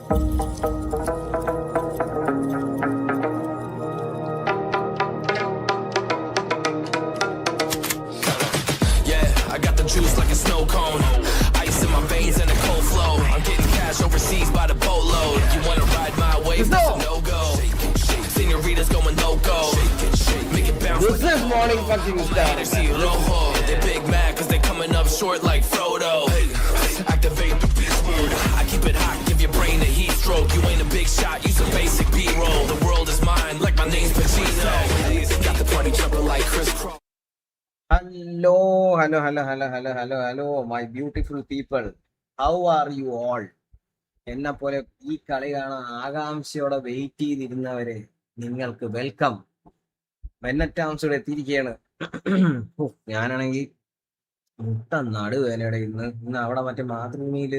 I got the juice like a snow cone. Ice in my veins and a cold flow. I'm getting cash overseas by the boatload. You wanna ride my wave? That's a no-go. Senoritas going loco. Make it bounce. This is morning fucking stuff. They big mad cause they coming up short like Frodo. Activate the beast mode. I keep it hot, give your brain a heat stroke. You ain't a big shot, use a basic B-roll. The world is mine like my name's Pacino. Got the party jumping like Chris Crow. Hello, my beautiful people. How are you all? എന്നെ പോലെ ഈ കളി കാണാൻ ആകാംക്ഷയോടെ wait ചെയ്തിരുന്നവരെ നിങ്ങൾക്ക് welcome. മെന്നറ്റാംസോടെ എത്തിയിരിക്കുകയാണ്. ഞാനാണെങ്കിൽ മുട്ട നടുവേനയുടെ ഇന്ന് അവിടെ മറ്റേ മാതൃഭൂമിയിൽ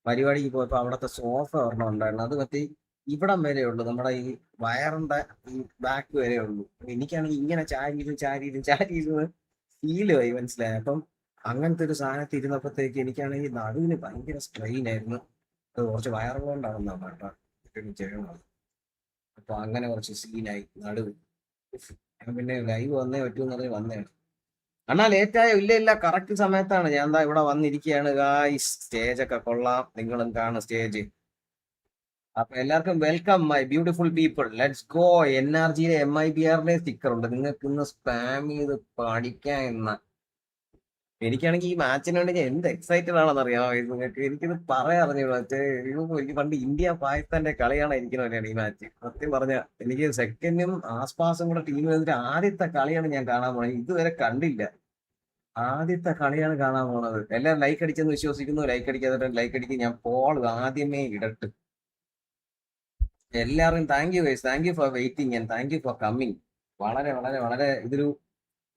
പരിപാടിക്ക് പോയപ്പോൾ അവിടുത്തെ സോഫ ഒരെണ്ണം ഉണ്ടായിരുന്നു. അത് മറ്റേ ഇവിടം വരെ ഉള്ളൂ, നമ്മുടെ ഈ വയറിന്റെ ഈ ബാക്ക് വരെ ഉള്ളൂ. എനിക്കാണെങ്കിൽ ഇങ്ങനെ ചാരിയിരുന്ന് ഫീലായി, മനസ്സിലായി. അപ്പം അങ്ങനത്തെ ഒരു സാധനത്തിൽ ഇരുന്നപ്പോഴത്തേക്ക് എനിക്കാണെങ്കിൽ നടുവിന് ഭയങ്കര സ്ട്രെയിൻ ആയിരുന്നു. അത് കുറച്ച് വയറുകൊണ്ടാണെന്നാ കേട്ടോ ചെയ്യണത്. അപ്പൊ അങ്ങനെ കുറച്ച് സീനായി നടുവ്. ഞാൻ പിന്നെ ലൈവ് വന്നേ പറ്റൂന്ന് പറഞ്ഞ് വന്നതാണ്. അണ്ണാ ലേറ്റായോ? ഇല്ല, കറക്റ്റ് സമയത്താണ്. ഞാൻ എന്താ ഇവിടെ വന്നിരിക്കുകയാണ്. ഗായ്സ്, സ്റ്റേജൊക്കെ കൊള്ളാം, നിങ്ങളും കാണും സ്റ്റേജ്. അപ്പൊ എല്ലാവർക്കും welcome my beautiful people. Let's go. NRGയിലെ MIBRന്റെ സ്റ്റിക്കർ ഉണ്ട്, നിങ്ങൾക്ക് ഇന്ന് സ്പാം ചെയ്ത് പഠിക്കാൻ എന്ന. എനിക്കാണെങ്കിൽ ഈ മാച്ചിന് വേണ്ടി ഞാൻ എന്ത് എക്സൈറ്റഡ് ആണെന്ന് അറിയാമോ നിങ്ങൾക്ക്? എനിക്കിത് പറയാൻ അറിഞ്ഞൂടാ. എനിക്ക് പണ്ട് ഇന്ത്യ പാകിസ്ഥാന്റെ കളിയാണ് ഇരിക്കുന്നവരെയാണ് ഈ മാച്ച്. സത്യം പറഞ്ഞ എനിക്ക് സെക്കൻഡും ആസ്പാസും കൂടെ ടീം വന്നിട്ട് ആദ്യത്തെ കളിയാണ് ഞാൻ കാണാൻ പോണത്. ഇതുവരെ കണ്ടില്ല, ആദ്യത്തെ കളിയാണ് കാണാൻ പോണത്. എല്ലാവരും ലൈക്ക് അടിച്ചെന്ന് വിശ്വസിക്കുന്നു. ലൈക്ക് അടിക്കാതെ ലൈക്ക് അടിക്കും. ഞാൻ പോൾ ആദ്യമേ ഇടട്ട്. എല്ലാവരും thank you guys, thank you four waiting and thank you for coming. വളരെ വളരെ വളരെ ഇതൊരു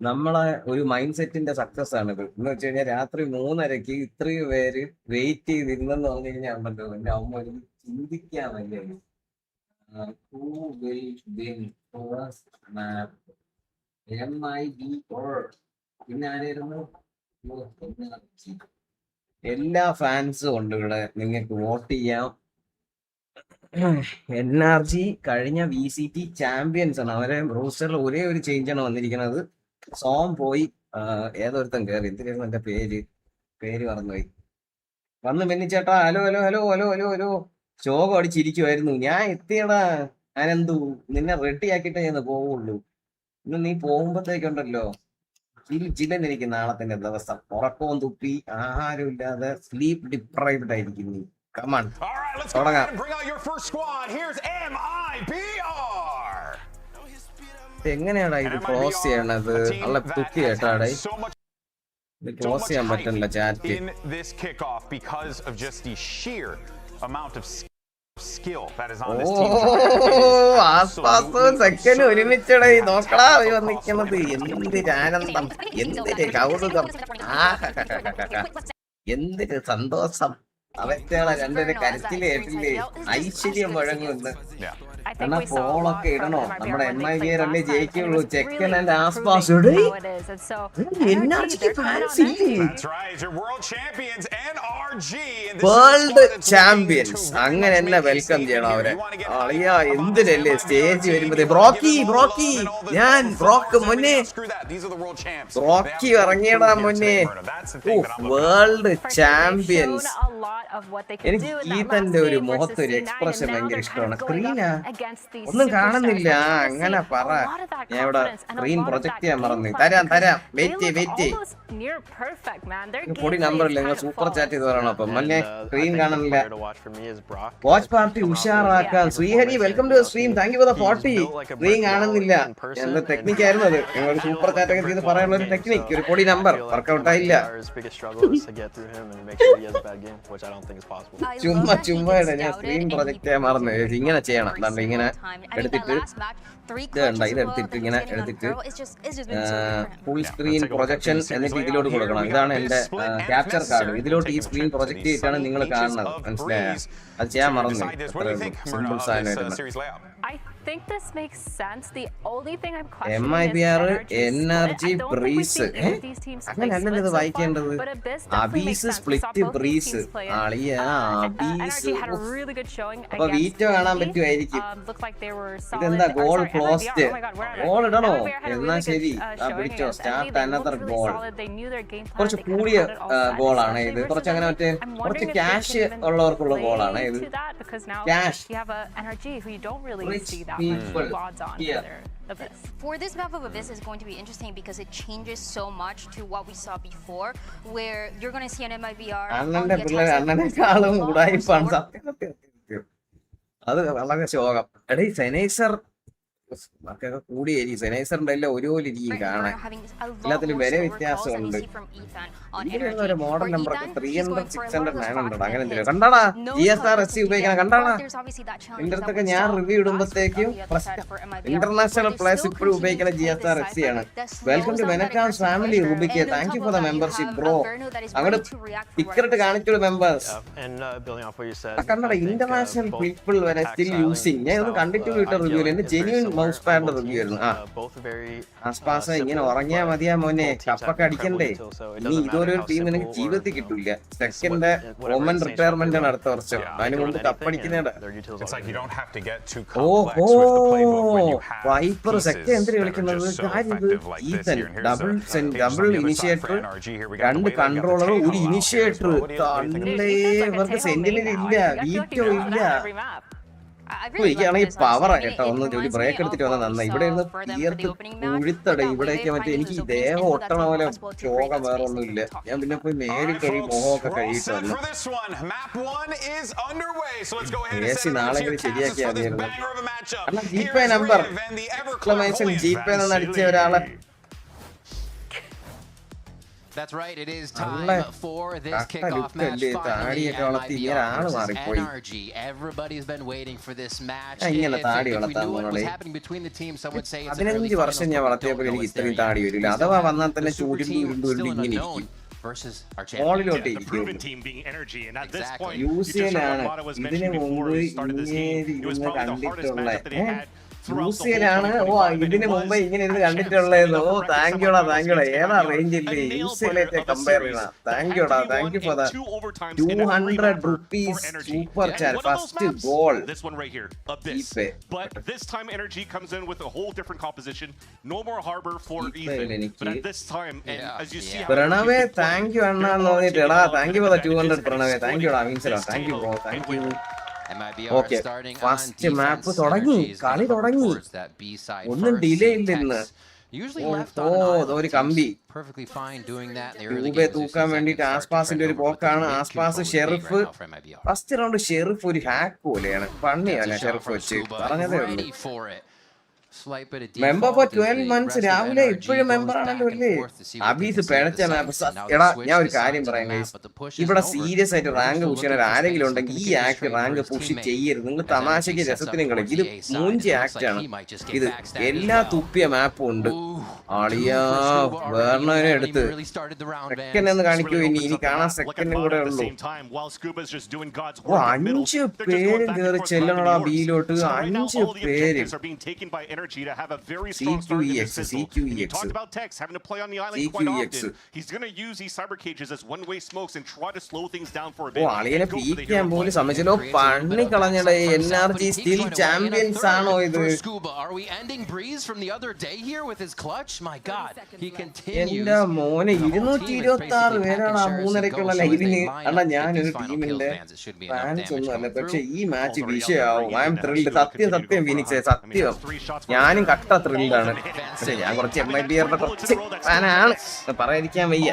നമ്മളെ ഒരു മൈൻഡ് സെറ്റിന്റെ സക്സസ് ആണ് ഇത്. എന്ന് വെച്ച് കഴിഞ്ഞാൽ രാത്രി 3:30 ഇത്രയും പേര് വെയിറ്റ് ചെയ്തിരുന്നെന്ന് പറഞ്ഞു കഴിഞ്ഞാൽ ഉണ്ടല്ലോ, എന്റെ അമ്മ ഒരു ചിന്തിക്കാൻ വയ്യ. MIBR പിന്നെ ആരായിരുന്നു? എല്ലാ ഫാൻസും ഉണ്ട് ഇവിടെ, നിങ്ങൾക്ക് വോട്ട് ചെയ്യാം. NRG കഴിഞ്ഞ VCT ചാമ്പ്യൻസ് ആണ്. അവരെ റോസ്റ്ററിൽ ഒരേ ഒരു ചേഞ്ചാണ് വന്നിരിക്കുന്നത്. സോം പോയി, ഏതൊരുത്തം കയറി. എന്തിനായിരുന്നു എന്റെ പേര് മറന്നുപോയി. വന്ന് മെന്നിച്ചേട്ടാ, ഹലോ ശോകം അടിച്ചിരിക്കുമായിരുന്നു. ഞാൻ എത്തിയടാ, ഞാനെന്തു നിന്നെ റെഡി ആക്കിയിട്ടേ ഞാൻ പോവുള്ളൂ. ഇന്ന് നീ പോകുമ്പോഴത്തേക്കുണ്ടല്ലോ ചിലൻ എനിക്ക് നാളത്തിന്റെ ദിവസം ഉറക്കവും തുപ്പി ആഹാരം ഇല്ലാതെ സ്ലീപ്പ് ഡിപ്രൈവ്ഡ് ആയിരിക്കും നീ. Come on. All right, let's go ahead and bring out your first squad. Here's MIBR. എങ്ങനെയാടാ ഇത് ക്ലോസ് ചെയ്യണത്? നല്ല തുക്കി കേട്ടാടേ, ഇത് ക്ലോസ് ചെയ്യാൻ പറ്റില്ല chat. In this kickoff because of just the sheer amount of skill that is on this team. Second ഒരുമിച്ചടേ നോക്കടാ വന്നിരിക്കുന്നത്. എന്തൊരു ആനന്ദം, എന്തൊരു കൗതുകം, എന്തൊരു സന്തോഷം. അവറ്റകളെ രണ്ടൊരു കരച്ചില് കേട്ടില്ലേ, ഐശ്വര്യം മുഴങ്ങുന്നു. എന്നാ പോളൊക്കെ ഇടണോ? നമ്മുടെ MIBR അല്ലേ ജയിക്കുള്ളൂ. ചെക്കൻ ആൻഡ് ആസ്പാസ് വേൾഡ് ചാമ്പ്യൻസ്. അങ്ങനെ എന്നെ വെൽക്കം ചെയ്യണം അവരെ. അളിയാ എന്തിനല്ലേ സ്റ്റേജ് വരുമ്പോ ബ്രോക്കി ഞാൻ ബ്രോക്ക് മുന്നേ ബ്രോക്കി ഇറങ്ങിയടാ മുന്നേ. World champions. എനിക്ക് ഗീതന്റെ ഒരു മുഖത്തൊരു എക്സ്പ്രഷൻ ഭയങ്കര ഇഷ്ടമാണ്. ക്രീന ഒന്നും കാണുന്നില്ല, അങ്ങനെ പറ. ഞാൻ ഇവിടെ സ്ക്രീൻ പ്രൊജക്ട് ചെയ്യാൻ മറന്നു. തരാം വെയിറ്റ്. പൊടി നമ്പർ ഇല്ല, നിങ്ങൾ സൂപ്പർ ചാറ്റ് ചെയ്ത് പറയണം. അപ്പം മല്ലേ സ്ക്രീൻ കാണുന്നില്ല. വാച്ച് പാർട്ടി ഉഷാറാക്കാൻ Sreehari welcome to stream. Thank you for the 40. Screen കാണുന്നില്ല, എന്താ ടെക്നിക് ആയിരുന്നു അത്. നിങ്ങൾ സൂപ്പർ ചാറ്റ് ഒക്കെ ചെയ്ത് പറയാനുള്ള ഒരു ടെക്നിക്, ഒരു പൊടി നമ്പർ വർക്കൗട്ട് ആയില്ല. ചുമ്മാ ഞാൻ സ്ക്രീൻ പ്രൊജക്ട് ചെയ്യാൻ മറന്നു. ഇങ്ങനെ ചെയ്യണം, ഇങ്ങനെ എടുത്തിട്ട് ഇതെടുത്തിട്ട് ഇങ്ങനെ എടുത്തിട്ട് ഫുൾ സ്ക്രീൻ പ്രൊജക്ഷൻ എന്നിട്ട് ഇതിലോട്ട് കൊടുക്കണം. ഇതാണ് എന്റെ ക്യാപ്ചർ കാർഡ്. ഇതിലോട്ട് ഈ സ്ക്രീൻ പ്രൊജക്ട് ചെയ്തിട്ടാണ് നിങ്ങൾ കാണുന്നത്. മനസ്സിലായോ? അത് ചെയ്യാൻ മറന്നു. സിമ്പിൾ സാധനം. think this makes sense. The only thing I'm questioning MIBR is NRG breeze. അങ്ങനെയല്ലല്ലോ ഇത് വായിക്കേണ്ടത്. അബീസ് സ്പ്ലിറ്റ് ബ്രീസ്. ആളിയാ അബീസ്. അപ്പൊ വീറ്റോ കാണാൻ പറ്റുമായിരിക്കും. ഇതെന്താ ഗോൾ ക്ലോസ്ഡ്. ഗോൾ ഇടണോ? എന്നാ ശരി. പിടിച്ചോ. Start another goal. കുറച്ച് കൂടിയ ഗോളാണ് ഇത്. കുറച്ച് അങ്ങനെ മറ്റേ കുറച്ച് ക്യാഷ് ഉള്ളവർക്കുള്ള ഗോളാണ് ഇത്. Cash. For this map of Abyss is going to be interesting because it changes so much to what we saw before, where you're going to see an MIBR. അണ്ണനെക്കാളും ഉടായിപ്പാണ് സത്യം. അത് വളരെ ശോകം. എടീ സെനൈസർ കൂടിയേരി സെനൈസറിന്റെ എല്ലാം ഒരുപോലെ ഇരിക്കും കാണാൻ. എല്ലാത്തിലും വില വ്യത്യാസമുണ്ട്. ഇങ്ങനെയുള്ള ഒരു മോഡൽ നമ്പർ 300, 600, 900 അങ്ങനെ എന്തെങ്കിലും കണ്ടാടാ. GSRSC ഉപയോഗിക്കണം കണ്ടാടാ. എന്റെ അടുത്തൊക്കെ ഞാൻ റിവ്യൂ ഇടുമ്പോഴത്തേക്കും ഇന്റർനാഷണൽ പ്ലേസ് ഇപ്പോഴും ഉപയോഗിക്കുന്ന GSRSC ആണ്. വെൽക്കം ടു മെനറ്റാംസ് ഫാമിലി റുബിക്ക്. Thank you for the membership bro. അങ്ങോട്ട് ടിക്കറ്റ് കാണിച്ചോളൂ മെമ്പേഴ്സ്. കണ്ടടാ ഇന്റർനാഷണൽ പീപ്പിൾ വരെ സ്റ്റിൽ യൂസിങ്. ഞാൻ ഒന്നും കണ്ടിട്ടുള്ള ഇട്ട റിവ്യൂ എന്റെ ജെന്യൂൻ മൗസ്പാഡ് റിവ്യൂ ആയിരുന്നു. ആസ്പാസ ഇങ്ങനെ ഉറങ്ങിയാ മതിയാ മോനെ, കപ്പൊക്കെ അടിക്കണ്ടേ. ഇനി ഇതൊരു ടീം നിനക്ക് ജീവിതത്തിൽ കിട്ടൂല. സെക്കൻഡ് റോമൻ റിട്ടയർമെന്റ് ആണ് അടുത്ത വർഷം. അതിന് മുമ്പ് കപ്പടിക്കുന്നേടാ. ഓഹോ വൈപ്പർ സെക്ടർ എന്തിനാ വിളിക്കുന്നത്? Ethan double initiator, 2 controller, 1 initiator. തന്നേ ഇവർക്ക് സെന്റിനൽ ഇല്ല, വീറ്റോ ഇല്ല. എനിക്കാണെങ്കിൽ പവറാ കേട്ടോ. ഒന്ന് ഒരു ബ്രേക്ക് എടുത്തിട്ട് വന്നാൽ നന്നായി. ഇവിടെ ഇരുന്ന് തീർത്ത് കുഴുത്തട. ഇവിടെയൊക്കെ മറ്റേ എനിക്ക് ഈ ദേഹം ഒട്ടണ പോലെ ശോകം വേറെ ഒന്നുമില്ല. ഞാൻ പിന്നെ പോയി മേലിൽ കഴിയും മോഹമൊക്കെ കഴിയിട്ട് വന്നു. AC നാളെങ്കിലും ശരിയാക്കിയാൽ മതിയായിരുന്നു. അല്ല GPay നമ്പർ GPay എന്ന് അടിച്ച ഒരാളെ. That's right, it is time for this kickoff match. Finally, NRG. Everybody's been waiting for this match. If we knew what was happening between the teams, some would say it's a fairly unknown versus our champion. The proven team being NRG, and at this point, you just heard what Mata was mentioning before we started this game. It was probably the hardest matchup that they had. യൂസിയിലാണ്. ഇതിന് മുമ്പ് ഇങ്ങനെ ഇരുന്ന് കണ്ടിട്ടുള്ളത്. ഓ thank യുടാ ഏതാ റേഞ്ചില്ലേ യൂസിയിലേക്ക് compare ചെയ്യണം. Thank you for the 200 rupees super chat. First goal. This one right here, Abyss. But this time NRG comes in with a whole different composition. No more harbor for Ethan. But at this time, and as you see, പ്രണവേ thank you അണ്ണാ എന്ന് പറഞ്ഞിട്ടാ. Thank you for the 200 പ്രണവേ. Thank യുടാ മീൻസലോ. Thank you bro. Thank you. Okay first map തുടങ്ങി. കളി തുടങ്ങി. ഒന്നും ഡിലേ ഇല്ലെന്ന്. ഒരു കമ്പി തൂക്കാൻ വേണ്ടിട്ട് ആസ്പാസിന്റെ ഒരു പോക്കാണ്. Aspas sheriff first round. Sheriff ഒരു ഹാക്ക് പോലെയാണ്. പണിയല്ല ഷെറിഫ് വെച്ച് പറഞ്ഞതേ ഉള്ളൂ. Member for 12 months. രാവിലെ ഇപ്പോഴും മെമ്പർ ആണല്ലോ അല്ലേ. അബീസ് പിഴച്ച മാപ്പ്. എടാ ഞാൻ ഒരു കാര്യം പറയാം, ഇവിടെ സീരിയസ് ആയിട്ട് റാങ്ക് പുഷ് ചെയ്യാൻ ആരെങ്കിലും ഉണ്ടെങ്കിൽ ഈ ആക്ട് റാങ്ക് പുഷ് ചെയ്യരുത്. നിങ്ങൾ തമാശക്ക് രസത്തിനും കളിക്കും. ഇത് മൂഞ്ചി ആക്ട് ആണ്. ഇത് എല്ലാ തുപ്പിയ മാപ്പും ഉണ്ട്. ആളിയാ വേർണനെ എടുത്ത് സെക്കൻഡ് എന്ന് കാണിക്കൂ. ഇനി കാണാൻ സെക്കൻഡും കൂടെ ഉള്ളൂ. 5 പേര് കയറി ചെല്ലണടാ ബിയിലോട്ട്. 5 പേര്. to have a very strong start in this pistol. You talked about Tex having to play on the island quite often. He's going to use these cyber cages as one-way smokes and try to slow things down for a bit. ആളിയെ പീക്കാൻ പോലും സമയച്ചല്ലോ. പണി കളഞ്ഞടേ. NRG still champions ആണോ ഇത്? Are we ending Breeze from the other day here with his clutch? My god, he continues. എന്റെ മോനെ 226 പേരാണ് 3:30ക്കുള്ള ലൈവിന്. അണ്ണാ ഞാനൊരു ടീമിന്റെ fans ഒന്നും അല്ല, പക്ഷെ ഈ മാച്ച് വിഷയാവും. I'm thrilled. സത്യം ഫീനിക്സ് സത്യം. ഞാനും കട്ട ത്രില്ലാണ്. പക്ഷെ ഞാൻ കുറച്ച് MIBR കുറച്ച് ഫാനാണ്, പറയാതിരിക്കാൻ വയ്യ.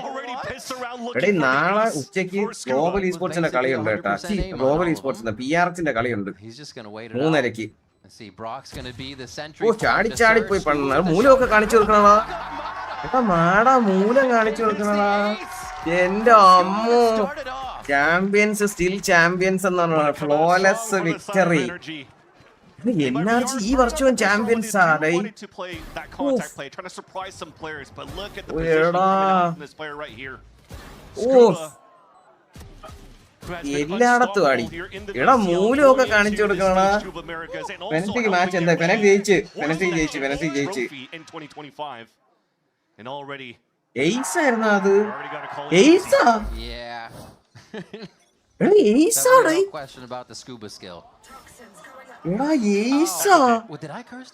എടേ നാളെ ഉച്ചക്ക് ഗ്ലോബൽ ഇസ്പോർട്സിന്റെ കളിയുണ്ട് കേട്ടാ. ഗ്ലോബൽ ഇസ്പോർട്സിന്റെ PRXന്റെ കളിയുണ്ട് 3:30. ഓ ചാടി പോയി പണ്ണ. മൂലമൊക്കെ കാണിച്ചു കൊടുക്കണടാ. ഏട്ടാ മാടാ മൂലം കാണിച്ചു കൊടുക്കണടാ. എന്റെ അമ്മോ. ചാമ്പ്യൻസ് സ്റ്റിൽ ചാമ്പ്യൻസ് എന്നാണ്. Flawless victory. NRG ഈ വർഷവും ചാമ്പ്യൻസ് ആണ്. എല്ലായിടത്തും ആടി. എടാ മൂലമൊക്കെ കാണിച്ചു കൊടുക്കണ. പെനൽറ്റിക്ക് മാച്ച് എന്താ? പെനൽറ്റി ജയിച്ച്. എയ്സ് ആയിരുന്നു അത്. എയ്സാ? എയ്സാണ്. എടാ എയ്സാ?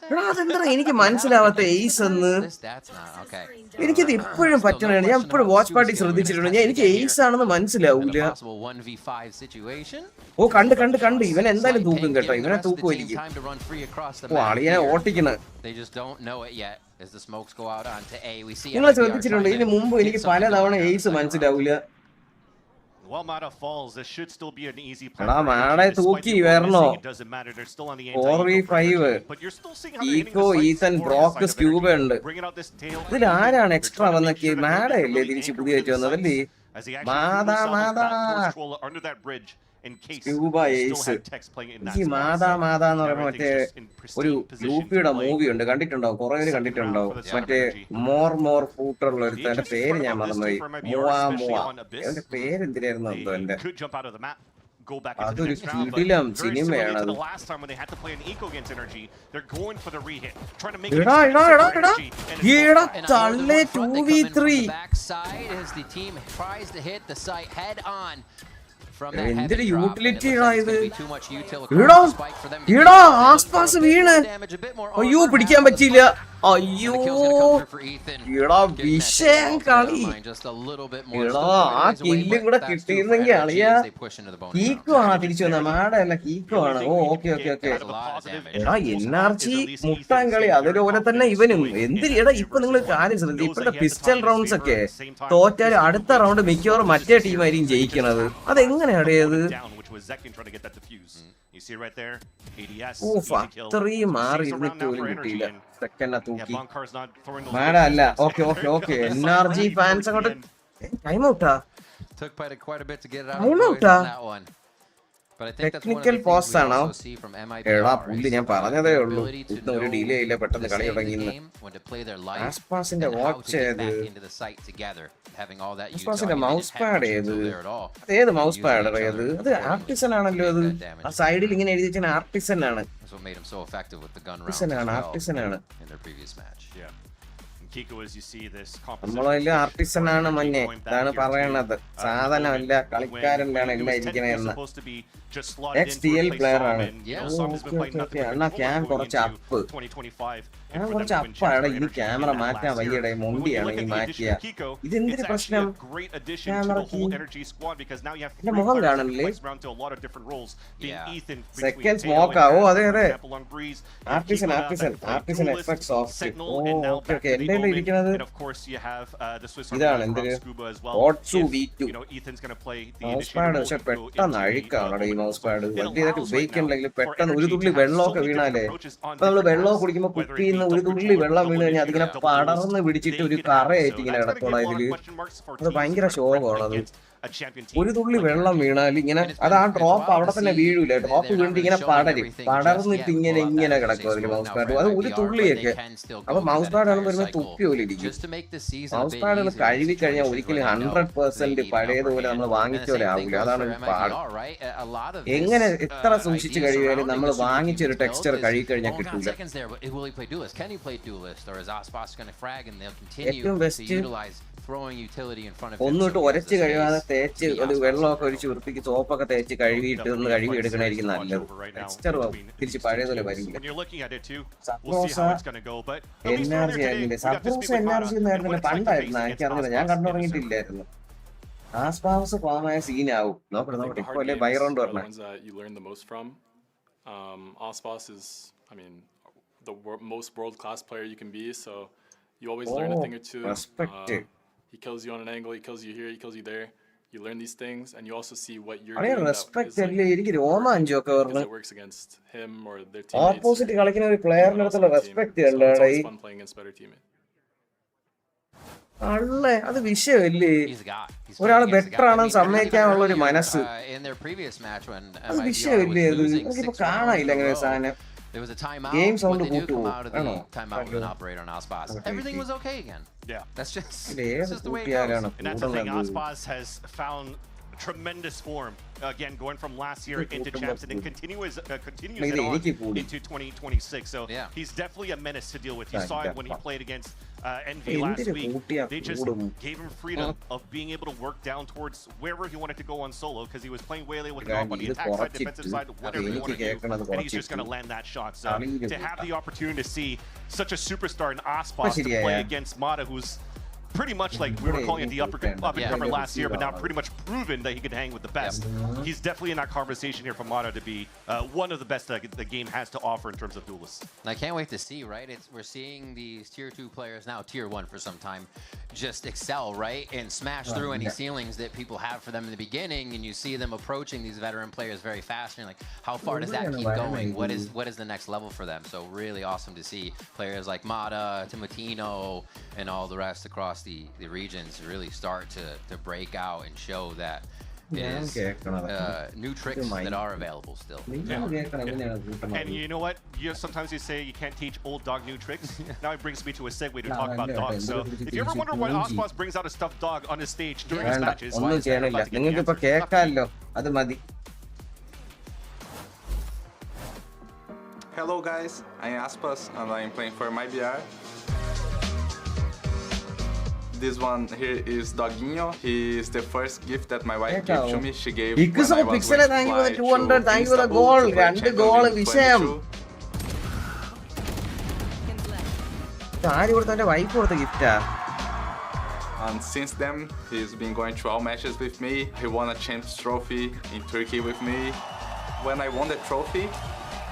എടാ അതെന്താ എനിക്ക് മനസ്സിലാവാത്ത എയ്സ് എന്ന്? എനിക്കത് ഇപ്പോഴും പറ്റണാണ്. ഞാൻ ഇപ്പോഴും വാച്ച് പാർട്ടി ശ്രദ്ധിച്ചിട്ടുണ്ട്. എനിക്ക് എയ്സ് ആണെന്ന് മനസ്സിലാവൂല. ഓ കണ്ട് ഇവൻ എന്തായാലും തൂക്കും കേട്ടോ. ഇവനെ തൂക്കുമായിരിക്കും. ഓ അളിയനെ ഓട്ടിക്കണ. നിങ്ങൾ ശ്രദ്ധിച്ചിട്ടുണ്ട് ഇതിന് മുമ്പ് എനിക്ക് പലതവണ എയ്സ് മനസ്സിലാവൂല. എടാ മാടെ തൂക്കി വരണോ? 4v5 ഈക്കോ ഈസൻ ബ്രോക്ക് സ്ക്യൂബ ഉണ്ട്. ഇതിൽ ആരാണ് എക്സ്ട്രാ വന്നൊക്കെ? മാഡയല്ലേ തിരിച്ച് പുതിയതായിട്ട് വന്നതല്ലേ? മാതാ സ്ക്യൂബ എയ്സ്. ഈ മാതാ എന്ന് പറയുമ്പോ മറ്റേ ഒരു ലൂപ്പിയുടെ മൂവി ഉണ്ട്, കണ്ടിട്ടുണ്ടാവും, കുറെ പേര് കണ്ടിട്ടുണ്ടാവും. മറ്റേ മോർ ഫൂട്ടറുള്ള ഒരു എന്റെ പേര് ഞാൻ മറന്നുപോയി. എന്റെ പേര് എന്തിനായിരുന്നു എന്തോ എന്റെ. അതൊരു കിടിലം സിനിമയാണ് അത്. തള്ളേ 2v3 എന്തൊരു യൂട്ടിലിറ്റി ഇത്. ആസ്പാസ് വീണ്. അയ്യോ പിടിക്കാൻ പറ്റിയില്ല. അയ്യോ എടാ വിഷയം കളി. എടാ ആ കില്ലും കൂടെ കിട്ടിയിരുന്നെങ്കിൽ അളിയാ. കീക്കോ ആണോ തിരിച്ചു വന്ന? മാഡല്ല കീക്കോ ആണ്. ഓ ഓക്കെ. എടാ NRG മുട്ടാൻ കളി. അതുപോലെ തന്നെ ഇവനും എന്തിനാ. ഇപ്പൊ നിങ്ങൾ കാര്യം ശ്രദ്ധിച്ചു, ഇപ്പോഴത്തെ പിസ്റ്റൽ റൗണ്ട്സ് ഒക്കെ തോറ്റാലും അടുത്ത റൗണ്ട് മിക്കവാറും മറ്റേ ടീമായിരിക്കും ജയിക്കണത്. അതെങ്ങനെയാണ് അറിയത്? അത്രയും മാറി ഇരുന്നിട്ട് പോലും കിട്ടിയില്ല. സെക്കൻഡ് തൂക്കി മാഡ അല്ല. ഓക്കെ NRG ഫാൻസ് അങ്ങോട്ട് ടൈം ഔട്ടാ. ടെക്നിക്കൽ പോസ്റ്റ് ആണോ? എടാ പുല്ല്, ഞാൻ പറഞ്ഞതേ ഉള്ളൂ. ഒരു ഡിലേ ഇല്ല, പെട്ടെന്ന് കളി തുടങ്ങിയെന്ന്. ആസ്പാസിന്റെ വാച്ച് ഏത്? ആസ്പാസിന്റെ മൗസ് പാഡ് ഏത്? ഏത് മൗസ് പാഡ് ഏത്? അത് ആർട്ടിസൻ ആണല്ലോ. അത് ആ സൈഡിൽ ഇങ്ങനെ എഴുതി വെച്ചാൽ ആർട്ടിസൻ ആണ്. നമ്മളെല്ലാം ആർട്ടിസൻ ആണ് മഞ്ഞെ. ഇതാണ് പറയണത്. സാധനമല്ല, കളിക്കാരനാണ് എല്ലാം ഇരിക്കണെന്ന്. XTL പ്ലെയർ ആണ്. എന്നാ ക്യാം കുറച്ച് അപ്പ്. കുറച്ച് അപ്പാണ്. ഇനി ക്യാമറ മാറ്റാൻ വയ്യടെ. മൊണ്ടിയാണ് ഇനി മാറ്റിയ. ഇതെന്തൊരു പ്രശ്നം? എന്റെ മുഖം കാണണില്ലേ? സെക്കൻഡ് സ്മോക്ക് ആവോ? അതെ ആർട്ടിസൻ എഫക്ട് സോഫ്റ്റ്. ഓക്കെ എന്റെ ഇരിക്കുന്നത് ഇതാണ്. എന്തൊരു OTSU V2 മൗസ് പാഡ്. പക്ഷെ പെട്ടെന്ന് അഴുക്കാണ് ഈ മൗസ് പാഡ്. വലിയതായിട്ട് ഉപയോഗിക്കണമെങ്കിൽ പെട്ടെന്ന് ഒരു തുള്ളി വെള്ളമൊക്കെ വീണാലേ. ഇപ്പൊ നമ്മള് വെള്ളം കുടിക്കുമ്പോ കുപ്പിയിൽ നിന്ന് ഒരു തുള്ളി വെള്ളം വീണ് കഴിഞ്ഞാൽ അതിങ്ങനെ പടർന്ന് പിടിച്ചിട്ട് ഒരു കറയായിട്ട് ഇങ്ങനെ കിടക്കണം. ഇതില് അത് ഭയങ്കര ശോകമാണ്. അത് ഒരു തുള്ളി വെള്ളം വീണാൽ ഇങ്ങനെ അത് ആ ഡ്രോപ്പ് അവിടെ തന്നെ വീഴൂല. ഡ്രോപ്പ് വീണിട്ട് ഇങ്ങനെ പടർന്നിട്ട് ഇങ്ങനെ കിടക്കും അതില് മൗസ് പാഡ്. അത് ഒരു തുള്ളിയൊക്കെ. അപ്പൊ മൗസ് പാഡ് ആണ് വരുമ്പോൾ തുപ്പി പോലെ ഇരിക്കും. മൗസ് പാഡുകൾ കഴുകി കഴിഞ്ഞാൽ ഒരിക്കലും 100% പഴയതുപോലെ നമ്മൾ വാങ്ങിച്ച പോലെ ആവില്ല. അതാണ് പാട്. എങ്ങനെ എത്ര സൂക്ഷിച്ച് കഴിയുകയാലും നമ്മൾ വാങ്ങിച്ചൊരു ടെക്സ്ചർ കഴുകി കഴിഞ്ഞാൽ കിട്ടില്ല. ഏറ്റവും ബെസ്റ്റ് ഒന്നിട്ട് ഒരച്ച് കഴിയാതെ തേച്ച് ഒരു വെള്ളമൊക്കെ ഒഴിച്ച് വൃത്തിക്ക് സോപ്പൊക്കെ തേച്ച് കഴുകിയിട്ട് ഒന്ന് കഴുകി എടുക്കണായിരിക്കും നല്ലത്. ടെക്സ്ചർ തിരിച്ച് പഴയതുപോലെ വരില്ല. NRG ആയിരുന്നില്ലേ? സബ്രോസ് NRG എന്നായിരുന്നില്ല പണ്ടായിരുന്നു. എനിക്കറിഞ്ഞില്ല, ഞാൻ കണ്ടു തുടങ്ങിയിട്ടില്ലായിരുന്നു. ആസ്പാസ് ഫോമായ സീനാവും. നോക്കട്ടെ ഇപ്പൊ അല്ലേ ബൈറൗണ്ട് പറഞ്ഞ. Aspas is, I mean, the most world-class player you can be, so you always learn a thing or two. He kills you on an angle, he kills you here, he kills you there. You learn these things, and you also see what you're doing. Respect എനിക്ക് രോമാഞ്ചൊക്കെ പറഞ്ഞു. It works against him or their teammates. Opposite കളിക്കുന്ന ഒരു പ്ലെയറിന്റെ അടുത്തുള്ള respect ഉണ്ടോ? അല്ലേ അത് വിഷയമല്ലേ? ഒരാള് better ആണെന്ന് സമ്മതിക്കാനുള്ള ഒരു മനസ്സ് അത് വിഷയമല്ലേ? അത് എനിക്കിപ്പോ കാണാനില്ല അങ്ങനെ സാധനം. There was a timeout. Game sound What they do, go come to- out of I the don't know. timeout with an operator on Ospas. Everything was okay again. Yeah. That's just the way it കൂട്ടുകാരാണ് goes. And that's the thing, കൂടുതൽ Ospas has found tremendous form. Again, going from last year into champs and then continues it on into 2026. So Yeah. he's definitely a menace to deal with. You saw it when he played against Envy last week. They just gave him freedom of being able to work down towards wherever he wanted to go on solo because he was playing Waylay with Knop on the attack side, defensive side, whatever he wanted to do, and he's just going to land that shot. So to have the opportunity to see such a superstar in Ospas to play against Mata, who's pretty much like we were calling it the up and comer last year, but now pretty much proven that he could hang with the best. He's definitely in that conversation here for Mata to be one of the best that the game has to offer in terms of duelists. I can't wait to see, right? We're seeing these tier 2 players, now tier 1 for some time, just excel, right? And smash through any ceilings that people have for them in the beginning, and you see them approaching these veteran players very fast, and you're like, how far does that keep going? What is the next level for them? So really awesome to see players like Mata, Timotino, and all the rest across the regions really start to break out and show that it is new tricks that are available still. And you know what? Sometimes you say you can't teach old dog new tricks. Now it brings me to a segue to talk about dogs. So if you ever wonder why Ospas brings out a stuffed dog on his stage during his matches, Hello guys, I'm Aspas and I'm playing for MIBR. This one here is Doginho. He is the first gift that my wife gave to me. She gave when I was going to fly thank you for the 200, thank you for the goal. 2 goal വിഷയം. ആര് കൊടുത്ത wife കൊടുത്ത ഗിഫ്റ്റാ? And since then, he's been going to all matches with me. He won a champs trophy in Turkey with me. When I won the trophy,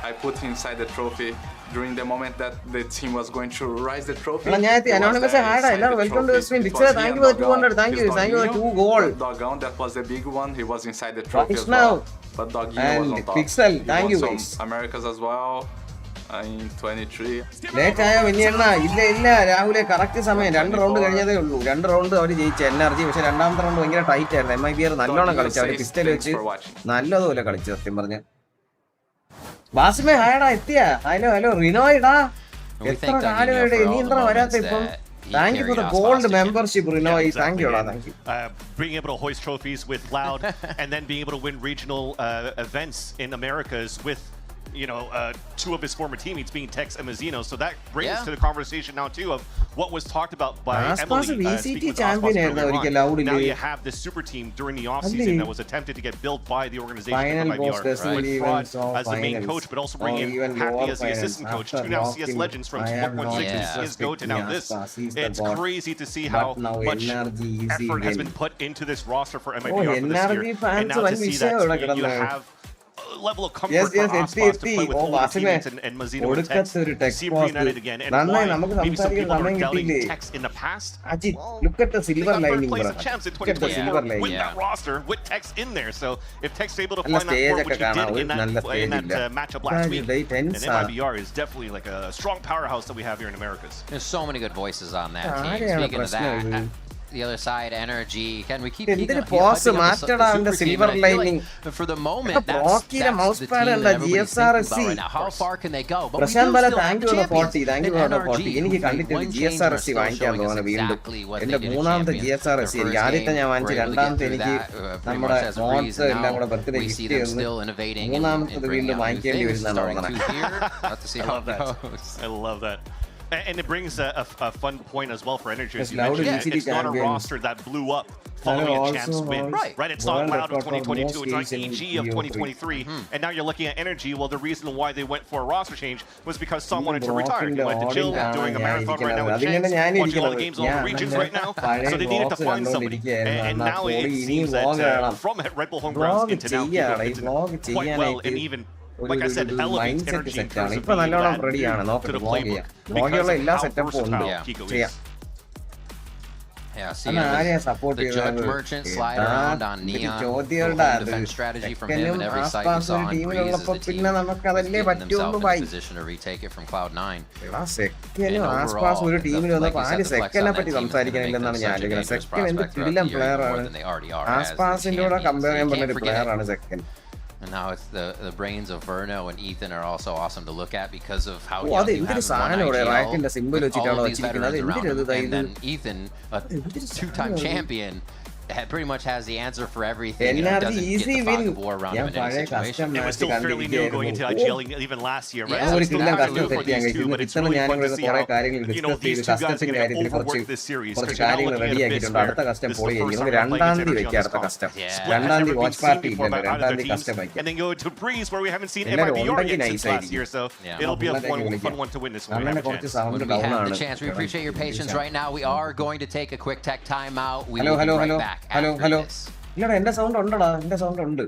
I put him inside the trophy. During the moment that the team was going to rise the trophy, anonymous welcome to the stream. Thank you for the 200, thank you for the 2 goal. Dogon, that was the big one. He was inside the trophy as now. well. But Doginho was on top. Pixel, thank you some guys. Americas as well in 23. Late ആയ വിനിയണ്ണ ഇല്ല രാഹുലെ correct സമയം 2 round കഴിഞ്ഞതേ ഉള്ളൂ. 2 round അവർ ജയിച്ചു NRG. പക്ഷെ രണ്ടാമത്തെ round ഭയങ്കര tight ആയിരുന്നു. MIBR നല്ലോണം കളിച്ചു. അവർ പിസ്റ്റൽ വെച്ച് നല്ലതുപോലെ കളിച്ചു സത്യം പറഞ്ഞ. ബാസിമേ ഹായടാ എത്തിയ. ഹലോ റിനോയിടാ. എത്ര കാലമായിട്ട് ഇനി എന്താ വരാത്ത ഇപ്പം. Thank you for the gold membership, Rinoy. Thank you. Being able to hoist trophies with Loud and then being able to win regional events in Americas with 2 of his former teammates being Tex and Mazzino. So that brings to the conversation now too of what was talked about by Emily. VCT champion now you have this super team during the offseason that was attempted to get built by the organization with Fraud as the main coach, but also bringing in Happy as the assistant coach. 2 now CS legends from 1.6 to CSGO to now this. It's crazy to see how much effort has been put into this roster for MIBR for this year. And now to see that you have level of comfort for Ospas to play with older teammates and Mazzino and Tex. See reunited again. And why maybe some people were doubting Tex in the past. Look at the silver lining, place of champs in 2024 with that roster, with Tex in there. So if Tex is able to find that form, which he did in that matchup last week, then MIBR is definitely like a strong powerhouse that we have here in Americas. There's so many good voices on that team. Speaking of that, the other side, NRG. Can we keep the silver lining for the moment? That's the Mousepad and the GSRC. How far can they go? But Prashant Bala, thank you for the 40. Thank you for the 40. എനിക്ക് കണ്ടിട്ട് GSRC വാങ്ങിക്കാൻ തോന്നുന്നു വീണ്ടും. എന്റെ 3ാമത്തെ GSRC എനിക്ക് ആദ്യത്തെ ഞാൻ വാങ്ങിച്ചു, രണ്ടാമത്തെ എനിക്ക് നമ്മുടെ മോഡ്സ് എല്ലാം കൂടെ ബർത്ത്ഡേ ഗിഫ്റ്റ് ചെയ്യുന്നു. 3ാമത്തത് വീണ്ടും വാങ്ങിക്കേണ്ടി വരുന്നതാണ് തോന്നുന്നത്. I love that. And it brings a fun point as well for NRG. As you mentioned, it's not a roster that blew up following a champs win. Right? It's not Loud of 2022, it's not EG of 2023. And now you're looking at NRG. Well, the reason why they went for a roster change was because Son wanted to retire. He wanted to chill, doing a marathon right now with Champs, watching all the games in all the regions right now. So they needed to find somebody. And now it seems that from Red Bull home grounds into now Kickoff fits in quite well and even, like I said, elevates energy in terms of being that to the playbook. Because of how versatile Kiko is. Yeah, see the Judge Merchant slide around on Neon, defense strategy from him, and every site you saw on Breeze as the team was getting themselves in a position to retake it from Cloud9. ഒരു ടീമിൽ വന്നപ്പോൾ ആര് സെക്കൻഡിനെ പറ്റി സംസാരിക്കാനില്ലെന്നാണ് ഞാൻ ആലോചിക്കുന്നത്. Second എന്ത് കിടിലൻ player ആണ്. ആസ്പാസിന്റെ കൂടെ കമ്പയർ ചെയ്യാൻ പറ്റുന്ന ഒരു പ്ലെയർ ആണ് second. And now it's the brains of Verno and Ethan are also awesome to look at because of how Oh, young അത് you have എന്തൊരു in one സാധനം ഇവിടെ IGL, റാക്കിന്റെ സിമ്പിൾ with വെച്ചിട്ടാണോ all of these വെച്ചിരിക്കുന്നത്? അത് veterans എന്തിനാ around ഇത് him. And then Ethan, a two-time champion, pretty much has the answer for everything. You know, NRG doesn't get easy the win. fog of war around him in any situation. It was still fairly new going into IGL even last year, right? Yeah, So ഒരു it's still കിള്ളം fairly custom new for set ചെയ്യാൻ these two, കഴിയും. but it's ഇത്തവണ really fun to ഞാനിവിടെ see കുറെ how, കാര്യങ്ങൾ you know, discuss these ചെയ്ത് two guys are കസ്റ്റത്തിന്റെ going to കാര്യത്തിൽ overwork this series. കുറച്ച് Because you're not കാര്യങ്ങൾ looking at a bit റെഡിയാക്കിയിട്ടുണ്ട്. അടുത്ത where കസ്റ്റം this is പൊളി the കഴിഞ്ഞു. first നമുക്ക് time we're playing 2-ാം തീയതി against വെക്കാം അടുത്ത NRG on custom. Yeah. Split has 2-ാം തീയതി never been watch seen party before ഇല്ലല്ലോ. by either 2-ാം of തീയതി their കസ്റ്റം teams. വയ്ക്കാം. And then go to Breeze, where we haven't seen എല്ലാവരും MIBR ഉണ്ടെങ്കിൽ yet since last നൈസായിരിക്കും. year. So Yeah. it'll be a ഉണ്ടെങ്കിൽ fun വിളിക്കാം. one to win this one. We അണ്ണനെ have a കുറച്ച് chance. Sound When we down have ആണ്. the chance, we appreciate your patience right now. We are going to take a quick tech timeout. We hello will hello be hello right back hello after hello this. ഇല്ലടാ എന്റെ sound ഉണ്ടടാ, എന്റെ sound ഉണ്ട്.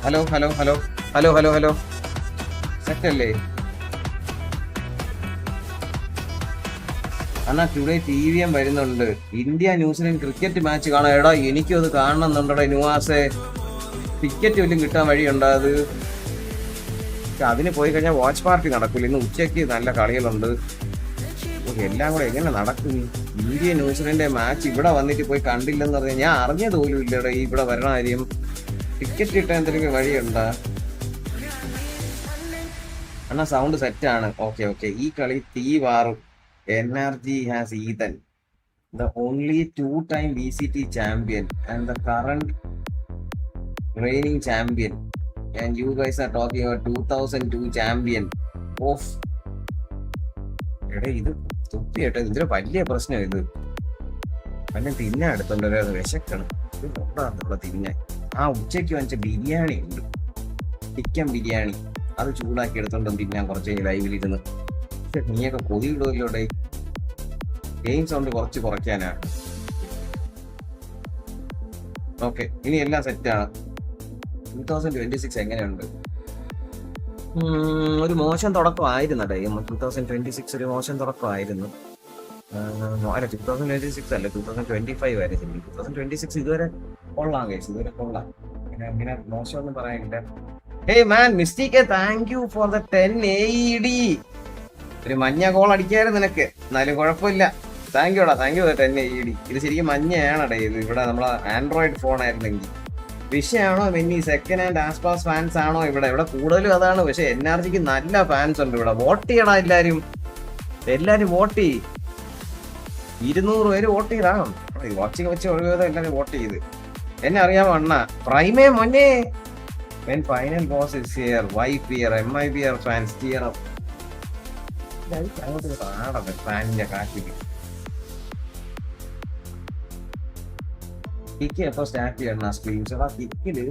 Hello hello hello hello hello hello set അല്ലേ അണ്ണാ? Today TVM വരുന്നുണ്ട്. India New Zealand cricket match കാണാം. എടാ എനിക്കും അത് കാണണമെന്നുണ്ടടാ ന്യൂവാസെ. ടിക്കറ്റ് വല്ലതും കിട്ടാൻ വഴിയുണ്ടോ? അത് അതിന് പോയി കഴിഞ്ഞാൽ വാച്ച് പാർട്ടി നടക്കില്ല. ഇന്ന് ഉച്ചയ്ക്ക് നല്ല കളികളുണ്ട്. എല്ലാം കൂടെ എങ്ങനെ നടക്കും? ഇന്ത്യ ന്യൂസിലൻഡ് മാച്ച് ഇവിടെ വന്നിട്ട് പോയി കണ്ടില്ലെന്ന് പറഞ്ഞാൽ ഞാൻ അറിഞ്ഞത് പോലും ഇല്ലടാ ഈ ഇവിടെ വരണ കാര്യം. ടിക്കറ്റ് കിട്ടാൻ എന്തെങ്കിലും വഴിയുണ്ടാ? അണ്ണാ സൗണ്ട് സെറ്റാണ്. Okay okay. ഈ കളി തീ വാറും. NRG has Ethan, the only 2-time VCT champion and the current reigning champion, and you guys are talking about 2002 champion. Of എടാ ഇത് തുപ്പിയേട്ടോ, ഇതിന്റെ വലിയ പ്രശ്നം ഇത്. പിന്നെ തിന്നാൻ എടുത്തോണ്ടോ വിശക്കണം. ഇത് നോക്കാന്നുള്ള തിന്നാൻ. ആ ഉച്ചയ്ക്ക് വാങ്ങിച്ച ബിരിയാണി ഉണ്ട്, ചിക്കൻ ബിരിയാണി. അത് ചൂടാക്കി എടുത്തോണ്ടും തിന്നാൻ കുറച്ച് കഴിഞ്ഞ് ലൈവിലിരുന്ന്. നീയൊക്കെ കൊതിയിടുമല്ലോടെ. ഗെയിം സൗണ്ട് കുറച്ച് കുറയ്ക്കാനാണ്. ഓക്കെ, ഇനി എല്ലാം സെറ്റാണ്. 2026 എങ്ങനെയുണ്ട്? ഒരു മോശം തുടക്കമായിരുന്നടേ. 2026 ഒരു മോശം തുടക്കമായിരുന്നു. അല്ല 2026 അല്ല, 2025 ആയിരുന്നു. 2026 ഇതുവരെ കൊള്ളാം കേസ്, ഇതുവരെ കൊള്ളാം. അങ്ങനെ മോശമൊന്നും പറയാനില്ല. Hey man mistake, thank you for the 10 AED. ഒരു മഞ്ഞ കോൾ അടിക്കായിരുന്നു നിനക്ക്, എന്നാലും കുഴപ്പമില്ല. താങ്ക് യുടാ, താങ്ക് യു 10 AED. ഇത് ശരിക്കും മഞ്ഞയാണടേ. ഇത് ഇവിടെ നമ്മളെ ആൻഡ്രോയിഡ് ഫോൺ ആയിരുന്നെങ്കിൽ വിഷയമാണോ മെന്നി? സെക്കൻഡ് ഹാൻഡ് ആസ്പാസ് ഫാൻസ് ആണോ ഇവിടെ? ഇവിടെ കൂടുതലും അതാണ്. പക്ഷെ NRGക്ക് നല്ല ഫാൻസ് ഉണ്ട് ഇവിടെ. വോട്ട് ചെയ്യടാ എല്ലാരും, എല്ലാരും വോട്ട് ചെയ്യ്. 200 പേര് വോട്ട് ചെയ്യണം. വാച്ചിങ് വെച്ച് ഒഴിവാതെ എല്ലാരും വോട്ട് ചെയ്ത്. എന്നെ അറിയാമോ അണ്ണ? പ്രൈമേ മൊന്നേ. When final boss is here, wife here, MIBR fans cheer up. അങ്ങോട്ട് കാണാം ഫാനിന്റെ കാറ്റില്. കിക്ക് എപ്പോ സ്റ്റാർട്ട് ചെയ്യണം സ്ക്രീൻഷോട്ട്? ആ കിക്കില്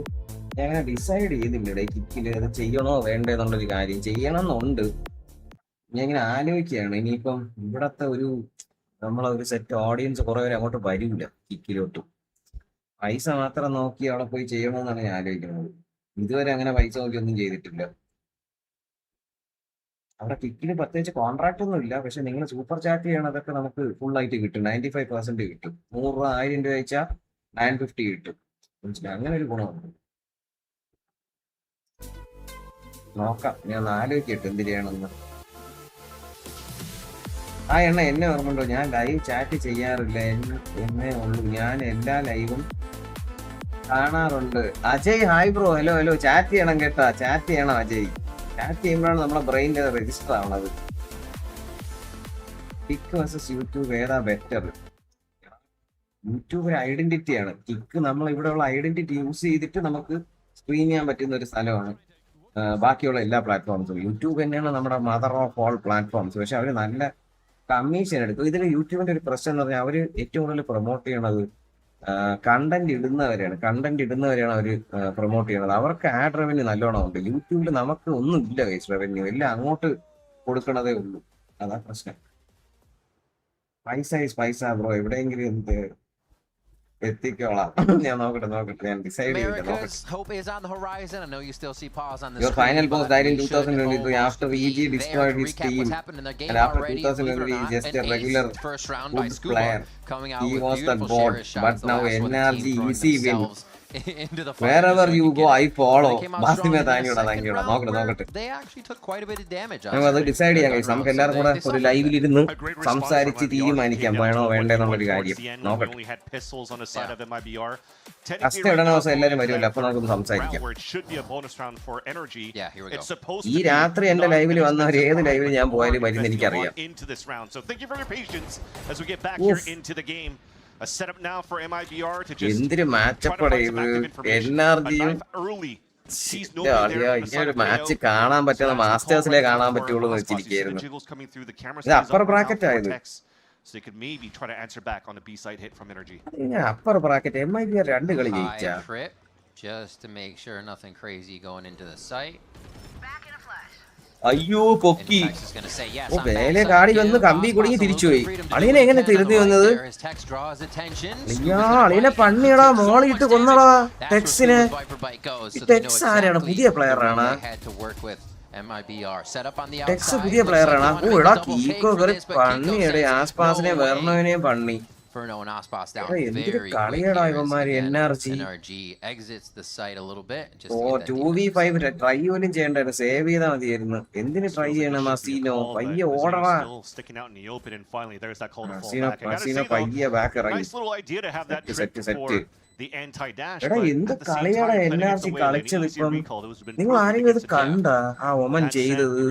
ഞാൻ അങ്ങനെ ഡിസൈഡ് ചെയ്തില്ലടേ. കിക്കില് അത് ചെയ്യണോ വേണ്ടെന്നുള്ളൊരു കാര്യം. ചെയ്യണമെന്നുണ്ട്. ഞാൻ ഇങ്ങനെ ആലോചിക്കുകയാണ്. ഇനിയിപ്പം ഇവിടത്തെ ഒരു നമ്മളെ ഒരു സെറ്റ് ഓഡിയൻസ് കുറെ പേര് അങ്ങോട്ട് വരില്ല കിക്കിലോട്ട്. പൈസ മാത്രം നോക്കി അവിടെ പോയി ചെയ്യണമെന്നാണ് ഞാൻ ആലോചിക്കുന്നത്. ഇതുവരെ അങ്ങനെ പൈസ നോക്കി ഒന്നും ചെയ്തിട്ടില്ല. അവിടെ കിക്കിന് പ്രത്യേകിച്ച് കോൺട്രാക്ട് ഒന്നും ഇല്ല. പക്ഷെ നിങ്ങൾ സൂപ്പർ ചാറ്റ് ചെയ്യണതൊക്കെ നമുക്ക് ഫുൾ ആയിട്ട് കിട്ടും. 95% കിട്ടും. 100 രൂപ 1000 രൂപ അയച്ചാൽ 950 കിട്ടും. അങ്ങനെ ഒരു ഗുണമുണ്ട്. നോക്കാം, ഞാൻ ആലോചിക്കട്ടെ എന്ത് ചെയ്യണമെന്ന്. ആ എന്നെ ഓർമ്മയുണ്ടോ? ഞാൻ ലൈവ് ചാറ്റ് ചെയ്യാറില്ല, എന്നേ ഉള്ളൂ. ഞാൻ എല്ലാ ലൈവും കാണാറുണ്ട്. Ajay hi bro. Hello hello. Chat ചെയ്യണം കേട്ടാ, ചാറ്റ് ചെയ്യണം അജയ്. ചാറ്റ് ചെയ്യുമ്പോഴാണ് നമ്മളെ ബ്രെയിനിൽ രജിസ്റ്റർ ആവണത്. കിക്ക് വേഴ്സസ് യൂട്യൂബ് ഏതാ ബെറ്റർ? യൂട്യൂബ് ഒരു ഐഡന്റിറ്റിയാണ്. കിക്ക് നമ്മൾ ഇവിടെയുള്ള ഐഡന്റിറ്റി യൂസ് ചെയ്തിട്ട് നമുക്ക് സ്ക്രീൻ ചെയ്യാൻ പറ്റുന്ന ഒരു സ്ഥലമാണ്. ബാക്കിയുള്ള എല്ലാ പ്ലാറ്റ്ഫോംസും യൂട്യൂബ് തന്നെയാണ് നമ്മുടെ മദർ ഓഫ് ഓൾ പ്ലാറ്റ്ഫോംസ്. പക്ഷെ അവർ നല്ല കമ്മീഷൻ എടുക്കും. ഇതിൽ യൂട്യൂബിന്റെ ഒരു പ്രശ്നം എന്ന് പറഞ്ഞാൽ അവർ ഏറ്റവും കൂടുതൽ പ്രൊമോട്ട് ചെയ്യണത് കണ്ടന്റ് ഇടുന്നവരെയാണ് അവർ പ്രൊമോട്ട് ചെയ്യണത്. അവർക്ക് ആഡ് റവന്യൂ നല്ലോണം ഉണ്ട്. യൂട്യൂബിൽ നമുക്ക് ഒന്നും ഇല്ല ഗൈസ് റവന്യൂ. എല്ലാം അങ്ങോട്ട് കൊടുക്കണതേ ഉള്ളൂ. അതാ പ്രശ്നം. പൈസ ബ്രോ. എവിടെയെങ്കിലും എന്ത് എത്തിക്കോളാം. ഞാൻ നോക്കട്ടെ. ഞാൻ ഡിസൈഡ് ചെയ്തിട്ട് Hope is on the horizon. I know you still see pause on the Your screen, final boss but died in we should 2023 after almost EG be destroyed there to his recap team. what's happened in the game And after already. 2023 Believe it or he's not, just a an ace regular first round by good Scuba player. coming out He with was the beautiful god, share shots. but The now last one, the NRG team throwing easy win. themselves into the fight. Wherever you go, I follow. Basime nokkete. They actually took quite a bit of damage. നമുക്ക് decide ചെയ്യാം guys. നമുക്ക് എല്ലാവരും കൂടെ ഒരു ലൈവിൽ ഇരുന്ന് സംസാരിച്ച് തീരുമാനിക്കാം വേണോ വേണ്ടെന്നുള്ളൊരു കാര്യം. നോക്കട്ടെ. അസ്റ്റ ഇടുന്ന ദിവസം എല്ലാവരും വരുമല്ലോ, അപ്പൊ നമുക്കൊന്ന് സംസാരിക്കാം. ഈ രാത്രി എന്റെ ലൈവിൽ വന്നവർ ഏത് ലൈവിൽ ഞാൻ പോയാലും വരുന്ന എനിക്കറിയാം. A setup now for MIBR to just എന്തൊരു മാച്ചപ്പാണ് ഇത്. NRGയും ഒരു മാച്ച് കാണാൻ പറ്റുന്ന മാസ്റ്റേഴ്സിലെ കാണാൻ പറ്റുള്ളൂ എന്ന് വെച്ചിരിക്കുന്നു. ഇത് അപ്പർ ബ്രാക്കറ്റ് ആയത്. So they could maybe try to answer back on the B-side hit from NRG. Upper bracket MIBR 2 കളി ജയിച്ചാ. Just to make sure nothing crazy going into the site. അയ്യോ പൊക്കി. ഓ വേലെ കാടി വന്ന് കമ്പി കുടുങ്ങി തിരിച്ചുപോയി. അളിയനെ എങ്ങനെ തിരുത്തി വന്നത്? അളിയനെ പണ്ണിയടാ, മോളിട്ട് കൊന്നടാ ടെക്സിനെ. ടെക്സ് ആരാണ്? പുതിയ പ്ലെയർ ആണ്. ടെക്സ് പുതിയ പ്ലെയർ ആണ്. ഓ എടാ കീക്കോ കയറി പണ്ണിയുടെ ആസ്പാസിനെ വെർണോവിനെയും പണ്ണി. എന്തൊരു കളിയടാ ഇവന്മാര്. NRG ഓ 2v5 ട്രൈ പോലും ചെയ്യണ്ടായിരുന്നു, സേവ് ചെയ്താൽ മതിയായിരുന്നു. എന്തിന് ട്രൈ ചെയ്യണം? മസീനോ പയ്യെ ഓടറാ. മസീനോ പയ്യെ ബാക്ക് ഇറങ്ങി. Set set. എടാ എന്ത് കളിയാണ് NRG കളിച്ചത്. ഇപ്പം നിങ്ങൾ ആരെങ്കിലും ഇത് കണ്ട ആ ഒമൻ ചെയ്തത്?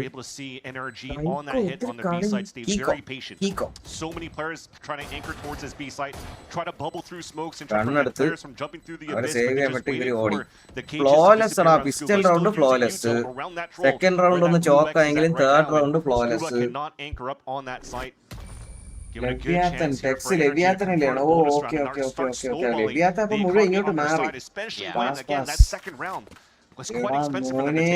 കണ്ണെടുത്ത് അവരെ സേവ് ചെയ്യാൻ പറ്റി ഇവര് ഓടി. ഫ്ലോലെസ് ആടാ pistol round flawless. Second round ഒന്ന് ചോക്കായെങ്കിലും third round flawless. Leviathan Tex ലെവിയാത്തനല്ലാണ്. Oh okay okay okay okay okay. Leviathan അപ്പൊ മുഴുവൻ ഇങ്ങോട്ട് മാറി. മോനെ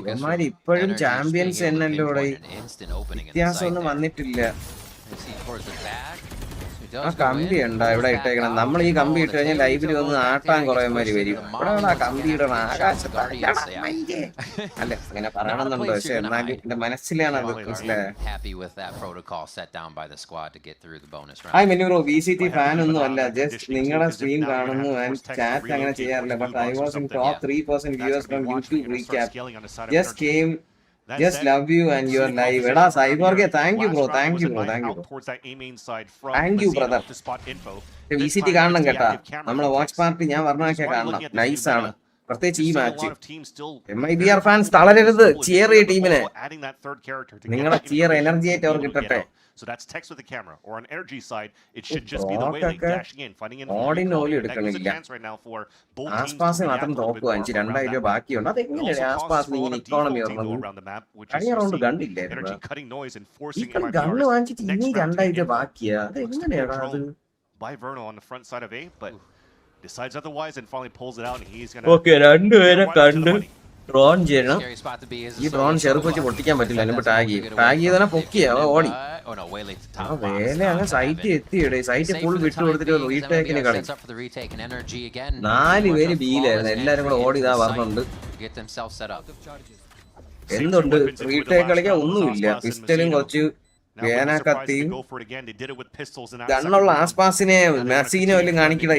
ഇവന്മാര് ഇപ്പോഴും ചാമ്പ്യൻസ് എന്നല്ലോ. വ്യത്യാസം ഒന്നും വന്നിട്ടില്ല. ആ കമ്പി ഉണ്ടാ ഇവിടെ ഇട്ടേക്കണം. നമ്മൾ ഈ കമ്പി ഇട്ട് കഴിഞ്ഞാൽ ലൈവിൽ വന്ന് ആട്ടാൻ കുറേമാര് വരും. ഇവിടെ ആ കമ്പി ഇടണം ആകാശത്ത്. അല്ല അങ്ങനെ പറയണമെന്നുണ്ടോ, പക്ഷെ എന്നാലും എന്റെ മനസ്സിലാണ് അത് മനസ്സിലായത്. ഹായ് മെനൂറോ, VCT ഫാൻ ഒന്നും അല്ല, ജസ്റ്റ് നിങ്ങളുടെ സ്ട്രീം കാണുന്നു ആൻഡ് ചാറ്റ് അങ്ങനെ ചെയ്യാറില്ല. But I was in top 3% viewers from YouTube recap. Just came. Just love you and your live. എടാ സൈബോർഗേ thank you bro, thank you bro, thank you bro. Thank you brother. VCT കാണണം കേട്ടാ. നമ്മളെ watch party ഞാൻ പറഞ്ഞാൽ കാണണം. Nice ആണ്. പ്രത്യേകിച്ച് ഈ മാച്ച്. MIBR ഫാൻസ് തളരരുത്. ചിയർ ചെയ്യ ടീമിനെ. നിങ്ങളുടെ ചിയർ എനർജി ആയിട്ട് അവർ കിട്ടട്ടെ. So that's text with the camera, or on energy side, it should just be the way like dashing in, finding an chance right now for both teams to മാത്രം തോക്കുക. 2000 ബാക്കിയുണ്ട്. അതെങ്ങനെയാണ് ആസ്പാസ് ഇങ്ങനെ economy energy cutting noise and forcing gun വാങ്ങിച്ചിട്ട് ഇനി 2000 ബാക്കിയാ. അതെങ്ങനെയാണ് അത്? By Verno on the front side of A, but decides otherwise and finally pulls it out, and he's gonna okay രണ്ടുപേരെ കണ്ട് ഡ്രോൺ ചെയ്യണം. ഈ ഡ്രോൺ ചെറുപ്പ് വെച്ച് പൊട്ടിക്കാൻ പറ്റില്ല. അതിന് ടാഗ് ചെയ്താൽ പൊക്കിയ ഓടി. വേല അങ്ങ് സൈറ്റ് എത്തിയിടേ. സൈറ്റ് ഫുൾ വിട്ടു കൊടുത്തിട്ട് റീടേക്കിന് കളി. 4 പേര് ബിയിലായിരുന്നു. എല്ലാരും കൂടെ ഓടി ഇതാ പറഞ്ഞുണ്ട്. എന്തുണ്ട് റീടേക്ക് കളിക്കാൻ ഒന്നുമില്ല. പിസ്റ്റലും കുറച്ച് വേന കത്തിയും ഗണ്ണുള്ള ആസ്പാസിനെ മസീനോ എല്ലാം കാണിക്കട.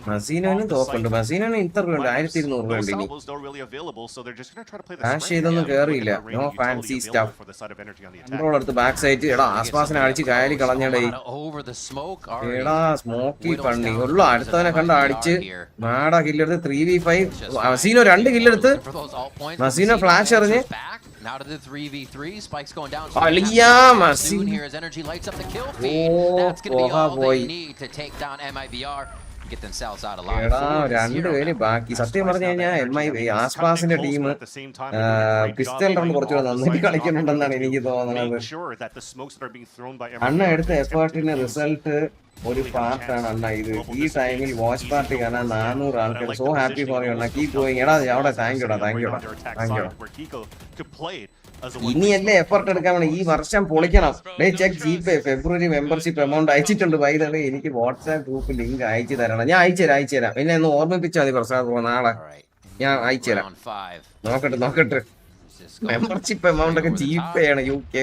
മസീനോനും തോക്കുണ്ട്. മസീനോന് ഇത്ര രൂപ 1200 രൂപ ഉണ്ട്. കാശ് ചെയ്തൊന്നും കേറിയില്ല. No fancy stuff. കൺട്രോൾ എടുത്ത് ബാക്ക് സൈഡ്. എടാ ആസ്പാസിനെ അടിച്ച് കായലി കളഞ്ഞടേ. എടാ സ്മോക്കി പണ്ണി ഉള്ളു. അടുത്തവനെ കണ്ട് അടിച്ച് മാടാ കില്ലെടുത്ത് 3v5. മസീനോ 2 കില്ലെടുത്ത്. മസീനോ ഫ്ലാഷ് എറിഞ്ഞ് Now to the 3v3, spikes going down. Soon here as energy lights up the kill feed. That's going to be all they need to take down MIBR. Get themselves out alive. രണ്ടുപേര് ബാക്കി. സത്യം പറഞ്ഞു കഴിഞ്ഞാൽ ആസ്പാസിന്റെ team pistol round കുറച്ചുകൂടെ നന്നായിട്ട് കളിക്കുന്നുണ്ടെന്നാണ് എനിക്ക് തോന്നുന്നത്. അണ്ണ എടുത്ത എഫേർട്ടിന്റെ റിസൾട്ട് ഒരു പാർട്ടാണ് അണ്ണ ഇത്. ഈ ടൈമിൽ വാച്ച് പാർട്ടി കാണാൻ 400 ആൾക്കാർ. സോ ഹാപ്പി ഫോർ യു അണ്ണ. Keep going. എടാ അവിടെ താങ്ക് യുടാ. ഇനിയല്ലേ എഫർട്ട് എടുക്കാൻ വേണം. ഈ വർഷം പൊളിക്കണം. ചെക്ക് ജിപേ ഫെബ്രുവരി മെമ്പർഷിപ്പ് എമൗണ്ട് അയച്ചിട്ടുണ്ട്. വൈകുന്നേരം എനിക്ക് വാട്സാപ്പ് ഗ്രൂപ്പ് ലിങ്ക് അയച്ചു തരണം. ഞാൻ അയച്ചുതരാം. പിന്നെ ഒന്ന് ഓർമ്മിപ്പിച്ചാൽ മതി പ്രസാദ്. നാളെ ഞാൻ അയച്ചുതരാം. നോക്കട്ടെ മെമ്പർഷിപ്പ് എമൗണ്ട് ഒക്കെ ജിപേ ആണ് UK.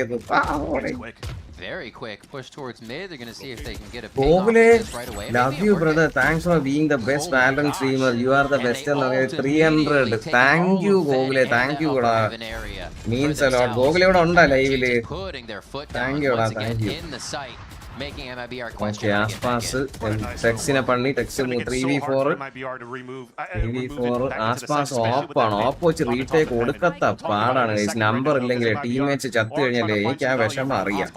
very quick push towards mid. They're going to see if they can get a ping off this right away. Love you, brother. Thanks for being the best Valorant streamer. You are the best. 300. Thank you, Google. Thank you, Goda. Means a lot. Google ഇവിടെ ഉണ്ട് ലൈവില്. Thank you, Goda. Thank you. Making MIBR question. Aspas, Texina Panni, Texin 3v4. 3v4. Aspas open. Oppoch retake കൊടുക്കത്ത പാടാണ്. Number ഇല്ലെങ്കിൽ teammates ചത്തു കഴിഞ്ഞാലേ എനിക്ക് ആ വിഷമം അറിയാം.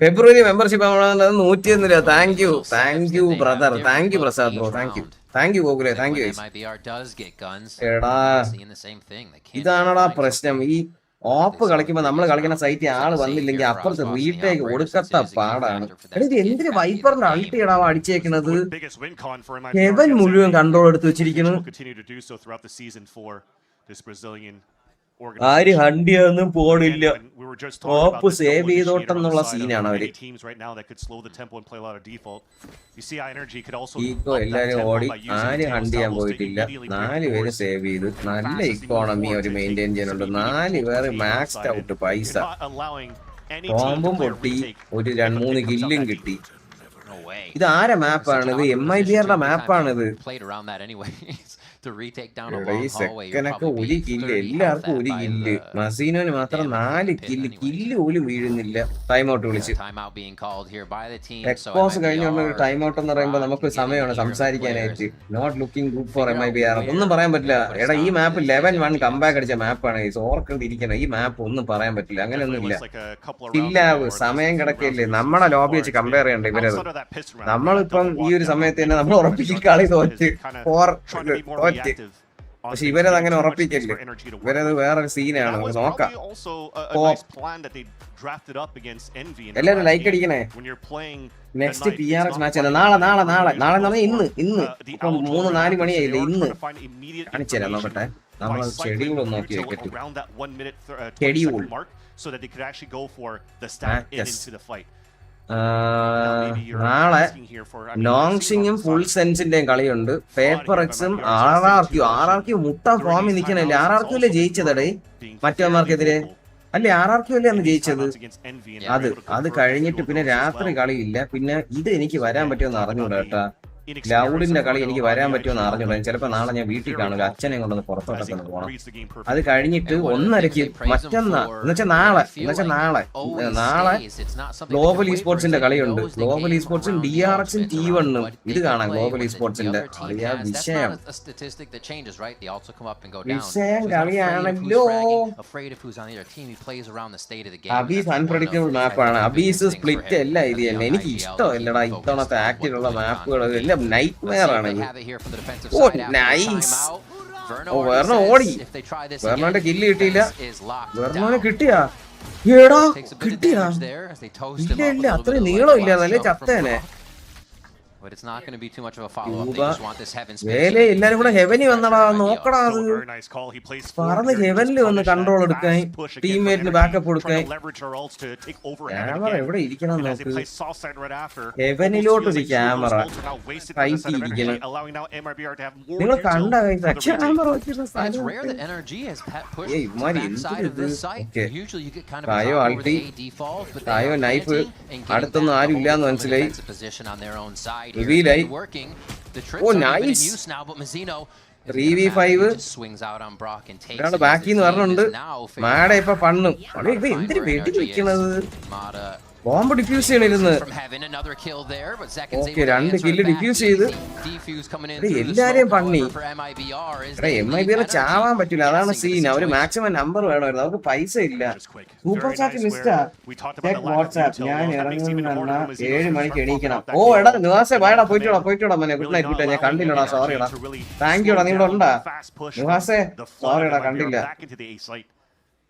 February membership 101. Thank you brother. Thank you Prasad bro. Thank you ഗോകുലെ. Thank you. എടാ ഇതാണടാ പ്രശ്നം. ഈ ഓപ്പ് കളിക്കുമ്പോ നമ്മൾ കളിക്കുന്ന സൈറ്റ് ആള് വന്നില്ലെങ്കിൽ അപ്പുറത്ത് റീടേക്ക് കൊടുക്കത്ത പാടാണ്. ഇത് എന്തിന് വൈപ്പറിന്റെ അൾട്ടിയിടാവോ അടിച്ചേക്കുന്നത്? ഹെവൻ മുഴുവൻ കൺട്രോൾ എടുത്ത് വെച്ചിരിക്കുന്നു. ആര് ഹണ്ടിയൊന്നും പോണില്ല. ഓപ്പ് സേവ് ചെയ്തോട്ടെന്നുള്ള സീനാണ് അവര്. ഈക്കോ എല്ലാരും ഓടി. ആര് ഹണ്ട് ചെയ്യാൻ പോയിട്ടില്ല. 4 പേര് സേവ് ചെയ്ത്. നല്ല ഇക്കോണമി അവര് മെയിൻറ്റെയിൻ ചെയ്യുന്നുണ്ട്. 4 പേര് മാക്സ്ഡ് ഔട്ട് പൈസ. ബോംബും പൊട്ടി. ഒരു 2-3 കില്ലും കിട്ടി. ഇത് ആരെ മാപ്പാണിത്? MIBR മാപ്പാണിത്. സെക്കനൊക്കെ ഒരു കില്ല്. എല്ലാവർക്കും ഒരു കില്ല്. മസീനോന് മാത്രം 4 കില്ല് പോലും വീഴുന്നില്ല. ടൈം ഔട്ട് വിളിച്ച് എക്സ്പോസ് കഴിഞ്ഞ ടൈം ഔട്ട് എന്ന് പറയുമ്പോൾ നമുക്ക് സമയമാണ് സംസാരിക്കാനായിട്ട്. Not looking good for MIBR. ഒന്നും പറയാൻ പറ്റില്ല. എടാ ഈ മാപ്പ് 11-1 കംബാക്ക് അടിച്ച മാപ്പാണ്. ഓർക്കണ്ടിരിക്കണം. ഈ മാപ്പ് ഒന്നും പറയാൻ പറ്റില്ല. അങ്ങനെയൊന്നുമില്ല. കില്ലാവ് സമയം കിടക്കയില്ലേ. നമ്മളെ ലോബി വെച്ച് കമ്പയർ ചെയ്യണ്ട ഇവരത്. നമ്മളിപ്പം ഈ ഒരു സമയത്ത് തന്നെ നമ്മൾ ഉറപ്പിച്ച് കളി തോറ്റ്. പക്ഷെ ഇവരത് അങ്ങനെ ഉറപ്പിക്കല്ലേ. ഇവരത് വേറൊരു സീനാണ്. നോക്കാം. എല്ലാരും ലൈക്ക് അടിക്കണേ. നെക്സ്റ്റ് PRX മാച്ച് നാളെ എന്ന് പറഞ്ഞാൽ ഇന്ന് ഇപ്പം 3-4 മണിയായില്ലേ. ഇന്ന് കാണിച്ചു തരാം. നോക്കട്ടെ. നമ്മൾ ഷെഡ്യൂൾ ഒന്ന് നോക്കി വെക്കട്ടെ. ഷെഡ്യൂൾ നാളെ ലോങ്ഷിങ്ങും ഫുൾ സെൻസിന്റെയും കളിയുണ്ട്. പേപ്പർ എക്സും RRQ മുട്ട ഫോമിൽ നിൽക്കണല്ലേ. RRQ അല്ലേ ജയിച്ചതടേ മറ്റവന്മാർക്കെതിരെ? അല്ലേ RRQ അല്ലേ അന്ന് ജയിച്ചത്? അത് കഴിഞ്ഞിട്ട് പിന്നെ രാത്രി കളിയില്ല. പിന്നെ ഇത് എനിക്ക് വരാൻ പറ്റുമെന്ന് അറിഞ്ഞൂടാ കേട്ടാ. ക്ലൗഡിന്റെ കളി എനിക്ക് വരാൻ പറ്റുമെന്ന് അറിഞ്ഞൂടാ. ചിലപ്പോ നാളെ ഞാൻ വീട്ടിൽ കാണില്ല. അച്ഛനെ കൊണ്ടൊന്ന് പുറത്തോട്ടൊക്കെ പോകണം. അത് കഴിഞ്ഞിട്ട് 1:30 എന്നുവെച്ചാൽ നാളെ ഗ്ലോബൽ ഇ സ്പോർട്സിന്റെ കളിയുണ്ട്. ഗ്ലോബൽ ഇ സ്പോർട്സും DRXും T1ഉം ഇത് കാണാം. ഗ്ലോബൽ ഇ സ്പോർട്സിന്റെ വിഷയം കളിയാണല്ലോ. അബീസ് അൺപ്രഡിക്റ്റബിൾ മാപ്പാണ്. അബീസ് സ്പ്ലിറ്റ് അല്ല ഇത് തന്നെ. എനിക്ക് ഇഷ്ടമല്ലടാ ഇത്തവണത്തെ ആക്റ്റീവുള്ള മാപ്പുകൾ. എല്ലാം നൈറ്റ്മെയർ ആണ്. ഓ നൈസ്. വെർണോ ഓടി. വെർണോന്റെ കില്ല് കിട്ടിയില്ല. വെർണോനെ കിട്ടിയാ? ഏടാ കിട്ടിയാ? ഇല്ല അത്രയും നീളം ഇല്ല. നല്ല ചത്തേനെ. എല്ലാരും കൂടെ ഹെവനി വന്നടാ. നോക്കടാ. അത് പറഞ്ഞ് ഹെവനിൽ വന്ന് കൺട്രോൾ എടുക്കാൻ, ടീംമേറ്റിന് ബാക്കപ്പ് കൊടുക്കാൻ. ക്യാമറ എവിടെ ഇരിക്കണം നോക്ക്. ഹെവനിലോട്ടൊരു ക്യാമറ കയറ്റിയിരിക്കണം. നിങ്ങൾ കണ്ട ക്യാമറ തായോ ആൾട്ടി തായോ നൈഫ്. അടുത്തൊന്നും ആരും ഇല്ലാന്ന് മനസ്സിലായി. Oh, nice. 3v5 ഒരാള് ബാക്കിന്ന് പറഞ്ഞുണ്ട്. മാഡ ഇപ്പൊ പണ്ണും. ഇത് എന്തിനു വെടി വെക്കണത്? ബോംബ് ഡിഫ്യൂസ് ചെയ്യണിരുന്ന്. ഓക്കെ 2 കില്ല് ഡിഫ്യൂസ് ചെയ്ത്. എല്ലാരെയും പണി. MIBR ചാവാൻ പറ്റില്ല. അതാണ് സീൻ. അവര് മാക്സിമം നമ്പർ വേണമായിരുന്നു. അവർക്ക് പൈസ ഇല്ല. Super chat മിസ്റ്റാ. വാട്സാപ്പ് ഞാൻ ഇറങ്ങുന്ന 7 മണിക്ക് എണീക്കണം. ഓ എടാ നിവാസേ ബായടാ. പോയിട്ടോടാ മോനെ. Good night. ഞാൻ കണ്ടില്ലടാ. സോറിടാ. താങ്ക് യുടാ. നീ ഇവിടെ ഉണ്ടാ നിവാസേ? സോറിടാ കണ്ടില്ല.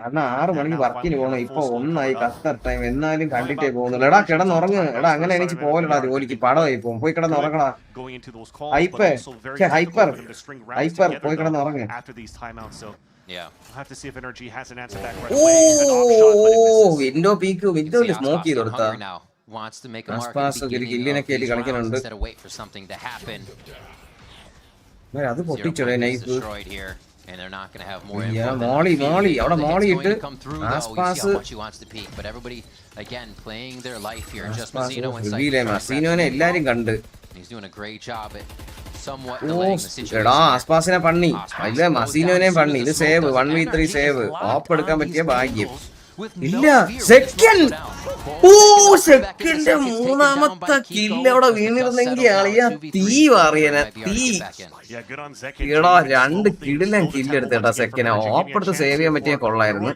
അണ്ണാ 6 മണിക്ക് വർക്കിന് പോകണം. ഇപ്പൊ 1 കത്തർ ടൈം. എന്നാലും കണ്ടിട്ടേ പോകുന്നുള്ളൂ. എടാ കിടന്നുറങ്ങ്. എടാ അങ്ങനെ എനിക്ക് പോകലടാ ജോലിക്ക്. പടമായി പോകും. പോയി കിടന്നുറങ്ങടാ. ഹൈപ്പർ പോയി കിടന്നുറങ്ങ്. വിൻഡോ പീക്ക് വിൻഡോയിൽ സ്മോക്ക് ചെയ്ത് കൊടുത്താ. കില്ലിനൊക്കെ ആയിട്ട് കളിക്കുന്നുണ്ട്. അത് പൊട്ടിച്ചോളെ knife. And they're not going to have more Molly, അവിടെ മോളി ഇട്ട് ആസ്പാസ് but everybody again playing their life here. Just Mazzino മസീനോനെ എല്ലാരും കണ്ട്. He's doing a great job at somewhat delaying the situation. എടാ ആസ്പാസിനെ പണി. ഇല്ല മസീനോനെ പണി. ഇത് സേവ് 1v3 സേവ്. ഓപ്പ് എടുക്കാൻ പറ്റിയ ഭാഗ്യം. ഇല്ല സെക്കൻഡ്. സെക്കൻഡ് മൂന്നാമത്തെ കില്ല് അവിടെ വീണിരുന്നെങ്കിൽ ആളിയാ തീ മാറിയനെ തീ. എടാ 2 കിടിലൻ കില്ല് എടുത്തേട്ടാ സെക്കൻഡ്. ഓപ്പ് എടുത്ത് സേവ് ചെയ്യാൻ പറ്റിയ കൊള്ളായിരുന്നു.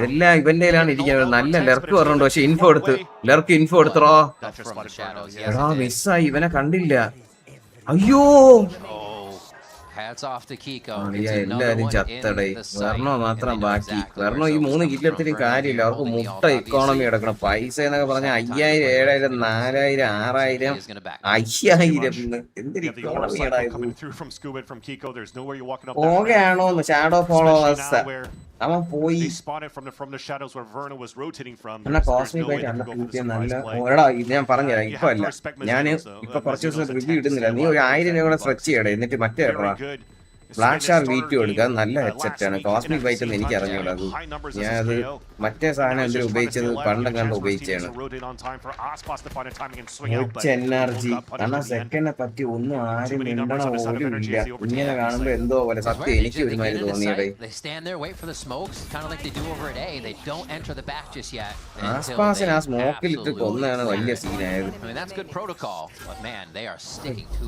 എല്ലാം ഇവന്റെയിലാണ് ഇരിക്കുന്നത്. നല്ല ലെർക്ക് പറഞ്ഞുണ്ട്. പക്ഷെ ഇൻഫോ എടുത്തോ. എടാ മിസ്സായി. ഇവനെ കണ്ടില്ല. അയ്യോ എല്ലാരും ചത്തടേ. വെർണോ മാത്രം ബാക്കി. വെർണോ ഈ 3 കില്ലെടുത്തിട്ട് കാര്യമില്ല. അവർക്ക് മുട്ട ഇക്കോണമി എടുക്കണം. പൈസ എന്നൊക്കെ പറഞ്ഞ 5000 7000 4000 6000 5000 എന്തൊരു ഇക്കോണമിയാണോ? ഓകെയാണോ ഷാഡോ ഫോളോവേഴ്സ് അവൻ പോയി. എടാ ഇത് ഞാൻ പറഞ്ഞുതരാം. ഇപ്പൊ അല്ല, ഞാൻ ഇപ്പൊ കുറച്ച് ദിവസം റിവ്യൂ ഇടുന്നില്ല. നീ ഒരു 1000 രൂപ സ്ട്രെച്ച് ചെയ്യടേ. എന്നിട്ട് മറ്റേ ബ്ലാക്ക് ഷാർ V2 എടുക്കുക. നല്ല ഹെഡ്സെറ്റ് ആണ്. കോസ്മിക് ബൈറ്റ് എന്ന് എനിക്ക് അറിഞ്ഞൂടാ. അത് ഞാനത് മറ്റേ സാധനം എന്തിനും ഉപയോഗിച്ചത് പണ്ടും കണ്ട് ഉപയോഗിച്ചാണ്. NRG കാരണം സെക്കൻഡിനെ പറ്റി ഒന്നും ആരും മിണ്ടണ പോലും ഇല്ല. ഇങ്ങനെ കാണുമ്പോ എന്തോ പോലെ സത്യം എനിക്ക് ഒരുമാതിരി തോന്നിയടേ. ആസ്പാസിന് ആ സ്മോക്കിലിട്ട് കൊന്നാണ് വലിയ സീനായത്.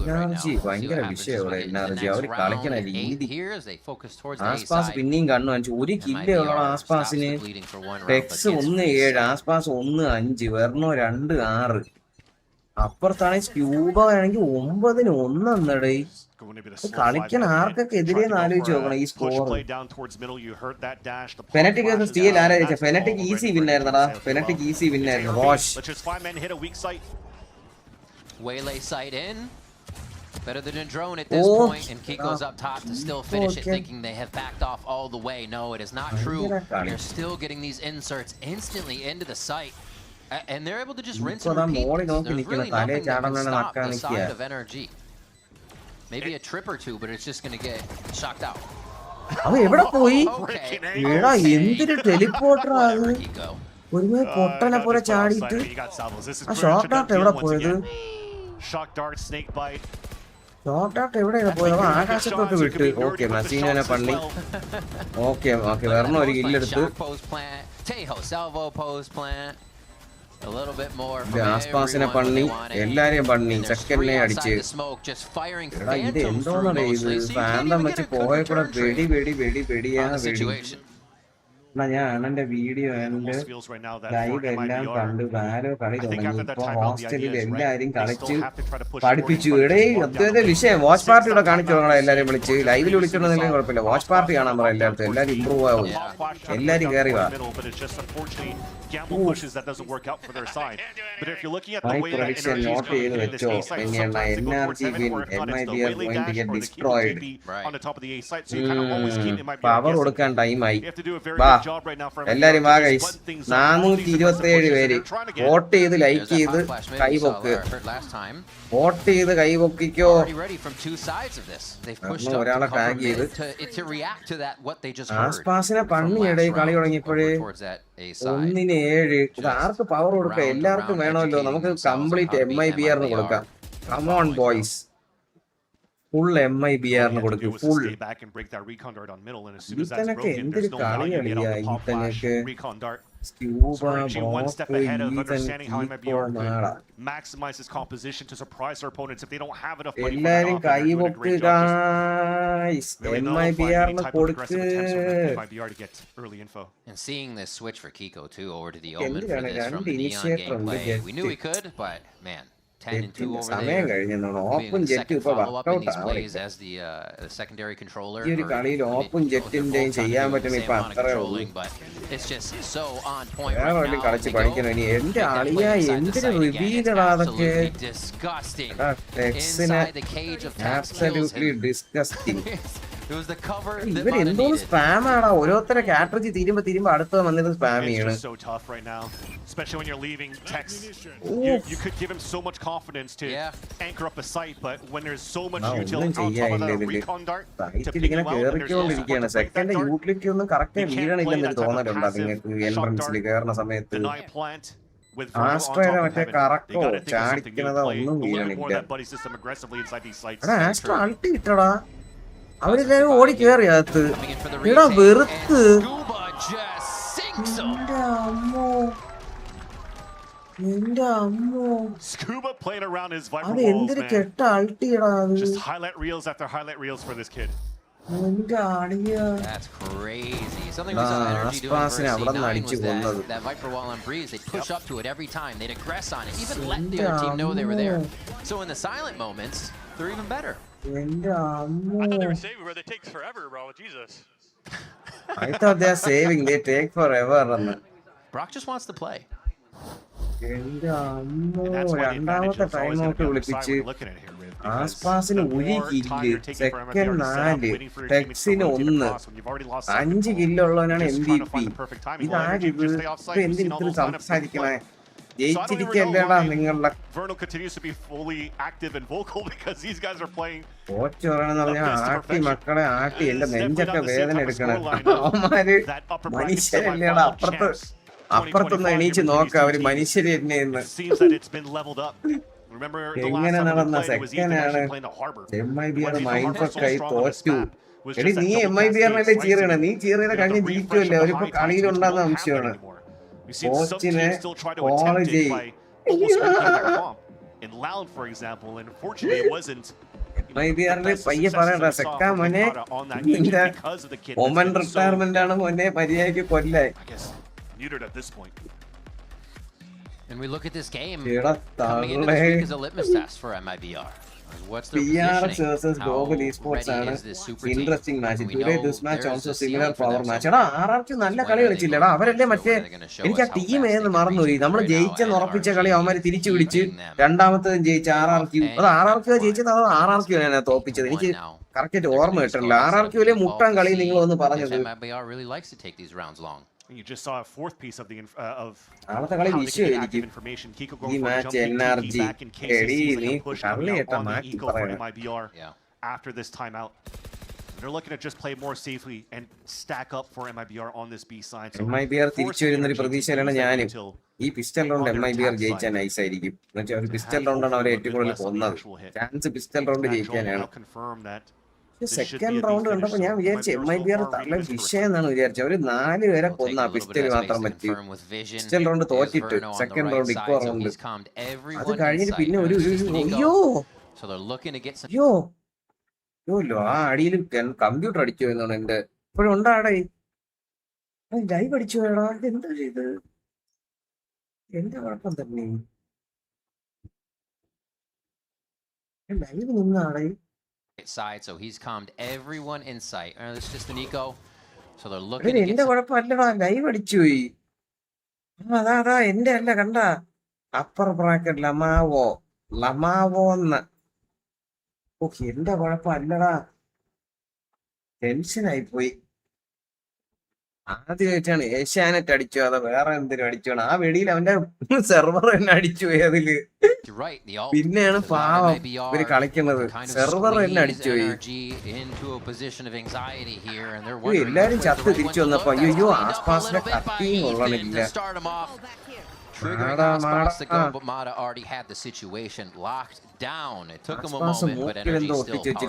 NRG ഭയങ്കര വിഷയമാണ്. NRG അവര് കളിക്കണ രീതി. ആസ്പാസ് പിന്നെയും കണ്ണു കാണിച്ചു. 1 കില്ലേ ഉള്ള ആസ്പാസിന്. ടെക്സ് 1-7, ആസ്പാസ് 1-5, വെർണോ 2-6. അപ്പുറത്താണെങ്കിൽ സ്ക്യൂബ ആണെങ്കിൽ 9-1 എന്നടേ. കളിക്കണ ആർക്കൊക്കെ എതിരെന്ന് ആലോചിച്ച് നോക്കണം ഈ സ്കോർ. ഫെനറ്റിക് സ്റ്റീൽ ആരാ ചോദിച്ചാ? ഫെനറ്റിക് ഈസി വിന്നായിരുന്നടാ. ഫെനറ്റിക് ഈസി വിന്നായിരുന്നു. റോഷ് better than a drone at this point, and Kiko's up top to still finish it, thinking they have backed off all the way. No, it is not true. They're still getting these inserts instantly into the site, and they're able to just rinse and repeat. There's really nothing that can stop the side of NRG. Maybe a trip or two, but it's just going to get shocked out. അവൻ എവിടെ പോയി? എടാ എന്തൊരു ടെലിപ്പോർട്ടറാ അത്. ഒരുമാതിരി പൊട്ടനെ പോലെ ചാടിയിട്ട് ആ shot out എവിടെ പോയത്? ഷോട്ട് ഔട്ട് എവിടെയാണ് പോയത്? അവൻ ആകാശത്തോട്ട് വിട്ട്. ഓക്കെ മസീനോനെ പള്ളി. ഓക്കെ വെർണോ ഒരു കില്ലെടുത്ത്. ആസ്പാസിനെ പള്ളി. എല്ലാരെയും പള്ളി. സെക്കൻഡിനെ അടിച്ച്. എടാ ഇത് എന്തോന്നടേ ഇത്? ഫാന്തം വെച്ച് പോയ കൂടെ വെടിയാണ് വെടി. ഞാൻ എന്റെ വീഡിയോ എന്റെ ലൈവ് എല്ലാം കണ്ട് വാലോ കളി തുടങ്ങി. ഇപ്പൊ ഹോസ്റ്റലിൽ എല്ലാരും കളിച്ച് പഠിപ്പിച്ചു. ഇടേ അദ്വൈത വിഷയം വാച്ച് പാർട്ടി ഇവിടെ കാണിച്ചു തുടങ്ങണം. എല്ലാരും വിളിച്ച് ലൈവിൽ വിളിച്ചിട്ടുണ്ടെങ്കിലും കുഴപ്പമില്ല. വാച്ച് പാർട്ടി കാണാൻ പറ എല്ലായിടത്തും. എല്ലാരും ഇമ്പ്രൂവ് ആവും. എല്ലാരും കയറി വാ. My prediction നോട്ട് ചെയ്ത് വെച്ചോ. പിന്നെയാണ് NRG win. MIBR going to get destroyed. Power കൊടുക്കാൻ ടൈമായി. വാ എല്ലാരും വാ ഗൈസ്. 427 പേര് വോട്ട് ചെയ്ത് ലൈക്ക് ചെയ്ത് കൈപൊക്ക്. വോട്ട് ചെയ്ത് കൈപൊക്കിക്കോ. ഒരാളെ ടാഗ് ചെയ്ത്. ആസ്പാസിനെ പണിയിടെ കളി തുടങ്ങിയപ്പോഴേ 1-7. ഇത് ആർക്ക് പവർ കൊടുക്കാം? എല്ലാവർക്കും വേണമല്ലോ. നമുക്ക് കംപ്ലീറ്റ് MIBR കൊടുക്കാം. കമോൺ ബോയ്സ്, ഫുൾ MIBR കൊടുക്കും. ഫുൾ ഈത്തനൊക്കെ എന്തൊരു കളികളിയാ. ഈത്തനൊക്കെ എല്ലാരും കൈപൊക്ക്. MIBR കൊടുക്ക്. And seeing this switch for Kiko too over to the Omen for this from the Neon gameplay, we knew we could, but man, 10-2 over there. Open jet ഇപ്പൊ workout plays as the secondary controller. ഈ ഒരു കളിയിൽ open ജെറ്റിന്റെയും ചെയ്യാൻ പറ്റും. ഇപ്പൊ അത്രേ ഉള്ളൂ. It's just so on point. വേറെ കളിച്ച് പഠിക്കണം. ഇനി എന്റെ അളിയാ എന്തൊരു റിവീലടാ അതൊക്കെ. Disgusting. Absolutely disgusting. It was the cover that ഇവർ Mana എന്തോ needed. സ്പാം ആടാ ഓരോരുത്തരെ കാറ്ററിജ് തീരുമ്പോ അടുത്ത വന്നിട്ട് സ്പാം It's ചെയ്യണം. just so tough right now, especially when you're leaving text. Oof. You could give him so much confidence to anchor up a site, but when there's so much ഒന്നും utility on top of ചെയ്യാനില്ല that ഇതില്. recon dart to സൈറ്റിൽ pick you ഇങ്ങനെ out, and there's no കേറിക്കൊണ്ടിരിക്കുകയാണ്. support to break that second dart. Utility ഒന്നും correct You can't വീഴണില്ലെന്നൊരു play that type of തോന്നലുണ്ടോ passive നിങ്ങൾക്ക് shock എൻട്രൻസിൽ dart, കയറുന്ന സമയത്ത്? deny plant with Verno on ആസ്ട്രയുടെ top of മറ്റേ heaven. They കറക്കോ gotta think of something new to ചാടിക്കുന്നതോ play ഒന്നും a little bit more of വീഴണില്ല. that buddy system aggressively inside these sites. എടാ ആസ്ട്ര അൾട്ടി ഇട്ടടാ, അവരെല്ലാരും ഓടി കേറി അകത്ത്. എടാ വെറുത്ത് എന്റെ അമ്മോ Scuba playing around his Viper അത് walls, എന്തൊരു man. കെട്ട അൾട്ടിയടാ അത്. Just highlight reels after highlight reels for this kid. എന്റെ അടിയ. That's crazy. Something we saw NRG doing versus C9 was that Viper wall on breeze. They'd push up to it every time. They'd aggress on it, even let the other team know they were there. So in the silent moments, they're even better. എന്റെ അമ്മോ. I thought they were saving, but it takes forever, bro. Jesus. I thought they are saving. They take forever. Brock just wants to play. എന്റെ അമ്മോ, രണ്ടാമത്തെ time out വിളിപ്പിച്ച് ആസ്പാസിന് ഒരു kill, second 4, ടെക്സിന് 1, 5 കില്ലുള്ളവനാണ് MVP. ഇതാരിത്? ഇപ്പൊ എന്തിന് ഇത്ര സംസാരിക്കണേ? ജയിച്ചിരിക്കല്ലേടാ നിങ്ങളുടെ കോച്ച് പറയണെന്ന് പറഞ്ഞാൽ ആട്ടി മക്കളെ ആട്ടി എന്റെ നെഞ്ചൊക്കെ വേദന എടുക്കണം. അവന്മാര് മനുഷ്യരല്ലേടാ, അപ്പുറത്തൊന്ന് എണീച്ച് നോക്കാം അവര് മനുഷ്യര് തന്നെയെന്ന്. എങ്ങനെ നടന്ന സെക്കൻഡാണ് MIBR മൈൻഡൊക്കെയായി തോറ്റു. എടി നീ MIBRനല്ലേ ചീറണേ, നീ ചീറിയുടെ കഴിഞ്ഞ് ജയിക്കുമല്ലേ, അവരിപ്പോ കളിയിലുണ്ടാകുന്ന അംശമാണ്. കോച്ചിനെ കോള് ചെയ്യും. MIBRല് പയ്യെ പറയണ്ട, സെക്കാ മോനെ നിന്റെ ഒമൻ റിട്ടയർമെന്റ് ആണ് മോനെ, മര്യാദയ്ക്ക് കൊല്ലായി. And we look at this game coming into this week as a litmus test for MIBR. What's their PRX versus Global Esports ആണ് interesting match. Today this match also similar power match. എടാ RRQ നല്ല കളി കളിച്ചില്ലടാ അവരല്ലേ. മറ്റേ എനിക്ക് ആ team ഏതെന്ന് മറന്നുപോയി. നമ്മൾ ജയിച്ചെന്ന് ഉറപ്പിച്ച കളി അവന്മാര് തിരിച്ചു പിടിച്ച് രണ്ടാമത്തതും ജയിച്ച RRQ. അത് RRQ ജയിച്ചത്, അത് RRQ ആണ് തോപ്പിച്ചത്. എനിക്ക് കറക്റ്റ് ഓർമ്മ കിട്ടില്ല. RRQയിലെ മുട്ടാൻ കളി നിങ്ങൾ ഒന്ന് പറഞ്ഞത്. You just saw a fourth piece of the നാളത്തെ കളി വിഷയമായിരിക്കും ഈ മാച്ച്. NRG എടി നീ കളിയേട്ടാ മാറ്റി പറയണം. after this timeout. They're looking to just play more safely and stack up for MIBR on this B side. MIBR തിരിച്ചു വരുന്നൊരു പ്രതീക്ഷയിലാണ് ഞാനും. ഈ പിസ്റ്റൽ റൗണ്ട് MIBR ജയിച്ചാൽ നൈസ് ആയിരിക്കും. എന്നുവെച്ചാൽ ഒരു പിസ്റ്റൽ റൗണ്ടാണ് അവരെ ഏറ്റവും കൂടുതൽ കൊന്നത്. ചാൻസ് പിസ്റ്റൽ റൗണ്ട് ജയിക്കാനാണ്. സെക്കൻഡ് റൗണ്ട് കണ്ടപ്പോ ഞാൻ വിചാരിച്ചു MIBR തള്ള വിഷയം എന്നാണ് വിചാരിച്ചത്. അവര് 4 പേരെ കൊന്ന പിസ്റ്റൽ മാത്രം പറ്റി. പിസ്റ്റൽ റൗണ്ട് തോറ്റിട്ട് സെക്കൻഡ് റൗണ്ട് ഇക്കോ റൗണ്ട് അത് കഴിഞ്ഞിട്ട് പിന്നെ ഒരു ആ അടിയിൽ കമ്പ്യൂട്ടർ അടിച്ചു എന്നാണ് എന്റെ ഇപ്പോഴും ഉണ്ടാടേ. ലൈവ് അടിച്ചു പോയടാ, എന്താ ചെയ്ത്? എന്റെ കുഴപ്പം തന്നെ live നിന്നാടേ. Side, so he's calmed everyone in sight. It's just an eco, so they're looking to എന്റെ കുഴപ്പമല്ലടാ, ലൈവ് അടിച്ചു പോയി. അതാ എന്റെ അല്ല കണ്ട അപ്പർ ബ്രാക്കറ്റ് ലമാവോന്ന്. എന്റെ കുഴപ്പമല്ലടാ, ടെൻഷനായി പോയി. ആദ്യമായിട്ടാണ് ഏഷ്യാനെറ്റ് അടിച്ചു, അത് വേറെ എന്തിനും അടിച്ചാണ്. ആ വെടിയിൽ അവന്റെ സെർവർ തന്നെ അടിച്ചു പോയി. അതില് പിന്നെയാണ് പാവം ഇവര് കളിക്കുന്നത്. സെർവർ തന്നെ അടിച്ചു പോയി. എല്ലാരും ചത്ത് തിരിച്ചു വന്നപ്പോ അയ്യോ ആസ്പാസിന്റെ കത്തിയും കൊള്ളണില്ല. Triggering Aspas to go, but Mata already had the situation locked down. It took him a moment, but NRG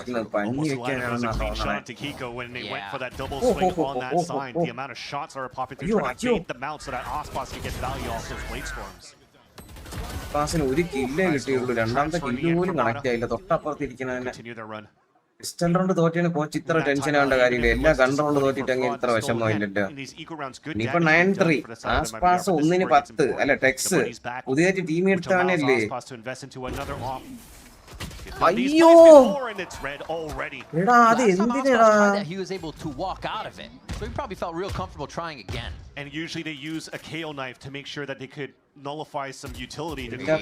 still almost landed as a clean shot to Kiko when they went for that double swing on that sign. The amount of shots that are popping through trying to bait them out so that Aspas can get value off those blade storms. ആസ്പാസിന് ഒരു കില്ലേ കിട്ടിയുള്ളൂ. രണ്ടാമത്തെ kill പോലും connect ആയില്ല. തൊട്ടപ്പുറത്തിരിക്കുന്നതിന് pistol round തോറ്റിയാണ് coach ഇത്ര tension ആവേണ്ട കാര്യമില്ല. എല്ലാ gun round തോറ്റിട്ട് അങ്ങനെ ഇത്ര വിഷമമില്ലല്ലോ. ഇനിയിപ്പോ 9-3 ആസ്പാസ് 1-10 അല്ല ടെക്സ് പുതിയ ടീം എടുത്താണല്ലേ. അയ്യോ എടാ അത് എന്തിനാ? He was able to walk out of it, so he probably felt real comfortable trying again. And usually they use a KO knife to make sure that they could nullify some utility to that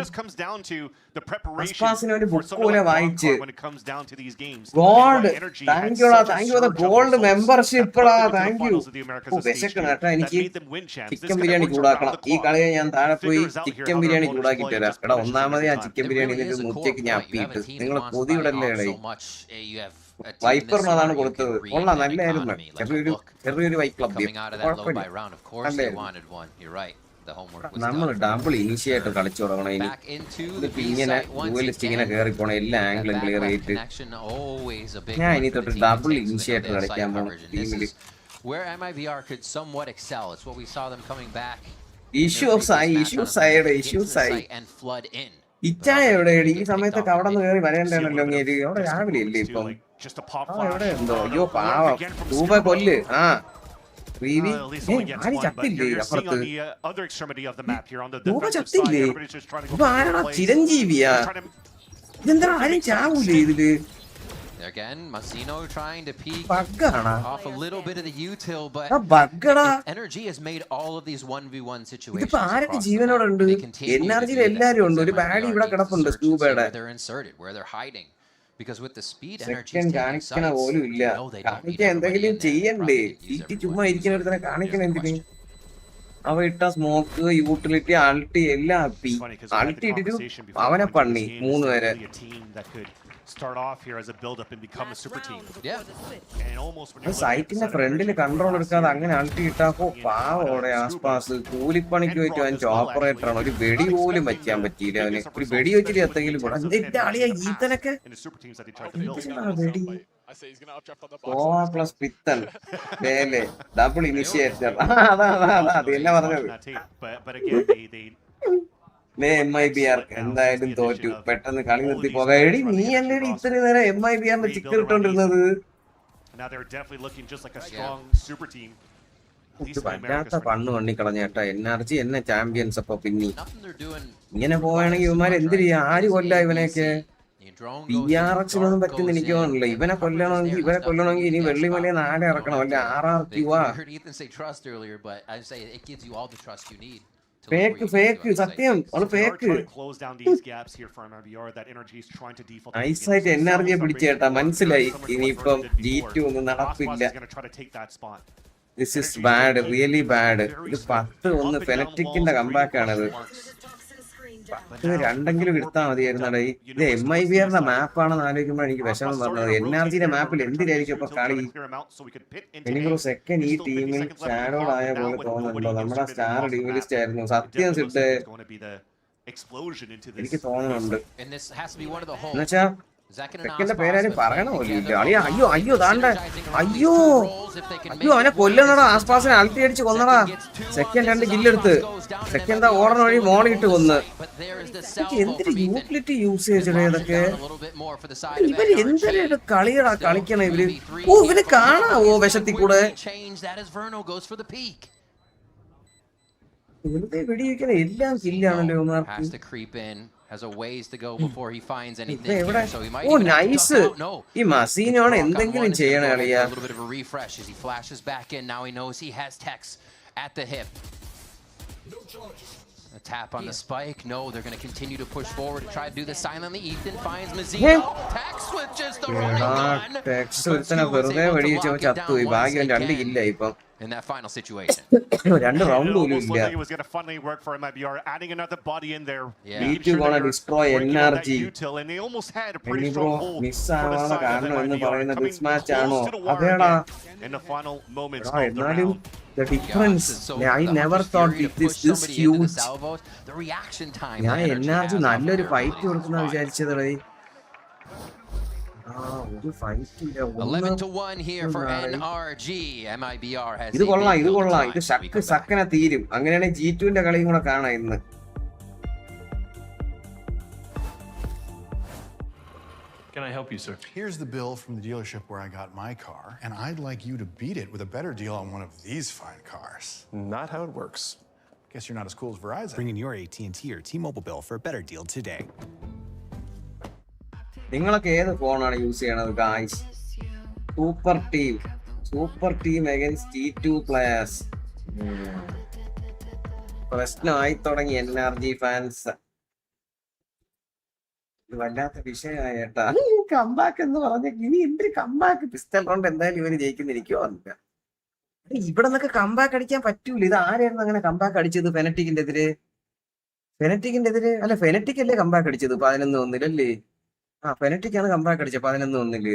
just comes down to the preparation for someone like when it comes down to these games. God, thank you for the gold membership. Thank you. Chicken biryani ചൂടാക്കണം. ഈ കളിയെ ഞാൻ താഴെ പോയി chicken biryani ചൂടാക്കി തരാം. എടാ ഒന്നാമത് ഞാൻ ചിക്കൻ ബിരിയാണി മുറ്റേക്ക് ഞാൻ അപ്പിയിട്ട് നിങ്ങൾ കൊതിവിടല്ലേ വൈപ്പറിന് അതാണ് കൊടുത്തത്. കൊള്ളാം, നല്ലായിരുന്നു. ചെറിയൊരു വൈപ്പ് ക്ലബ്. നമ്മൾ ഡബിൾ ഇനിഷ്യേറ്റ് കളിച്ചു തുടങ്ങണം. ഇനി ഇങ്ങനെ ഡ്യുവലിസ്റ്റ് ഇങ്ങനെ കയറി പോണം, എല്ലാ ആംഗിളും ക്ലിയർ ചെയ്തിട്ട് ഞാൻ ഇനി തൊട്ട് ഡബിൾ ഇനിഷ്യേറ്റ് കളിക്കാൻ പോകും ടീമില്. Where MIBR could somewhat excel, it's what we saw them coming back. Issues and flood in. ഇച്ചായ എവിടെയാണ് ഈ സമയത്തൊക്കെ അവിടെ നിന്ന് കയറി വരേണ്ടതാണല്ലോ. അവിടെ രാവിലെ ഇല്ലേ ഇപ്പം? എവിടെ എന്തോ അയ്യോ പാവം രൂപ കൊല്ല്. ആര് ചത്തില്ലേ അപ്പുറത്ത്? രൂപ ചത്തില്ലേ? ഇപ്പൊ ആരാടാ ചിരഞ്ജീവിയാ? ഇതെന്താ ആരും ചാവൂലേ ഇതില്? Again, Masino trying to peek off a little bit of the util, but NRG has made all of these 1v1 situations. NRG എല്ലാരും ഉണ്ട്. ഒരു ബാഡി ഇവിടെ കിടപ്പുണ്ട് സ്കൂബയുടെ. They're inserted where they're hiding because with the speed NRG കാണിക്കണ പോലും ഇല്ല. കാണിക്കാൻ എന്തെങ്കിലും ചെയ്യണ്ടേ? ചുമ്മാ ഇരിക്കുന്നവരെ കാണിക്കണ എന്തിന്? അവ ഇട്ട സ്മോക്ക്, യൂട്ടിലിറ്റി, അൾട്ടി എല്ലാം അപ്പി. അൾട്ടി ഇട്ടിട്ട് അവനെ പണി 3 പേരെ. Start off here as a build up and become a super team. And almost സൈറ്റിന്റെ ഫ്രണ്ടിൽ കൺട്രോൾ എടുക്കാതെ അങ്ങനെ അൾട്ടി ഇട്ടാപ്പോ പാവോടെ ആസ്പാസ് കൂലിപ്പണിക്ക് പോയിട്ട് അവൻ ഓപ്പറേറ്റർ ആണ്. ഒരു വെടി പോലും വയ്ക്കാൻ പറ്റിയില്ല അവന്. ഒരു വെടി വെച്ചിട്ട് എത്തെങ്കിലും അളിയാ ഈത്തനൊക്കെ പ്ലസ് പിത്തൻ ഡബിൾ ഇനിഷ്യേറ്റർ. അതാ അത് എന്നെ പറഞ്ഞത്. MIBR എന്തായാലും തോറ്റു. പെട്ടെന്ന് കളി നിർത്തി പോകാം. എടി നീ അല്ലേ ഇത്രയും നേരം MIBR ചിക്കൻ ഇട്ടോണ്ടിരുന്നത്? വല്ലാത്ത പണ്ണ് പണിക്കളഞ്ഞ കേട്ടാ NRG എന്നെ ചാമ്പ്യൻസ്. അപ്പൊ പിന്നെ ഇങ്ങനെ പോവാണെങ്കിൽ ഇവന്മാർ എന്ത് ചെയ്യാ? ആര് കൊല്ല ഇവനെയൊക്കെ? PRXനൊന്നും പറ്റുന്ന എനിക്ക് തോന്നുന്നില്ല. ഇവനെ കൊല്ലണമെങ്കിൽ ഇനി വെള്ളിമലയെ നാടെ ഇറക്കണം. അല്ലെ RRQ ഫേക്ക് സത്യം ഫേക്ക്. നൈസായിട്ട് NRGയെ പിടിച്ചേട്ടാ. മനസ്സിലായി ഇനിയിപ്പം G2 ഒന്നും നടപ്പില്ല. This is bad, really bad. ഇത് 10-1 ഫെനറ്റിക്കിന്റെ കമ്പാക്ക് ആണത്. 2 എടുത്താൽ മതിയായിരുന്നടേ. ഇത് MIBRന്റെ മാപ്പാണെന്ന് ആലോചിക്കുമ്പോൾ എനിക്ക് വിഷമം പറഞ്ഞത്. NRGയുടെ മാപ്പിൽ എന്തിനായിരിക്കും ഇപ്പൊ കളി? എനിക്കൊരു സെക്കൻഡ് ഈ ടീമിൽ ഷാഡോഡ് ആയ പോലെ തോന്നുന്നുണ്ടോ? നമ്മുടെ സ്റ്റാർ ഡ്യൂവലിസ്റ്റ് ആയിരുന്നു സത്യം സിട്ട്. എനിക്ക് തോന്നുന്നുണ്ട് എന്നുവെച്ചാ സെക്കൻഡിന്റെ പേരാരും പറയണ പോലും ഇല്ല. അയ്യോ താണ്ട അയ്യോ അവനെ കൊല്ലുന്നടാ. ആസ്പാസിനെ അൾട്ടി അടിച്ച് കൊന്നടാ. സെക്കൻഡ് 2 കില്ലെടുത്ത് സെക്കൻഡ് ഓർഡർ വഴി മോളിട്ട് കൊന്ന്. എന്തൊരു യൂട്ടിലിറ്റി യൂസേജ് ഇതൊക്കെ. ഇവര് എന്തൊരു കളിയടാ കളിക്കണ ഇവര്. ഇവര് കാണാവോ വിഷത്തിൽ കൂടെ? വെറുതെ വെടിവെക്കണ എല്ലാം കില്ലാണല്ലോ ഇവന്മാർക്ക്. ഓ നൈസ്. ഈ മസീനോണ് എന്തെങ്കിലും ചെയ്യണ കളിയാ. A tap on the spike. No, they're going to continue to push forward to try to do the silently. Ethan finds Mazino. Tax with just the running gun. Tax വെറുതെ വെടിവെച്ച് ചത്തു. ഭാഗ്യം 2 കില്ല ഇപ്പം. In that final situation. 2 round പോലും ഇല്ല. was going to funnily work for MIBR, adding another body in there. G2 gonna destroy NRG. And they almost had a pretty strong hold. മിസ്സാവാനുള്ള കാരണം എന്ന് പറയുന്നത് മിസ് മാച്ച് ആണോ? അതെടാ. In the final moments of the round. The difference, I never thought this huge. The reaction time. ഞാൻ NRG നല്ലൊരു fight കൊടുക്കുന്ന വിചാരിച്ചതേ. ഒരു fight ഇല്ല. 11-1 here for NRG. MIBR has. ഇത് കൊള്ളാം. ഇത് സക്കന തീരും. അങ്ങനെയാണെങ്കിൽ G2ന്റെ കളിയും കൂടെ കാണാം ഇന്ന്. Can I help you, sir? Here's the bill from the dealership where I got my car, and I'd like you to beat it with a better deal on one of these fine cars. Not how it works. Guess you're not as cool as Verizon. Bring in your AT&T or T-Mobile bill for a better deal today. നിങ്ങളൊക്കെ ഏത് ഫോണാണ് use ചെയ്യണത് guys? Super team against T2 players. പ്രശ്നമായി തുടങ്ങി NRG fans. ഇത് വല്ലാത്ത വിഷയമായി കേട്ടാ. കംബാക്ക് എന്ന് പറഞ്ഞ ഇനി എന്തൊരു കംബാക്ക്? പിസ്റ്റൽ റൗണ്ട് എന്തായാലും ഇവന് ജയിക്കുന്നിരിക്കോ അറിയില്ല. ഇവിടെ നിന്നൊക്കെ കംബാക്ക് അടിക്കാൻ പറ്റൂല. ഇത് ആരായിരുന്നു അങ്ങനെ കംബാക്ക് അടിച്ചത്? ഫെനറ്റിക്കിന്റെ എതിരെ അല്ല, ഫെനറ്റിക് അല്ലേ കംബാക്ക് അടിച്ചത് 11-1 അല്ലേ? ഫെനറ്റിക്കാണ് കംബാക്ക് അടിച്ചത് 11-1.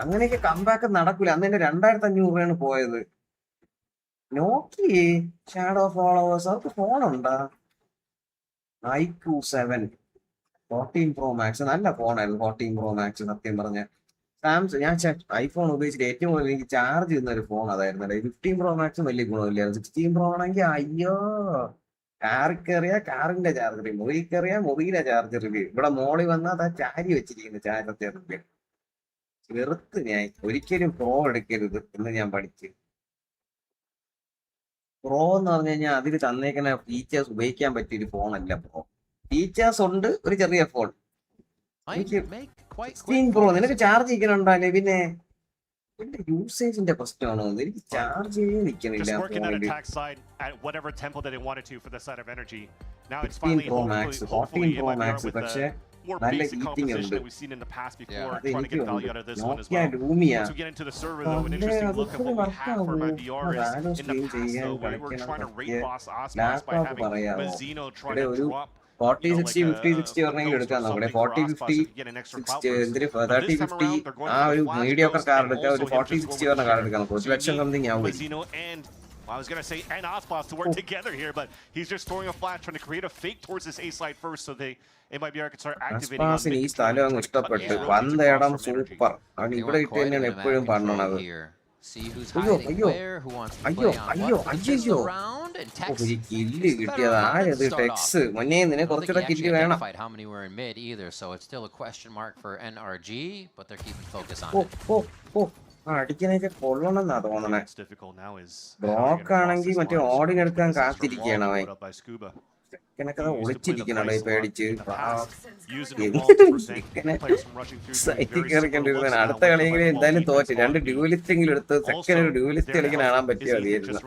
അങ്ങനെയൊക്കെ കംബാക്ക് നടക്കൂല. അന്ന് തന്നെ 2500 രൂപയാണ് പോയത്. നോക്കിയേ ഷാഡോ ഫോളോവേഴ്സ്, അവർക്ക് ഫോണുണ്ടാ? IQ7 14 Pro Max നല്ല ഫോണായിരുന്നു. 14 Pro Max സത്യം പറഞ്ഞ. സാംസങ് ഞാൻ ഐഫോൺ ഉപയോഗിച്ചിട്ട് ഏറ്റവും കൂടുതൽ എനിക്ക് ചാർജ് ചെയ്യുന്ന ഒരു ഫോൺ അതായിരുന്നു. 15 Pro Max വലിയ ഗുണമില്ലായിരുന്നു. 16 Pro ആണെങ്കിൽ അയ്യോ, കാറിൽ കയറിയാ കാറിന്റെ ചാർജർ, മുറി കയറിയാ മുറിയിലെ ചാർജർ. ഇവിടെ മോളിൽ വന്നാൽ അതാ ചാരി വെച്ചിരിക്കുന്നു ചാർജർ. വെറുത്ത് ഞാൻ ഒരിക്കലും പ്രോ എടുക്കരുത് എന്ന് ഞാൻ പഠിച്ചു. പ്രോ എന്ന് പറഞ്ഞു കഴിഞ്ഞാൽ അതിൽ തന്നേക്കുന്ന ഫീച്ചേഴ്സ് ഉപയോഗിക്കാൻ പറ്റിയൊരു ഫോണല്ല പ്രോ. ഫീച്ചേഴ്സ് ഉണ്ട്, ഒരു ചെറിയ ഫോൺ. 16 Pro നിനക്ക് ചാർജ് ചെയ്യണുണ്ടാലേ? പിന്നെ എന്റെ യൂസേജിന്റെ പ്രശ്നമാണോ? എനിക്ക് ചാർജ് ചെയ്യാൻ നിൽക്കണില്ല. 16 Pro Max 14 Pro Max പക്ഷെ നല്ല ഹീറ്റിംഗ് ഉണ്ട്. നോക്കിയ ലൂമിയ ലാപ്ടോപ്പ് പറയാമോ? ഇവിടെ ഒരു 4060 5060 പറഞ്ഞെങ്കിൽ എടുക്കാൻ നോക്കണേ. 4050 3050 ആ ഒരു മീഡിയം ഒക്കെ കാർ എടുക്കാം. ഒരു 4060 പറഞ്ഞ കാർ എടുക്കാൻ നോക്കും. 1 ലക്ഷം സംതിങ് ആവും. I was going to say and Ospas to work together here, but he's just throwing a flash, trying to create a fake towards this A side first, so MIBR can start activating. ഈ സ്ഥലം അങ്ങ് ഇഷ്ടപ്പെട്ടു. വന്ന ഇടം super. അവൻ ഇവിടെ ഇട്ട് തന്നെയാണ് എപ്പോഴും പറഞ്ഞത്. ഒരു കില്ല് കിട്ടിയത് ആരത്? ടെക്സ് മുന്നേ നിന്നെ കുറച്ചുകൂടെ കില്ല് വേണം. അടിക്കാനൊക്കെ കൊള്ളണമെന്നാ തോന്നണേ. ബ്ലോക്ക് ആണെങ്കിൽ മറ്റേ ഓടിനെടുക്കാൻ കാത്തിരിക്കുകയാണ് അവൻ. ചെക്കനൊക്കെ ഒളിച്ചിരിക്കണേ പേടിച്ച്. സൈറ്റിൽ കയറിക്കൊണ്ടിരുന്ന അടുത്ത കളിയെങ്കിലും എന്തായാലും തോറ്റ്. 2 ഡ്യൂലിസ്റ്റ് എങ്കിലും എടുത്ത് സെക്കൻഡ് ഒരു ഡ്യൂലിസ്റ്റ് കളിക്കാൻ കാണാൻ പറ്റിയ മതിയായിരുന്നു.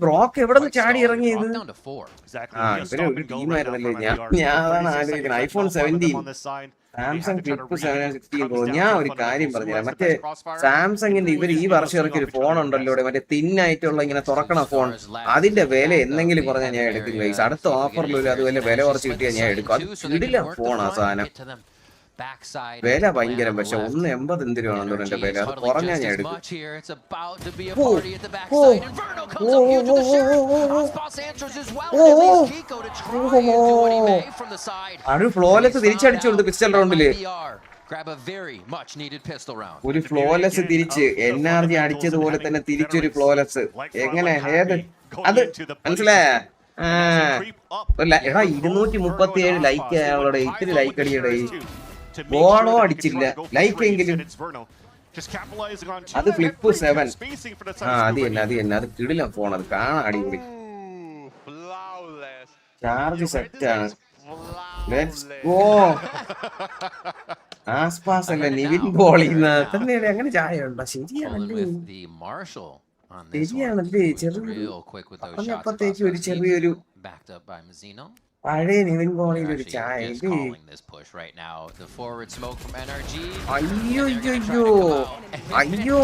ബ്രോക്ക് എവിടെ നിന്ന് ചാടി ഇറങ്ങിയത്? ഇവര് ഒരു ടീമായിരുന്നല്ലേ? ഞാനാണ് ആലോചിക്കുന്നത്. iPhone 17 Samsung clip 716 Pro. ഞാൻ ഒരു കാര്യം പറഞ്ഞുതരാം. മറ്റേ സാംസങ്ങിന്റെ ഇവർ ഈ വർഷം ഇറക്കിയ ഒരു ഫോൺ ഉണ്ടല്ലോ, മറ്റേ തിന്നായിട്ടുള്ള ഇങ്ങനെ തുറക്കണ ഫോൺ. അതിന്റെ വില എന്തെങ്കിലും പറഞ്ഞാൽ ഞാൻ എടുക്കും ഗൈസ്. അടുത്ത ഓഫറിൽ ഒരു അതുപോലെ വില കുറച്ച് കിട്ടിയാൽ ഞാൻ എടുക്കും. അത് ഇടില്ല ഫോണാ സാധനം. വില ഭയങ്കരം. പക്ഷെ 180 എന്ത് രൂപയാണെന്ന് എന്റെ വില. അത് കുറഞ്ഞാൽ ഞാൻ എടുക്കും. അത് ഫ്ലോലെസ് തിരിച്ചടിച്ചുകൊണ്ട് പിസ്റ്റൽ റൗണ്ടില് ഒരു ഫ്ലോലെസ് തിരിച്ച് NRG അടിച്ചതുപോലെ തന്നെ തിരിച്ചൊരു ഫ്ലോലെസ്. എങ്ങനെ? ഏത് അത് മനസ്സിലായ? എടാ 237 ലൈക്ക് അയാളുടെ. ഇത്തിരി ലൈക്ക് അടിയുടെ. ബോളോ അടിച്ചില്ല, ലൈക്ക് എങ്കിലും. അത് ഫ്ലിപ്പ് 7. അത് തന്നെ അത് കിടിലം ഫോൺ. അത് കാണാൻ അടിപൊളി. ചാർജ് സെറ്റാണ്. Let's go. ആസ്പാസ് അല്ല നിവിൻ ബോളിന്ന തന്നെ അങ്ങനെ ചായ ഉണ്ടോ? ശരിയാണല്ലേ ചെറിയൊരു ഒരു ചെറിയൊരു പഴയ നിവിൻ ബോളിയിൽ ഒരു ചായ. അയ്യോ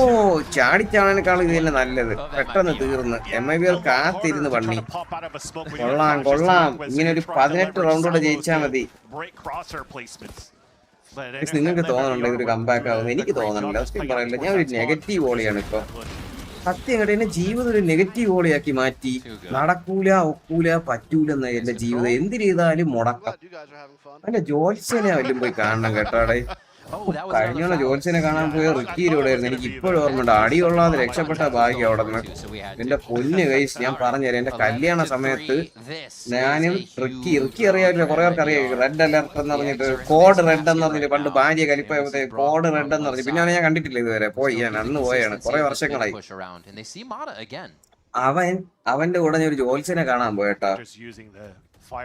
ചാടിച്ചാണേക്കാളും ഇത് തന്നെ നല്ലത്. പെട്ടെന്ന് തീർന്ന്. MIBR കാത്തിരുന്ന് പണി. കൊള്ളാം. ഇങ്ങനെ ഒരു 18 റൗണ്ടോടെ ജയിച്ചാൽ മതി. നിങ്ങൾക്ക് തോന്നുന്നുണ്ടോ ഇതൊരു കംബാക്ക് ആവുന്നു? എനിക്ക് തോന്നുന്നില്ല. സത്യം പറയില്ല. ഞാൻ ഒരു നെഗറ്റീവ് വോളിയാണ് ഇപ്പൊ. സത്യം കേട്ടോ, എന്നെ ജീവിതം ഒരു നെഗറ്റീവ് വോളിയാക്കി മാറ്റി. നടക്കൂല, ഒക്കൂല, പറ്റൂല എന്ന എന്റെ ജീവിതം. എന്ത് ചെയ്താലും മുടക്കം. അല്ല ജോത്സ്യനെ വല്ലതും പോയി കാണണം കേട്ടോടെ. കഴിഞ്ഞോളെ ജോത്സ്യനെ കാണാൻ പോയ റിക്കിയിലൂടെയായിരുന്നു. എനിക്ക് ഇപ്പോഴും ഓർമ്മയുണ്ട്. അടികൊള്ളാതെ രക്ഷപ്പെട്ട ഭാഗ്യം അവിടെ നിന്ന്. എന്റെ പൊന്ന് കൈസ് ഞാൻ പറഞ്ഞുതരാം. എന്റെ കല്യാണ സമയത്ത് ഞാനും റിക്കി അറിയാവില്ല, കുറെ പേർക്ക് അറിയാം. റെഡ് അലർട്ട് എന്ന് പറഞ്ഞിട്ട് കോഡ് റെഡ് എന്ന് പറഞ്ഞിട്ട് പണ്ട് ഭാര്യ കലിപ്പോയപ്പോഴത്തെ കോഡ് റെഡ് എന്ന് പറഞ്ഞു. പിന്നെ ഞാൻ കണ്ടിട്ടില്ല ഇതുവരെ. പോയി ഞാൻ അന്ന് പോയാണ്, കുറെ വർഷങ്ങളായി. അവന്റെ കൂടെ ഞാൻ ഒരു ജോത്സ്യനെ കാണാൻ പോയേട്ടാ.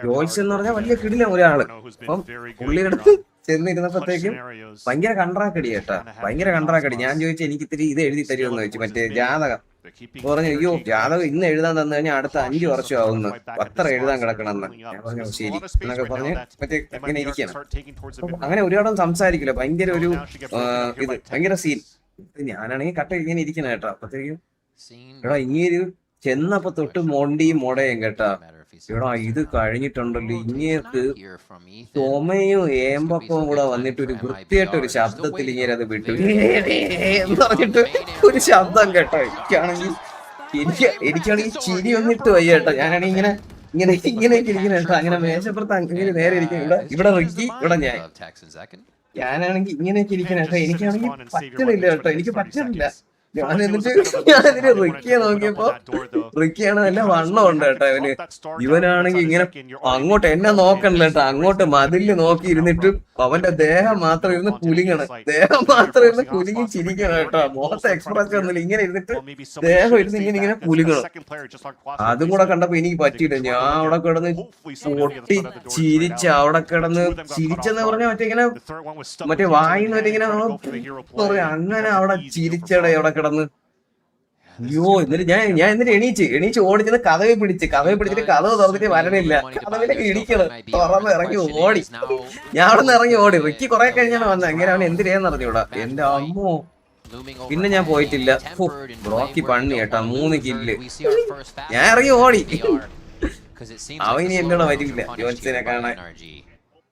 ജോൽസ് എന്ന് പറഞ്ഞാൽ വലിയ കിടില ഒരാള്. അപ്പം പുള്ളിയുടെ അടുത്ത് ചെന്നിരുന്നപ്പോഴത്തേക്കും ഭയങ്കര കണ്ട്രാക്കടി കേട്ടാ, ഭയങ്കര കണ്ട്രാക്കടി. ഞാൻ ചോദിച്ചു എനിക്ക് ഇത്തിരി ഇത് എഴുതി തരുമെന്ന് ചോദിച്ചു, മറ്റേ ജാതകം. പറഞ്ഞു അയ്യോ ജാതകം ഇന്ന് എഴുതാൻ തന്നു കഴിഞ്ഞാൽ അടുത്ത 5 വർഷം ആവുന്നു, അത്ര എഴുതാൻ കിടക്കണമെന്ന്. ഞാൻ പറഞ്ഞു ശരി എന്നൊക്കെ പറഞ്ഞ് മറ്റേ ഇങ്ങനെ ഇരിക്കണം. അങ്ങനെ ഒരുപാടും സംസാരിക്കില്ല, ഭയങ്കര ഒരു ഇത് ഭയങ്കര സീൻ. ഞാനാണെങ്കിൽ കട്ട ഇങ്ങനെ ഇരിക്കണ കേട്ടോ. അപ്പത്തേക്കും എടാ ഇങ്ങനെ ചെന്നപ്പോ തൊട്ട് മൊണ്ടിയും മുടയും കേട്ടാ. എടാ ഇത് കഴിഞ്ഞിട്ടുണ്ടല്ലോ ഇങ്ങേർക്ക് ചുമയും ഏമ്പപ്പവും കൂടെ വന്നിട്ട് ഒരു വൃത്തിയായിട്ട് ഒരു ശബ്ദത്തിൽ ഇങ്ങനെ അത് വിട്ടു എന്ന് പറഞ്ഞിട്ട് ഒരു ശബ്ദം കേട്ടോ. എനിക്കാണെങ്കിൽ ചിരി വന്നിട്ട് വയ്യ കേട്ടോ. ഞാനാണെങ്കിൽ ഇങ്ങനെയൊക്കെ ഇരിക്കുന്ന കേട്ടോ. അങ്ങനെ മേശപ്പുറത്ത് അങ്ങനെ നേരെ ഇരിക്കുന്ന ഇവിടെ റിക്കി ഇവിടെ ഞാനാണെങ്കിൽ ഇങ്ങനെയൊക്കെ ഇരിക്കുന്ന കേട്ടോ. എനിക്കാണെങ്കിൽ പറ്റണില്ല കേട്ടോ, എനിക്ക് പറ്റണില്ല. ഞാനിതിന് റിക്കിയെ നോക്കിയപ്പോ റിക്കിയാണ് നല്ല വണ്ണം ഉണ്ട് കേട്ടോ. ഇവനാണെങ്കിൽ ഇങ്ങനെ അങ്ങോട്ട് എന്നെ നോക്കണില്ല കേട്ടോ, അങ്ങോട്ട് മതില് നോക്കി ഇരുന്നിട്ട് അവന്റെ ദേഹം മാത്രം ഇരുന്ന് കുലുങ്ങണം, ദേഹം മാത്രം ഇരുന്ന് കുലുങ്ങി ചിരിക്കണം കേട്ടോ. മുഖത്തെ എക്സ്പ്രഷൻ ഒന്നുമില്ല, ഇങ്ങനെ ഇരുന്നിട്ട് ദേഹം ഇരുന്ന് ഇങ്ങനെ കുലുങ്ങണം. അതും കൂടെ കണ്ടപ്പോ എനിക്ക് പറ്റിയില്ല. ഞാൻ അവിടെ കിടന്ന് പൊട്ടി ചിരിച്ച അവിടെ കിടന്ന് ചിരിച്ചെന്ന് പറഞ്ഞാൽ മറ്റേ വായിന്ന് ഇങ്ങനെ അങ്ങനെ അവിടെ ചിരിച്ചടെ അവിടെ കിടന്ന്. അയ്യോ എന്നിട്ട് ഞാൻ എന്നിട്ട് എണീച്ച് ഓടിച്ചത് കഥവി പിടിച്ചിട്ട് കഥവ് തുറന്നിട്ട് വരണില്ല. കഥവിലേക്ക് ഇടിക്കണം, തുറന്ന് ഇറങ്ങി ഓടി. ഞാൻ അവിടെ നിന്ന് ഇറങ്ങി ഓടി. റിക്കി കുറെ കഴിഞ്ഞാണ് വന്നത്. എങ്ങനെയാണ് എന്തിനാന്ന് അറിഞ്ഞൂടാ. എന്റെ അമ്മോ പിന്നെ ഞാൻ പോയിട്ടില്ല. ബ്രോക്കി പണി കേട്ടാ, 3 കില്ല്. ഞാൻ ഇറങ്ങി ഓടി. അവന് എന്നോട് വരില്ല ജോൽസിനെ കാണാൻ.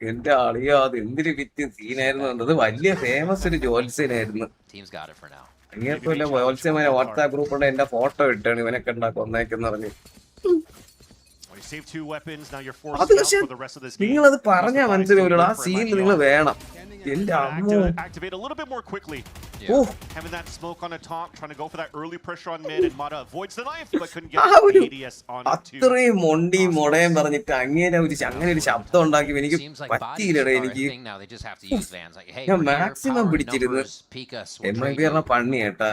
എന്റെ അളിയാ അത് എന്തൊരു വിറ്റ് സീനായിരുന്നു എന്നത്. വലിയ ഫേമസ് ഒരു ജോൽസിനായിരുന്നു. അങ്ങനെയല്ല ജോൽസ്യമാരെ വാട്സാപ്പ് ഗ്രൂപ്പുണ്ട്, എന്റെ ഫോട്ടോ ഇട്ടാണ് ഇവനൊക്കെ ഉണ്ടാക്കും ഒന്നേക്കെന്ന് പറഞ്ഞു. അത് പക്ഷെ നിങ്ങളത് പറഞ്ഞാ മനസ്സിലാവില്ല, ആ സീനിൽ നിങ്ങൾ വേണം. എന്റെ അമ്മോ അത്രയും മൊണ്ടിയും മുടയും പറഞ്ഞിട്ട് അങ്ങനെ ഒരു ശബ്ദം ഉണ്ടാക്കി എനിക്ക് പറ്റിയില്ലടേ. എനിക്ക് ഞാൻ മാക്സിമം പിടിച്ചിരുന്നു. MIBR പണി കേട്ടാ.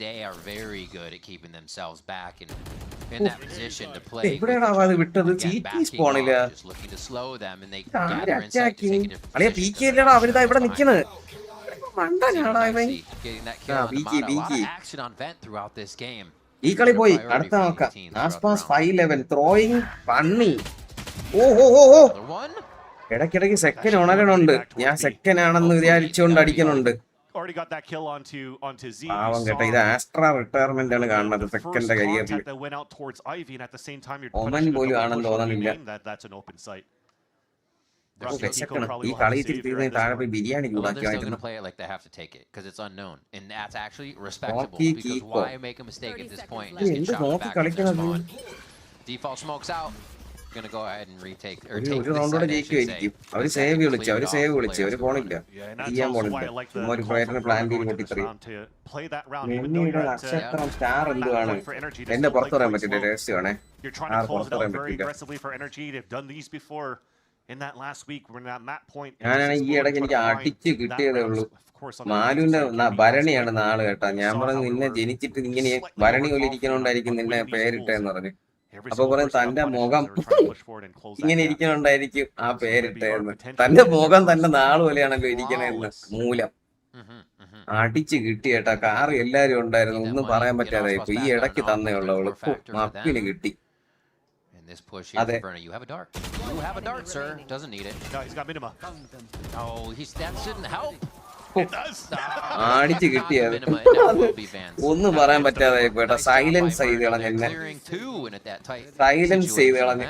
They are very good at keeping themselves back in that position to play. എവിടെയാണ് വിട്ടത്? സ്പോണില്ല. Just looking to slow them and they gather inside to take a different അളിയ പീക്കി അല്ലടാ അവരിതാ ഇവിടെ നിൽക്കുന്നത്. മണ്ടനാടാ ഇവൻ. Action on vent throughout this game. ഈ കളി പോയി. അടുത്ത നോക്കാം. ആസ്പാസ് 511 ത്രോയിങ് പണ്ണി. ഓ ഇടയ്ക്കിടയ്ക്ക് സെക്കൻഡ് ഉണരണുണ്ട്. ഞാൻ സെക്കൻഡ് ആണെന്ന് വിചാരിച്ചുകൊണ്ട് അടിക്കണുണ്ട്. പാവം കേട്ടോ, ഇത് ആസ്ട്ര റിട്ടയർമെന്റ് ആണ് കാണുന്നത് സെക്കൻഡ് കരിയറിൽ. ഒമൻ പോലും ആണെന്ന് തോന്നുന്നില്ല. ഈ കളി തിരിച്ച് താഴെ പോയി ബിരിയാണി ചൂടാക്കി വാങ്ങിക്കുന്നു. എന്ത് നോക്കി കളിക്കുന്നത്? ഒരു റൗണ്ടോടെ ജയിക്കുമായിരിക്കും. അവര് സേവ് വിളിച്ചു അവര് പോണില്ല, ചെയ്യാൻ പോണില്ല. ഒരു പ്രയത്നം പ്ലാൻ ചെയ്ത് പൊട്ടിത്തെറി. മെന്നിയുടെ നക്ഷത്രം സ്റ്റാർ എന്തുവാണ് എന്നെ പുറത്തു പറയാൻ പറ്റില്ല, രഹസ്യമാണേ. പുറത്തു പറയാൻ പറ്റില്ല. ഞാനാണെങ്കിൽ ഈ ഇടയ്ക്ക് എനിക്ക് അടിച്ച് കിട്ടിയതേ ഉള്ളൂ. മാലുവിന്റെ ഭരണിയാണ് നാള് കേട്ടാ. ഞാൻ പറഞ്ഞു നിന്നെ ജനിച്ചിട്ട് ഇങ്ങനെ ഭരണി പോലെ ഇരിക്കണോണ്ടായിരിക്കും നിന്നെ പേരിട്ടെന്ന് പറഞ്ഞു. അപ്പൊ പറയും തന്റെ മുഖം ഇങ്ങനെ ഇരിക്കണോണ്ടായിരിക്കും ആ പേരിട്ടെന്ന്. തന്റെ മുഖം തന്റെ നാള് പോലെയാണല്ലോ ഇരിക്കണെന്ന്. മൂലം അടിച്ച് കിട്ടി കേട്ടാ. കാറ് എല്ലാരും ഉണ്ടായിരുന്നു, ഒന്നും പറയാൻ പറ്റാതെ ഇപ്പൊ ഈ ഇടയ്ക്ക് തന്നേ ഉള്ളു. അവള് മപ്പിന് കിട്ടി. അതെ അടിച്ച് കിട്ടിയത് ഒന്നും പറയാൻ പറ്റാതെ കേട്ടാ. സൈലൻസ് ചെയ്ത് കളഞ്ഞ സൈലൻസ് ചെയ്ത് കളഞ്ഞ.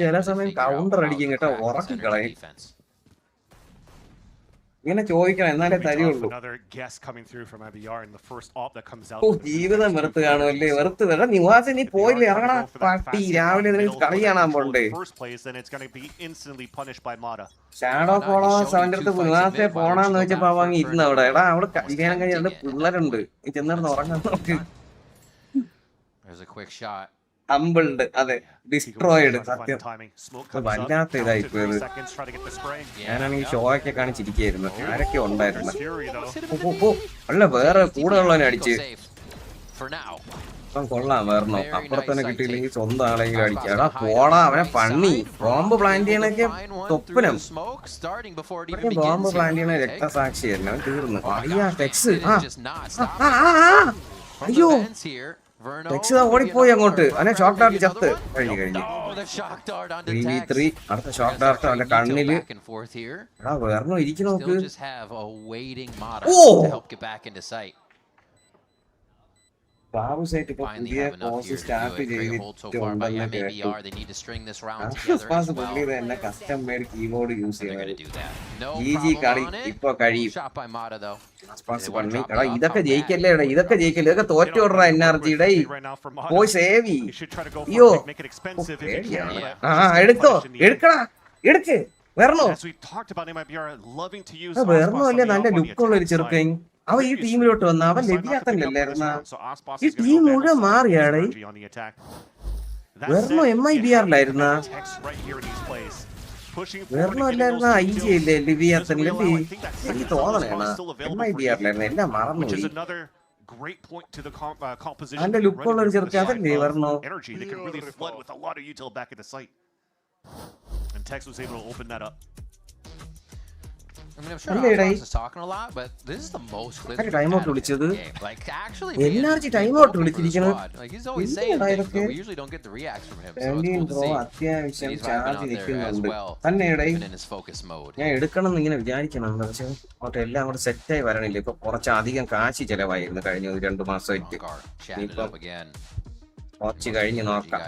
ചില സമയം കൗണ്ടർ അടിക്കും കേട്ടോ, ഉറക്കി കളയും. ഇങ്ങനെ ചോദിക്കണം എന്നാലേ തരുള്ളൂ. ജീവിതം വെറുത്ത് കാണുമല്ലേ? വെറുത്ത് വരാ. നിവാസ് നീ പോയില്ലേ, ഇറങ്ങണ പാട്ടി. രാവിലെ കളി കാണാൻ പോണ്ടേ? ഷാഡോ ഫോളോവേഴ്സ് അവന്റെ അടുത്ത് നിവാസെ പോണാന്ന് വെച്ചപ്പോ അവങ്ങ് ഇരുന്ന് അവിടെ. എടാ അവിടെ കല്യാണം കഴിഞ്ഞ 2 പിള്ളേരുണ്ട്, നീ ചെന്നിരുന്ന് ഉറങ്ങാൻ നോക്ക്. humbled, destroyed. വല്ലാത്ത ഇതായിപ്പോയത്. ഞാനാണെങ്കിൽ ഷോ ഒക്കെ കാണിച്ചിരിക്കുന്നു. ആരൊക്കെ ഉണ്ടായിരുന്നു? അല്ല വേറെ കൂടെ ഉള്ളവനെ അടിച്ച് കൊള്ളാം. വേറെന്നോ അപ്പുറത്തന്നെ കിട്ടിയില്ലെങ്കിൽ സ്വന്തം ആളെങ്കിലും അടിക്കാം. പോടാ അവനെ പണി. ബോംബ് പ്ലാന്റ് ചെയ്യണൊക്കെ തൊപ്പനം. ബോംബ് പ്ലാന്റ് ചെയ്യണ രക്തസാക്ഷിയായിരുന്നു. അവൻ തീർന്നു. അയ്യാ ടെക്സ്. അയ്യോ ടെക്സ് ഓടിപ്പോയി അങ്ങോട്ട്. അവനെ ഷോക്ക് ഡാർട്ട് ചത്ത്. കഴിഞ്ഞു. 3v3 അടുത്ത ഷോക്ക് ഡാർട്ട് അവന്റെ കണ്ണില്. വേറെ ഇരിക്കും നോക്ക്. ബാബു സൈറ്റ് ഇപ്പൊ പുതിയ കോഴ്സ് സ്റ്റാർട്ട് ചെയ്തിട്ടുണ്ടെന്ന് കേട്ടു. എന്നെ കസ്റ്റം മെയ്ഡ് കീബോർഡ് യൂസ് ചെയ്യുന്നത്. GG കളി ഇപ്പൊ കഴിയും. ഇതൊക്കെ ജയിക്കല്ലേ? ഇതൊക്കെ ജയിക്കല്ലേ? ഇതൊക്കെ തോറ്റോടാ NRGയുടെ. പോയി സേവി. അയ്യോ എടുത്തോ, എടുക്കടാ, എടുക്ക്. വേറെന്നോ വേറെന്നോ അല്ലേ നല്ല ലുക്കുള്ള ഒരു ചെറുക്കൻ. അവൻ ഈ ടീമിലോട്ട് വന്ന അവൻ ലഭ്യാത്തല്ലായിരുന്ന ഈ ടീം മുഴുവൻ മാറിയാടെ. വേറെന്നോ MIBRലായിരുന്ന വേറെന്നോ അല്ലായിരുന്ന IG ഇല്ലേ ലിവിയാത്തൻ. എനിക്ക് തോന്നണേണ MIBRലായിരുന്നു. എല്ലാം മറന്നുപോയി. നല്ല ലുക്കുള്ള ഒരു ചെറുക്കൻ അതല്ലേ വേറെന്നോ. And Tex was able to open that up. I mean, I'm sure Alphonse is talking a lot, but this is the most clips we've had in the game. Like, actually, NRG timeout വിളിച്ചിരിക്കുന്നു. Like, he's always saying things, but we usually don't get the reacts from him. So it's cool to see. അത്യാവശ്യം charge നിൽക്കുന്നുണ്ട്. Even in his focus mode. ഞാൻ എടുക്കണം എന്ന് ഇങ്ങനെ വിചാരിക്കുന്നുണ്ട്. പക്ഷെ അങ്ങോട്ട് എല്ലാം കൂടെ സെറ്റായി വരണില്ല. ഇപ്പൊ കുറച്ചധികം കാശ് ചെലവായിരുന്നു കഴിഞ്ഞ 2 മാസമായിട്ട്. വാച്ച് കഴിഞ്ഞ് നോക്കാം.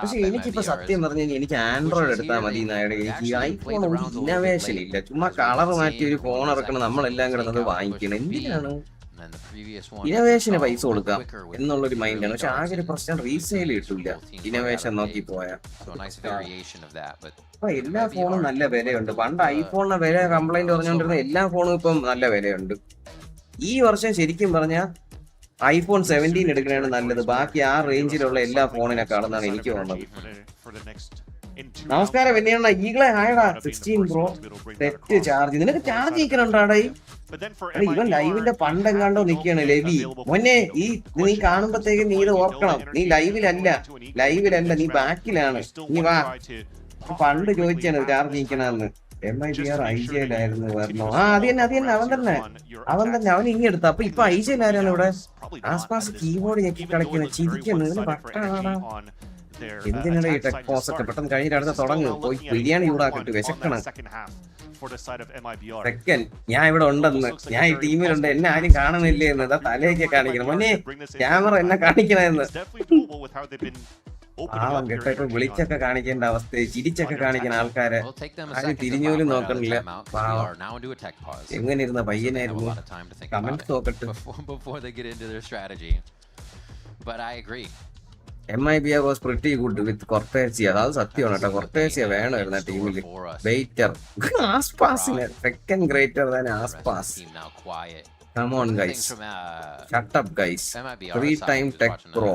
പക്ഷെ എനിക്കിപ്പോ സത്യം പറഞ്ഞു കഴിഞ്ഞാൽ എനിക്ക് ആൻഡ്രോയിഡ് എടുത്താൽ മതി. എനിക്ക് ഐഫോൺ ഒരു ഇന്നോവേഷൻ ഇല്ല. ചുമ്മാ കളർ മാറ്റി ഒരു ഫോൺ ഇറക്കണം, നമ്മളെല്ലാം കിടന്നത് വാങ്ങിക്കണം. എന്തിനാണ് ഇന്നോവേഷന് പൈസ കൊടുക്കാം എന്നുള്ളൊരു മൈൻഡാണ്. പക്ഷെ ആകെ ഒരു പ്രശ്നം റീസെയിൽ കിട്ടില്ല ഇന്നോവേഷൻ നോക്കി പോയാൽ. അപ്പൊ എല്ലാ ഫോണും നല്ല വിലയുണ്ട്. പണ്ട് ഐഫോണിന് വില കംപ്ലൈന്റ് പറഞ്ഞുകൊണ്ടിരുന്ന എല്ലാ ഫോണും ഇപ്പം നല്ല വിലയുണ്ട്. ഈ വർഷം ശരിക്കും പറഞ്ഞാൽ iPhone 17 എടുക്കണതാണ് നല്ലത്. ബാക്കി ആ റേഞ്ചിലുള്ള എല്ലാ ഫോണിനെക്കാളുന്നാണ് എനിക്ക് തോന്നുന്നത്. നമസ്കാരം എന്നെയാണ് ഈകളെ ആയടാ 16 Pro സെറ്റ് ചാർജ്. നിനക്ക് ചാർജ് ചെയ്യിക്കണുണ്ടാടേ. ഇവൻ ലൈവിന്റെ പണ്ടെങ്ങാണ്ടോ നിക്കാണ് ലവി. മോനെ നീ കാണുമ്പോഴത്തേക്കും നീ ഇത് ഓർക്കണം. നീ ലൈവിലല്ല നീ ബാക്കിലാണ്. നീ വാ. പണ്ട് ചോദിച്ചാണ് ചാർജ് ചെയ്യിക്കണമെന്ന്. MIBR IGലായിരുന്നു വരണോ. അത് തന്നെ അവൻ തന്നെ അവൻ ഇങ്ങെടുത്ത. അപ്പൊ ഇപ്പൊ IGലാരാണ് ഇവിടെ? ആസ്പാസ് കീബോർഡ് ഞെക്കി കളിക്കുന്ന ചിരിക്കുന്നത് പട്ടാടാ. എന്തിനാണ് ഈ ടെക് പോസ് ഒക്കെ പെട്ടെന്ന് കഴിഞ്ഞ അടുത്ത തുടങ്ങും. പോയി ബിരിയാണി ചൂടാക്കിട്ട് വിശക്കണം. സെക്കൻഡ് ഞാൻ ഇവിടെ ഉണ്ടെന്ന്, ഞാൻ ഈ ടീമിലുണ്ട്, എന്നെ ആരും കാണുന്നില്ലേ എന്ന് തലയൊക്കെ കാണിക്കണം. മോനെ ക്യാമറ എന്നെ കാണിക്കണമെന്ന്. പാവം കേട്ടോ വിളിച്ചൊക്കെ കാണിക്കേണ്ട അവസ്ഥ, ചിരിച്ചൊക്കെ കാണിക്കുന്ന ആൾക്കാരെ ആരും തിരിഞ്ഞോലും നോക്കണില്ല. എങ്ങനെ ഇരുന്ന പയ്യനായിരുന്നു. കമന്റ് നോക്കട്ടെ. MIBR was pretty good with Cortezia. അത് സത്യമാണ് കേട്ടോ. Cortezia വേണമായിരുന്നു ആ ടീമിൽ. വെയിറ്റർ ആസ്പാസിന് second greater than Aspas. Come on guys, shut up guys. 3-time Tech Pro.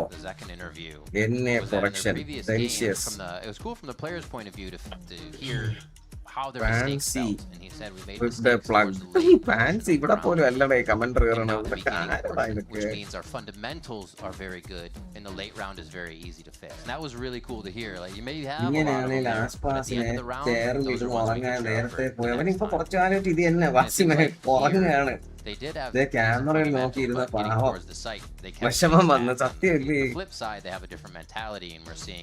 NA correction. Celsius. It was cool from the player's point of view to hear how their mistakes felt, and he said we made mistakes. Fancy ഇവിടെ പോലും അല്ലടേ comment ചെയ്യണം. Which means our fundamentals are very good, and the late round is very easy to fix. And that was really cool to hear. Like you may have ഇങ്ങനെയാണ് last പാസിനെ ചേർന്ന് ഇത് ഉറങ്ങാൻ നേരത്തെ പോയി. അവനിപ്പോ കുറച്ചു കാലമായിട്ട് ഇത് തന്നെ വാസിമെ ഉറങ്ങുകയാണ്. ക്യാമറയിൽ നോക്കിയിരുന്ന പാവം വിഷമം വന്ന് സത്യമല്ലേ.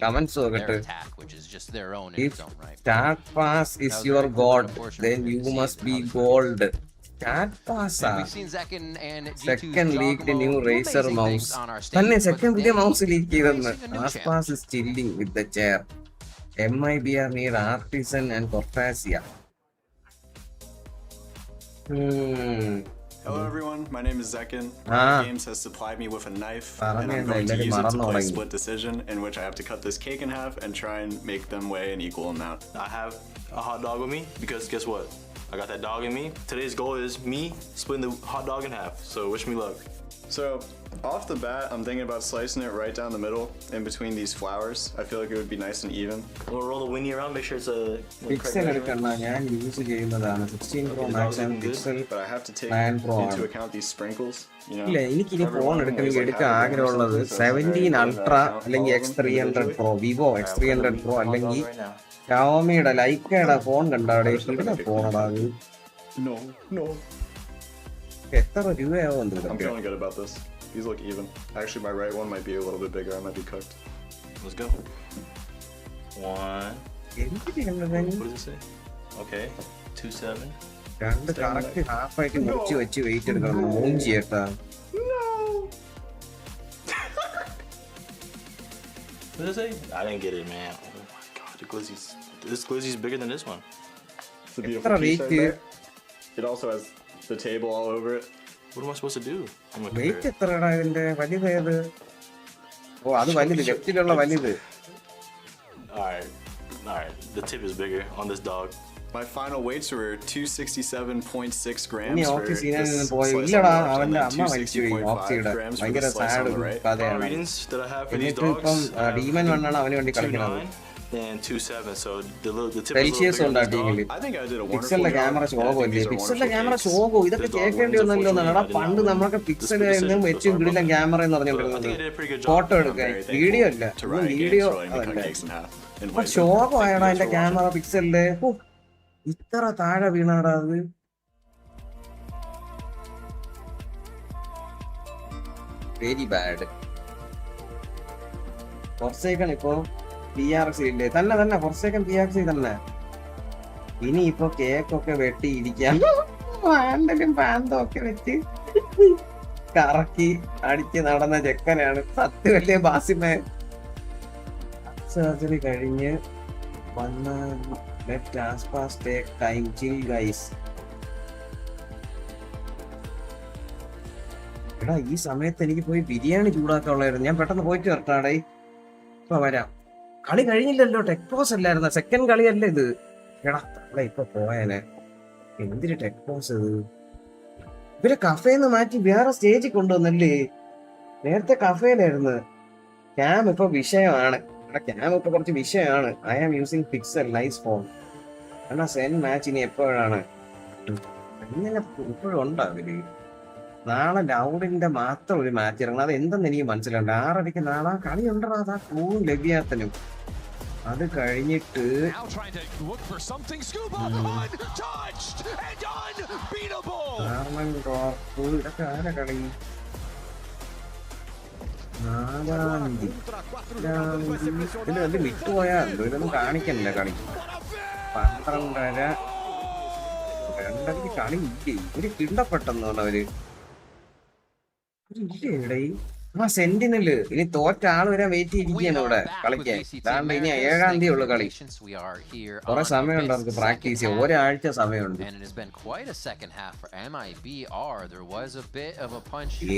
കമന്റ്സ് നോക്കട്ടെ. If Stat Pass is your god, then you must be gold. Stat Pass second leaked new Razer mouse. തന്നെ സെക്കൻഡ് പുതിയ മൗസ് ലീക്ക് ചെയ്തെന്ന്. Stat Pass is chilling with the chair. MIBR need Artisan and Cortezia. Hello everyone, my name is Zekin. Games has supplied me with a knife, and I'm going to use it to play Split Decision, in which I have to cut this cake in half and try and make them weigh an equal amount. I have a hot dog with me, because guess what? I got that dog in me. Today's goal is me splitting the hot dog in half, so wish me luck. So, off the bat, I'm thinking about slicing it right down the middle, in between these flowers. I feel like it would be nice and even. We'll roll the winnie around, make sure it's a... Pixel എടുക്കണ്ട ഞാൻ use ചെയ്യുന്നതാണ് 16 Pro Max and Pixel But I have to take 9 Pro into account these sprinkles. You know, ഇല്ല എനിക്കിനി phone എടുക്കണമെങ്കിൽ എടുക്കാൻ ആഗ്രഹമുള്ളത് 17 Ultra അല്ലെങ്കിൽ X300 Pro Vivo X300 Pro അല്ലെങ്കിൽ Xiaomiയുടെ ലൈക്കയുടെ phone കണ്ടാടെ ഇതിന്റെ ഫോണാണ് അത്. No. എത്ര രൂപയാവും I'm feeling good about this. These look even. Actually, my right one might be a little bit bigger. I might be cooked. Let's go. 1. എന്തിനാണ് What does it say? Okay. 27. രണ്ട് correct half ആയിട്ട് മുറിച്ച് വെച്ച് wait എടുക്കണം മൂഞ്ചി ചേട്ടാ. What does it say? I didn't get it, man. Oh my god, this glizzy's bigger than this one. It's a beautiful piece right there. It also has the table all over it. What am I supposed to do? Wait എത്രടാ ഇതിന്റെ വലുത് ഏത്? ഓ അത് വലുത് ലെഫ്റ്റിലുള്ള വലുത്. Alright, the tip is bigger on this dog. My final weights were 267.6 grams ഇനി for office this senior പോയി slice on ഇല്ലടാ the left, and അവന്റെ then അമ്മ മരിച്ചു പോയി 260.5 ഓഫീസിയുടെ grams for ഭയങ്കര the slice sad on the right. കഥയാണ്. Readings that I have for these എന്നിട്ട് ഇപ്പം dogs. ഡീമൻ വണ്ണാണ് അവന് വേണ്ടി കളിക്കുന്നത്. 2.9 and 2.7, so the tip is a Celsius little ഉണ്ട് ആ bigger on this ടീമിൽ. dog. I think I did a wonderful പിക്സലിന്റെ job. Camera I think ശോകമല്ലേ? these are പിക്സലിന്റെ wonderful camera cakes. ശോകോ ഇതൊക്കെ The dog കേൾക്കേണ്ടി wins, വന്നല്ലോ എന്നാടാ. unfortunately, I പണ്ട് did not നമ്മളൊക്കെ win. പിക്സലും വെച്ചും കിടില ക്യാമറ എന്ന് പറഞ്ഞിട്ടുള്ളത് I think I did a pretty good job. Photo I'm എടുക്കാൻ very വീഡിയോ thankful അല്ല to Riot Games video for letting me cut അതല്ലേ. cakes in half in അപ്പൊ Ryzen. ശോകമായടാ Thank you എന്റെ guys for ക്യാമറ watching. പിക്സലിന്റെ. ഇത്ര താഴെ വീണാടാ അത്. Very bad. Forsaken ഇപ്പൊ PRC ഇല്ലേ തന്നെ ഫോർസേക്കൺ PRC തന്നെ. ഇനി ഇപ്പൊ കേക്കൊക്കെ വെട്ടി ഇരിക്കാൻ പാന്തലും പാന്തം ഒക്കെ വെച്ച് കറക്കി അടിച്ച് നടന്ന ചെക്കനാണ് സത്യമല്ലേ ബാസിമേ. സർജറി കഴിഞ്ഞ് വന്ന ലെറ്റ് ആസ്പാസ് ടേക്ക് ടൈം ചിൽ ഗൈസ്. എടാ ഈ സമയത്ത് എനിക്ക് പോയി ബിരിയാണി ചൂടാക്കാനുള്ളായിരുന്നു. ഞാൻ പെട്ടെന്ന് പോയിട്ട് വരട്ടാടേ. ഇപ്പൊ വരാം. കളി കഴിഞ്ഞില്ലല്ലോ. ടെക്പോസ് അല്ലായിരുന്ന സെക്കൻഡ് കളിയല്ലേ ഇത്. എടാ തള്ള ഇപ്പൊ പോയേനെ. എന്തിന് ടെക്പോസ് ഇത്? ഇവരെ കഫേന്ന് മാറ്റി വേറെ സ്റ്റേജിൽ കൊണ്ടുവന്നല്ലേ. നേരത്തെ കഫേലായിരുന്നു. ക്യാം ഇപ്പൊ വിഷയമാണ്. ക്യാം ഇപ്പൊ കുറച്ച് വിഷയമാണ്. I am using pixel nice phone. എന്നാ സെൻ മാച്ച് ഇനി എപ്പോഴാണ്? ഇങ്ങനെ ഇപ്പോഴും ഉണ്ടാവില്ലേ? നാളെ ലൗഡിന്റെ മാത്രം ഒരു മാച്ച് ഇറങ്ങണം. അത് എന്തെന്ന് എനിക്ക് മനസ്സിലുണ്ട്. 6:30 നാളെ കളി ഉണ്ടോ? അതാ ക്രൂവും ലഭ്യാത്തനും. അത് കഴിഞ്ഞിട്ട് ഇതൊക്കെ ആരാ കളി? 4-ാം തീയതി ഇതിൽ വല്ല വിട്ടുപോയാ ഇതൊന്നും കാണിക്കണില്ല കളി. 12:30 2:00 കളി ഇല്ലേ? ഒരു കിണ്ടപ്പെട്ടെന്ന് പറഞ്ഞവര് ഇല്ലേ? ആ സെന്റിനല് ഇനി തോറ്റ ആള് വരാൻ വെയിറ്റ് ചെയ്തിരിക്കുകയാണ് ഇവിടെ കളിക്കാൻ. അതാണ്ട് ഇനി 7-ാം തീയതി ഉള്ളു കളി. കുറെ സമയമുണ്ട് അവർക്ക് പ്രാക്ടീസ് ചെയ്യാൻ. ഒരാഴ്ച സമയമുണ്ട്.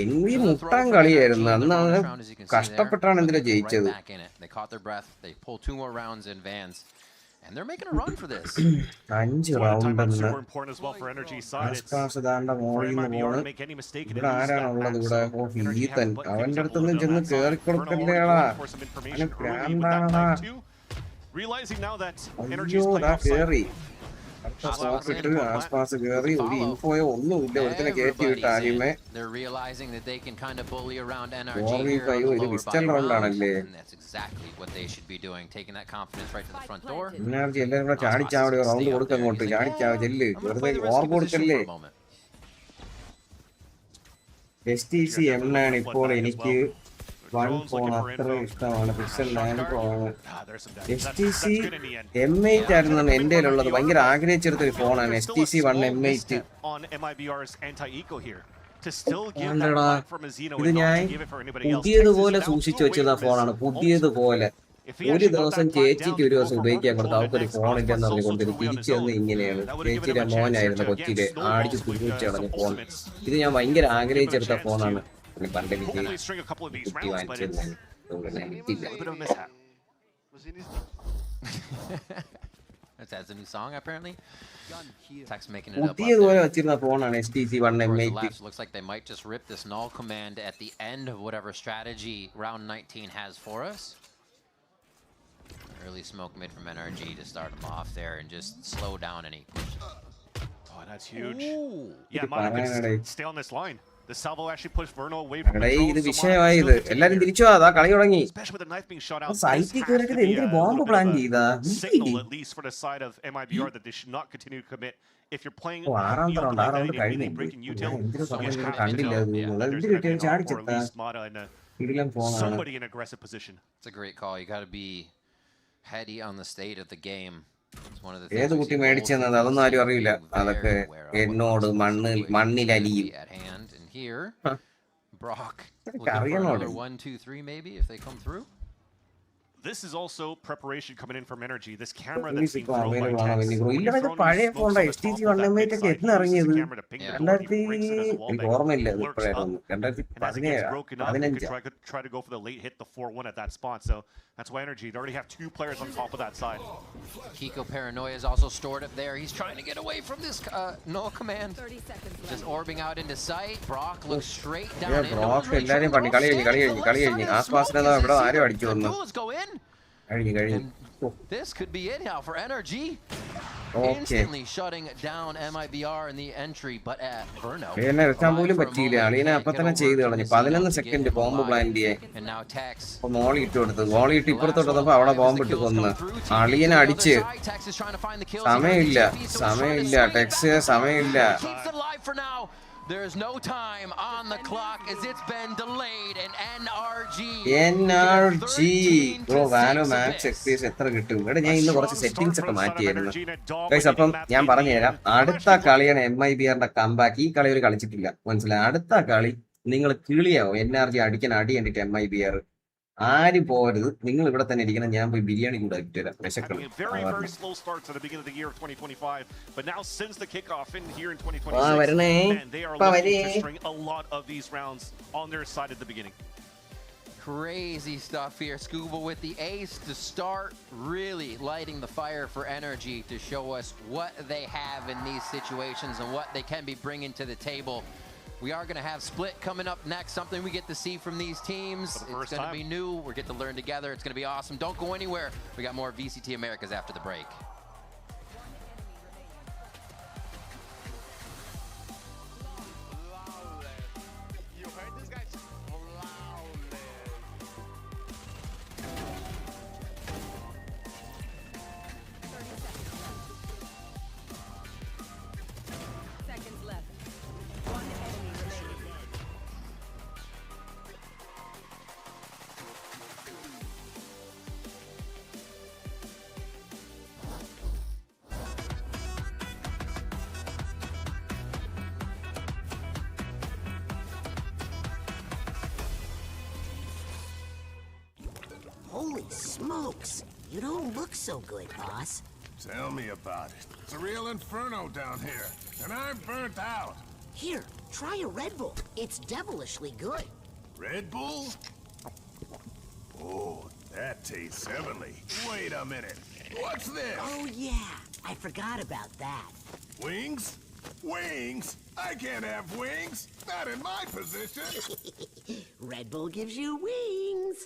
എനിക്ക് മുട്ടാൻ കളിയായിരുന്നു അന്ന്. കഷ്ടപ്പെട്ടാണ് എന്തിനാ ജയിച്ചത്. And they're making a run for this. 5 round ഇവിടെ ആരാണുള്ളത്? ഇവിടെ ഈതൻ. അവന്റെ അടുത്തൊന്നും ചെന്ന് കേറി കൊടുക്കല്ലേടാ. അയ്യോടാ കേറി ആസ്പാസ് കേറി. ഒരു ഇൻഫോയോ ഒന്നുമില്ല. ഒരുത്തിനെ കയറ്റി വിട്ട് ആദ്യമേ. 4v5 ഒരു പിസ്റ്റൽ റൗണ്ടാണല്ലേ. NRG എല്ലാരും കൂടെ ചാടിച്ചാവിടെ റൗണ്ട് കൊടുക്ക അങ്ങോട്ട്. ചാടിച്ചാവ് ചെല്ല്. വെറുതെ ഓർ കൊടുക്കല്ലേ. STC M9 ഇപ്പോൾ എനിക്ക് 1 ഫോൺ അത്ര ഇഷ്ടമാണ്. പിക്സൽ 9 Pro ആണ്. STC M8 ആയിരുന്നു എന്റെ ഉള്ളത്. ഭയങ്കര ആഗ്രഹിച്ചെടുത്തൊരു ഫോണാണ് STC 1 M8. ഇത് ഞാൻ പുതിയതുപോലെ സൂക്ഷിച്ചു വെച്ചത് ആ ഫോണാണ്. പുതിയതുപോലെ ഒരു ദിവസം ചേച്ചിക്ക് ഒരു ദിവസം ഉപയോഗിക്കാൻ കൊടുത്ത് അവർക്കൊരു ഫോണില്ലെന്ന് പറഞ്ഞുകൊണ്ട് തിരിച്ചു വന്ന് ഇങ്ങനെയാണ്. ചേച്ചിയുടെ മോനായിരുന്നു കൊച്ചിയിലെ ആടിച്ച് തുരുമിച്ചടഞ്ഞ ഫോൺ. ഇത് ഞാൻ ഭയങ്കര ആഗ്രഹിച്ചെടുത്ത ഫോണാണ്. പണ്ട് എനിക്ക് കുട്ടി വാങ്ങിച്ചിരുന്നു. It has a new song apparently. Tech's making it up. Looks like they might just rip this null command at the end of whatever strategy round 19 has for us. Early smoke mid from NRG to start him off there and just slow down any push. Oh, that's huge. Ooh. Yeah, Mono can stay on this line. The salvo actually pushed Verno away from the drone. Especially with the knife being shot out. This has to be a little bit of a signal, at least for the side of MIBR, that they should not continue to commit. If you're playing breaking util, you have to know there's going to be an ARC or at least Mata and somebody in aggressive position. It's a great call. You got to be heady on the state of the game. It's one of the things at hand. And here, Brock looking for another 1, 2, 3 maybe if they come through. This is also preparation coming in from NRG. This camera that's being thrown by try to go for the late hit, the 4-1 at that spot. So that's why NRG, they already have 2 players on top of that side. Kiko Paranoia is also stored up there. He's trying to get away from this null command. Just orbing out into sight. Brock looks straight down in. Go in. And this could be it now for NRG. Instantly shutting down MIBR in the entry, but at Verno. And now Tex. Tex is trying to find the kills. Keeps it alive for now. There's no time on the clock as it's been delayed, and NRG bro, Valo max experience എത്ര കിട്ടും? ഇവിടെ ഞാൻ ഇന്ന് കുറച്ച് settings ഒക്കെ മാറ്റിയായിരുന്നു guys. അപ്പം ഞാൻ പറഞ്ഞുതരാം, അടുത്ത കളിയാണ് MIBRന്റെ കംബാക്ക്. ഈ കളി ഒരു കളിച്ചിട്ടില്ല, മനസ്സിലായി? അടുത്ത കളി നിങ്ങൾ കിളിയാവും. NRG അടിക്കാൻ അടി കണ്ടിട്ട് MIBR ആരും പോകരുത്. നിങ്ങൾ ഇവിടെ തന്നെ ഇരിക്കണം. ഞാൻ പോയി ബിരിയാണി കൂടെ ഇട്ടുതരാം. വിശക്കണം. വരണേ. Crazy stuff here. Scuba with the ace to start, really lighting the fire for NRG to show us what they have in these situations and what they can be bringing to the table. We are going to have Split coming up next, something we get to see from these teams. It's going to be new. We get to learn together. It's going to be awesome. Don't go anywhere. We got more VCT Americas after the break. Holy smokes! You don't look so good, boss. Tell me about it. It's a real inferno down here, and I'm burnt out. Here, try a Red Bull. It's devilishly good. Red Bull? Oh, that tastes heavenly. Wait a minute. What's this? Oh, yeah. I forgot about that. Wings? Wings? I can't have wings. Not in my position. Red Bull gives you wings.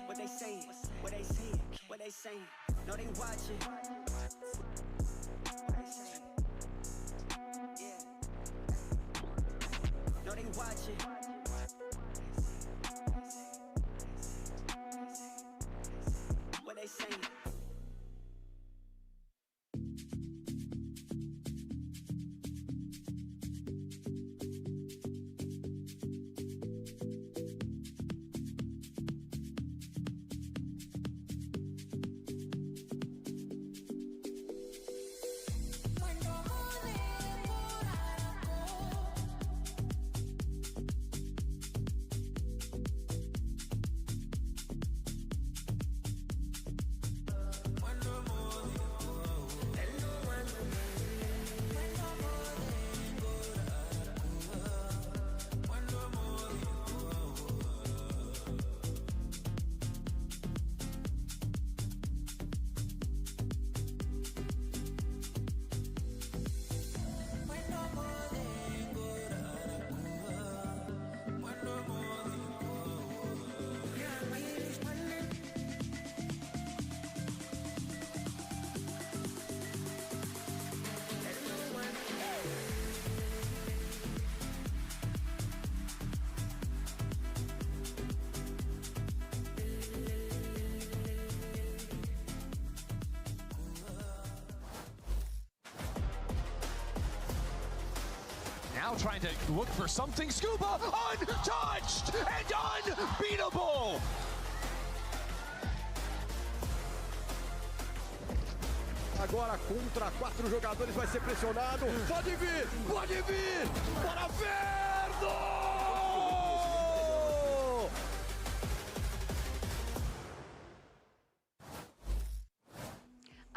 What they saying? No, they watching. Yeah. No, they watching. What they saying? now trying to look for something. Scuba untouched and unbeatable. Agora contra 4 jogadores vai ser pressionado. Pode vir, pode vir. Para Verdo!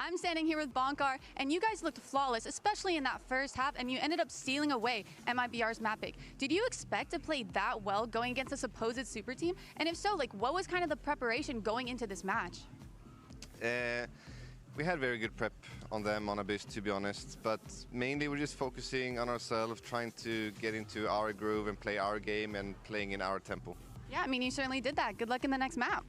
I'm standing here with Bonkar, and you guys looked flawless, especially in that first half, and you ended up stealing away MIBR's map pick. Did you expect to play that well going against a supposed super team? And if so, like, what was kind of the preparation going into this match? We had very good prep on them on Abyss, to be honest, but mainly we're just focusing on ourselves, trying to get into our groove and play our game and playing in our tempo. Yeah, I mean, you certainly did that. Good luck in the next map.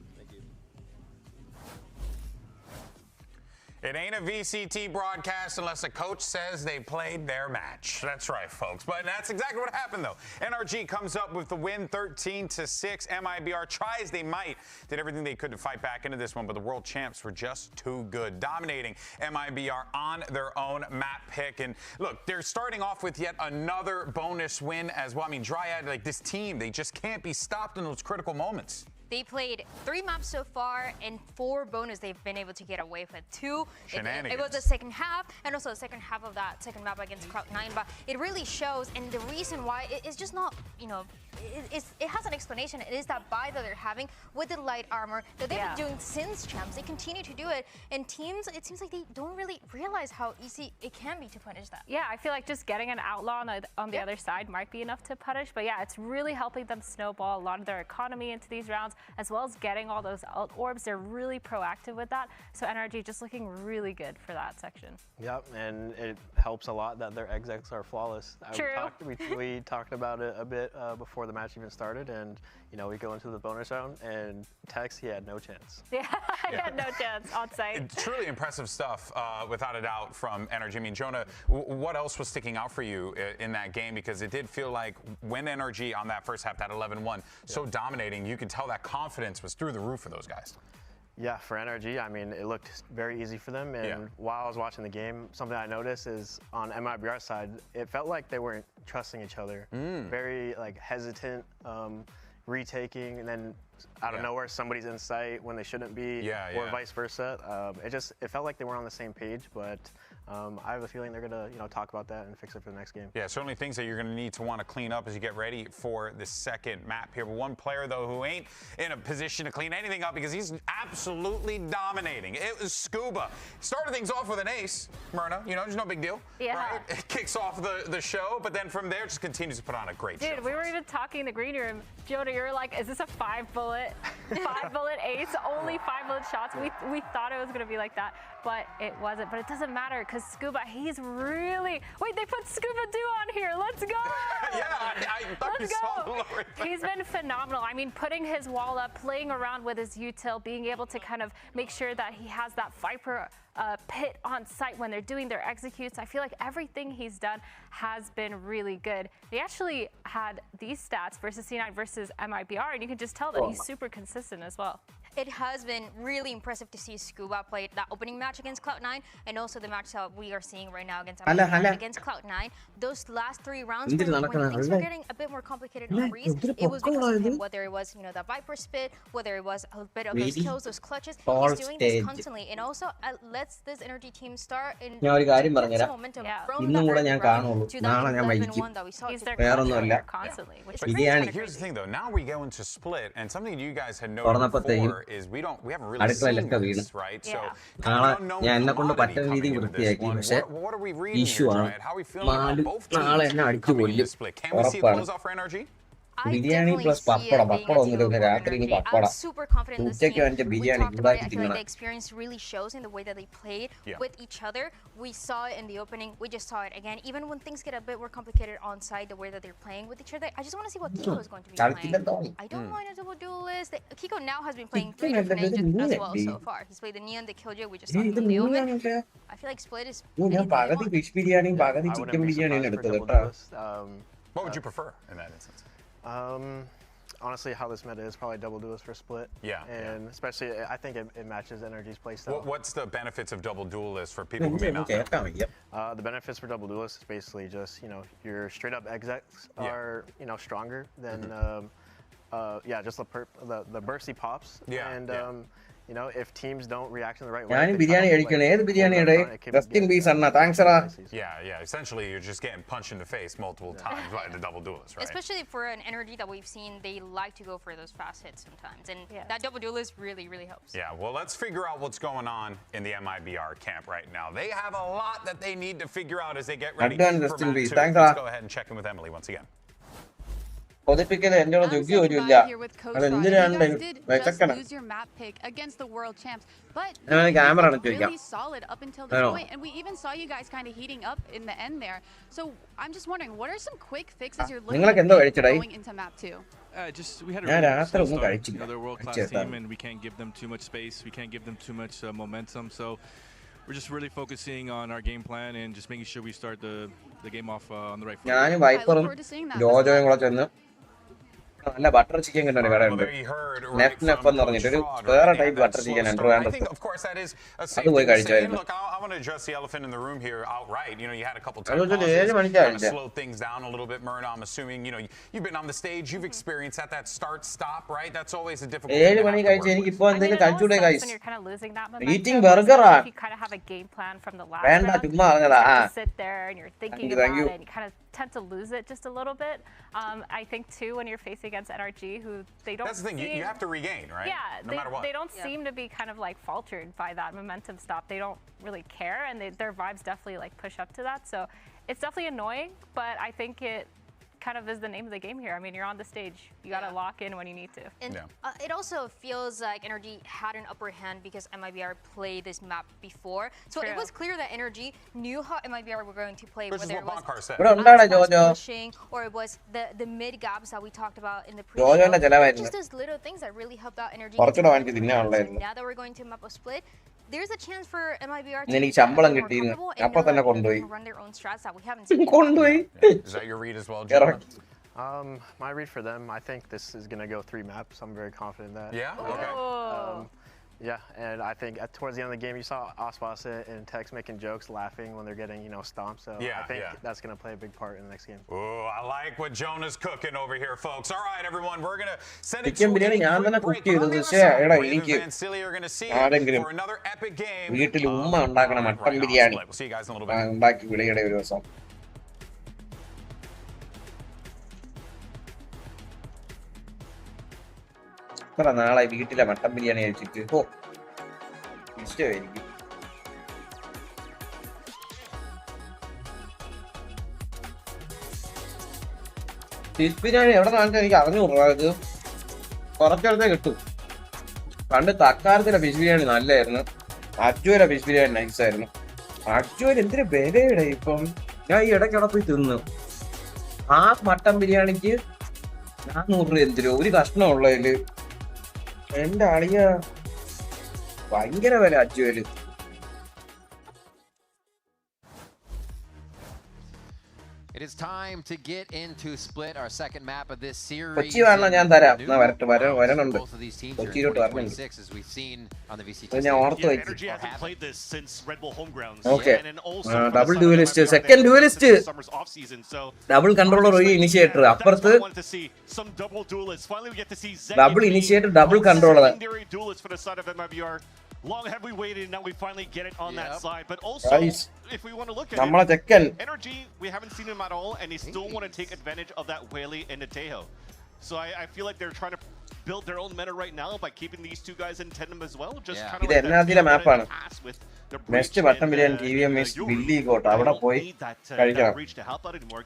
It ain't a VCT broadcast unless a coach says they played their match. That's right, folks. But that's exactly what happened, though. NRG comes up with the win, 13-6. MIBR tries they might. Did everything they could to fight back into this one, but the world champs were just too good, dominating MIBR on their own map pick. And look, they're starting off with yet another bonus win as well. I mean, Dryad, like this team, they just can't be stopped in those critical moments. They played 3 maps so far, and 4 bonus they've been able to get away with. 2, it was the second half, and also the second half of that second map against Cloud9. But it really shows, and the reason why it's just not, you know, it has an explanation. It is that buy that they're having with the light armor that they've been doing since champs. They continue to do it, and teams, it seems like they don't really realize how easy it can be to punish that. Yeah, I feel like just getting an outlaw on the other side might be enough to punish, but yeah, it's really helping them snowball a lot of their economy into these rounds, as well as getting all those orbs. They're really proactive with that, so NRG just looking really good for that section. Yep, and it helps a lot that their execs are flawless. True. We talked about it a bit before the match even started, and you know, we go into the bonus round, and Tex, he had no chance. Yeah, he had no chance on site. It's truly impressive stuff, without a doubt, from NRG. I mean, Jonah, what else was sticking out for you in that game? Because it did feel like when NRG on that first half, that 11-1, so dominating, you could tell that confidence was through the roof for those guys. Yeah, for NRG, I mean, it looked very easy for them. And while I was watching the game, something I noticed is on MIBR side, it felt like they weren't trusting each other. Very like hesitant, retaking, and then out of nowhere, somebody's in sight when they shouldn't be, or vice versa. It felt like they weren't on the same page, but I have a feeling they're gonna, talk about that and fix it for the next game. Yeah, certainly things that you're gonna need to want to clean up as you get ready for the second map here. But one player though who ain't in a position to clean anything up because he's absolutely dominating. It was Scuba. Started things off with an ace, Myrna. There's no big deal. Yeah. Right? It kicks off the show, but then from there just continues to put on a great show. Dude, we were even talking in the green room. Jonah, you're like, is this a 5-bullet ace? Only 5-bullet shots. We thought it was gonna be like that, but it wasn't. But it doesn't matter because Scuba, he's really. Wait, they put Scuba Doo on here. Let's go. Yeah, I thought you saw the lower. He's been phenomenal. I mean, putting his wall up, playing around with his util, being able to kind of make sure that he has that Viper pit on site when they're doing their executes. I feel like everything he's done has been really good. They actually had these stats versus C9 versus MIBR, and you can just tell that he's super consistent as well. It has been really impressive to see Scuba play that opening match against Cloud9, and also the match that we are seeing right now against Cloud9. Those last 3 rounds, when things were getting a bit more complicated on Reese, it was because of him, whether it was the Viper spit, whether it was a bit of those kills, those clutches. He's doing this constantly, and also lets this energy team start in momentum from the first round to the 11-1 that we saw. He's their constantly. Here's the thing though, now we go into split, and something you guys had noted before is we haven't really seen this, right? So what are we reading here, Dryad? How are we feeling about both teams coming into split? Can we see a close off for NRG? Biryani plus pappada. I'm super confident in this team. We talked about it. I feel like the experience really shows in the way that they played with each other. We saw it in the opening. We just saw it again. Even when things get a bit more complicated on site, the way that they're playing with each other, I just want to see what Kiko is going to be playing. I don't mind a double duelist. Kiko now has been playing 3 different agents as well so far. He's played the Neon, the Killjoy. We just saw him in the Omen. I feel like split is. What would you prefer in that instance? honestly how this meta is probably double duelist for split. Yeah. And especially, I think it matches NRG's playstyle. What's the benefits of double duelist for people who may not know? The benefits for double duelist is basically just, your straight up execs are, stronger than, just the bursty pops. And, if teams don't react in the right way. Yeah, essentially you're just getting punched in the face multiple times by the double duelist, right? Especially for an NRG that we've seen, they like to go for those fast hits sometimes, and that double duelist really, really helps. Yeah, well, let's figure out what's going on in the MIBR camp right now. They have a lot that they need to figure out as they get ready for match 2. Let's go ahead and check in with Emily once again. I'm here with Coach Rod. You guys did just lose your map pick against the world champs, but you looked really solid up until this point, and we even saw you guys kind of heating up in the end there. So I'm just wondering, what are some quick fixes you're looking at going into map 2? We had a really slow start. They're a world-class team, and we can't give them too much space. We can't give them too much momentum. So we're just really focusing on our game plan and just making sure we start the game off on the right foot. I look forward to seeing that. നല്ല butter chicken കിട്ടുന്ന കടയുണ്ട് നെഫ് എന്ന് പറഞ്ഞിട്ട് ഒരു വേറെ type butter chicken ഉണ്ട് അത് പോയി കഴിച്ചായിരുന്നു അതൊരു 7 മണിക്കാണ് 7 മണി കഴിച്ച് എനിക്ക് ഇപ്പൊ എന്തെങ്കിലും കഴിച്ചൂടെ ഗൈസ് ഈറ്റിംഗ് ബർഗറാ വേണ്ട ചുമ്മാ പറഞ്ഞതാ tend to lose it just a little bit. I think too when you're facing against NRG, who they don't. That's the thing. You have to regain, right? Yeah, no matter what. They don't seem to be kind of like faltered by that momentum stop. They don't really care, and their vibes definitely like push up to that. So it's definitely annoying, but I think it kind of is the name of the game here. I mean, you're on the stage. You got to lock in when you need to. And it also feels like NRG had an upper hand because MIBR played this map before. So it was clear that NRG knew how MIBR were going to play, whether it was pushing or it was the mid gaps that we talked about in the pre-show. Just those little things that really helped out NRG. Now that we're going to map of split, there's a chance for MIBR to run their own strats that we haven't seen. Is that your read as well, Joe? My read for them, I think this is going to go 3 maps. I'm very confident in that. Yeah? Okay. Yeah, and I think towards the end of the game, you saw Ospas and Tex making jokes, laughing when they're getting, stomped. So I think that's going to play a big part in the next game. Oh, I like what Jonah's cooking over here, folks. All right, everyone, we're going to send it to a break. Are going to see for another epic game. We'll see you guys in a little bit. നാളെ വീട്ടിലെ mutton biryani കഴിച്ചിട്ട് ഇഷ്ടമായിരിക്കും. Fish biryani എവിടെ നിന്നാണ് എനിക്ക് അറിഞ്ഞൂടാ. ഇത് കുറച്ചിടത്തേ കിട്ടും. പണ്ട് തക്കാരത്തിലെ ഫിഷ് ബിരിയാണി നല്ലായിരുന്നു. അച്ചുവിലെ ഫിഷ് ബിരിയാണി നൈസായിരുന്നു. അച്ചുവിൽ എന്തൊരു വിലയുടെ ഇപ്പം. ഞാൻ ഈ ഇടയ്ക്കവിടെ പോയി തിന്നു. ആ മട്ടൻ ബിരിയാണിക്ക് 400 രൂപ എന്തിനോ ഒരു കഷ്ണം ഉള്ളതില്. എന്റെ അളിയ ഭയങ്കര വില അച്ചുവല്. It is time to get into split, our second map of this series. Kochi വേണം ഞാൻ തരാം. വരണുണ്ട് കൊച്ചിയിലോട്ട് വരണം. ഞാൻ ഓർത്ത് വെച്ചു. Okay double duelist, second duelist, double controller, ഒരു ഇനിഷ്യേറ്റർ അപ്പുറത്ത്, double initiator, double controller. Long have we waited, now we finally get it on that side. But also, if we want to look at it, NRG, we haven't seen him at all, and they still want to take advantage of that Whaley and Nateo. So I feel like they're trying to build their own meta right now by keeping these two guys in tandem as well. Just kind of like that pass with the next button biryani TVMS ബില്ലി കോട്ട് അവിടെ പോയി കഴിക്കണം.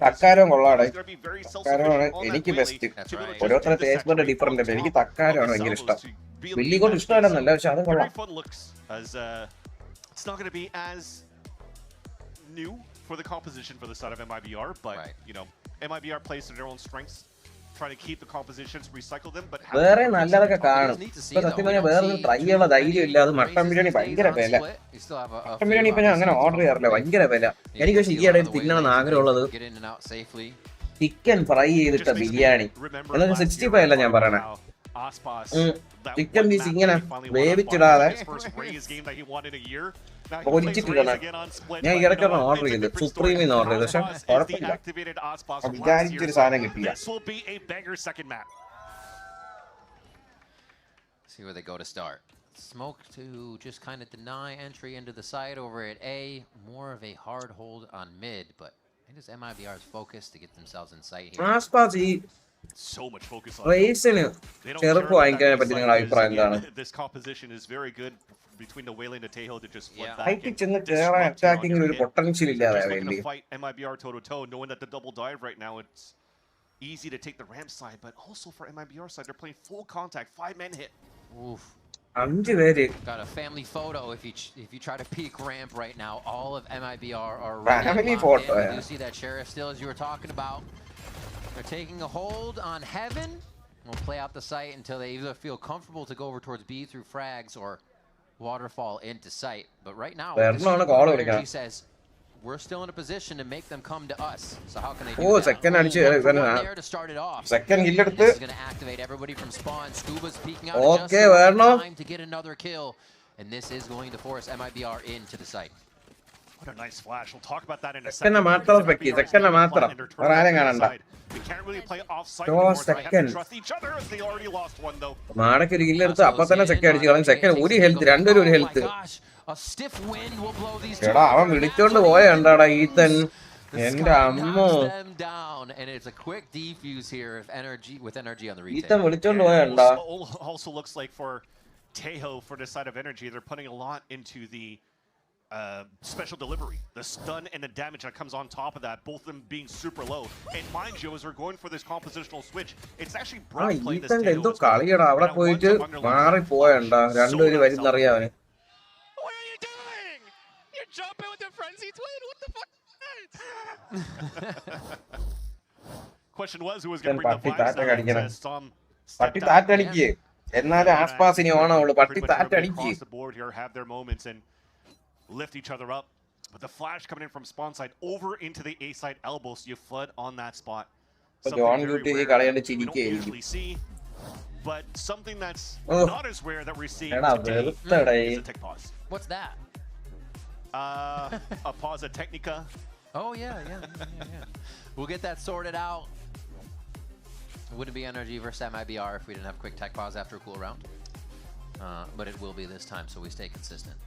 തക്കാരം കൊള്ളാടെ. തക്കാരമാണ് എനിക്ക് best. ഓരോരുത്തരുടെ taste bud different അല്ലേ. എനിക്ക് തക്കാരമാണ് ഭയങ്കര ഇഷ്ടം. ബില്ലി കോട്ട് ഇഷ്ടമല്ലെന്നല്ല, പക്ഷെ അത് കൊള്ളാം. It's not going to be as new for the composition for the side of MIBR, but MIBR plays to their own strengths. Trying to keep the compositions, recycle them, but വേറെ നല്ലതൊക്കെ കാണും. ഇപ്പൊ സത്യം പറഞ്ഞാൽ വേറെ try ചെയ്യാനുള്ള ധൈര്യം ഇല്ല. അത് മട്ടൻ ബിരിയാണി ഭയങ്കര വില. മട്ടൻ ബിരിയാണി ഇപ്പൊ ഞാൻ അങ്ങനെ ഓർഡർ ചെയ്യാറില്ല, ഭയങ്കര വില. എനിക്ക് പക്ഷേ ഈ ഇടയിൽ തിന്നണമെന്ന് ആഗ്രഹമുള്ളത് ചിക്കൻ ഫ്രൈ ചെയ്തിട്ട ബിരിയാണി എന്നൊക്കെ 65 അല്ല ഞാൻ പറയണേ. ചിക്കൻ പീസ് ഇങ്ങനെ വേവിച്ചിടാതെ പൊരിച്ചിട്ടിടണം. ഞാൻ ഇടയ്ക്ക് ഓർഡർ ചെയ്ത് സുപ്രീമിൽ ഓർഡർ ചെയ്ത്, പക്ഷെ കുഴപ്പമില്ല, വിചാരിച്ചൊരു സാധനം കിട്ടില്ല. See where they go to start. Smoke to just kind of deny entry into the side over at A. More of a hard hold on mid, but it is MIBR's focus to get themselves in sight here. So much focus on Ryzen ചെറുപ്പ് വാങ്ങിക്കാനെ പറ്റി നിങ്ങളുടെ അഭിപ്രായം എന്താണ്? this composition is very good between the Wailing and Tejo to just flip back. Height ചെന്ന് കേറാൻ attacking ഒരു potential ഇല്ലാതെ വേണ്ടി. Fight MIBR toe to toe, knowing that the double dive right now, it's easy to take the ramp side, but also for MIBR side, they're playing full contact, 5-man hit. Oof. 5 പേര്. Got a family photo. If you try to peek ramp right now, all of MIBR are family photo. You see that sheriff still, as you were talking about. They're taking a hold on Heaven. We'll play out the site until they either feel comfortable to go over towards B through frags or waterfall into sight. But right now, he says we're still in a position to make them come to us. So how can they do that? Second അടിച്ചു there to start it off. Second kill എടുത്ത്. This is going to activate everybody from spawn. Scuba's peeking out Okay, just time to get another kill, and this is going to force MIBR into the site. What a nice flash. We'll talk about that in a second. Second മാത്രം വേറെ കാണണ്ട. We can't really play offside anymore. So they have to trust each other as they already lost one though. മാടക്ക് ഒരു kill എടുത്ത് അപ്പൊ തന്നെ second അടിച്ചു കളഞ്ഞു. Second ഒരു ഹെൽത്ത്, രണ്ടൊരു ഒരു ഹെൽത്ത്. എടാ അവൻ വിളിച്ചോണ്ട് പോയ കണ്ടാടാ ഈത്തൻ. എന്റെ അമ്മോ, ഈത്തൻ വിളിച്ചോണ്ട് പോയ കണ്ടാ. Also looks like for Tejo, for the side of NRG, they're putting a lot into the special delivery, the stun and the damage that comes on top of that, both of them being super low. And mind you, as we're going for this compositional switch, it's actually Brock playing this Tejo. എന്തോ കളിയടാ, അവിടെ പോയിട്ട് മാറി പോയണ്ടാ, രണ്ടുപേര് വരുന്നറിയാ അവന്. What are you doing? You're jumping with the frenzy twin? What the fuck? Question was who was going to bring the flags down. പട്ടി താറ്റടിക്ക്, എന്നാലും ആസ്പാസിനി ഓണമുള്ളൂ. പട്ടി താറ്റടിക്ക്. Across the board here have their moments and lift each other up, but the flash coming in from spawn side over into the A side elbow, so you flood on that spot. Something very rare we don't usually see, but something that's not as rare that we're seeing today is a tech pause. What's that? A pause, a technica. Oh yeah. We'll get that sorted out. It wouldn't be NRG versus MIBR if we didn't have quick tech pause after a cool round, but it will be this time, so we stay consistent.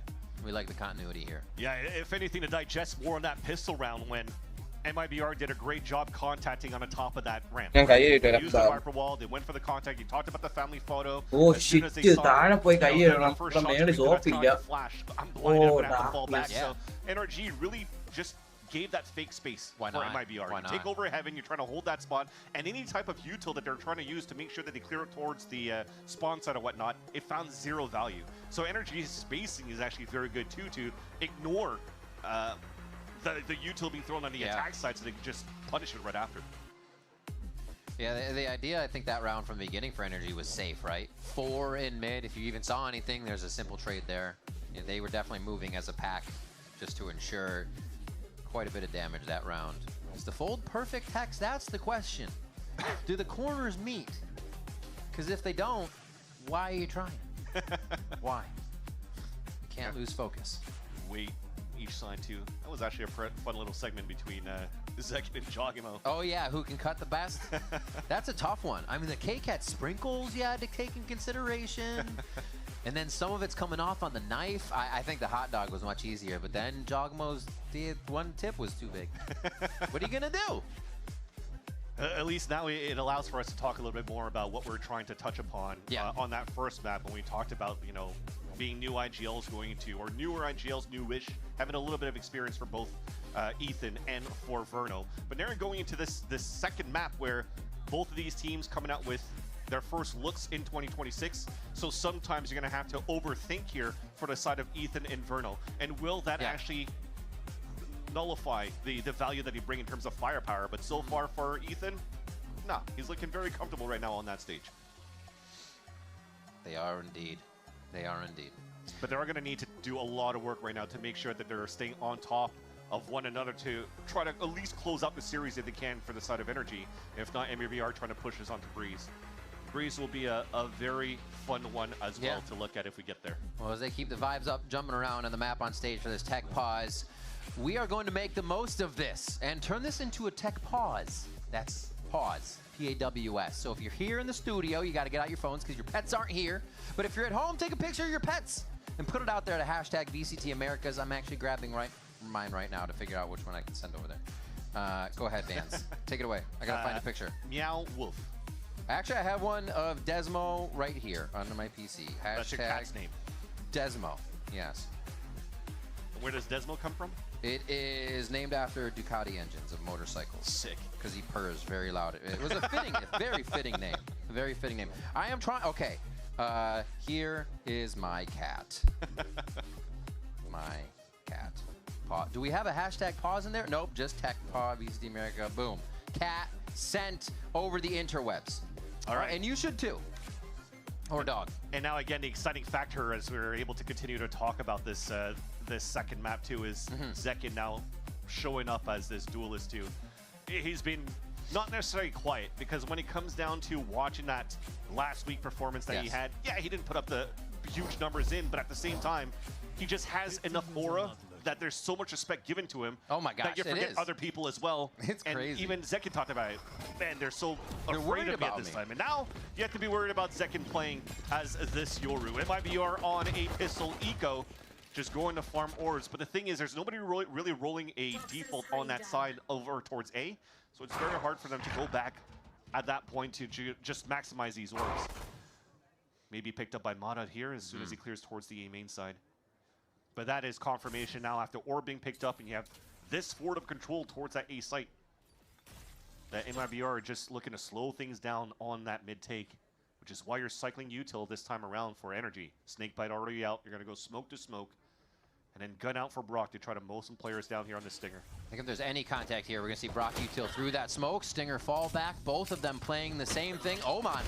We like the continuity here. Yeah, if anything, to digest more on that pistol round when MIBR did a great job contacting on the top of that ramp. They used the Viper wall, they went for the contact, you talked about the family photo. Oh shit, താഴെ പോയി കൈയിടണം. മേളിൽ സോപ്പില്ല. I'm blinded, I'm gonna have to fall back. So NRG really just gave that fake space for MIBR. You take over Heaven, you're trying to hold that spot, and any type of util that they're trying to use to make sure that they clear it towards the spawn side or whatnot, it found zero value. So NRG's spacing is actually very good too, to ignore the util being thrown on the attack side so they can just punish it right after. Yeah, the idea, I think that round from the beginning for NRG was safe, right? 4 in mid, if you even saw anything, there's a simple trade there. Yeah, they were definitely moving as a pack just to ensure quite a bit of damage that round. Is the fold perfect, Hex? That's the question. Do the corners meet? Because if they don't, why are you trying? Why? You can't lose focus. Wait, each side too. That was actually a fun little segment between Zekin and Jogimo. Oh yeah, who can cut the best? That's a tough one. I mean, the cake had sprinkles you had to take in consideration. And then some of it's coming off on the knife. I think the hot dog was much easier, but then Jogmo's one tip was too big. What are you gonna do? At least now it allows for us to talk a little bit more about what we're trying to touch upon on that first map when we talked about, you know, being new IGLs going into, or newer IGLs, newish, having a little bit of experience for both Ethan and for Verno. But now we're going into this second map where both of these teams coming out with their first looks in 2026. So sometimes you're going to have to overthink here for the side of Ethan and Verno. And will that actually nullify the value that he brings in terms of firepower? But so far for Ethan, nah, he's looking very comfortable right now on that stage. They are indeed. They are indeed. But they're going to need to do a lot of work right now to make sure that they're staying on top of one another to try to at least close out the series if they can for the side of NRG. If not, MIBR trying to push us onto Breeze. Breeze will be a very fun one as well to look at if we get there. Well, as they keep the vibes up, jumping around on the map on stage for this tech pause, we are going to make the most of this and turn this into a tech pause. That's pause, P-A-W-S. So if you're here in the studio, you got to get out your phones because your pets aren't here. But if you're at home, take a picture of your pets and put it out there to hashtag VCT Americas. I'm actually grabbing mine right now to figure out which one I can send over there. Go ahead, Vance. Take it away. I got to find a picture. Meow Wolf. Actually, I have one of Desmo right here under my PC. That's your cat's name. Desmo, yes. Where does Desmo come from? It is named after Ducati engines of motorcycles. Sick. Because he purrs very loud. It was a fitting, a very fitting name. A very fitting name. I am trying, okay. Here is my cat. My cat. Do we have a hashtag pause in there? Nope, just tech pause, VCT America, boom. Cat sent over the interwebs. All right, and you should too. Or dog. And now again, the exciting factor as we're able to continue to talk about this this second map too is Zekin now showing up as this duelist too. He's been not necessarily quiet because when it comes down to watching that last week performance that he had, yeah, he didn't put up the huge numbers in, but at the same time, he just has enough aura that there's so much respect given to him. Oh my gosh, that you forget other people as well. It's crazy. Even Zekin talked about it. Man, they're so afraid of me at this time. And now you have to be worried about Zekin playing as this Yoru. MIBR on a pistol eco, just going to farm orbs. But the thing is, there's nobody really rolling a default on that side over towards A. So it's very hard for them to go back at that point to just maximize these orbs. Maybe picked up by Mata here as soon as he clears towards the A main side. But that is confirmation now after orb being picked up and you have this forward of control towards that A site. That MIBR are just looking to slow things down on that mid take, which is why you're cycling util this time around for energy. Snakebite already out. You're going to go smoke to smoke. And then gun out for Brock to try to mow some players down here on the Stinger. I think if there's any contact here, we're going to see Brock util through that smoke. Stinger fall back. Both of them playing the same thing. Oman.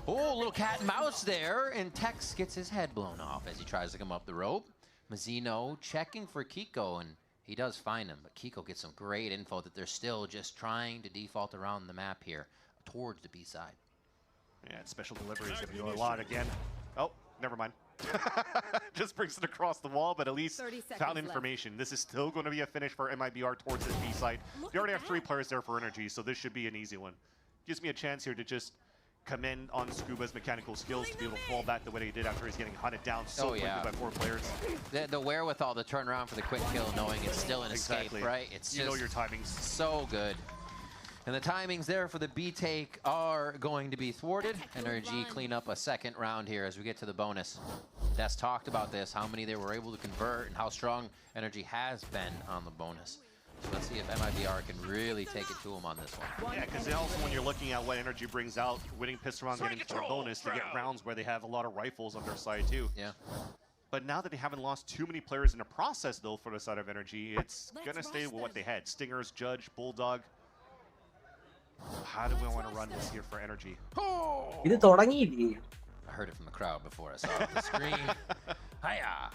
Oh, little cat and mouse there. And Tex gets his head blown off as he tries to come up the rope. Mazzino checking for Kiko, and he does find him, but Kiko gets some great info that they're still just trying to default around the map here towards the B side. Yeah, special deliveries going to do a lot again. Oh, never mind. Just brings it across the wall, but at least found information. This is still going to be a finish for MIBR towards the B side. They already have 3 players there for energy, so this should be an easy one. Gives me a chance here to just commend on Scuba's mechanical skills to be able to fall back the way he did after he's getting hunted down so quickly by 4 players. The wherewithal to turn around for the quick kill, knowing it's still an escape, right? It's you know your timings. So good. And the timings there for the B take are going to be thwarted. NRG clean up a second round here as we get to the bonus. That's talked about this, how many they were able to convert and how strong NRG has been on the bonus. So let's see if MIBR can really take it to him on this one. Yeah, because also when you're looking at what energy brings out, winning pistol round, getting to a bonus to get rounds where they have a lot of rifles on their side too. Yeah. But now that they haven't lost too many players in the process though for the side of energy, it's going to stay with what they had. Stingers, Judge, Bulldog. How do we want to run this here for energy? I heard it from the crowd before I saw it on the screen. Hiya!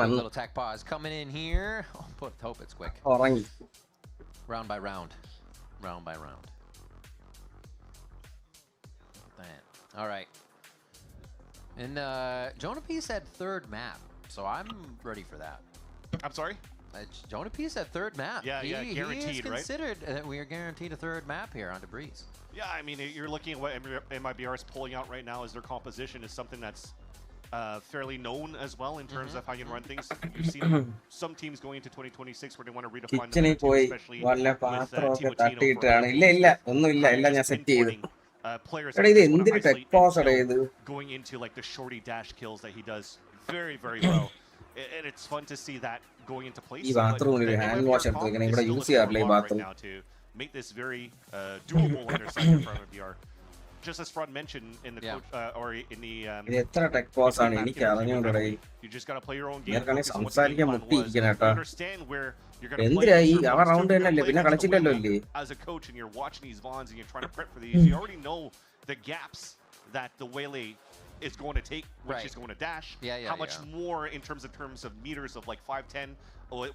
Little tech pause coming in here. Oh, hope it's quick. Round by round. Round by round. All right. And Jonah P said 3rd map, so I'm ready for that. I'm sorry? Jonah P said 3rd map. Yeah, guaranteed, he is considered that we are guaranteed a 3rd map here on Breeze. Yeah, I mean, you're looking at what MIBR is pulling out right now as their composition is something that's fairly known as well in terms of how you run things. You've seen some teams going into 2026 where they want to redefine the especially players going into like the shorty dash kills that he does very, very well. And it's fun to see that going into place. Make this very doable on their side in front of MIBR. Just as Fraud mentioned in the coach, or in the you just got to play your own game. Understand where you're going to play as a coach, and you're watching these Vons and you're trying to prep for these. You already know the gaps that the Waylay is going to take when she's going to dash. How much more in terms of meters of like 5'10"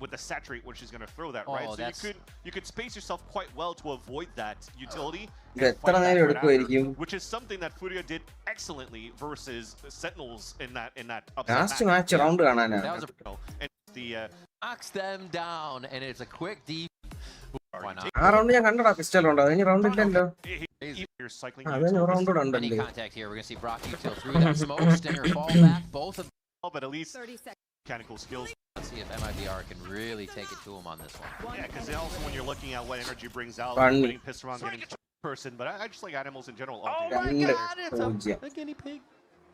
with the saturate when she's going to throw that, right? So you could space yourself quite well to avoid that utility, and fight back right after, which is something that Furia did excellently versus Sentinels in that Last match round that was and the knocks them down, and it's a quick deep. Why not? round ഞാൻ കണ്ടടാ pistol ഉണ്ട് അതിന് round ഇല്ലല്ലോ round Any ഉണ്ടല്ലേ contact here, we're gonna see Brock Util through that smoke, Stinger fall back, both of but at least mechanical skills. Let's see if MIBR can really take it to him on this one. Yeah, because also when you're looking at what energy brings out, Funny. getting pissed around, getting person, but I just like animals in general. Oh my god, it's a guinea pig.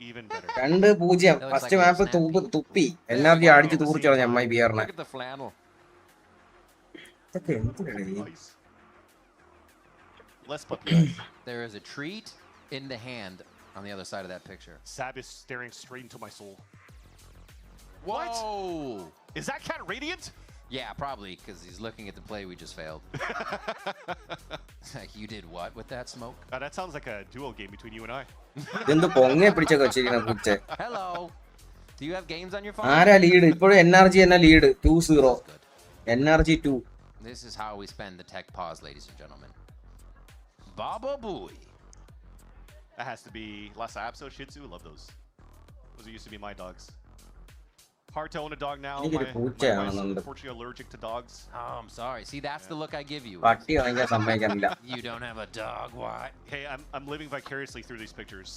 Even better. 2-0 first മാപ്പ് തുപ്പി NRG അടിച്ച് തൂറിച്ചു കളഞ്ഞ MIBR നെ. Look at the flannel. ഇതൊക്കെ എന്തിനാണ്? Less puppy. There is a treat in the hand on the other side of that picture. Sab is staring straight into my soul. Whoa! What? Is that cat radiant? Yeah, probably, because he's looking at the play we just failed. You did what with that smoke? That sounds like a duo game between you and I. ഇതെന്ത് പൊങ്ങെ പിടിച്ചൊക്കെ വെച്ചിരിക്കുന്ന കുറിച്ച്. Hello. Do you have games on your phone? ആരാ lead? ഇപ്പോഴും NRG തന്നെ lead 2-0. NRG 2. This is how we spend the tech pause, ladies and gentlemen. Baba Booey. That has to be Lhasa Apso, Shih Tzu. Love those. Those used to be my dogs. Hard to own a dog now. My wife's unfortunately allergic to dogs. Oh, I'm sorry. See, that's the look I give you. പട്ടി വാങ്ങിക്കാൻ സമ്മതിക്കുന്നില്ല. You don't have a dog, why? Hey, I'm living vicariously through these pictures.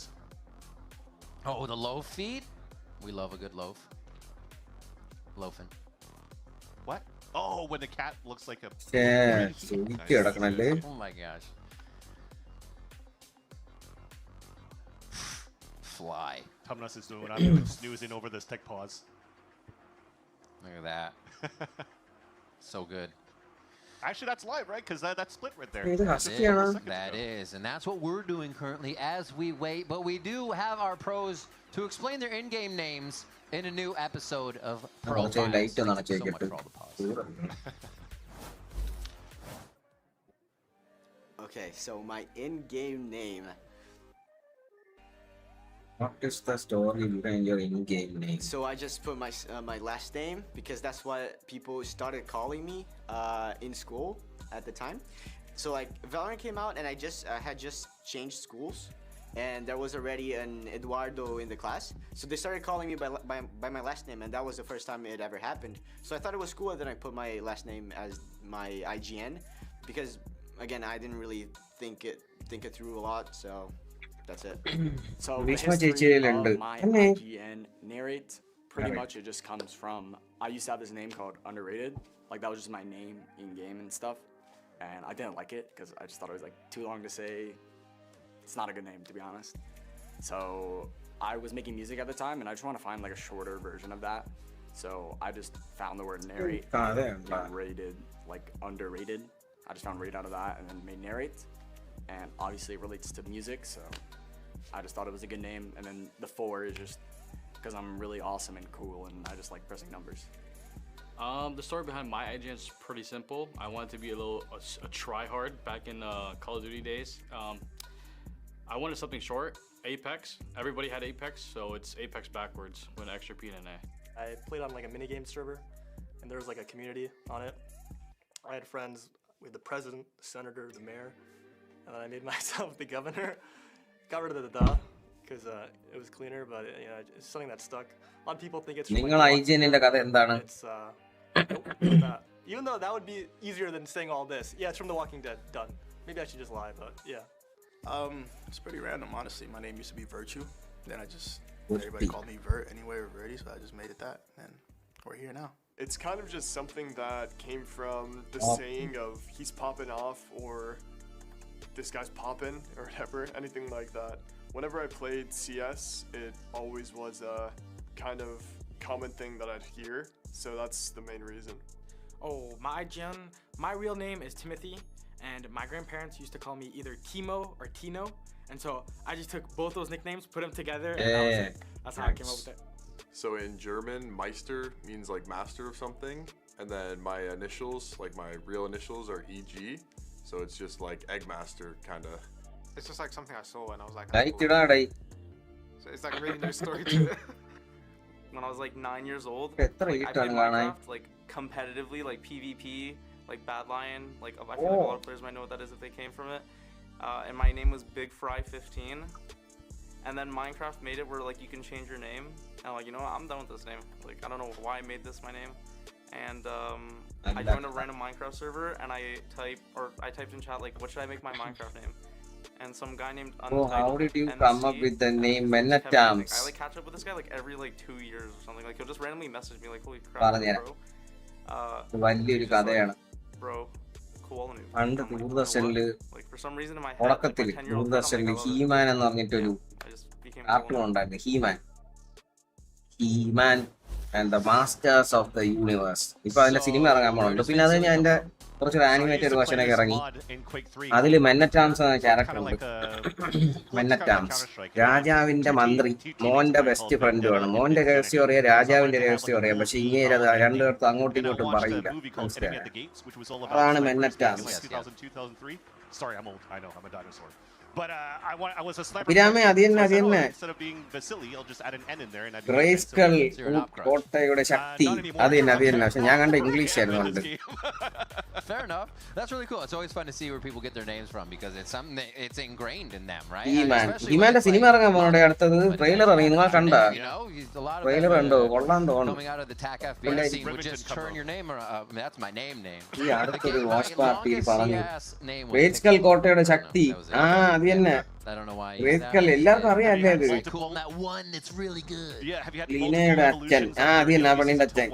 Oh, the loaf feed? We love a good loaf. Loafing. What? Oh, when the cat looks like a... Oh my gosh. Fly. Tumnus is doing. I'm snoozing over this tech pause. Look at that. So good. Actually, that's live, right? Because that's split right there. That is. And that's what we're doing currently as we wait. But we do have our pros to explain their in-game names in a new episode of Pro Files. Thank you so much for all the pause. Okay, so my in-game name. What is the story behind your in-game name? So I just put my last name because that's what people started calling me in school at the time. So like Valorant came out and I had just changed schools, and there was already an Eduardo in the class. So they started calling me by my last name, and that was the first time it ever happened. So I thought it was cool, and then I put my last name as my IGN because again I didn't really think it through a lot. So that's it. So the history of my IGN narrate, pretty much it just comes from, I used to have this name called Underrated. Like that was just my name in game and stuff. And I didn't like it because I just thought it was like too long to say. It's not a good name, to be honest. So I was making music at the time and I just want to find like a shorter version of that. So I just found the word narrate, rated, like underrated. I just found rated out of that and then made narrate. And obviously it relates to music, so I just thought it was a good name. And then the 4 is just because I'm really awesome and cool and I just like pressing numbers. The story behind my IGN is pretty simple. I wanted to be a try-hard back in Call of Duty days. I wanted something short, Apex. Everybody had Apex, so it's Apex backwards with an extra P and an A. I played on like a minigame server and there was like a community on it. I had friends with the president, the senator, the mayor. And then I made myself the governor. Got rid of the "the" because it was cleaner, but you know, it's something that stuck. A lot of people think it's. It's even though that would be easier than saying all this. Yeah, it's from The Walking Dead. Done. Maybe I should just lie, but yeah. It's pretty random, honestly. My name used to be Virtue. Then everybody called me Vert anyway, or Verdi, so I just made it that, and we're here now. It's kind of just something that came from the saying of he's popping off or this guy's popping or whatever, anything like that. Whenever I played CS, it always was a kind of common thing that I'd hear, so that's the main reason. Oh, my IGN, my real name is Timothy, and my grandparents used to call me either Timo or Tino, and so I just took both those nicknames, put them together, and that's how I came up with it. So in German, Meister means like master of something, and then my initials, like my real initials, are EG. So it's just like Eggmaster, kind of. It's just like something I saw and I was like, cool. It's like really no story to it. When I was like 9 years old, like, I played Minecraft like competitively, like PvP, like Bad Lion. Like I feel like a lot of players might know what that is if they came from it. And my name was Big Fry 15. And then Minecraft made it where like you can change your name. And I'm like, you know what? I'm done with this name. Like I don't know why I made this my name. And I joined a random Minecraft server and I typed in chat like, what should I make my Minecraft name? And some guy named Untitled how did you come up with the name Men at Arms? I like catch up with this guy like every like 2 years or something. Like he'll just randomly message me like, holy crap, bro. Cool. And ദൂരദർശനില് തുടക്കത്തിൽ ദൂരദർശനില് He-Man എന്ന് പറഞ്ഞിട്ടൊരു cartoon ഉണ്ടായിരുന്നു. He-Man and the masters of the universe. ഇപ്പൊ അതിന്റെ cinema ഇറങ്ങാൻ പോകുന്നുണ്ട്. പിന്നെ അത് ഞാൻ അതിന്റെ കുറച്ചൊരു ആനിമേറ്റഡ് വേർഷനൊക്കെ ഇറങ്ങി. അതില് മെന്നറ്റാംസ് എന്ന ക്യാരക്ടർ ഉണ്ട്. മെന്നറ്റാംസ് രാജാവിന്റെ മന്ത്രി, മോന്റെ ബെസ്റ്റ് ഫ്രണ്ടുമാണ്. മോന്റെ രഹസ്യം അറിയാം, രാജാവിന്റെ രഹസ്യം അറിയാം. പക്ഷെ ഇങ്ങനെ അത് രണ്ടുപേർക്കും അങ്ങോട്ടും ഇങ്ങോട്ടും പറയില്ല. മനസ്സിലായോ? അതാണ് മെന്നറ്റാംസ്. Sorry, I'm old. I know, I'm a dinosaur. But I was a sniper. Pirame adiyenne. Instead of being Vasily, I'll just add an N in there and I'd G.Skill കോട്ടയുടെ ശക്തി. adiyenne. പക്ഷെ ഞാൻ കണ്ട ഇംഗ്ലീഷ് ആയിരുന്നു. Fair enough. That's really cool. It's always fun to see where people get their names from because it's something it's ingrained in them, right? ഹീമാന്റെ cinema ഇറങ്ങാൻ പോകുന്നുണ്ട്. അടുത്തത് trailer ഇറങ്ങി. നിങ്ങൾ കണ്ട ട്രെയിലർ കണ്ടോ? കൊള്ളാൻ തോന്നുന്നു. That's my name. ഈ അടുത്തൊരു വാച്ച് പാർട്ടിയിൽ പറഞ്ഞു G.Skill കോട്ടയുടെ ശക്തി. അത് തന്നെ. G.Skill എല്ലാവർക്കും അറിയാല്ലേ അത്. ലീനയുടെ അച്ഛൻ. അത് തന്നെ ആ പെണ്ണിന്റെ അച്ഛൻ.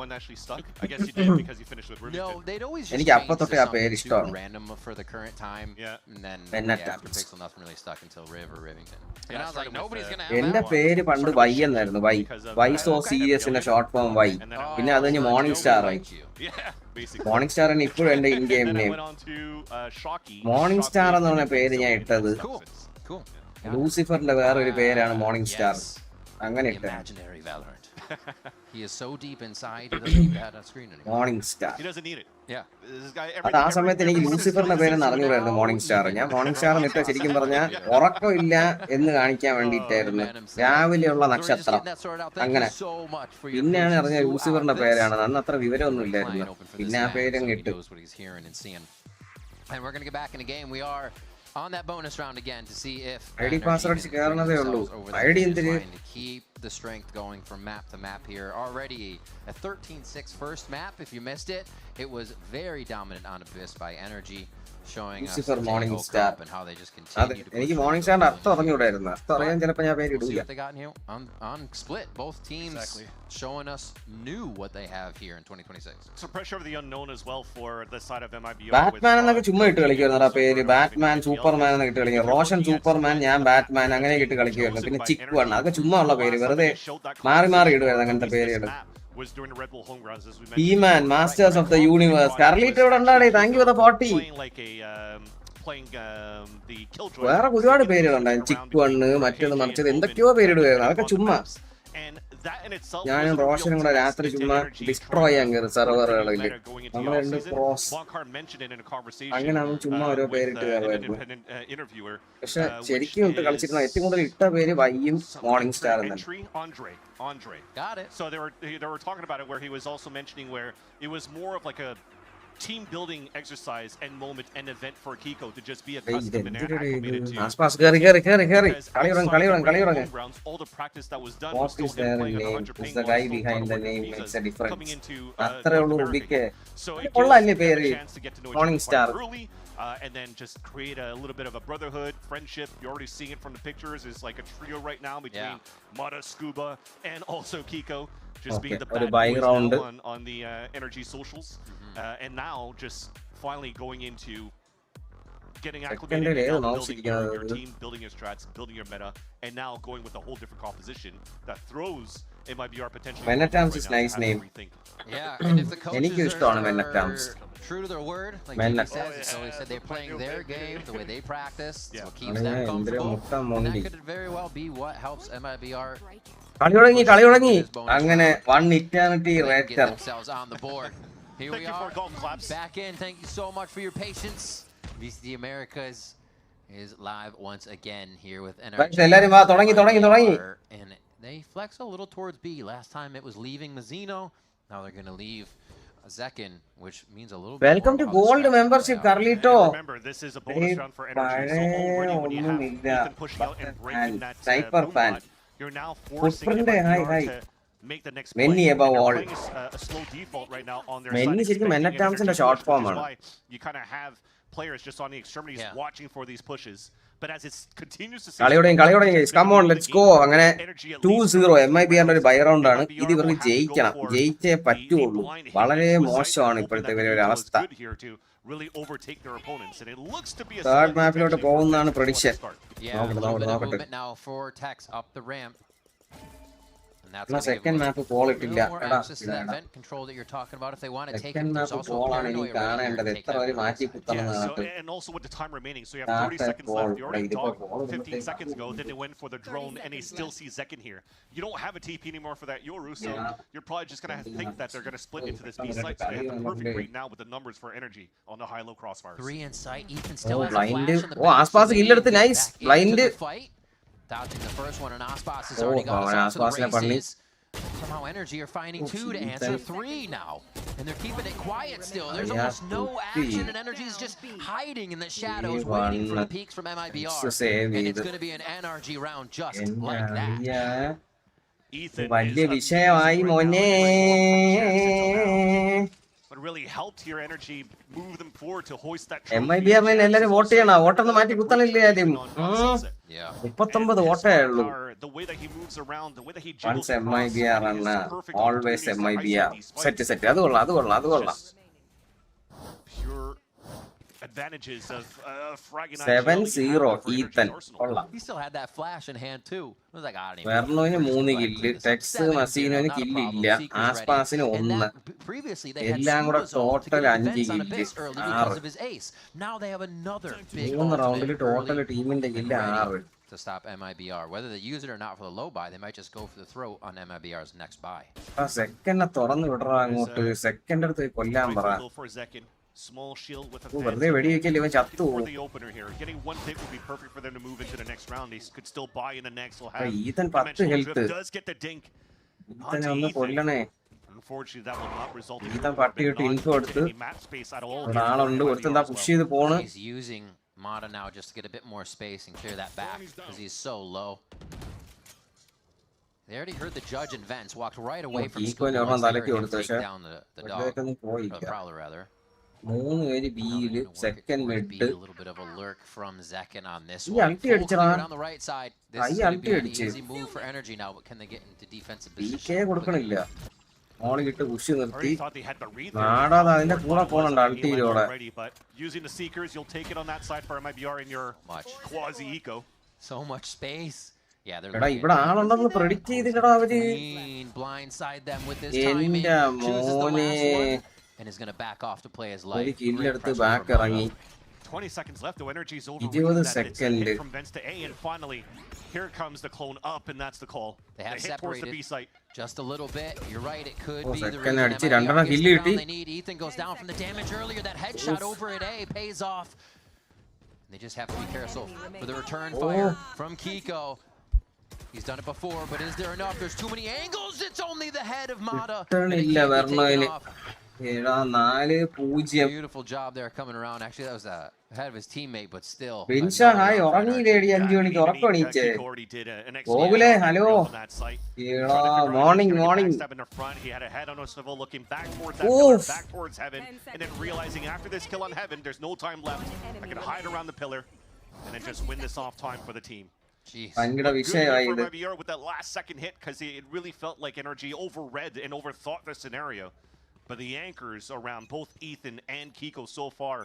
എനിക്ക് അപ്പൊ തൊട്ടേ ആ പേര് ഇഷ്ടമാണ്. എന്റെ പേര് പണ്ട് വൈ എന്നായിരുന്നു. വൈ സോ സീരിയസിന്റെ ഷോർട്ട് ഫോം വൈ. പിന്നെ അത് കഴിഞ്ഞ് മോർണിംഗ് സ്റ്റാർ ആയി. മോർണിംഗ് സ്റ്റാർ ആണ് ഇപ്പോഴും എന്റെ in game name. Morning star എന്ന് പറഞ്ഞ പേര് ഞാൻ ഇട്ടത് ലൂസിഫറിന്റെ വേറൊരു പേരാണ് മോർണിംഗ് സ്റ്റാർ. അങ്ങനെ ഇട്ടത് മോർണിംഗ് സ്റ്റാർ. അത് ആ സമയത്ത് എനിക്ക് ലൂസിഫറിന്റെ പേരെന്ന് അറിഞ്ഞുകൂടായിരുന്നു മോർണിംഗ് സ്റ്റാർ. ഞാൻ മോർണിംഗ് സ്റ്റാർ ഇട്ട ശരിക്കും പറഞ്ഞാൽ ഉറക്കമില്ല എന്ന് കാണിക്കാൻ വേണ്ടിയിട്ടായിരുന്നു. രാവിലെയുള്ള നക്ഷത്രം അങ്ങനെ. പിന്നെയാണ് അറിഞ്ഞ ലൂസിഫറിന്റെ പേരാണ്. അന്ന് അത്ര വിവരമൊന്നും ഇല്ലായിരുന്നു. പിന്നെ ആ പേരങ്ങ് ഇട്ടു. on that bonus round again to see if ID password കേറണതേ ഉള്ളൂ. ID എന്തിന്? Keep the strength going from map to map here. Already a 13-6 first map. If you missed it, it was very dominant on Abyss by NRG, showing us morning star and how they just continue to എനിക്ക് morning star അർത്ഥം അറിഞ്ഞൂടായിരുന്നു. അർത്ഥം അറിയാൻ ചിലപ്പോൾ ഞാൻ പേര് ഇടൂല. On split, both teams showing us new what they have here in 2026. So pressure of the unknown as well for the side of MIBR. Batman എന്നൊക്കെ ചുമ്മാ ഇട്ട് കളിക്കുവായിരുന്നു ആ പേര്. ബാറ്റ്മാൻ, സൂപ്പർമാൻ എന്നൊക്കെ ഇട്ട് കളിക്കും. റോഷൻ സൂപ്പർമാൻ, ഞാൻ ബാറ്റ്മാൻ അങ്ങനെ ഇട്ട് കളിക്കുമായിരുന്നു. പിന്നെ ചിക്ക് വൺ, അതൊക്കെ ചുമ്മാ ഉള്ള പേര്. വെറുതെ മാറി മാറി ഇടുവായിരുന്നു അങ്ങനത്തെ പേരുകൾ. He-Man, Masters of the Universe. Carlito ഇവിടെ ഉണ്ടാടേ. Thank you for the 40. വേറെ ഒരുപാട് പേരുകളുണ്ടായിരുന്നു. ചിക്ക് വണ്ണ്, മറ്റൊന്ന് മറിച്ചത് എന്തൊക്കെയോ പേരിടുവായിരുന്നു. അതൊക്കെ ചുമ്മാ. ഞാനും റോഷനും കൂടെ രാത്രി ചുമ്മാ ഡിസ്ട്രോയ് ചെയ്യാൻ കയറി സെർവറുകളിൽ. നമ്മൾ രണ്ട് ക്രോസ് അങ്ങനെ നമ്മൾ ചുമ്മാ ഓരോ പേരിട്ട് കയറുമായിരുന്നു. പക്ഷെ ശരിക്കും ഇട്ട് കളിച്ചിരുന്ന ഏറ്റവും കൂടുതൽ ഇട്ട പേര് വൈയും മോർണിംഗ് സ്റ്റാർ എന്നല്ല. Andre. Got it. So they were talking about it where he was also mentioning where it was more of like a team building exercise and moment and event for Kiko to just be accustomed and acclimated to. All the practice that was done was still him playing at 100 ping. The guy behind the name makes a difference. Coming into so it gives a chance to get to know each other early. And then just create a little bit of a brotherhood, friendship. You're already seeing it from the pictures. It's like a trio right now between Mata, Scuba, and also Kiko. Just being the bad boys on the NRG socials. And now just finally going into getting acclimated, building your team, building your strats, building your meta, and now going with a whole different composition that throws MIBR potentially. Menatams is nice name. Yeah, and if the coaches are true to their word, like Jimmy says, so he said they're playing their game the way they practice. It's what keeps them comfortable. And that could very well be what helps MIBR കളി തുടങ്ങി അങ്ങനെ 1 eternity rater. Here we are back in. Thank you so much for your patience. VCT Americas is live once again here with NRG എല്ലാരും വാ തുടങ്ങി in They flex a little towards B. Last time it was leaving Mazzino. Now they're going to leave Zekin, which means a little bit. Welcome to Gold membership, Carlito. Remember, this is a bonus round for energy. So already when you have Ethan pushing out and breaking that boom, you're now forcing MIBR to make the next play. Many above all. Playing a slow default right now on their Many side. Men Terms in a short form. You kind of have players just on the extremities watching for these pushes. But as it continues to come on, let's go. 2-0 MIBR ഒരു by round ആണ്. ഇത് ഇവർക്ക് ജയിക്കണം. ജയിച്ചേ പറ്റുള്ളൂ. വളരെ മോശമാണ് ഇപ്പോഴത്തെ ഇവരുടെ അവസ്ഥ. തേർഡ് മാപ്പിലോട്ട് പോകുന്നതാണ് പ്രഡിക്ഷൻ. നോക്കട്ടെ. Second map quality ഇല്ല. Second map കോളാണ് ഇനി കാണേണ്ടത്. എത്ര വരെ മാറ്റി കുത്തണമെന്ന്. And also with the time remaining, so you have 30 seconds left. You already talked 15 seconds ago that they went for the drone, and they still see Zekin here. You don't have a TP anymore for that Yoru, so you're probably just going to think that they're going to split into this B site. So they have the perfect read now with the numbers for energy on the high-low crossfires. 3 in sight. Ethan still has a flash on the back. Aspas kill എടുത്ത് nice. Blind. Dodging the first one, and Aspas has already got us out to the races. Somehow Energy are finding 2 to answer 3 now. And they're keeping it quiet still. There's almost no action, and Energy is just hiding in the shadows, waiting for the peaks from MIBR. And it's going to be an NRG round just like that. Ethan വലിയ വിഷയമായി മോനെ. But really helped your Energy move them forward to hoist that. MIBR നെ എല്ലാവരും vote ചെയ്യണം. വോട്ടൊന്നും മാറ്റി കുത്തണില്ലേ ആദ്യം. 39 വോട്ടേ ഉള്ളൂ. Once MIBR ആണ്, always MIBR. സെറ്റ് അത് കൊള്ളാം. Advantages of 7-0 Ethan. He still had that flash in hand too. It was like, Vernoന് 3 കില്ല്, ടെക്സ് മസീനോന് കില്ലില്ല, ആസ്പാസിന് 1. എല്ലാം കൂടെ ടോട്ടൽ 5 കില്ല്. 3 റൗണ്ടിൽ ടോട്ടൽ ടീമിന്റെ kill 6. To stop MIBR, whether they use it or not for the low buy, they might just go for the throat on MIBR's next buy. Second തുറന്നു വിടറാ അങ്ങോട്ട്. Second അടുത്ത് കൊല്ലാൻ പറ. Small shield with a വെറുതെ വെടിവെക്കല്ലേ ഇവൻ ചത്തു. the opener here. Getting one hit would be perfect for them to move into the next round. They could still buy in the next. Will have Ethan 10 health. Does get the dink. Ethan ഒന്ന് കൊല്ലണേ. Unfortunately that will not result in Ethan പട്ടിയിട്ട് info എടുത്ത് map space at all. ഒരാളുണ്ട് ഒരുത്തന്താ push ചെയ്ത് പോണ്. He's using Mata now just to get a bit more space and clear that back because he's so low. They already heard the judge and Vents walked right away from school. Down the dog, the prowler rather. 3 പേര് ബിയിൽ second mid. A little bit of a lurk from Zekin on this one. On the right side. This is going to be an easy move for Energy now, but can they get into defensive position? BK കൊടുക്കണില്ല. മോളിട്ട് push നിർത്തി. നാടാ അതിന്റെ കൂടെ പോണുണ്ട് അൾട്ടിയിലൂടെ. Using the seekers, you'll take it on that side for MIBR in your quasi eco. So much space. Yeah, they're എടാ ഇവിടെ ആളുണ്ടെന്ന് predict ചെയ്തില്ലടാ അവര്. Blindside them with this timing. Chooses the last one. And is going to back off to play his life. 20 seconds left. The Energy's over. 20 seconds from Vents to A, and finally, here comes the clone up, and that's the call. They have separated the B site just a little bit. You're right. It could be the reason they need. Ethan goes down from the damage earlier. That headshot over at A pays off. They just have to be careful for the return fire from Kiko. He's done it before, but is there enough? There's too many angles. It's only the head of Mata. Beautiful job there coming around. Actually, that was ahead of his teammate, but still. Vinsha, hi, ഉറങ്ങിയില്ലേടി 5 മണിക്ക് ഉറക്കണീച്ചേ. ഗോകുലേ hello. Morning. He had a head on a swivel looking back towards heaven, and then realizing after this kill on heaven, there's no time left. I can hide around the pillar and then just win this off time for the team. Jeez. MIBR with that last second hit because it really felt like Energy overread and overthought the scenario. But the anchors around both Ethan and Kiko so far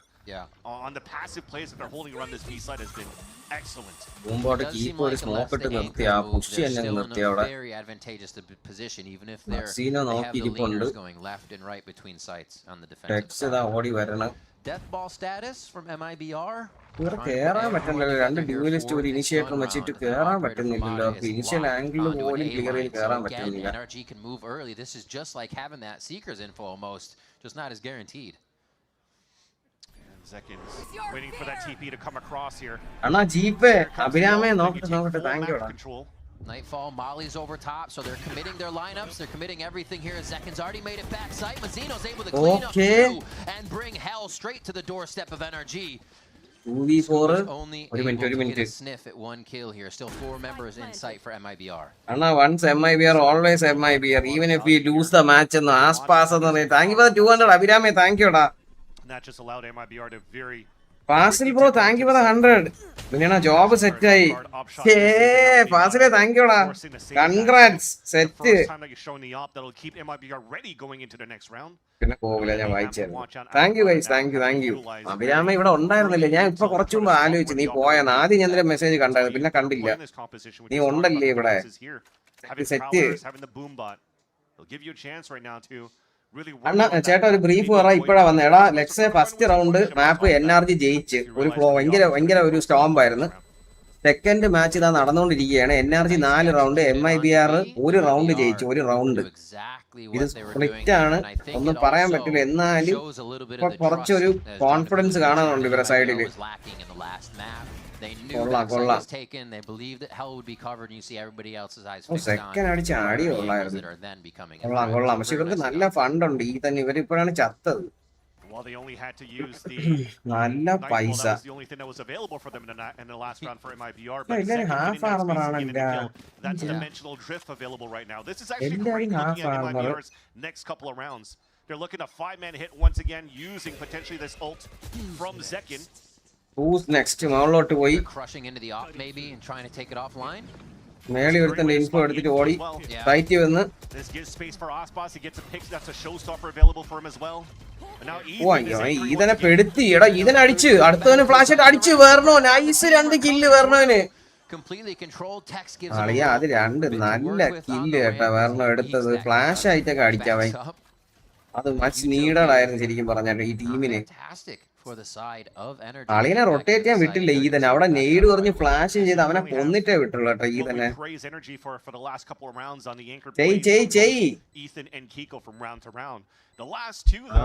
on the passive plays that they're holding around this B side has been excellent. They're still in a very advantageous position, even if they have the leaders going left and right between sites on the defensive side. Death ball status from MIBR. കേറാൻ പറ്റുന്നില്ല. 2 ഡ്യൂവലിസ്റ്റ് ഒരു initiator വെച്ചിട്ട് കേറാൻ പറ്റുന്നില്ലല്ലോ. Initial angle പോലും ക്ലിയറിൽ കേറാൻ പറ്റുന്നില്ല. NRG can move early. This is just like having that Seekers info almost, just not as guaranteed. And Zekin's waiting for that TP to come across here. Anna jeep അഭിരാമേ നോക്കട്ടെ. Thank you. Nightfall, Molly's over top, so they're committing their lineups. They're committing everything here. Zekin's already made it back sight. Mazzino's able to clean up too and bring hell straight to the doorstep of NRG. 2v4. Only able to get a sniff at 1 kill here. Still 4 members in sight for MIBR. Anna, once MIBR, always MIBR. Even if we lose the match in the ass pass, thank you for the 200. Abhirame, thank you. That just allowed MIBR to very. Fasil bro, thank you for the 100. Vinana job set. Hey, Fasil, thank you. Congrats. Set. First time that you're showing the op that'll keep MIBR ready going into the next round. Thank you guys, thank you. Abhirame ഇവിടെ ഉണ്ടായിരുന്നില്ല. ഞാൻ ഇപ്പോ കുറച്ചു മുമ്പ് ആലോചിച്ചു നീ പോയെന്ന്. ആദ്യം ഞാൻ നിന്റെ മെസ്സേജ് കണ്ടായിരുന്നു, പിന്നെ കണ്ടില്ല. നീ ഉണ്ടല്ലേ ഇവിടെ? സെറ്റ്. അണ്ണ ചേട്ടാ ഒരു ബ്രീഫ് പറ. ഇപ്പഴാ വന്ന എടാ ലെക്സ് ഫസ്റ്റ് റൗണ്ട് മാപ്പ് NRG ജയിച്ച് ഒരു ഫ്ലോ ഭയങ്കര ഒരു സ്റ്റോംബ് ആയിരുന്നു. സെക്കൻഡ് മാച്ച് ഇതാ നടന്നുകൊണ്ടിരിക്കുകയാണ്. NRG 4 റൗണ്ട്, MIBR 1 റൗണ്ട് ജയിച്ചു. 1 റൗണ്ട്. ഇത് സ്പ്ലിറ്റ് ആണ്, ഒന്നും പറയാൻ പറ്റില്ല. എന്നാലും കുറച്ചൊരു കോൺഫിഡൻസ് കാണാനുണ്ട് ഇവരുടെ സൈഡില്. കൊള്ളാം. സെക്കൻഡ് അടിച്ച് ആടി കൊള്ളായിരുന്നു. കൊള്ളാം. പക്ഷെ ഇവർക്ക് നല്ല ഫണ്ടുണ്ട്. ഈ തന്നെ ഇവരിപ്പോഴാണ് ചത്തത്. നല്ല പൈസ. എല്ലാരും ഹാഫ് ആർമർ ആണല്ല. എല്ലാരും half armour. They're looking to 5-man hit once again using potentially this ult from Zekin. Who's next? മോളിലോട്ട് പോയി. മേളി ഒരുത്തന്റെ ഇൻഫോ എടുത്തിട്ട് ഓടി റൈറ്റ് വന്ന്. ഇതിനെ പെടുത്തി. എടാ ഇതിനെ അടിച്ച് അടുത്തവന് ഫ്ലാഷ് ആയിട്ട് അടിച്ച് വേർണോ. Nice 2 kill വേർണോന്. അളിയാ അത് 2 നല്ല കില്ല് കേട്ടാ വേർണോ എടുത്തത്. ഫ്ലാഷ് ആയിട്ടൊക്കെ അടിക്കാവേ. അത് മച്ച് നീഡഡ് ആയിരുന്നു ശരിക്കും പറഞ്ഞാൽ ഈ ടീമിന്. അളിയനെ റൊട്ടേറ്റ് ചെയ്യാൻ വിട്ടില്ല ഈതൻ. അവിടെ നെയ്ഡ് പറഞ്ഞ് ഫ്ലാഷും ചെയ്ത് അവനെ കൊന്നിട്ടേ വിട്ടുള്ളൂ കേട്ടോ ഈതനെ.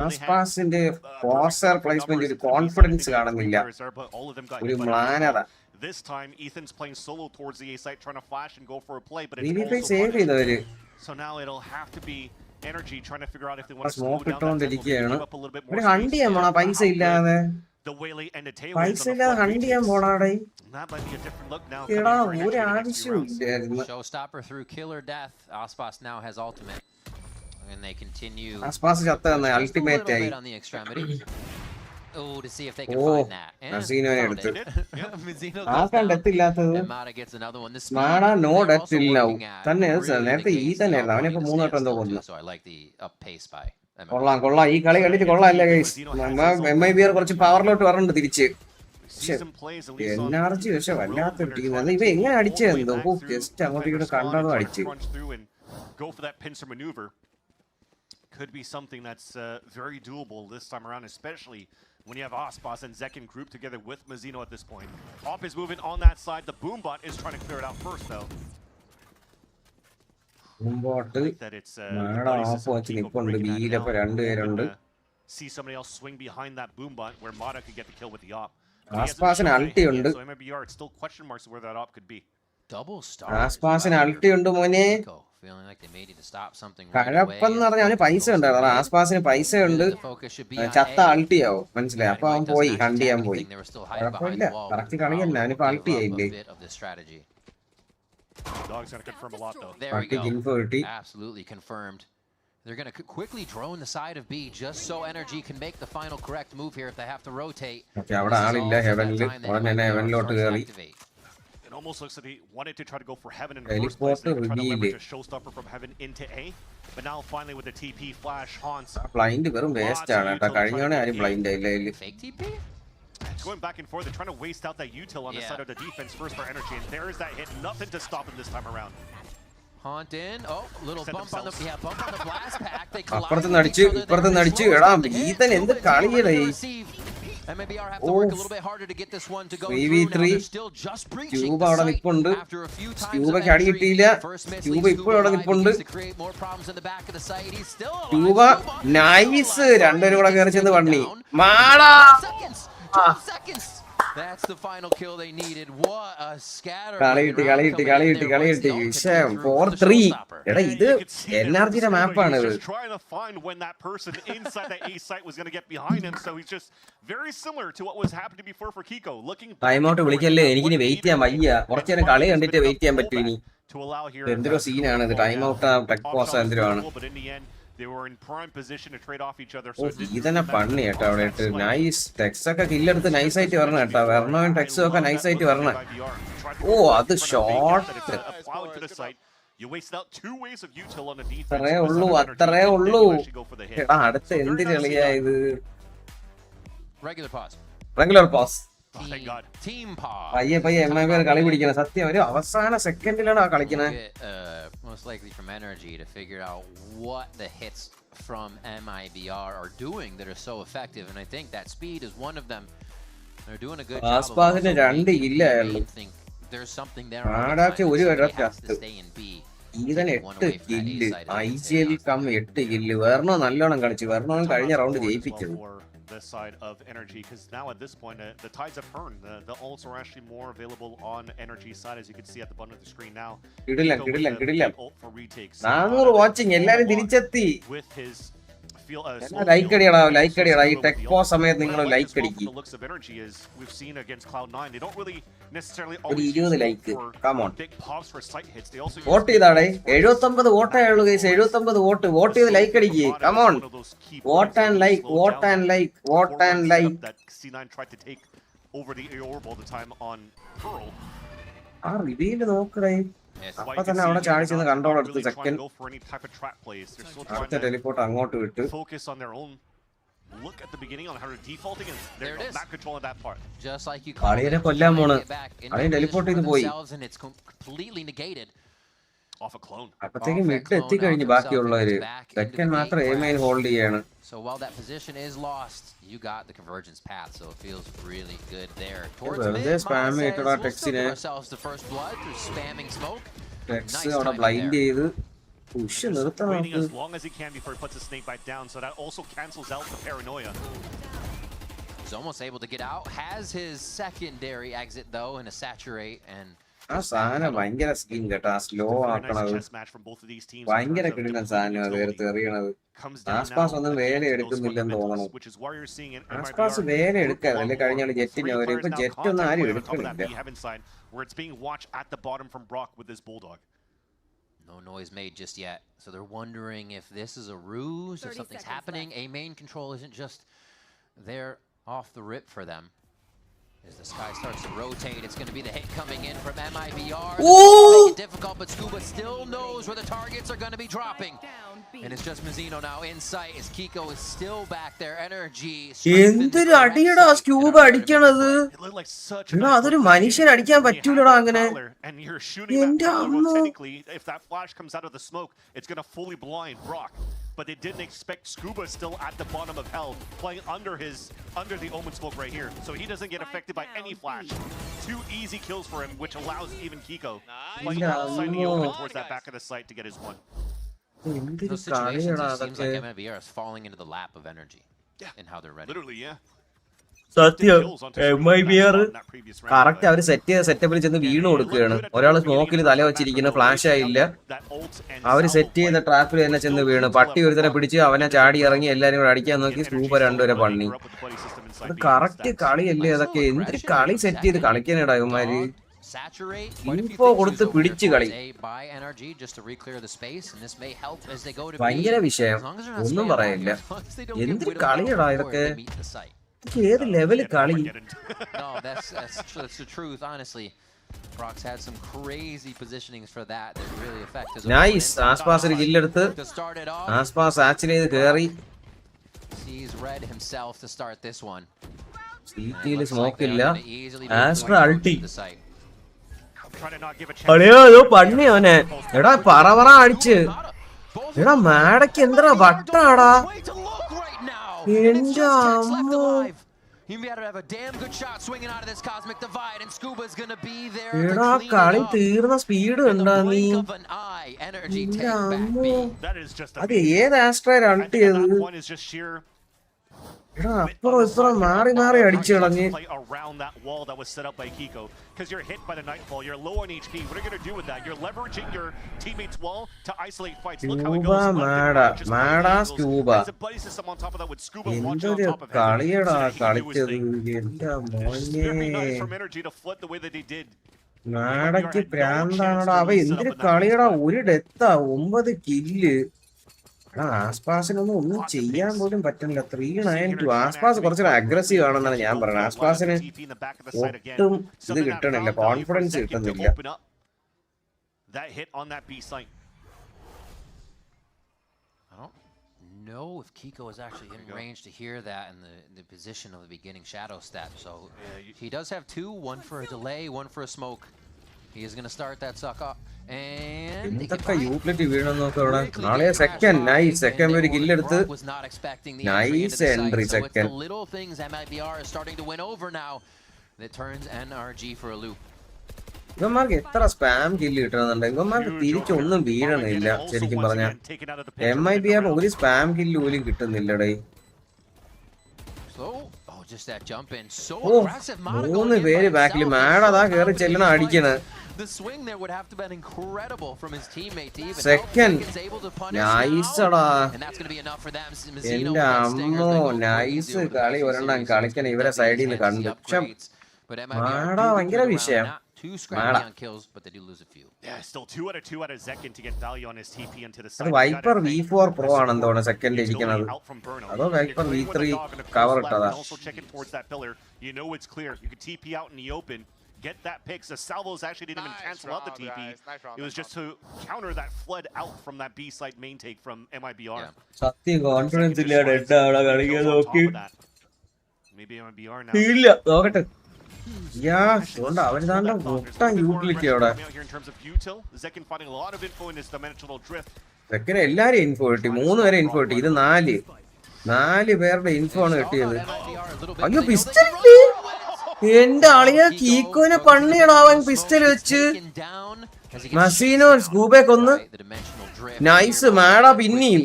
ആസ്പാസിന്റെ ഫോർസർ പ്ലേസ്മെന്റ് ഒരു കോൺഫിഡൻസ് കാണുന്നില്ല, ഒരു മ്ലാനത. Save ചെയ്തവര് smoke ഇട്ടോണ്ടിരിക്കുകയാണ്. ഒരു ഹണ്ട് ചെയ്യാൻ പോണ പൈസ ഇല്ലാതെ. ഹണ്ട് ചെയ്യാൻ പോണാടെ. എടാ ഒരു ആവശ്യവും ഇല്ലായിരുന്നു. ആസ്പാസ് ചത്ത തന്നെ അൾട്ടിമേറ്റ് ആയി. നസീനോനെ എടുത്ത് ആക്കാൻ ഡെത്തില്ലാത്തത്. നോ ഡെത്ത് ഇല്ല തന്നെ. നേരത്തെ ഈ തന്നെയായിരുന്നു. അവനെ ഇപ്പൊ 3 വട്ടം എന്തോ കൊന്നു. കൊള്ളാം. ഈ കളി കണ്ടിട്ട് കൊള്ളാല്ലേ ഗൈസ്. MIBR കുറച്ച് പവറിലോട്ട് വരണ്ട് തിരിച്ച്. NRG പക്ഷെ വല്ലാത്തൊരു ടീം. അത് ഇവ എങ്ങനെ അടിച്ചെന്തോ ജസ്റ്റ് അങ്ങോട്ടേക്ക് കണ്ടതും അടിച്ച്. Could be something that's very doable this time around, especially when you have Aspas and Zekin grouped together with Mazzino at this point. Op is moving on that side. The Boombot is trying to clear it out first, though. That it's see somebody else swing behind that Boombot where Mata could get the kill with the op. ആസ്പാസിന് അൾട്ടി ഉണ്ട്. So MIBR, it's still question marks where that op could be. ആസ്പാസിന് അൾട്ടി ഉണ്ട് മോനെ. കഴപ്പെന്ന് പറഞ്ഞാൽ അവന് പൈസ ഉണ്ടായിരുന്നു. ആസ്പാസിന് പൈസ ഉണ്ട്. ചത്ത അൾട്ടിയാവും മനസ്സിലായി. അപ്പൊ അവൻ പോയി ഹണ്ട് ചെയ്യാൻ പോയി. കുഴപ്പമില്ല, കറക്റ്റ് കളിയല്ല. അവനിപ്പോ അൾട്ടി ആയില്ലേ. ഇൻഫോ കിട്ടി. They're going to quickly drone the side of B just so NRG can make the final correct move here if they have to rotate. Okay, അവിടെ ആളില്ല ഹെവനിൽ. ഉടനെ ഹെവനിലോട്ട് കേറി. It almost looks like he wanted to try to go for heaven in the first place. They tried to leverage a showstopper from heaven into A, but now finally with the TP flash, Hans. Blind വെറും waste ആണ് കേട്ടോ. കഴിഞ്ഞോണേ ആരും blind ആയില്ല. Fake TP? It's going back and forth. They're trying to waste out that util on the side of the defense first for NRG, and there is that hit. Nothing to stop him this time around. Haunt in. Oh, little bump on the blast pack. They അപ്പുറത്തുനിന്ന് അടിച്ചു. എടാ Ethan എന്ത് കളിയടേ. MIBR have to work a little bit harder to get this one to go through. Now they're still just breaching. Cuba അവിടെ നിൽപ്പുണ്ട്. ക്യൂബയ്ക്ക് അടി കിട്ടിയില്ല. Cuba ഇപ്പോൾ അവിടെ നിൽപ്പുണ്ട്. Cuba nice. രണ്ടുപേരും കൂടെ കയറി ചെന്ന് പണി. Mada That's the final kill they needed. What a scatter. കളിയിട്ട് 4-3. എടാ ഇത് NRGയുടെ മാപ്പാണ് ഇത്. Trying to find when that person inside that A site was going to get behind him, so he's just very similar to what was happening before for Kiko. Looking time out വിളിക്കല്ലേ, എനിക്കിനി wait ചെയ്യാൻ വയ്യ. കുറച്ചു നേരം കളി കണ്ടിട്ട് wait ചെയ്യാൻ പറ്റൂ ഇനി. എന്തൊരു സീനാണ് ഇത്, ടൈം ഔട്ട് ടെക് പോസ് എന്തിനോ ആണ്. They were in prime position to trade off each other. ഇതന്നെ പണി കേട്ടോ അവിടെ ഇട്ട്. നൈസ് ടെക്സ് ഒക്കെ കില്ലെടുത്ത് നൈസായിട്ട് വരണം കേട്ടോ. വെർണോയും ടെക്സും ഒക്കെ നൈസായിട്ട് വരണം. ഓ അത് ഷോട്ട്. അത്രേ ഉള്ളൂ. എടാ അടുത്ത എന്ത് കളിയാ ഇത്? Regular pass. പയ്യെ MIBR കളി പിടിക്കണം. സത്യം ഒരു അവസാന സെക്കൻഡിലാണ് ആ കളിക്കുന്നത്. Most likely from NRG to figure out what the hits from MIBR are doing that are so effective, and I think that speed is one of them. They're doing a good job. ആസ്പാസിന് 2 ഇല്ല അയാള്. There's something there. ആടാക്ക് ഒരു വരത്ത്. Ethan 8 kill. IGL come 8 kill. Verno നല്ലോണം കളിച്ചു. വെർണോയും കഴിഞ്ഞ round ജയിപ്പിച്ചത്. This side of NRG, because now at this point the tides have turned. The ults are actually more available on NRG's side, as you can see at the bottom of the screen now. കിടിലം. 400 watching എല്ലാരും തിരിച്ചെത്തി. Like അടിയടാ ഈ tech പോ സമയത്ത് നിങ്ങൾ like അടിക്കും. ഒരു 20 like. Come on. Vote ചെയ്താടേ. 79 വോട്ടായുള്ളൂ ഗൈസ്. 79 വോട്ട് ചെയ്ത് ലൈക്ക് അടിക്കുക. Come on. Vote and like. ആ റിവീൽ നോക്കണേ. അപ്പൊ തന്നെ അവിടെ ചാടിച്ചെന്ന് കൺട്രോൾ എടുത്ത് സെക്കൻഡ് അടുത്ത ടെലിപ്പോർട്ട് അങ്ങോട്ട് വിട്ട്. കളിയെ കൊല്ലാൻ പോണ്. കളിയെ ടെലിപ്പോർട്ട് ചെയ്ത് പോയി. അപ്പത്തേക്ക് മിഡ് എത്തിക്കഴിഞ്ഞു ബാക്കിയുള്ളവര്. സെക്കൻഡ് മാത്രം എയിമൈൻ ഹോൾഡ് ചെയ്യാണ്. So while that position is lost, you got the convergence path, so it feels really good there. Towards mid, spam ചെയ്തടാ ടെക്സിനെ. ടെക്സ് അവിടെ ബ്ലൈൻഡ് ചെയ്ത് പുഷ് നിർത്തണം. As long as he can before he puts the snake bite down, so that also cancels out the paranoia. He's almost able to get out. Has his secondary exit though in a saturate, and ആ സാധനം ഭയങ്കര skin കേട്ടാ. Slow ആക്കണത് ഭയങ്കര കിടന്ന സാധനം. അത് എടുത്ത് എറിയണത്. ആസ്പാസ് ഒന്നും വേല എടുക്കുന്നില്ലെന്ന് തോന്നണം. ആസ്പാസ് വേല എടുക്കാതെ അല്ലെ കഴിഞ്ഞ ജെറ്റിന് അവര്. ഇപ്പൊ ജെറ്റ് ഒന്നും ആരും എടുക്കണില്ല. No noise made just yet, so they're wondering if this is a ruse or something's happening. A main control isn't just there off the rip for them. As the sky starts to rotate, it's going to be the hit coming in from MIBR. Make it difficult, but Scuba still knows where the targets are going to be dropping. And it's just Mizzino now in sight as Kiko is still back there. NRG. എന്തൊരു അടിയടാ scuba അടിക്കണത്. അതൊരു മനുഷ്യൻ അടിക്കാൻ പറ്റൂലടാ അങ്ങനെ. എന്റെ അമ്മ. If that flash comes out of the smoke, it's going to fully blind Brock. But they didn't expect Scuba still at the bottom of hell, playing under the Omen smoke right here, so he doesn't get affected by any flash. 2 easy kills for him, which allows even Kiko playing outside the Omen towards that back of the site to get his one. Those situations, it seems like MIBR is falling into the lap of energy in how they're ready. Literally, yeah. സത്യം MIBR correct അവര് സെറ്റപ്പിൽ ചെന്ന് വീണ് കൊടുക്കുകയാണ്. ഒരാൾ സ്മോക്കിൽ തല വെച്ചിരിക്കുന്ന flash ആയില്ല. അവര് സെറ്റ് ചെയ്ത ട്രാപ്പിൽ തന്നെ ചെന്ന് വീണ്. പട്ടി ഒരുത്തനെ പിടിച്ച് അവനെ ചാടി ഇറങ്ങി എല്ലാരും കൂടെ അടിക്കാൻ നോക്കി. സൂപ്പർ രണ്ടുപേരെ പണി. അത് കറക്റ്റ് കളിയല്ലേ അതൊക്കെ. എന്തൊരു കളി സെറ്റ് ചെയ്ത് കളിക്കാനാടാ ഇവന്മാര്. ഇൻഫോ കൊടുത്ത് പിടിച്ച് കളി. ഭയങ്കര വിഷയം. ഒന്നും പറയില്ല. എന്തൊരു കളിയടാ ഇതൊക്കെ. ഏത് ലെവല് കളി. No, that's the truth, honestly. Brock's had some crazy positionings for that really affect his. Nice. ആസ്പാസിന് കില്ലെടുത്ത് ആസ്പാസ് ആക്ച്വലി ചെയ്ത് കേറി. He's read himself to start this one. സിറ്റിയിൽ സ്മോക്ക് ഇല്ല. ആസ്ട്രോ അൾട്ടി. അടിയോ പണി അവനെ. എടാ പറ അടിച്ച്. എടാ മാടക്ക് എന്താ വട്ടാടാ. എന്റെ അമ്മോ. എടാ കളി തീർന്ന സ്പീഡ് കണ്ടാ നീ. അത് ഏത് ആസ്ട്രോ അൾട്ടി ചെയ്ത്. Play around that wall that was set up by Kiko, because you're hit by the Nightfall, you're low on HP. What are you going to do with that? You're leveraging your teammate's wall to isolate fights. Look how it goes. There's a buddy system on top of that with Scuba watching on top of it. Very nice from Energy to flood the way that they did. നാടക്ക് പ്രാന്താണോടാ അവ എന്തിനു കളിയടാ ഒരു ഡെത്താ 9 kill ആസ്പാസിനൊന്നും ഒന്നും ചെയ്യാൻ പോലും പറ്റില്ല 392 ആസ്പാസ് കുറച്ച് aggressive ആണെന്നാണ് ഞാൻ പറയുന്നത് ആസ്പാസിന് ഒട്ടും ഇത് കിട്ടണില്ല കോൺഫിഡൻസ് കിട്ടുന്നില്ല know if Kiko is actually in range to hear that in the position of the beginning shadow step. So he does have two, one for a delay, one for a smoke. He is going to start that suck up. And utility second nice second was not expecting the nice entry second. The little things MIBR is starting to win over now. That turns NRG for a loop. ഇവന്മാർക്ക് എത്ര spam kill കിട്ടുന്നുണ്ട് ഇവന്മാർക്ക് തിരിച്ചൊന്നും വീഴണില്ല ശരിക്കും പറഞ്ഞ MIBR ഒരു spam kill പോലും കിട്ടുന്നില്ലടേ മൂന്ന് പേര് ബാക്കിൽ മാഡതാ കേറി ചെല്ലണ അടിക്കണ് സെക്കൻഡ് നൈസടാ എന്റെ അമ്മോ നൈസ് കളി ഒരെണ്ണം കളിക്കണ ഇവരെ സൈഡിൽ നിന്ന് കണ്ടു പക്ഷെ മാടാ ഭയങ്കര വിഷയം Two scrappy on kills, but they do lose a few. Yeah, still 2 out of 2 out of Zekin to get value on his TP into the side. Viper V4 Pro ആണെന്നോണ് സെക്കൻഡ് ഇരിക്കുന്നത് അതോ Viper V3 കവർ ഇട്ടതാ Also checking towards that pillar. You know it's clear. You can TP out in the open. Get that pick. The salvos actually didn't even cancel out the TP. It was just to counter that flood out from that B side main take from MIBR. സത്യം confidence ഇല്ല dead ആടാ കളിക്കാൻ നോക്കി Maybe MIBR now. ഇല്ല നോക്കട്ടെ Yeah, അവര് താണ്ട മുട്ട utility അവിടെ സെക്കൻഡ് എല്ലാരും ഇൻഫോ കിട്ടി 3 പേരെ ഇൻഫോ കിട്ടി ഇത് 4 പേരുടെ ഇൻഫോ ആണ് കിട്ടിയത് അയ്യോ പിസ്റ്റൽ എന്റെ അളിയ കീക്കോനെ പണിയിടാവൻ പിസ്റ്റൽ വെച്ച് മസീനോ സ്കൂബെ കൊന്ന് നൈസ് മാഡ പിന്നെയും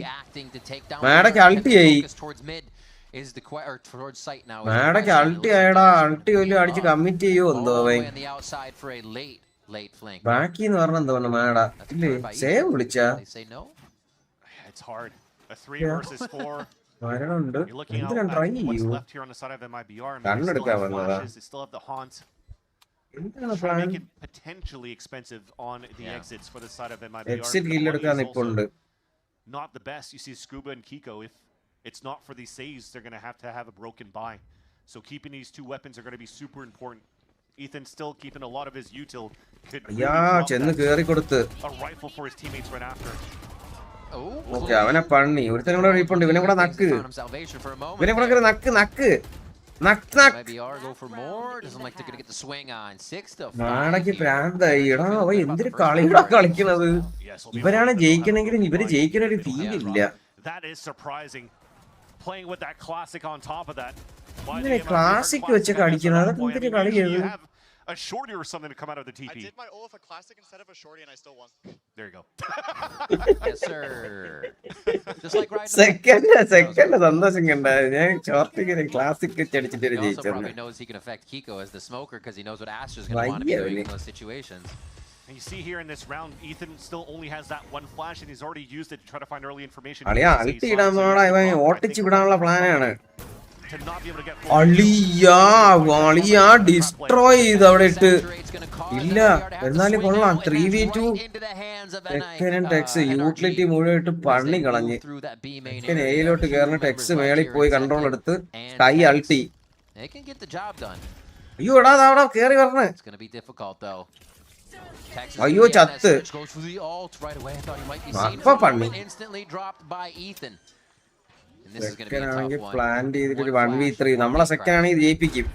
മാഡക്ക് അൾട്ടിയായി മാഡക്ക് അൾട്ടി ആയടാ അൾട്ടി വലിയ അടിച്ച് കമ്മിറ്റ് ചെയ്യോ എന്തോ ബാക്കി എന്ന് പറഞ്ഞ എന്തോന്നു മാഡ ഇല്ലേ സേവ് വിളിച്ച മരണുണ്ട് എന്തിനാ ട്രൈ ചെയ്യൂ കണ്ണെടുക്കാൻ വന്നതാ എന്താണ് പ്ലാൻ എക്സിറ്റ് കില്ലെടുക്കാൻ നിപ്പുണ്ട് Not the best. You see Scuba and Kiko. If it's not for these saves, they're going to have a broken buy. So keeping these two weapons are going to be super important. Ethan's still keeping a lot of his util. Could really a rifle for his teammates right after. Okay, അവനെ പണി ഒരുത്തനും കൂടെ ഇരിപ്പുണ്ട് ഇവനെ കൂടെ നക്ക് ഇവനെ കൂടെ നക്ക് നാടക്ക് പ്രാന്തായി എടാ അവ എന്തൊരു കളിയാ കളിക്കണത് ഇവരാണ് ജയിക്കണെങ്കിലും ഇവര് ജയിക്കണ ഒരു ഫീലില്ല ക്ലാസിക് വെച്ചൊക്കെ അടിക്കണം അതൊക്കെ എന്തൊരു കളിയത് A shorty or something to come out of the TP. I did my ult a classic instead of a shorty and I still won. There you go. Yes, sir. Just like right second സന്തോഷം കണ്ട ഞാൻ ഷോർട്ടിക്ക് classic അടിച്ചിട്ട് ജയിച്ചു. He probably knows he can affect Kiko as the smoker because he knows what Astra is going to want to be doing in those situations. And you see here in this round, Ethan still only has that one flash and he's already used it to try to find early information. അളിയാ അൾട്ടി ഇടാൻ ഇവൻ ഓട്ടിച്ച് വിടാനുള്ള പ്ലാനാണ് അളിയാ destroy ചെയ്ത് അവിടെ ഇട്ട് ഇല്ല എന്നാലും കൊള്ളാം 3v2 ടെക്സ് യൂട്ടിലിറ്റി മുഴുവൻ ഇട്ട് പണി കളഞ്ഞ് എയിലോട്ട് കയറുന്ന ടെക്സ് മേളിൽ പോയി കൺട്രോൾ എടുത്ത് കൈ അൾട്ടി അയ്യോ എടാ അവിടെ കേറി പറഞ്ഞേ അയ്യോ ചത്ത് അപ്പൊ പണി സെക്കൻഡാണെങ്കിൽ പ്ലാൻ ചെയ്തിട്ട് 1v3 നമ്മളെ സെക്കൻഡ് ആണെങ്കിൽ ജയിപ്പിക്കും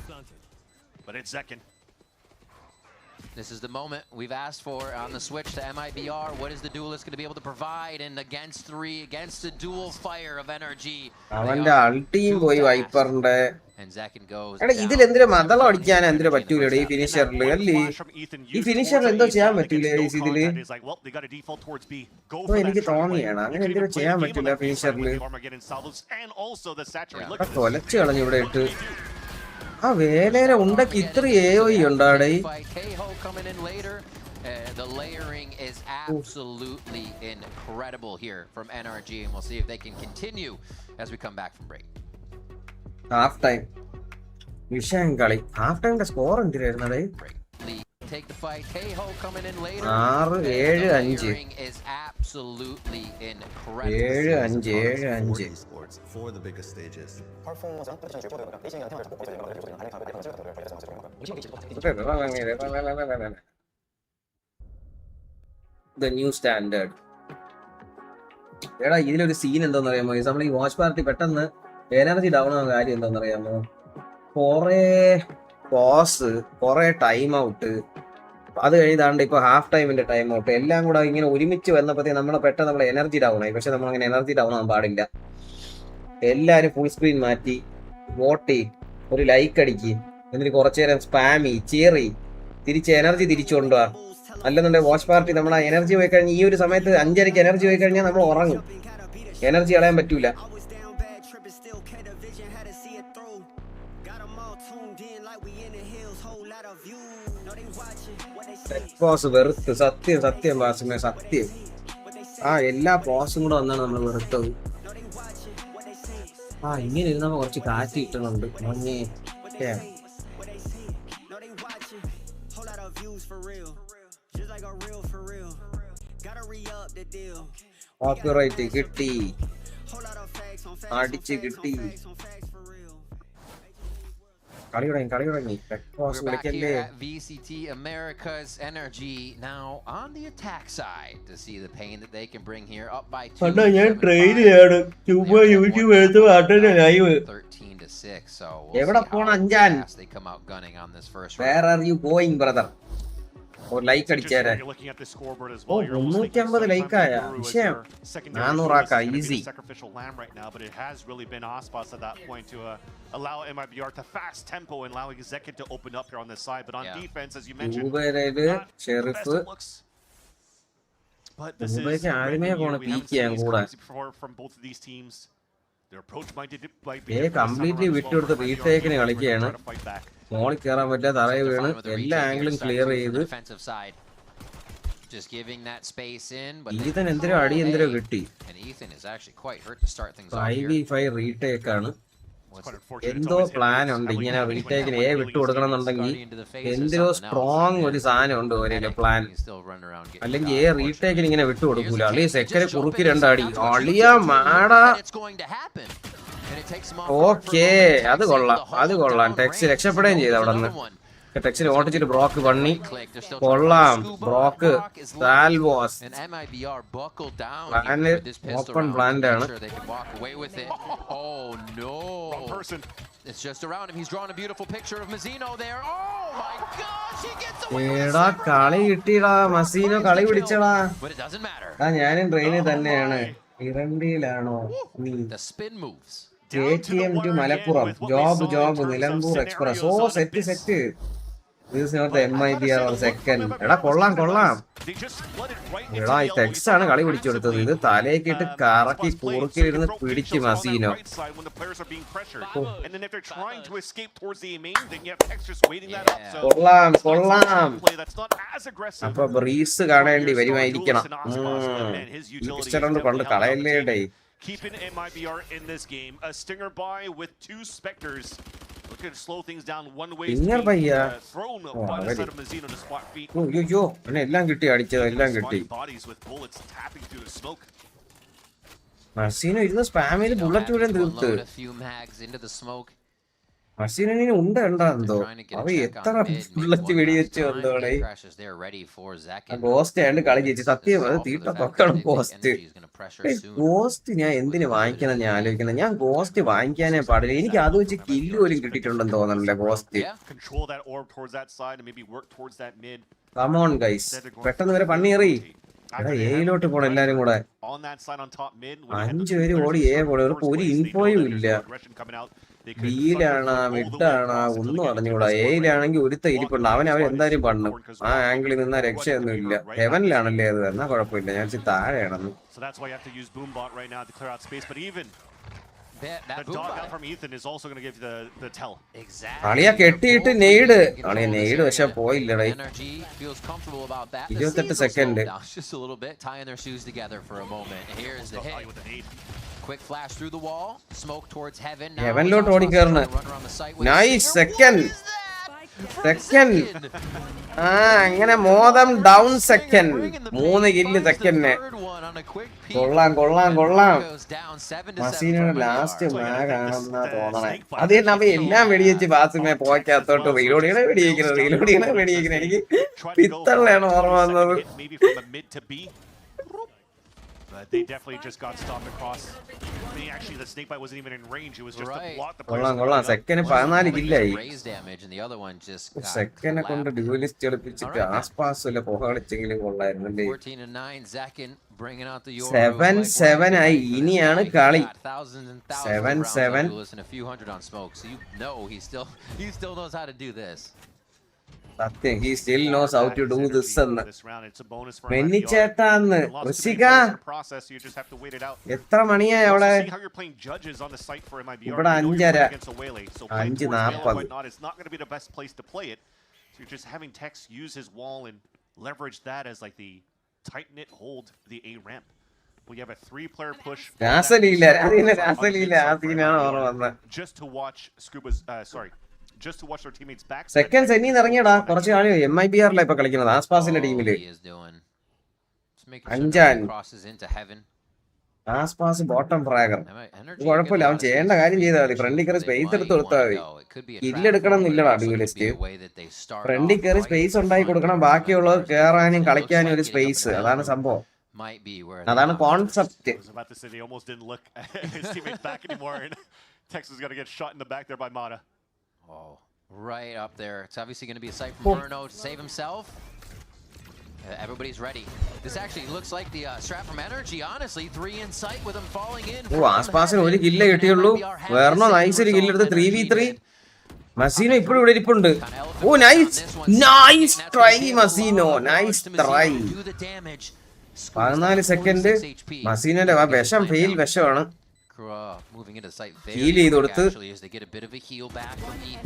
This is the moment we've asked for on the switch to MIBR. What is the duelist going to be able to provide? And against 3, against the dual fire of NRG. അവന്റെ അൾട്ടിയും പോയി വൈപ്പറിന്റെ ഇതിൽ എന്തിനാ മതളം അടിക്കാൻ എന്തിനാ പറ്റൂലേ ഈ ഫിനിഷറിൽ അല്ലേ ഈ ഫിനിഷറിൽ എന്തോ ചെയ്യാൻ പറ്റൂലേ ഇതില് എനിക്ക് തോന്നിയാണ് അങ്ങനെ എന്തിനാ ചെയ്യാൻ പറ്റൂല ഫിനിഷറിൽ കൊലച്ചു കളഞ്ഞു ഇവിടെ ഇട്ട് ആ വേലേരെ ഉണ്ടക്ക് ഇത്ര AOE ഉണ്ടാടേ The layering is absolutely incredible here from NRG, and we'll see if they can continue as we come back from break. Half time. Vishayan കളി half time ന്റെ score എന്തിനായിരുന്നടേ? Take the fight. Keiho coming in later. 6-7-5 is absolutely incredible. 7-5 for the biggest stages. The new standard. എടാ ഇതിലൊരു scene എന്താണെന്ന് അറിയാമോ? നമ്മൾ ഈ watch party പെട്ടെന്ന് energy down ആവുന്ന കാര്യം എന്താണെന്ന് അറിയാമോ? കുറെ പോസ്, കുറെ ടൈം ഔട്ട്, അത് കഴിഞ്ഞാണ്ട് ഇപ്പൊ ഹാഫ് ടൈമിന്റെ ടൈം ഔട്ട് എല്ലാം കൂടെ ഇങ്ങനെ ഒരുമിച്ച് വന്നപ്പോഴത്തേ നമ്മളെ പെട്ടെന്ന് നമ്മളെ എനർജി ഡൗൺ ആയി. പക്ഷെ നമ്മൾ അങ്ങനെ എനർജി ഡൗൺ ആവാൻ പാടില്ല. എല്ലാരും ഫുൾ സ്ക്രീൻ മാറ്റി വോട്ട് ഒരു ലൈക്ക് അടിക്ക്, എന്നിട്ട് കുറച്ചു നേരം സ്പാമി ചേറി തിരിച്ച് എനർജി തിരിച്ചു കൊണ്ടുപോവാ. അല്ലെന്നുണ്ടെങ്കിൽ വാച്ച് പാർട്ടി നമ്മൾ ആ എനർജി പോയി കഴിഞ്ഞാൽ ഈ ഒരു സമയത്ത് 5:30 എനർജി പോയി കഴിഞ്ഞാൽ നമ്മൾ ഉറങ്ങും. എനർജി കളയാൻ പറ്റൂല. വെറുത്ത് സത്യം സത്യം വാസുമേ സത്യം. ആ എല്ലാ പോസും കൂടെ വന്നാണ് നമ്മൾ വെറുത്തത്. ആ ഇങ്ങനെ ഇരുന്നപ്പോ കുറച്ച് കാറ്റ് കിട്ടുന്നുണ്ട്. കോപ്പിറൈറ്റ് കിട്ടി, അടിച്ച് കിട്ടി. കളി തുടങ്ങി. VCT America's NRG now on the attack side to see the pain that they can bring here, up by 2. ഞാൻ ട്രെയിൻ ചെയ്യാണ് ചുമ്മാ യൂട്യൂബ് എടുത്ത് പാട്ടന്നെ ലൈവ് 13-6. So എവിടെ പോണ അഞ്ചാൻ? they come out gunning on this first round. Where are you going, brother? ഒരു like അടിച്ചേരെ. 350 ലൈക്കായ വിഷയം 400 ആക്ക easy. Allow MIBR to fast tempo and allowing Zekit to open up here on this side, but on defense, as you mentioned, Sheriff. But this is from both of these teams. Their approach might be completely വിട്ടുകൊടുത്ത് റീടേക്കിന് കളിക്കുകയാണ്. മോളിൽ കയറാൻ പറ്റാത്ത തറയിൽ വീണ് എല്ലാ ആംഗിളും clear ചെയ്ത് Ethan എന്തിനോ അടി എന്തിനോ കിട്ടി. 5v5 റീടേക്ക് ആണ്. എന്തോ പ്ലാൻ ഉണ്ട്. ഇങ്ങനെ റീടേക്കിന് വിട്ടു കൊടുക്കണം എന്നുണ്ടെങ്കിൽ എന്തിനോ സ്ട്രോങ് ഒരു സാധനം ഉണ്ട് ഒരേ പ്ലാൻ. അല്ലെങ്കിൽ റീടേക്കിന് ഇങ്ങനെ വിട്ടു കൊടുക്കൂല. അളി സെക്കൻഡ് കുറുക്കി 2 അടി അളിയ മാടാ. ഓക്കേ അത് കൊള്ളാം. ടെക്സ് രക്ഷപ്പെടുകയും ചെയ്തു അവിടെ നിന്ന്. ടെക്സിന് ഓട്ടിച്ചിട്ട് ബ്രോക്ക് പണി കൊള്ളാം. ബ്രോക്ക് സാൽവോസ് ഓപ്പൺ പ്ലാന്റ് ആണ്. എടാ കളി കിട്ടിയടാ. മസീനോ കളി പിടിച്ചടാ. ഞാനും ട്രെയിനിൽ തന്നെയാണ്. ഇറണ്ടിയിലാണോ നീ? KTM to Malappuram. ജോബ് നിലമ്പൂർ എക്സ്പ്രസ്. ഓ set. This is not the MIBR or second. എടാ കൊള്ളാം. എടാ ഈ ടെക്സ് ആണ് കളി പിടിച്ചു കൊടുത്തത്. ഇത് തലയൊക്കെ ഇട്ട് കറക്കി കുറുക്കിലിരുന്ന് പിടിച്ച് മസീനോ. കൊള്ളാം. അപ്പൊ ബ്രീസ് കാണേണ്ടി വരുമായിരിക്കണം. കൊണ്ട് കളയല്ലേടേ. Keeping MIBR in this game. A stinger buy with 2 specters. Looking to slow things down one way. Thrown by the side of Mazzino to spot feet. എല്ലാം കിട്ടി അടിച്ചത് എല്ലാം കിട്ടി. Bodies with bullets tapping through the smoke. മസീനോ ഇരുന്ന് spam ചെയ്ത് bullet വീഴാൻ തീർത്ത്. മസീനോ ഉണ്ട് കണ്ടോ അവ എത്ര ബുള്ളറ്റ് വെടിവെച്ച് വന്നോടെ. ഗോസ്റ്റ് ആയിട്ട് കളി ജയിച്ചു. സത്യം അത് തീട്ട തൊക്കണം പോസ്റ്റ്. ഗോസ്റ്റ് ഞാൻ എന്തിനു വാങ്ങിക്കണം ഞാൻ ആലോചിക്കണം. ഞാൻ ഗോസ്റ്റ് വാങ്ങിക്കാനേ പാടില്ല. എനിക്ക് അത് വെച്ച് കില്ല് പോലും കിട്ടിയിട്ടുണ്ടെന്ന് തോന്നണല്ലേ ഗോസ്റ്റ്. കമോൺ ഗൈസ്, പെട്ടെന്ന് വരെ പണിയേറി. എയിലോട്ട് പോണം എല്ലാരും കൂടെ. 5 പേര് ഓടി പോടെ. ഒരു ഇൻഫോയും ഇല്ല. ബിയിലാണോ മിഡാണോ ഒന്നും അറിഞ്ഞൂടാ. എയിലാണെങ്കിൽ ഒരുത്ത ഇരിപ്പുണ്ട്. അവൻ എന്തായാലും പണ്ണു. ആ ആംഗിളിൽ നിന്നാ രക്ഷയൊന്നും ഇല്ല. ഹെവനിലാണല്ലേ അത്, എന്നാ കുഴപ്പമില്ല. ഞാൻ താഴെയാണെന്ന്. അളിയാ കെട്ടിയിട്ട് നെയ്ഡ് അളിയ നെയ്ഡ് പക്ഷെ പോയില്ലടേ. 28 സെക്കൻഡ്. ഹെവനിലോട്ട് ഓടിക്കേറണ്. Nice second. അങ്ങനെ മോദം ഡൗൺ സെക്കൻഡ്. 3 കില്ല് സെക്കൻഡിന്. കൊള്ളാം. മസീനയുടെ ലാസ്റ്റ് മാഗാണെന്നാ തോന്നണേ. അത് തന്നെ അവ എല്ലാം വെടിവെച്ച് ബാസിമെ പോയ്ക്കകത്തോട്ട് റീലോഡിയാണ് വെടിവെക്കുന്നത്. എനിക്ക് പിത്തള്ളയാണ് ഓർമ്മ വന്നത്. But they definitely just got stopped across. Actually, the snake bite wasn't even in range. It was just to block the place. കൊള്ളാം. സെക്കൻഡ് 14 കില്ലായി. സെക്കൻഡ് കൊണ്ട് ഡ്യൂലിസ്റ്റ് കളിപ്പിച്ചിട്ട് ആസ്പാസിലെ പോക കളിച്ചെങ്കിലും കൊള്ളായിരുന്നല്ലേ. 7-7 ആയി. ഇനിയാണ് കളി. 7-7. സത്യം, he still knows how to do this എന്ന്. മെന്നിച്ചേട്ടാന്ന് ഋഷിക എത്ര മണിയായി അവിടെ? ഇവിടെ 5:30. 5:40. You're just having Tex use his wall and leverage that as like the tight knit hold the A ramp. We have a 3-player push. Just to watch Scuba's just to watch their teammates back. Seconds any ഇറങ്ങിയടാ. കുറച്ച് ആള് MIBR ല ഇപ്പോ കളിക്കുന്നത് ആസ്പാസിന്റെ ടീമില്. അഞ്ചാൻ ആസ്പാസ് bottom fragger. കുഴപ്പമില്ല, അവൻ ചെയ്യേണ്ട കാര്യം ചെയ്താൽ മതി. ഫ്രണ്ടിൽ കയറി സ്പേസ് എടുത്ത് കൊടുത്താൽ മതി. കില്ലെടുക്കണം എന്നില്ലടാ ഡ്യൂലിസ്റ്റ്. ഫ്രണ്ടിൽ കയറി സ്പേസ് ഉണ്ടാക്കി കൊടുക്കണം. ബാക്കിയുള്ളത് കേറാനും കളിക്കാനും ഒരു സ്പേസ്. അതാണ് സംഭവം. അതാണ് concept. Tex is going to get shot in the back there by Mata. Oh, right up there. It's obviously going to be a sight from Bruno to save himself. Everybody's ready. This actually looks like the strap from NRG, honestly. 3 in sight with him falling in. Oh, ആസ്പാസിന് ഒരു കില്ലേ കിട്ടിയുള്ളൂ. വേറെന്നോ nice ഒരു kill എടുത്ത് 3v3. മസീനോ ഇപ്പോഴും ഇവിടെ ഇരിപ്പുണ്ട്. Oh nice try Mazino. Nice try. 14 second. മസീനോന്റെ വിഷം fail വിഷമാണ്. ഹീൽ ചെയ്ത് കൊടുത്ത്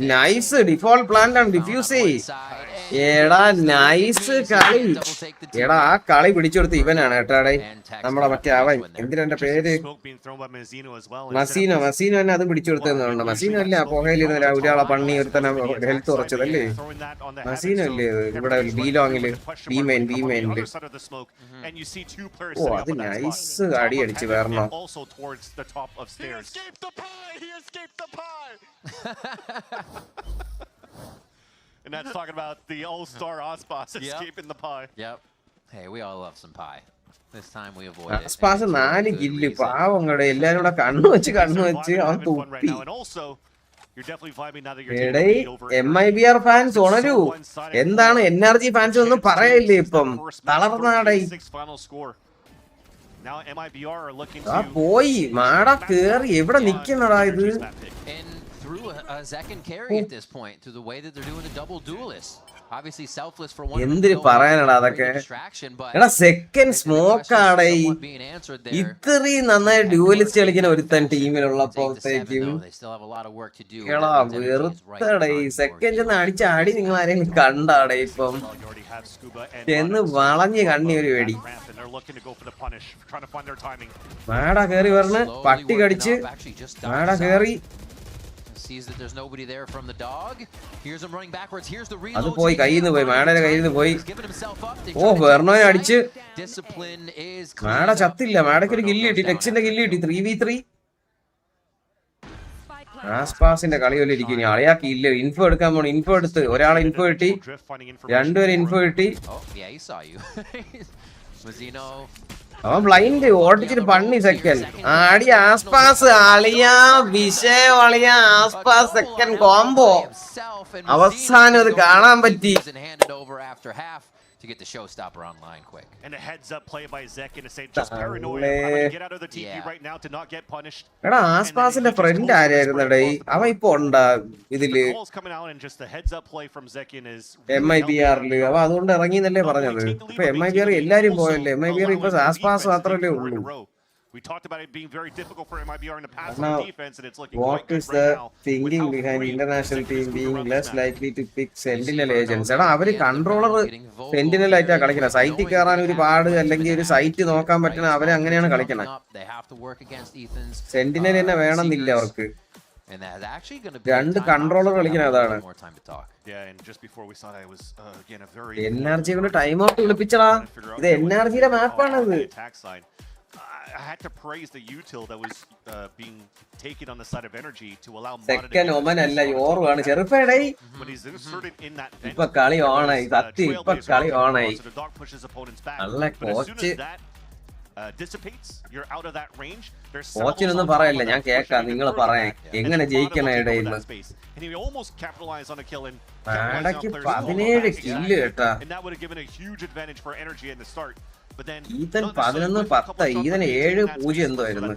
നൈസ് ഡിഫോൾട്ട് പ്ലാന്റ് ആണ് ഡിഫ്യൂസ്. എടാ നൈസ് കളി. എടാ ആ കളി പിടിച്ചെടുത്ത് ഇവനാണ് കേട്ടാടെ നമ്മളെ മറ്റേ അവൻ എന്തിനാ പേര് മസീനോ തന്നെ അത് പിടിച്ചെടുത്തെന്നുണ്ട്. മസീനോ അല്ലേ ആ പുകയിലിരുന്ന ഒരാളെ പണ്ണി ഒരുത്തന്നെ ഹെൽത്ത് കുറച്ചതല്ലേ മസീനോ അല്ലേ ഇവിടെ ബിലോങ്ങില് ബിമെയിനില്. ഓ അത് നൈസ് അടി അടിച്ച് വേറെന്നോ. Of stairs. He escaped the pie. And that's talking about the all-star Aspas escaping the pie. Yep. Hey, we all love some pie. This time we avoided it. Aspas 4 kill പാവങ്ങളുടെ എല്ലാരും കൂടെ കണ്ണു വെച്ച് അവൻ തുപ്പി. MIBR fans ഉണരൂ. എന്താണ് NRG fans ഒന്നും പറയില്ലേ ഇപ്പം? തളർന്നാടേ. Now MIBR are looking to പോയി മാടാ കേറി എവിടെ നിക്കുന്നടാ ഇത്? And through a second carry at this point through the way that they're doing the double duelist. Obviously selfless for one. എന്തിന് പറയാനടാ അതൊക്കെ? എടാ സെക്കൻഡ് സ്മോക്ക് ആടേ. ഇത്രയും നന്നായി ഡ്യൂലിസ്റ്റ് കളിക്കുന്ന ഒരുത്തൻ ടീമിലുള്ളപ്പോഴത്തേക്കും എടാ വെറുത്തടേ. സെക്കൻഡ് ഒന്ന് അടിച്ചാടി നിങ്ങൾ ആരെങ്കിലും കണ്ടാടേ ഇപ്പം? എന്ന് വളഞ്ഞ് കണ്ണി ഒരു വെടി. മാടാ കേറി വരണ പട്ടി കടിച്ച് മാടാ കേറി. അത് പോയി കയ്യിന്ന് പോയി മാടയുടെ കയ്യിന്ന് പോയി. ഓ വെർണോനെ അടിച്ച് മാട ചത്തില്ല. മാടയ്ക്ക് ഒരു കില്ല് കിട്ടി. ടെക്സിന്റെ കില്ല് കിട്ടി. 3v3. ആസ്പാസിന്റെ കളി പോലെ ഇരിക്കും. അളയാക്കി ഇല്ല. ഇൻഫോ എടുക്കാൻ പോണു. ഇൻഫോ എടുത്ത് ഒരാളെ ഇൻഫോ കിട്ടി. 2 പേരെ ഇൻഫോ കിട്ടി. അവൻ ബ്ലൈൻഡ് ഓടിച്ചിട്ട് പണ്ണി സെക്കൻഡ് ആടി ആസ്പാസ് അളിയാ വിഷയം അളിയാ ആസ്പാസ് സെക്കൻഡ് കോംബോ അവസാനം അത് കാണാൻ പറ്റി. To get the showstopper online quick. And a heads up play by Zekin to say just paranoid. I'm trying to get out of the TP right now to not get punished. എടാ ആസ്പാസിന്റെ front ആരായിരുന്നടേ? അവൻ ഇപ്പൊ ഉണ്ടാ ഇതില് coming out and just the heads up play from Zekin is MIBR ല്. അവ അതുകൊണ്ട് ഇറങ്ങിന്നല്ലേ പറഞ്ഞത്. ഇപ്പൊ MIBR എല്ലാരും പോയല്ലേ. MIBR ഇപ്പൊ ആസ്പാസ് മാത്രല്ലേ ഉള്ളൂ. We talked about it being very difficult for MIBR in the past now, on defense, and it's looking what quite good is right the now. thinking behind international team being less likely to pick Sentinel agents? എടാ അവര് controller sentinel ആയിട്ടാ കളിക്കണേ. സൈറ്റിൽ കയറാൻ ഒരു പാട് അല്ലെങ്കിൽ ഒരു site നോക്കാൻ പറ്റണ അവരെ അങ്ങനെയാണ് കളിക്കണേ. സെന്റിനൽ തന്നെ വേണമെന്നില്ല അവർക്ക്. രണ്ട് കൺട്രോളർ കളിക്കണ അതാണ്. NRG കൊണ്ട് ടൈം ഔട്ട് വിളിപ്പിച്ചടാ. ഇത് NRGയുടെ മാപ്പാണത്. I had to praise the util that was being taken on the side of energy to allow second omen alla yoruvaanu cheruppedai when he's inserted in that vent. Ipa kali on ai satti ipa kali on ai so the dog pushes opponents back. Alla coach dissipates, you're out of that range. There's coach nonnu parayilla njan kekka ningal parayan engane jeyikkana idayil and he almost capitalized on a kill and adakku 17 kill etta and that would have given a huge advantage for energy in the start. Ethan 11-10 Ethan 7-0 എന്തോ ആയിരുന്നു.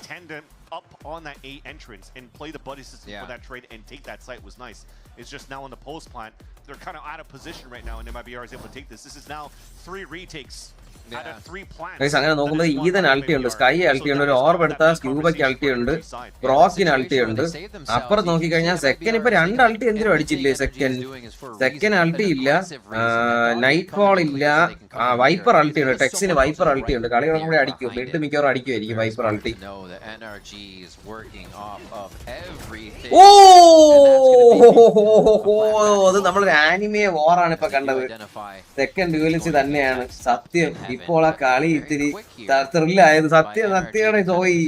Tend up on that A entrance and play the buddy system for that trade and take that site was nice. It's just now on the post plant they're kind of out of position right now and MIBR is able to take this. This is now 3 retakes. അങ്ങനെ നോക്കുമ്പോൾ Ethan അൾട്ടി ഉണ്ട്, sky അൾട്ടി ഉണ്ട്, ഒരു orb എടുത്താൽ സ്ക്യൂബയ്ക്ക് അൾട്ടി ഉണ്ട്, ബ്രോക്കിന് അൾട്ടി ഉണ്ട്. അപ്പുറത്ത് നോക്കിക്കഴിഞ്ഞാൽ സെക്കൻഡ് ഇപ്പൊ 2 അൾട്ടി എന്തിനും അടിച്ചില്ലേ? സെക്കൻഡ് അൾട്ടി ഇല്ല, നൈറ്റ് ഫാൾ ഇല്ല, വൈപ്പർ അൾട്ടി ഉണ്ട്, ടെക്സിന് വൈപ്പർ അൾട്ടി ഉണ്ട്. കളികളും കൂടെ അടിക്കും, ബ്ലിഡ് മിക്കവാറും അടിക്കുമായിരിക്കും വൈപ്പർ അൾട്ടി. ഓ അത് നമ്മളൊരു ആനിമയെ വാറാണ് ഇപ്പൊ കണ്ടത്. സെക്കൻഡ് ഡ്യൂവലിസ്റ്റ് തന്നെയാണ് സത്യം. ഇപ്പോൾ ആ കളി ഇത്തിരി ത്രില്ലായത് സത്യമാണ്. സോയി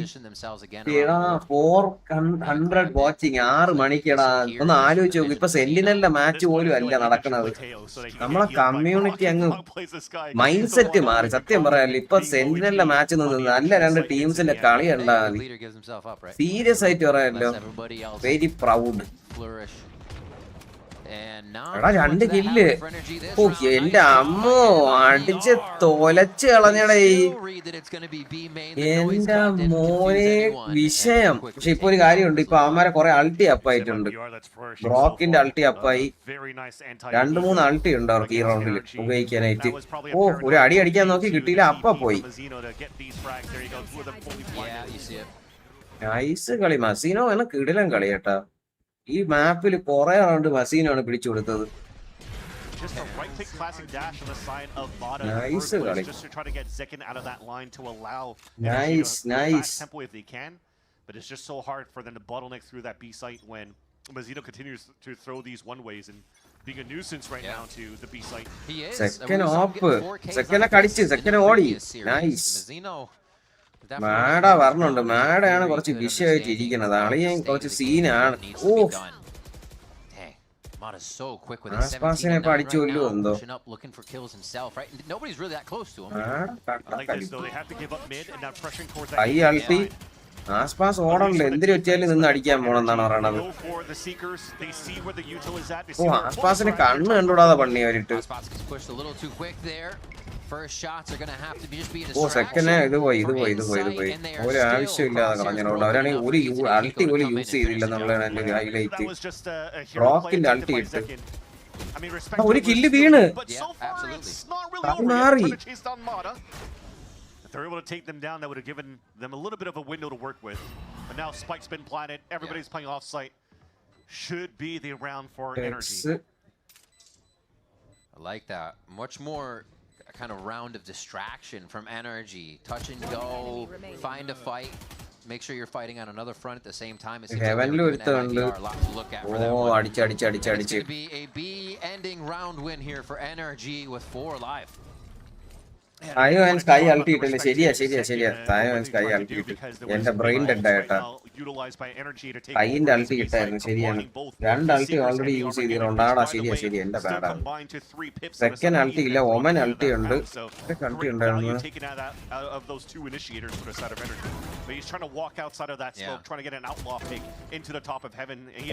400 വാച്ചിങ് 6 മണിക്കടാ. ഒന്ന് ആലോചിച്ച് നോക്കും. ഇപ്പൊ സെന്റിനലിന്റെ മാച്ച് പോലും അല്ല നടക്കുന്നത്. നമ്മളെ കമ്മ്യൂണിറ്റി അങ്ങ് മൈൻഡ് സെറ്റ് മാറി. സത്യം പറയാല്ല ഇപ്പൊ സെന്റിനലിന്റെ മാച്ച് നിന്ന് നല്ല 2 ടീംസിന്റെ കളി കണ്ടാ മതി. സീരിയസ് ആയിട്ട് പറയാമല്ലോ, വെരി പ്രൗഡ്. എടാ 2 കില്ല്. ഓ എന്റെ അമ്മോ അടിച്ച് തൊലച്ച് കളഞ്ഞടേ എന്റെ മോനെ വിഷയം. പക്ഷെ ഇപ്പൊ ഒരു കാര്യമുണ്ട്, ഇപ്പൊ അവന്മാരെ കുറെ അൾട്ടി അപ്പായിട്ടുണ്ട്. ബ്രോക്കിന്റെ അൾട്ടി അപ്പായി, 2-3 അൾട്ടി ഉണ്ട് അവർക്ക് ഈ റൗണ്ടിൽ ഉപയോഗിക്കാനായിട്ട്. ഓ ഒരു അടി അടിക്കാൻ നോക്കി കിട്ടിയില്ല, അപ്പ പോയി. നൈസ് കളി മസീനോ എന്ന കിടിലൻ കളി കേട്ടാ. ഈ മാപ്പിൽ കുറെ റൗണ്ട് മസീനാണ് പിടിച്ചു കൊടുത്തത്. നൈസ് കളി. Nice nice. But it's just so hard for them to bottleneck through that B site when Mazzino continues to throw these one ways and being a nuisance right now to the B site. Second off. Second കടിച്ച് second ഓടി. Nice. Madha പറഞ്ഞുണ്ട്, മാഡയാണ് കുറച്ച് വിഷയമായിട്ട് ഇരിക്കുന്നത്. അളിയൻ കുറച്ച് സീനാണ്. ഓ ആസ്പാസിനെ ഇപ്പൊ അടിച്ചുകൊല്ലോ എന്തോ. കൈ അൾട്ടി ആസ്പാസ് ഓടണല്ലോ, എന്തിനു വെച്ചാലും നിന്ന് അടിക്കാൻ പോണെന്നാണ് പറയണത്. ഓ ആസ്പാസിന് കണ്ണ് കണ്ടുകൂടാതെ പണി അവരിട്ട്. ഓ സെക്കൻഡ് ഇത് പോയി. ഒരു ആവശ്യമില്ലാതെ കളഞ്ഞോണ്ട് അവരാണെങ്കിൽ ഒരു അൾട്ടി പോലും യൂസ് ചെയ്തില്ല എന്നുള്ളതാണ് എന്റെ ഒരു ഹൈലൈറ്റ്. റോക്കിന്റെ അൾട്ടി ഇട്ട് ഒരു കില്ല് വീണ് മാറി. If they're able to take them down, that would have given them a little bit of a window to work with. But now Spike's been planted. Everybody's playing off-site. Should be the round for energy. I like that. Much more kind of round of distraction from energy. Touch and go, find a fight. Make sure you're fighting on another front at the same time. It's heavenly a lot to look at for that one. This could be a B ending round win here for NRG with 4 alive. Tayo and Sky ulti itelle ശരിയാ Tayo and Sky ulti ittu ന്റെ brain dead ആയിട്ടാ Skyന്റെ ulti ഇട്ടായിരുന്നു ശരിയാണ് രണ്ട് ulti already use ചെയ്തിട്ടുണ്ടാടാ ശരിയാ ന്റെ ബാഡാ second ulti ഇല്ല Omen ulti ഉണ്ട് ulti ഉണ്ടായിരുന്നു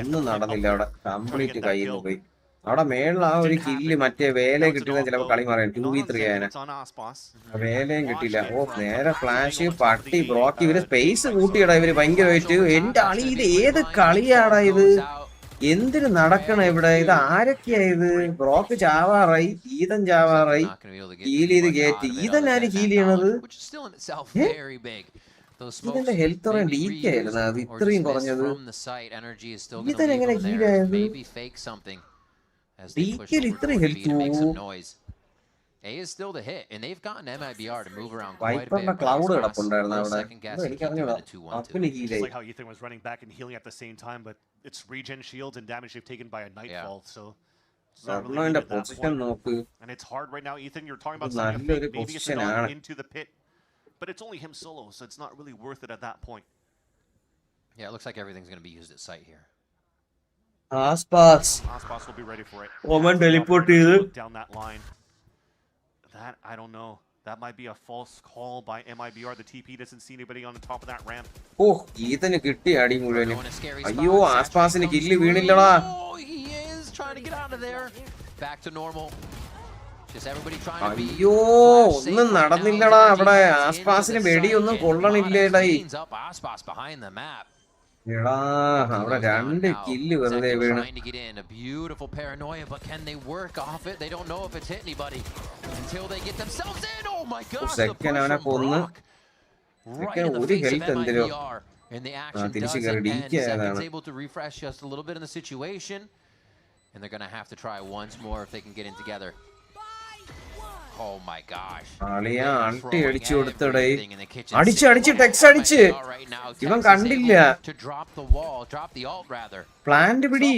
ഒന്നും നടന്നില്ല അവിടെ കംപ്ലീറ്റ് കയ്യിൽ നിന്ന് പോയി അവിടെ മേളിൽ ആ ഒരു കില്ല് മറ്റേ വേല കിട്ടുന്ന ചിലപ്പോൾ കളി മാറാൻ 2v3 ആയനെ വേലയും കിട്ടില്ല ഓ നേരെ ഫ്ലാഷ് പട്ടി ബ്രോക്ക് ഇവര് സ്പേസ് കൂട്ടിയടാ ഇവര് ഭയങ്കരമായിട്ട് എന്റെ അളി ഇത് ഏത് കളിയാടാ ഇത് എന്തിന് നടക്കണ ഇവിടെ ഇത് ആരൊക്കെയാ ഇത് ബ്രോക്ക് ചാവാറായി ഈതൻ ചാവാറായി ഹീൽ ചെയ്ത് കയറ്റി ഈതനാര് ഹീൽ ചെയ്യണത് ഇതിന്റെ ഹെൽത്ത് പറയാൻ ഡീക്ക് ആയിരുന്നു അത് ഇത്രയും കുറഞ്ഞത് ഈതൻ എങ്ങനെ ഹീൽ ആയത് as they push over to OB to make some noise. A is still the hit, and they've gotten MIBR to move around quite a bit. Second guess, it's like how Ethan was running back and healing at the same time, but it's regen shields and damage they've taken by a Nightfall, so it's not really at that point. And it's hard right now, Ethan. You're talking about something maybe it's not into the pit, but it's only him solo, so it's not really worth it at that point. Yeah, it looks like everything's going to be used at sight here. Aspas will be ready for it. Omen teleport down that line. That I don't know. That might be a false call by MIBR. The TP doesn't see anybody on the top of that ramp. Oh, Ethan kitti adi mulane. Ayyo, Aspas ne kill veenillada. Oh, he is trying to get out of there. Back to normal. Just everybody trying to be. Ayyo, onnum nadannillada avade Aspas ne vedi onnum kollanilledai. Aspas behind the map. Trying to get in a beautiful paranoia, but can they work off it? They don't know if it's hit anybody until they get themselves in. Oh my gosh! The push from Brock right in the face of MIBR, and the action doesn't end. Second's able to refresh just a little bit in the situation, and they're gonna have to try once more if they can get in together. Oh my gosh. Aliya anti adichu kodutade adichu text adichu ivan kandilla to drop the wall, drop the ult rather. Planned pidi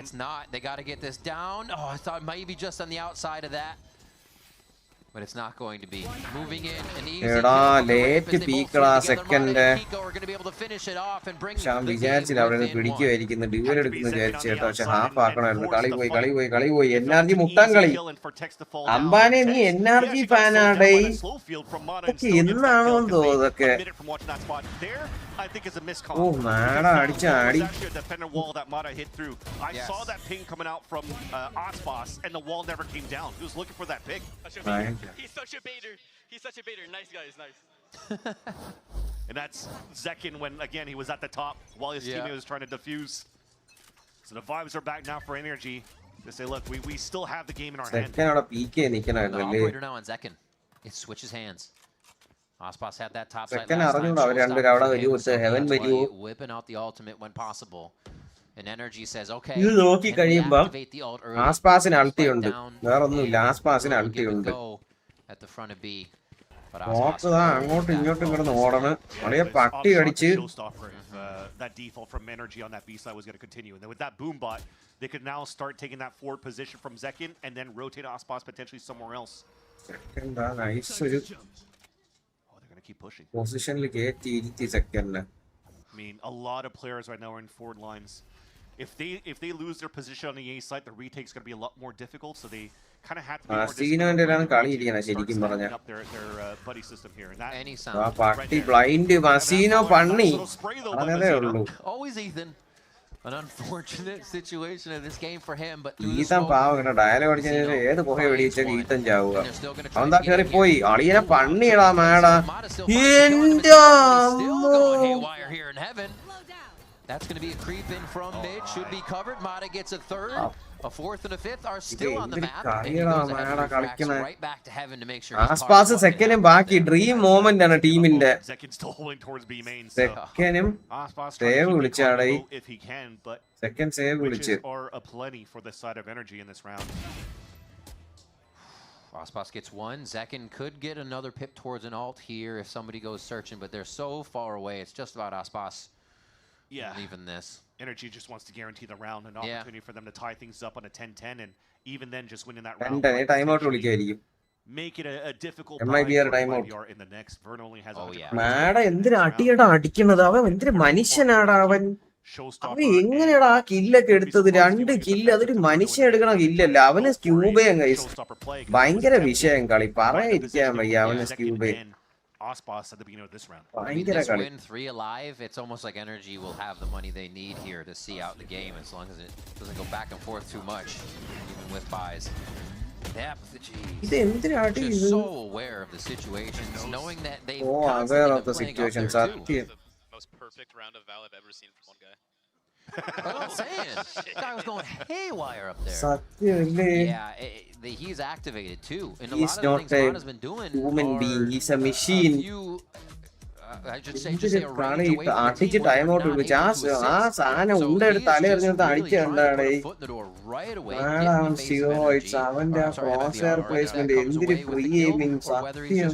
it's not. They got to get this down. Oh, I thought maybe just on the outside of that, but it's not going to be. Moving in and easy. Late peak la second Kiko are going to be able to finish it off and bring Sham vicharichilla avare pidikkuvairikkunnu duel edukkunnu vicharicheta പക്ഷെ half ആക്കണമായിരുന്നു കളി പോയി NRG മുട്ടാൻ കളി അംബാനെ നീ NRG fan ആടേ എന്നാണോ എന്തോ ഇതൊക്കെ I think it's a missed call. Oh, man, actually a defender wall that Mata hit through. I saw that ping coming out from Aspas, and the wall never came down. He was looking for that ping. He's such a baiter. Nice guys, nice. And that's Zekin when, again, he was at the top while his teammate was trying to defuse. So the vibes are back now for Energy. They say, look, we still have the game in our hand. The operator now on Zekin. It switches hands. Aspas had that top side last time. Whipping out the ultimate when possible. And Energy says, okay, activate the ult early. Aspasine ulti undu. Vera onnilla Aspasine ulti undu. At the front of B. But Aspas angotu ingotu kiranu odana. Aliya patti adichu. That default from Energy on that B side was going to continue. And then with that boom bot, they could now start taking that forward position from Zekin and then rotate Aspas potentially somewhere else. Second nice. Keep pushing. Position second. I mean, a lot of players right now are in forward lines. If they lose their position on the A side, the retake is going to be a lot more difficult. So they kind of have to be more disciplined up their buddy system here. And that any sound. Party blind Masino Panni. Always Ethan. An unfortunate situation in this game for him, but Ethan പാവം dialogue ഏത് പോയി വെടിയിച്ചാൽ ഈത്തൻ ചാവുക അവൻ താ കയറി പോയി അളിയനെ പണ്ണിടാ Mada That's going to be a creep in from mid. Should be covered. Mata gets a third. A fourth and a fifth are still on the map. And he goes ahead and right back to heaven to make sure he's Aspas second and back. Dream moment on a team in there. Zekin's still holding towards B main. Second him. Save വിളിച്ചാടേ. If he can, but second save വിളിച്ച്. Are aplenty for the side of Energy in this round. Aspas gets one. Zekin could get another pip towards an ult here if somebody goes searching, but they're so far away. It's just about Aspas. Even this. Energy just wants to guarantee the round, an opportunity for them to tie things up on a 10-10, and even then just winning that round. make it a difficult MIBR timeout. in the next. Vern only has madam എന്തിനാ അടിയടാ അടിക്കണത്? അവൻ എന്തൊരു മനുഷ്യനാടാ അവൻ. അവൻ എങ്ങനെയാടാ ആ കില്ലൊക്കെ എടുത്തത്? 2 kill. അതൊരു മനുഷ്യൻ എടുക്കണ കില്ലല്ല. അവന് സ്ക്യൂബയും ഗൈസ്. ഭയങ്കര വിഷയം കളി. പറയാതിരിക്കാൻ വയ്യ അവന് സ്ക്യൂബേ. Ospas at the beginning of this round. This win 3 alive, it's almost like NRG will have the money they need here to see out the game as long as it doesn't go back and forth too much, even with buys. Yeah, but the G's just so aware of the situations, knowing that they've aware of the situations. Most perfect round of Val I've ever seen from one guy. That's what I'm saying. That guy was going haywire up there. Yeah, he's activated too. And He's a lot of not the things Mana's been doing human being. He's a machine. I should say just a range away അടിച്ച് time out വിളിച്ചു. ആ സാധനം ഉണ്ടെടുത്ത് തലയെറിഞ്ഞിട്ട് അടിക്കണ്ടാടേ. അവന്റെ ക്രോസ്ഫയർ placement എന്തിന് free aiming. സത്യം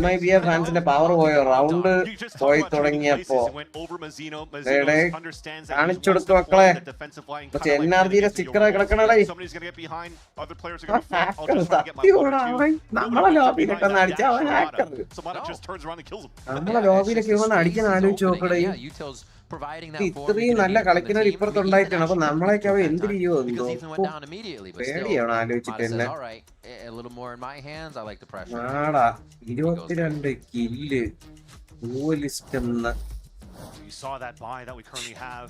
MIBR ഫാൻസിന്റെ power പോയോ? Round പോയി തുടങ്ങിയപ്പോ കാണിച്ചു കൊടുത്തു മക്കളെ. പക്ഷെ NRGയുടെ സ്റ്റിക്കറെ കിടക്കണേ. നമ്മളെ ലോബിയിലിട്ടൊന്ന് അടിച്ച അവൻ ഹാക്കർ. നമ്മളെ ലോബിയിലൊക്കെ വന്ന് അടിക്കാൻ ആലോചിച്ച് നോക്കടേ. ഇത്രയും നല്ല കളിക്കുന്നവർ ഇപ്പുറത്തുണ്ടായിട്ടാണ്. അപ്പൊ നമ്മളെയൊക്കെ അവ എന്ത് ചെയ്യോ എന്തോ പേടിയാണ് ആലോചിച്ചിട്ട് തന്നെ. 22 കില്ല് ലിസ്റ്റ് എന്ന. You saw that buy that we currently have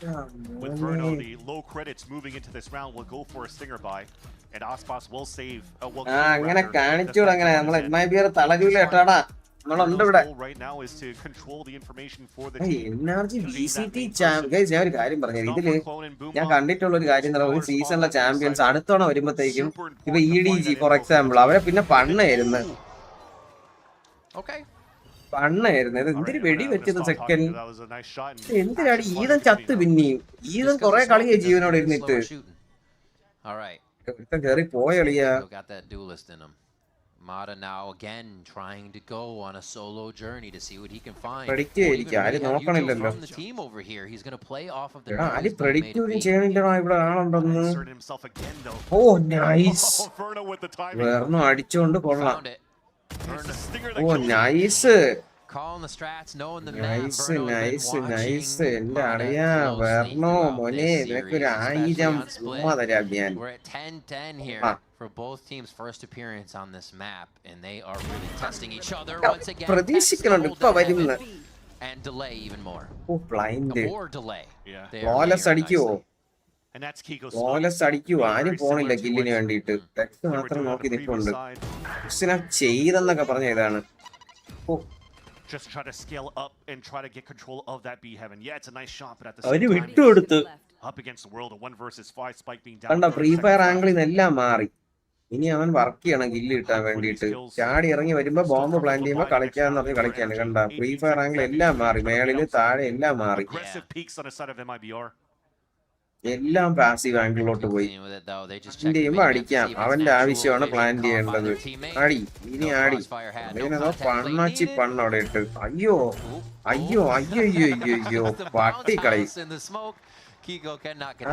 with Verno. The low credits moving into this round will go for a stinger buy, and Ospas will save. അങ്ങനെ കാണിച്ചൂടെ? അങ്ങനെ നമ്മളെ MIBR തലകൂല കേട്ടാടാ. നമ്മളുണ്ട് ഇവിടെ. NRG VCT ഗൈസ്, ഞാൻ ഒരു കാര്യം പറഞ്ഞു. ഇതില് ഞാൻ കണ്ടിട്ടുള്ള ഒരു കാര്യം എന്താ, ഒരു സീസണിലെ ചാമ്പ്യൻസ് അടുത്തവണ വരുമ്പോഴത്തേക്കും ഇപ്പൊ EDG ഫോർ എക്സാമ്പിൾ അവരെ പിന്നെ പണ്ണായിരുന്നു. ഇത് എന്തിനു വെടി വെച്ചത് സെക്കൻഡ്? എന്തിനാണ് ഈതൻ ചത്ത് പിന്നെയും? ഈതൻ കൊറേ കളിയാ ജീവനോട് ഇരുന്നിട്ട് കേറി പോയളിയാ. Mata now again trying to go on a solo journey to see what he can find. Predict ആരും നോക്കണില്ലല്ലോ. From the team over here, he's going to play off of the. ആരും predict ചെയ്യണില്ലടാ ഇവിടെ ആളുണ്ടെന്ന്. ഓ nice. Verno അടിച്ചോണ്ട് കൊള്ളാം. Oh nice. Calling the strats, knowing the nice. എന്റെ അറിയാ വെർണോ മോനെ, നിനക്കൊരു 1000 ഉമ്മ തരാം ഞാൻ. We're at 10-10 here for both teams' first appearance on this map, and they are really testing each other once again. പ്രതീക്ഷിക്കുന്നുണ്ട് ഇപ്പോ വരുന്ന. And delay even more. Oh blind. More delay. Flawless അടിക്കുവോ? ഫ്ലോലെസ് അടിക്കുവോ? ആരും പോണില്ല കില്ലിന് വേണ്ടിയിട്ട്. ടെക്സ്റ്റ് മാത്രം നോക്കി നിൽക്കുന്നുണ്ട്. ചെയ്തെന്നൊക്കെ പറഞ്ഞ ഇതാണ്. ഓ just try to scale up and try to get control of that B heaven. Yeah, it's a nice shot, but at the same time, up against the world, a 1 versus 5 spike being down. കണ്ട free fire ആംഗിളിൽ നിന്നെല്ലാം മാറി. ഇനി അവൻ work ചെയ്യണം kill കിട്ടാൻ വേണ്ടിയിട്ട്. ചാടി ഇറങ്ങി വരുമ്പോ ബോംബ് പ്ലാൻ ചെയ്യുമ്പോൾ കളിക്കാന്ന് പറഞ്ഞ് കളിക്കാണ്. കണ്ട ഫ്രീ ഫയർ ആംഗിൾ എല്ലാം മാറി. മേളില് താഴെ എല്ലാം മാറി. എല്ലാം പാസീവ് ആംഗിളിലോട്ട് പോയി. അടിക്കാം. അവന്റെ ആവശ്യമാണ് പ്ലാൻ ചെയ്യേണ്ടത്. ആടി ഇനി ആടി. അതിനതോ പണ്ണാച്ചി പണ്ണവിടെ ഇട്ട്. അയ്യോ പട്ടി കളി.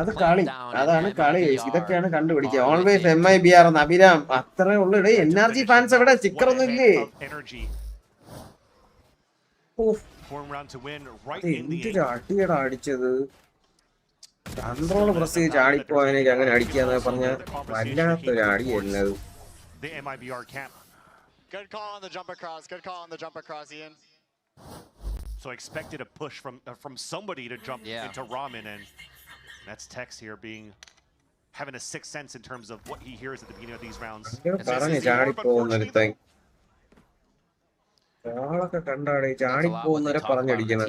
അത് കളി. അതാണ് കളി. ഇതൊക്കെയാണ് കണ്ടുപിടിക്കുക. ഓൾവേസ് MIBR എന്ന് അഭിരാം. അത്രേ ഉള്ളൂ. ഇവിടെ NRG ഫാൻസ് എവിടെ? സ്റ്റിക്കർ ഒന്നും ഇല്ലേ? എന്തൊരു അടിയടാ അടിച്ചത്. കൺട്രോൾ പ്രസ് ചെയ്ത് ചാടിപ്പോയതിനേക്ക് അങ്ങനെ അടിക്കാന്ന് പറഞ്ഞ വല്ലാത്തൊരു അടിയായിരുന്നു. Good call on the jump across, Ian. So expected a push from somebody to jump into Ramen, and that's Tex here having a sixth sense in terms of what he hears at the beginning of these rounds. ചാടിപ്പോന്നവരെ പറഞ്ഞടിക്കുന്നത്.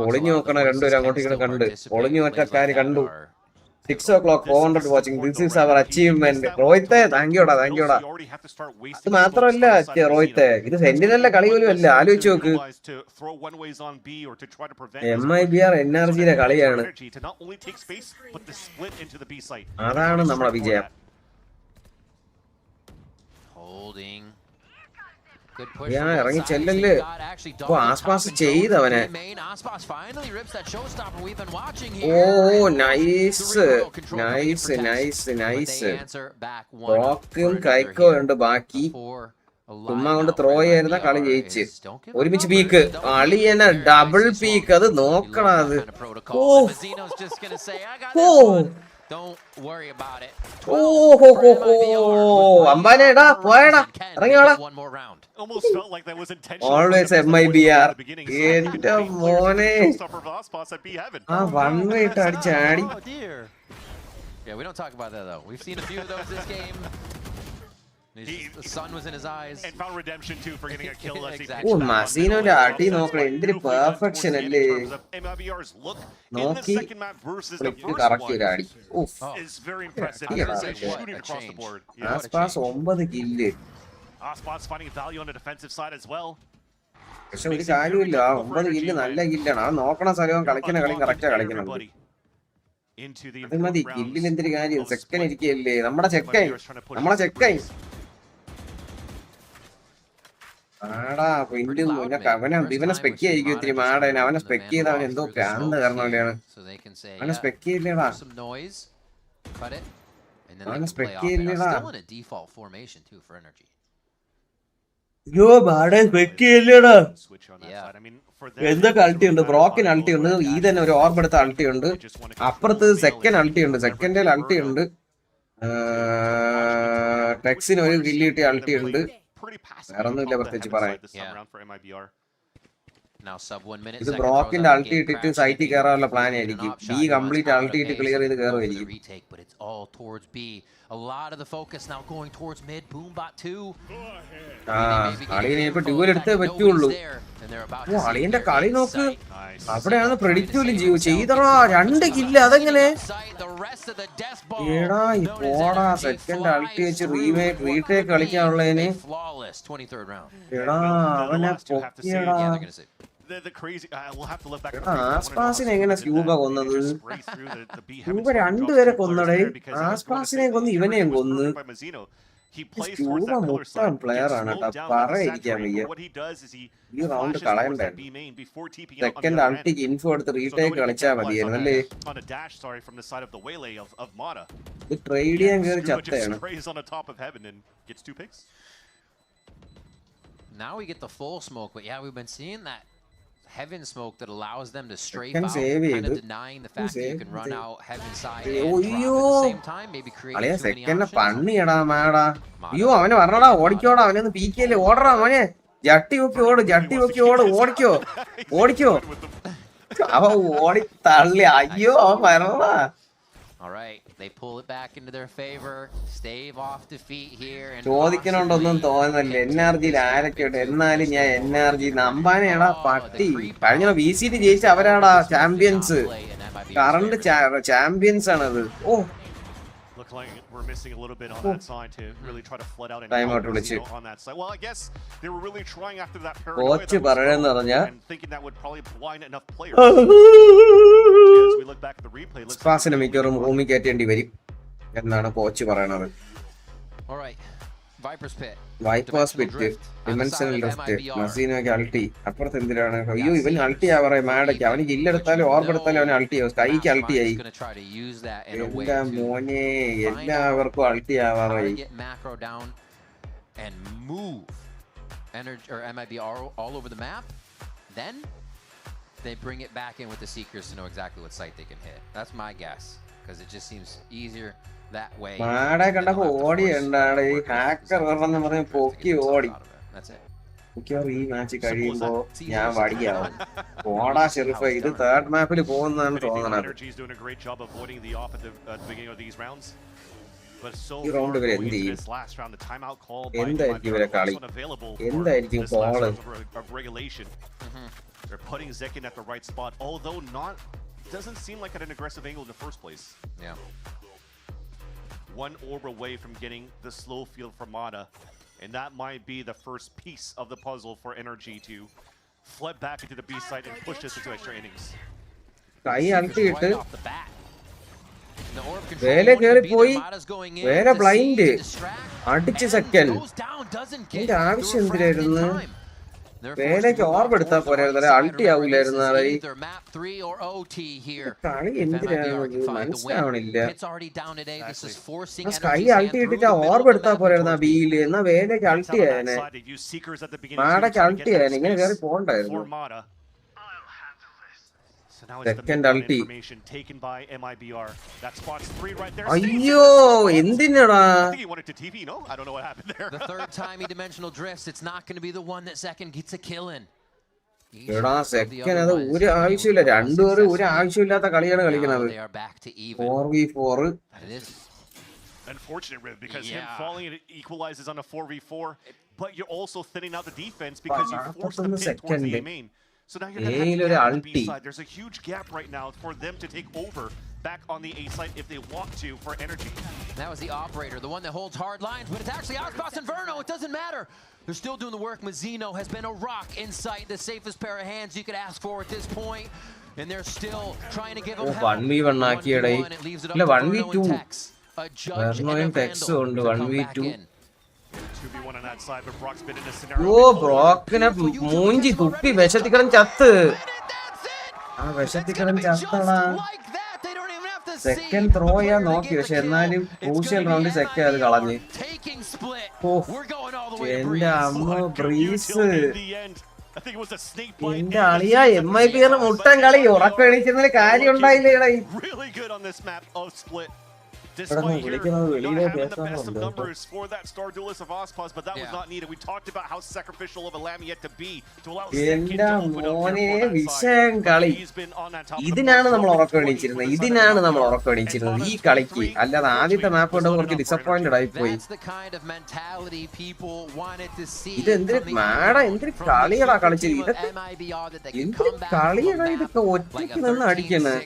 ഒളിഞ്ഞു നോക്കണ രണ്ടുപേരും അങ്ങോട്ടേക്ക് കണ്ട് ഒളിഞ്ഞു മറ്റക്കാര് കണ്ടു. 6 o'clock 400 watching. This is our achievement. റോഹിത്തെ thank യൂടാ. അത് മാത്രമല്ല റോഹിത്തെ, ഇത് സെന്റിനലിലെ കളി പോലും അല്ല. ആലോചിച്ച് നോക്ക്. MIBR NRGയുടെ കളിയാണ്. അതാണ് നമ്മുടെ വിജയം. Good push. Yeah, ഇറങ്ങി ചെല്ലല്ലേ. ഓ ആസ്പാസ് ചെയ്തവനെ. ഓ നൈസ് റോക്കും കൈക്കോ ഉണ്ട് ബാക്കി. ചുമ്മാ കൊണ്ട് ത്രോ ചെയ്യായിരുന്ന കളി ജയിച്ച്. ഒരുമിച്ച് പീക്ക് അളിയന ഡബിൾ പീക്ക് അത് നോക്കണം അത്. അമ്പാനേടാ പോയടാ ഇറങ്ങിയോടാ. Always MIBR. എന്റെ മോനെ ആ വൺ റേറ്റ് അടിച്ചാടി. Yeah, we don't talk about that though. We've seen a few of those this game. The sun was in his eyes. And found redemption too for getting a kill. ഓ മസീനോന്റെ അടി നോക്കണം എന്തൊരു perfection അല്ലേ. നോക്കി correct ഒരു അടി. ആസ്പാസ് 9 kill. പക്ഷെ ഒരു കാര്യമില്ല 9 കില്ല് നല്ല കില്ലാണ്. ആ നോക്കണ സ്ഥലവും കളിക്കുന്ന കളി കറക്റ്റാ കളിക്കണം. അത് മതി കില്ലിൽ എന്തൊരു കാര്യം. സെക്കൻഡ് ഇരിക്കല്ലേ നമ്മളെ ചെക്കായി ആടാ. ഇവനെ സ്പെക്ക് ആയിരിക്കും ഇത്തിരി മാടേനെ. അവനെ സ്പെക്ക് ചെയ്ത അവൻ എന്തോ പ്രാന്ത് കാരണം പോലെയാണ്. അവനെ സ്പെക്ക് ചെയ്യില്ലേടാ. അവനെ സ്പെക്ക് ചെയ്യില്ലേടാ. അയ്യോ മാടേ സ്പെക്ക് ചെയ്യില്ലേടാ. എന്തൊക്കെ അൾട്ടി ഉണ്ട്. ബ്രോക്കിന് അൾട്ടി ഉണ്ട്. ഈ തന്നെ ഒരു ഓർബ് എടുത്ത അൾട്ടി ഉണ്ട്. അപ്പുറത്ത് സെക്കൻഡ് അൾട്ടി ഉണ്ട്. സെക്കൻഡിൽ അൾട്ടി ഉണ്ട്. ടെക്സിന് ഒരു കില്ല് കിട്ടിയ അൾട്ടി ഉണ്ട്. വേറെ ഒന്നുമില്ല പ്രത്യേകിച്ച് പറയാൻ. ഇത് ബ്രോക്കിന്റെ അൾട്ടി ഇട്ടിട്ട് സൈറ്റിൽ കയറാനുള്ള പ്ലാൻ ആയിരിക്കും. ബി കംപ്ലീറ്റ് അൾട്ടി ഇട്ട് ക്ലിയർ ചെയ്ത് കയറുമായിരിക്കും. അളിയനെ ഇപ്പൊ ഡ്യൂവൽ എടുത്തേ പറ്റുള്ളൂ. ഓ അളിയന്റെ കളി നോക്ക്. അവിടെയാണ് പ്രെഡിക്റ്റബിളും ചെയ്തടാ 2 കില്ല്. അതെങ്ങനെ ഏടാ ഈ പോടാ. സെക്കൻഡ് അൾട്ടി വെച്ച് റീടേക്ക് കളിക്കാനുള്ളതിന് എടാ അവനെ പൊക്കിയടാ. ആസ്പാസിനെ എങ്ങനെ സ്ക്യൂബ കൊന്നത്? സ്ക്യൂബ 2 പേരെ കൊന്നടേ. ആസ്പാസിനെ കൊന്ന് ഇവനെയും കൊന്ന്. സ്ക്യൂബ മൊത്തം പ്ലെയർ ആണ് കേട്ടോ. പറയാതിരിക്കാൻ വയ്യ. ഈ റൗണ്ട് കളയണ്ടേ. സെക്കൻഡ് അൾട്ടിക്ക് ഇൻഫോ എടുത്ത് റീടേക്ക് കളിച്ചാ മതിയായിരുന്നു അല്ലേ. ഇത് ട്രേഡ് ചെയ്യാൻ കയറി ചത്തയാണ്. Now we get the full smoke, but yeah, we've been seeing that heaven smoke that allows them to strafe out, kind of denying the fact that you can run out heaven side and drop at the same time, maybe create too many options. പണ്ണിയടാ Mada. അയ്യോ അവന് പറഞ്ഞടാ ഓടിക്കോടാ. അവനൊന്ന് പീക്കല്ലേ ഓടറാ മോനെ. ജട്ടി നോക്കി ഓട് ഓടിക്കോ. അവ ഓടി തള്ളി. അയ്യോ അവൻ പറഞ്ഞടാ. All right, they pull it back into their favor, stave off defeat here. ചോദിക്കണോണ്ടൊന്നും തോന്നുന്നില്ല. NRGയിൽ ആരൊക്കെയുണ്ട്. എന്നാലും ഞാൻ NRG നമ്പാനെയാടാ പട്ടി. കഴിഞ്ഞ VCT ജയിച്ച അവരാടാ ചാമ്പ്യൻസ്. കറണ്ട് ചാമ്പ്യൻസ് ആണത്. ഓ we're missing a little bit on that side to really try to flood out and on that side. Well, I guess they were really trying after that paranoia and thinking that would probably blind enough players. As we look back at the replay, looks സ്പാസിനെ മിക്കവാറും റൂമിൽ കയറ്റേണ്ടി വരും എന്നാണ് coach പറയണത്. All right, Viper's Pit. Viper's Pit, dimensional rift, മസീനോയ്ക്ക് ulti. അപ്പുറത്ത് എന്തിനാണ്? അയ്യോ ഇവന് അൾട്ടി ആവാറേ മാഡയ്ക്ക്. അവന് കില്ലെടുത്താലും ഓർബ് എടുത്താലും അവന് അൾട്ടി ആവും. സ്കൈക്ക് അൾട്ടി ആയി. എല്ലാ മോനെ എല്ലാവർക്കും അൾട്ടി ആവാറായി. all over the map. Then they bring it back in with the Seekers to know exactly what site they can hit. That's my guess, because it just seems easier that way. മാഡെ കണ്ടപ്പോ ഓടി ഉണ്ടാണ്. ഈ hacker പറഞ്ഞ പറഞ്ഞ് പൊക്കി ഓടി. മിക്കവാറും ഈ match കഴിയുമ്പോ ഞാൻ വടിയാവും. ഓടാ ഷെറിഫ്. ഇത് തേർഡ് മാപ്പിൽ പോകുന്നതാണ് തോന്നണത്. ഈ റൗണ്ട് ഇവർ എന്ത് ചെയ്യും? എന്തായിരിക്കും ഇവരെ കളി? എന്തായിരിക്കും call? They're putting Zekin at the right spot, although doesn't seem like at an aggressive angle in the first place. Yeah. One orb away from getting the slow field from Mata, and that might be the first piece of the puzzle for NRG to flip back into the B side and push this into extra innings. Kai ulti itte വേല കയറിപ്പോയി, വേല blind അടിച്ച് second. ഇതിന്റെ ആവശ്യം എന്തിനായിരുന്നു? വേലയ്ക്ക് orb എടുത്താൽ പോരായിരുന്നു, അൾട്ടി ആവൂലായിരുന്നു. കളി എന്തിനാണ് മനസ്സിലാവണില്ല. സ്കൈ അൾട്ടി ഇട്ടിട്ട് ഓർബ് എടുത്താൽ പോരായിരുന്നു ആ ബിയില്. എന്നാ വേലയ്ക്ക് അൾട്ടി ആയനെ, മാടയ്ക്ക് അൾട്ടി ആയനെ. ഇങ്ങനെ കയറി പോണ്ടായിരുന്നു. സെക്കൻഡ് അൾട്ടി. അയ്യോ എന്തിനാടാ? എടാ സെക്കൻഡ് അത് ഒരു ആവശ്യമില്ല. രണ്ടുപേരും ഒരു ആവശ്യമില്ലാത്ത കളിയാണ് കളിക്കുന്നത്. 4v4. Unfortunate Riv, because him falling it equalizes on a 4v4, but you're also thinning out the defense because you force the pin towards the A main. So now you're going to have to on the B side. There's a huge gap right now for them to take over back on the A side if they want to for energy. That was the operator, the one that holds hard lines, but it's actually Aspas and Verno. It doesn't matter. They're still doing the work. Mazzino has been a rock in sight, the safest pair of hands you could ask for at this point. And they're still trying to give him help. 1v1 ആക്കിയടേ. ഇല്ല 1v2. Vernoയും Texum ഉണ്ട് 1v2. ഓ ബ്രോക്കിനെ മൂഞ്ചി തുപ്പി വിശത്തിക്കണം ചത്ത്. ആ വിശത്തിക്കണം ചത്തടാ. Second throw ചെയ്യാൻ നോക്കി, പക്ഷെ എന്നാലും ക്രൂഷ്യൽ റൗണ്ട് സെക്കൻഡ് അത് കളഞ്ഞ്. എന്റെ അമ്മ ബ്രീസ്, എന്റെ അളിയ MIBR മുട്ടൻ കളി. ഉറക്കം എണീക്കുന്നതിന് കാര്യം ഉണ്ടായില്ലേടാ. Despite here not having the best of numbers for that Star Duelist of Ospas, but that was not needed. We talked about how sacrificial of a Lamiette to be to allow Sentinel to put up വിഷയം കളി. ഇതിനാണ് നമ്മൾ ഉറക്കം എണീച്ചിരുന്നത്, ഇതിനാണ് നമ്മൾ ഉറക്കം എണീച്ചിരുന്നത് ഈ കളിക്ക്. അല്ലാതെ ആദ്യത്തെ മാപ്പ് കൊണ്ട് കുറച്ച് ഡിസപ്പോയിന്റഡ് ആയിപ്പോയി. ഇതെന്തൊരു മാഡ, എന്തൊരു കളിയടാ കളിച്ചത്. ഇതൊക്കെ എന്തൊരു കളിയടാ, ഇതൊക്കെ ഒറ്റയ്ക്ക് നിന്ന് അടിക്കുന്നത്.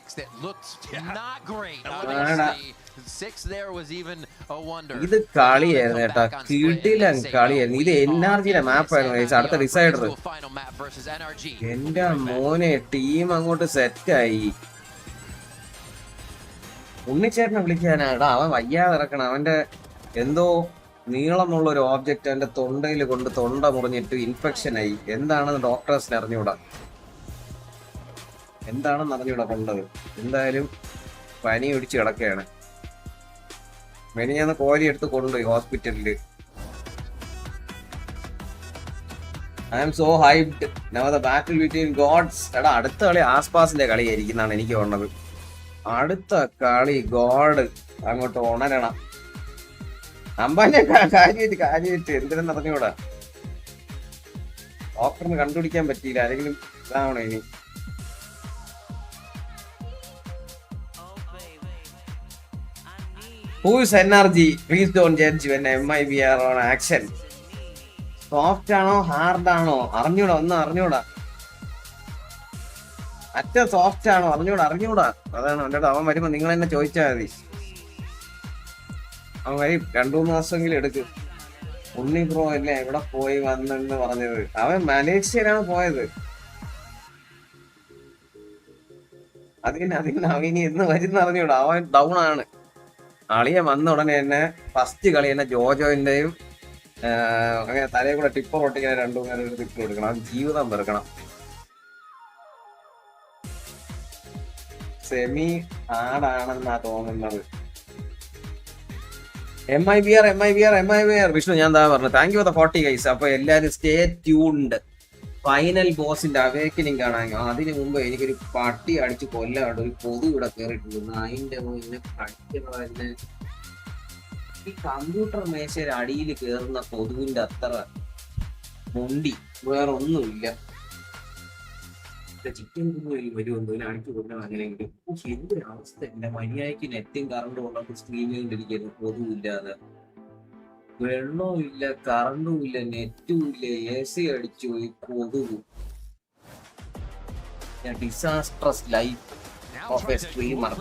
ഇത് കളിയായിരുന്നു കേട്ടാ, കിടിലൻ കളിയായിരുന്നു. ഇത് NRGയുടെ മാപ്പായിരുന്നു അടുത്ത ഡിസൈഡർ. എന്റെ മോനെ ടീം അങ്ങോട്ട് സെറ്റായി. ഉണ്ണിച്ചേട്ടനെ വിളിക്കാനാടാ, അവൻ വയ്യാതെ ഇറക്കണം. അവന്റെ എന്തോ നീളമുള്ള ഒരു ഓബ്ജക്റ്റ് അവന്റെ തൊണ്ടയിൽ കൊണ്ട് തൊണ്ട മുറിഞ്ഞിട്ട് ഇൻഫെക്ഷൻ ആയി. എന്താണെന്ന് ഡോക്ടേഴ്സിന് അറിഞ്ഞൂടാ, എന്താണെന്ന് അറിഞ്ഞൂടാ കൊണ്ടത്. എന്തായാലും പനി പിടിച്ച് കിടക്കുകയാണ്. മെനിഞ്ഞാന്ന് കോരി എടുത്ത് കൊണ്ടുപോയി ഹോസ്പിറ്റലില്. I am so hyped now the battle between gods. എടാ അടുത്ത കളി ആസ്പാസിന്റെ കളിയായിരിക്കും എന്നാണ് എനിക്ക് തോന്നുന്നത്. അടുത്ത കളി ഗോഡ് അങ്ങോട്ട് ഉണരണം. അമ്പാനെ കാര്യമായിട്ട് എന്തിനും അറിഞ്ഞൂടാ. ഡോക്ടറിന് കണ്ടുപിടിക്കാൻ പറ്റിയില്ല. ആരെങ്കിലും ഇതാവണോ ഇനി? Who is NRG? Please don't judge when MIBR on action. Soft ആണോ ഹാർഡ് ആണോ അറിഞ്ഞൂടാ, ഒന്നും അറിഞ്ഞൂടാ. അറ്റ സോഫ്റ്റ് ആണോ അറിഞ്ഞൂടാ. അതാണ് എൻ്റെ അവൻ വരുമ്പോ നിങ്ങൾ എന്നെ ചോദിച്ചാൽ മതി. അവൻ വരും 2-3 മാസമെങ്കിലും എടുക്കും. ഉണ്ണി ബ്രോ അല്ലേ എവിടെ പോയി വന്നെന്ന് പറഞ്ഞത്? അവൻ മലേഷ്യയിലാണ് പോയത്. അതിന് അവന് എന്ന് വരുന്ന അറിഞ്ഞൂടാ. അവൻ ഡൗൺ ആണ്. അളിയ വന്ന ഉടനെ തന്നെ ഫസ്റ്റ് കളി തന്നെ ജോജോന്റെയും അങ്ങനെ തലയെ കൂടെ ടിപ്പർ ഒട്ടിക്കാൻ 2-3 നേരം ടിപ്പ് കൊടുക്കണം. അത് ജീവിതം വെറുക്കണം. സെമി ഹാർഡാണെന്നാ തോന്നുന്നത്. MIBR വിഷ്ണു ഞാൻ എന്താ പറഞ്ഞത്? Thank you four 40 guys. അപ്പൊ എല്ലാരും സ്റ്റേ ട്യൂൺഡ്. ഫൈനൽ ബോസിന്റെ അവേക്കനിങ് കാണാൻ. അതിനു മുമ്പ് എനിക്കൊരു പട്ടി അടിച്ച് കൊല്ലാണ്ട് ഒരു കൊതു ഇവിടെ കയറിയിട്ടുണ്ട്. അതിന്റെ മുന്നേ കടിക്കുന്നത് തന്നെ ഈ കമ്പ്യൂട്ടർ മേശയുടെ അടിയിൽ കയറുന്ന കൊതുവിന്റെ അത്ര മുണ്ടി വേറെ ഒന്നുമില്ല. ചിക്കൻ വരുമെന്തോ അടിച്ചു കൊല്ലണം. അങ്ങനെയെങ്കിലും എന്തൊരു അവസ്ഥ. എന്റെ മര്യാദയ്ക്ക് നെറ്റും കറണ്ടും ഉള്ളത് സ്ക്രീൻ ചെയ്തിരിക്കുന്നു. കൊതുവില്ലാതെ വെള്ളവും ഇല്ല, കറണ്ടും ഇല്ല, നെറ്റും ഇല്ല, AC അടിച്ചു പോയി കൊതുകും. Disastrous life of a streamer.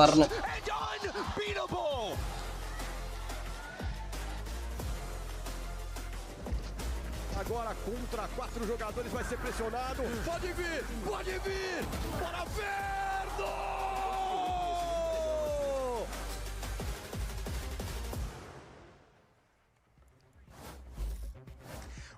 പറഞ്ഞു Agora contra 4 jogadores vai ser pressionado. Pode vir! Bora Verno!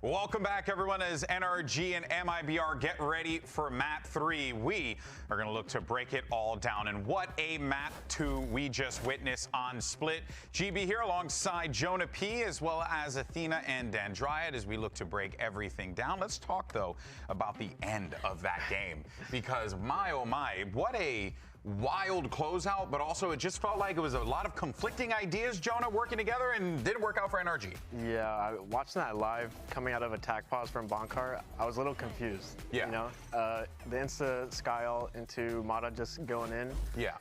Welcome back, everyone, as NRG and MIBR get ready for Map 3. We are going to look to break it all down. And what a Map 2 we just witnessed on Split. GB here alongside Jonah P, as well as Athena and Dandryad, as we look to break everything down. Let's talk, though, about the end of that game. Because, my oh my, what a wild closeout, but also it just felt like it was a lot of conflicting ideas, Jonah, working together, and didn't work out for NRG. Yeah, watching that live coming out of attack pause from Bonkar, I was a little confused. Yeah. You know, the insta Skyle into Mata just going in. Yeah.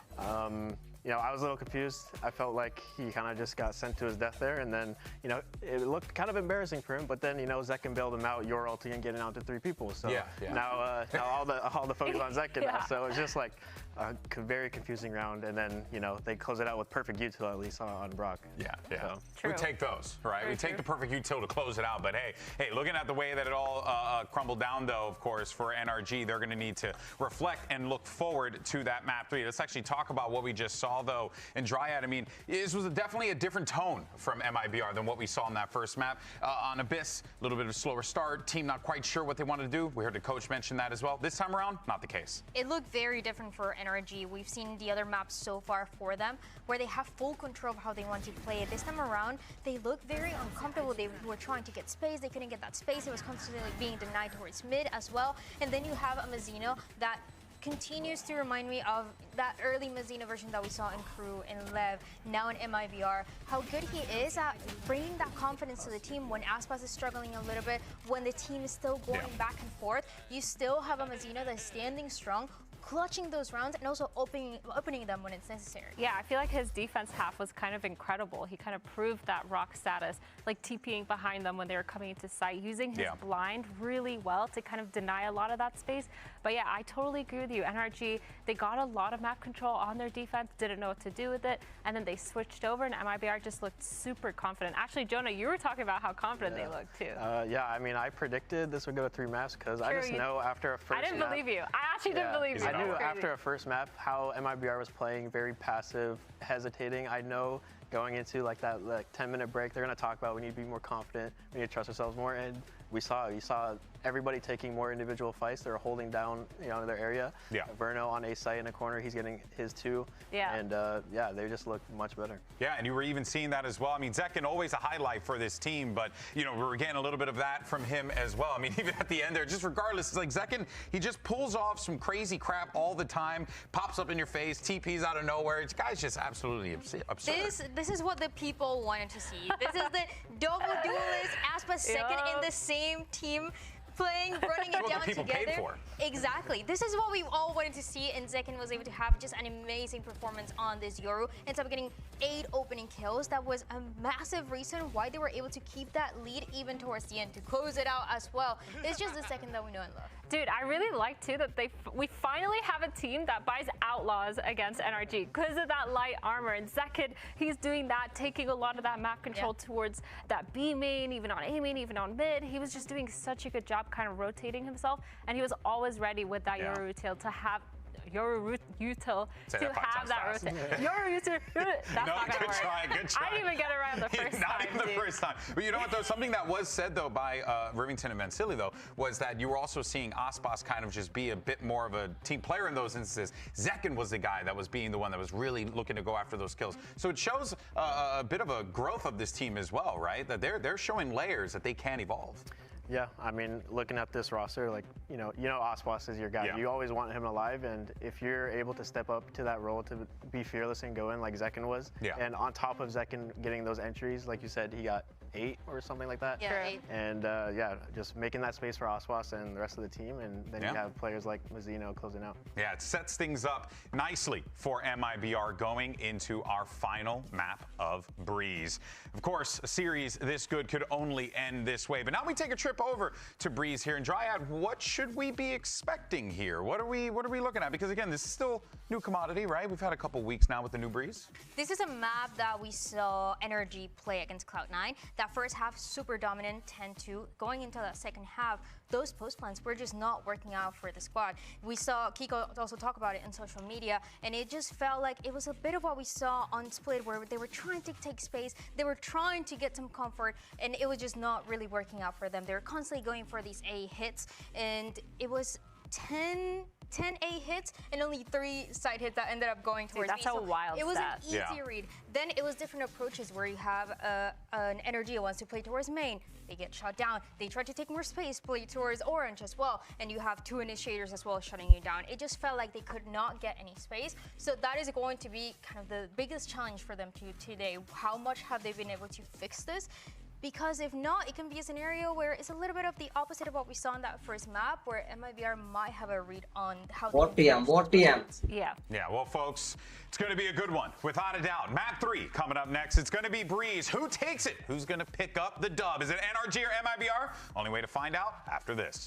You know, I was a little confused. I felt like he kind of just got sent to his death there, and then, you know, it looked kind of embarrassing for him. But then, you know, Zekin bailed him out, your ulti, and getting out to 3 people. So now all the focus on Zekin now. So it's just like a very confusing round, and then, you know, they close it out with perfect util at least on Brock. Yeah. So. We take those, right? We take the perfect util to close it out. But hey, looking at the way that it all crumbled down, though, of course, for NRG, they're going to need to reflect and look forward to that Map 3. Let's actually talk about what we just saw, though, in Dryad. I mean, this was definitely a different tone from MIBR than what we saw in that first map. On Abyss, a little bit of a slower start. Team not quite sure what they wanted to do. We heard the coach mention that as well. This time around, not the case. It looked very different for NRG. We've seen the other maps so far for them where they have full control of how they want to play it. This time around, they look very uncomfortable. They were trying to get space. They couldn't get that space. It was constantly being denied towards mid as well. And then you have a Mazzino that continues to remind me of that early Mazzino version that we saw in Crew, in Lev, now in MIBR. How good he is at bringing that confidence to the team when Aspas is struggling a little bit, when the team is still going back and forth. You still have a Mazzino that's standing strong, clutching those rounds, and also opening them when it's necessary. Yeah, I feel like his defense half was kind of incredible. He kind of proved that rock status, like TPing behind them when they were coming into sight, using his blind really well to kind of deny a lot of that space. But yeah, I totally agree with you. NRG, they got a lot of map control on their defense, didn't know what to do with it, and then they switched over, and MIBR just looked super confident. Actually, Jonah, you were talking about how confident they looked too. Yeah, I mean, I predicted this would go to 3 maps because I just know after a first I didn't believe you. I actually didn't believe you. I knew after a first map how MIBR was playing, very passive, hesitating. I know going into like that 10-minute break, they're going to talk about we need to be more confident, we need to trust ourselves more, and we saw everybody taking more individual fights. They were holding down, you know, their area. Yeah. Verno on A site in the corner, he's getting his 2. Yeah. And yeah, they just looked much better. Yeah, and you were even seeing that as well. I mean, Zekin always a highlight for this team, but you know, we were getting a little bit of that from him as well. I mean, even at the end there, just regardless, it's like Zekin, he just pulls off some crazy crap all the time, pops up in your face, TPs out of nowhere. This guy's just absolutely absurd. This is what the people wanted to see. This is the double duelist, Aspas second in the same team, playing, running it down together. Exactly. This is what we all wanted to see, and Zekin was able to have just an amazing performance on this Yoru. Ended up getting 8 opening kills. That was a massive reason why they were able to keep that lead even towards the end to close it out as well. It's just the second that we know and love. Dude, I really like too that we finally have a team that buys Outlaws against NRG because of that light armor. And Zekin, he's doing that, taking a lot of that map control towards that B main, even on A main, even on mid. He was just doing such a good job kind of rotating himself, and he was always ready with that Yoru util to have util to have that rotation. Yoru util. That's not gonna work. Good try. I didn't even get it right the first time. Not even the first time. But you know what, though? Something that was said, though, by Rivington and Mansili, though, was that you were also seeing Aspas kind of just be a bit more of a team player in those instances. Zekin was the guy that was being the one that was really looking to go after those kills. So it shows a bit of a growth of this team as well, right? That they're showing layers that they can evolve. Yeah, I mean, looking at this roster, like, you know, Aspas is your guy. You always want him alive, and if you're able to step up to that role to be fearless and go in like Zekin was, and on top of Zekin getting those entries, like you said, he got 8 or something like that. Yeah, 8. And yeah, just making that space for Aspas and the rest of the team, and then you have players like Mazzino closing out. Yeah, it sets things up nicely for MIBR going into our final map of Breeze. Of course, a series this good could only end this way, but now we take a trip over to Breeze here in Dryad. What should we be expecting here? What are we looking at? Because again, this is still new commodity, right? We've had a couple weeks now with the new Breeze. This is a map that we saw NRG play against Cloud9. that first half super dominant 10-2. Going into that second half, those post plans were just not working out for the squad. We saw Kiko also talk about it in social media, and it just felt like it was a bit of what we saw on Split, where they were trying to take space, they were trying to get some comfort, and it was just not really working out for them. They were constantly going for these A hits, and it was 10 A hits and only 3 side hits that ended up going towards that's me. a wild It was stat. an easy read. Then it was different approaches where you have an NRG who wants to play towards main. They get shot down. They try to take more space, play towards orange as well. And you have 2 initiators as well shutting you down. It just felt like they could not get any space. So that is going to be kind of the biggest challenge for them today. How much have they been able to fix this? Because if not, it can be a scenario where it's a little bit of the opposite of what we saw in that first map, where MIBR might have a read on how what TM. Yeah. Yeah, well, folks, it's going to be a good one, without a doubt. Map 3 coming up next. It's going to be Breeze. Who takes it? Who's going to pick up the dub? Is it NRG or MIBR? Only way to find out after this.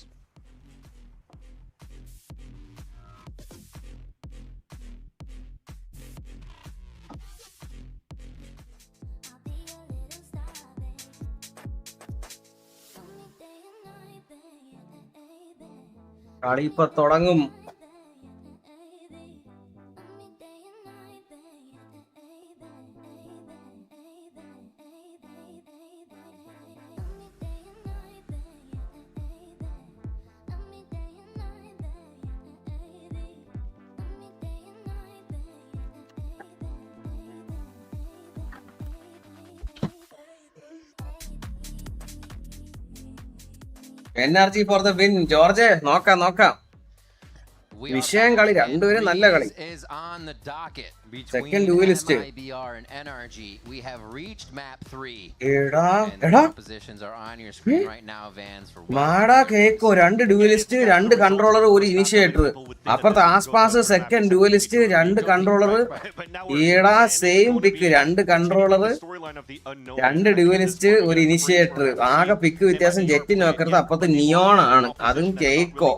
കളി ഇപ്പൊ തുടങ്ങും. NRG for the win. George, നോക്കാം. വിഷയം കളി, രണ്ടുപേരും നല്ല കളി. Second duelist. Mada കേക്കോ, 2 ഡ്യൂലിസ്റ്റ്, 2 കൺട്രോളർ, 1 ഇനിഷ്യേറ്റർ. അപ്പുറത്തെ ആസ്പാസ് സെക്കൻഡ് ഡ്യൂലിസ്റ്റ്, 2 കൺട്രോളർ. ഈടാ സെയിം പിക്ക്, 2 കൺട്രോളർ, 2 ഡ്യൂലിസ്റ്റ്, 1 ഇനിഷ്യേറ്റർ. ആകെ പിക്ക് വ്യത്യാസം ജെറ്റ് നോക്കരുത്. അപ്പുറത്ത് നിയോൺ ആണ്, അതും കേക്കോ.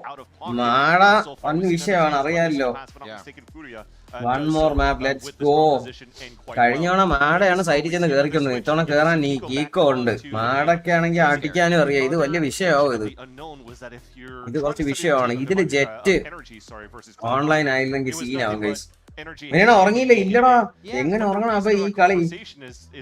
മാടാ വൻ വിഷയമാണ്, അറിയാമല്ലോ. One more map, let's go. കഴിഞ്ഞോണ മാടയാണ് സൈറ്റിൽ ചെന്ന് കയറിക്കുന്നത്. ഇത്തവണ കയറാൻ നീ കീക്കോ ഉണ്ട്. മാടൊക്കെ ആണെങ്കിൽ അടിക്കാനും അറിയാം. ഇത് വലിയ വിഷയമാവും. ഇത് കുറച്ച് വിഷയമാണ്. ഇതില് ജെറ്റ് ഓൺലൈൻ ആയില്ലെങ്കിൽ സീനാവും ഗൈസ്. എങ്ങനെ ഉറങ്ങിയില്ല? ഇല്ലടാ, എങ്ങനെ ഉറങ്ങണം? അപ്പൊ ഈ കളി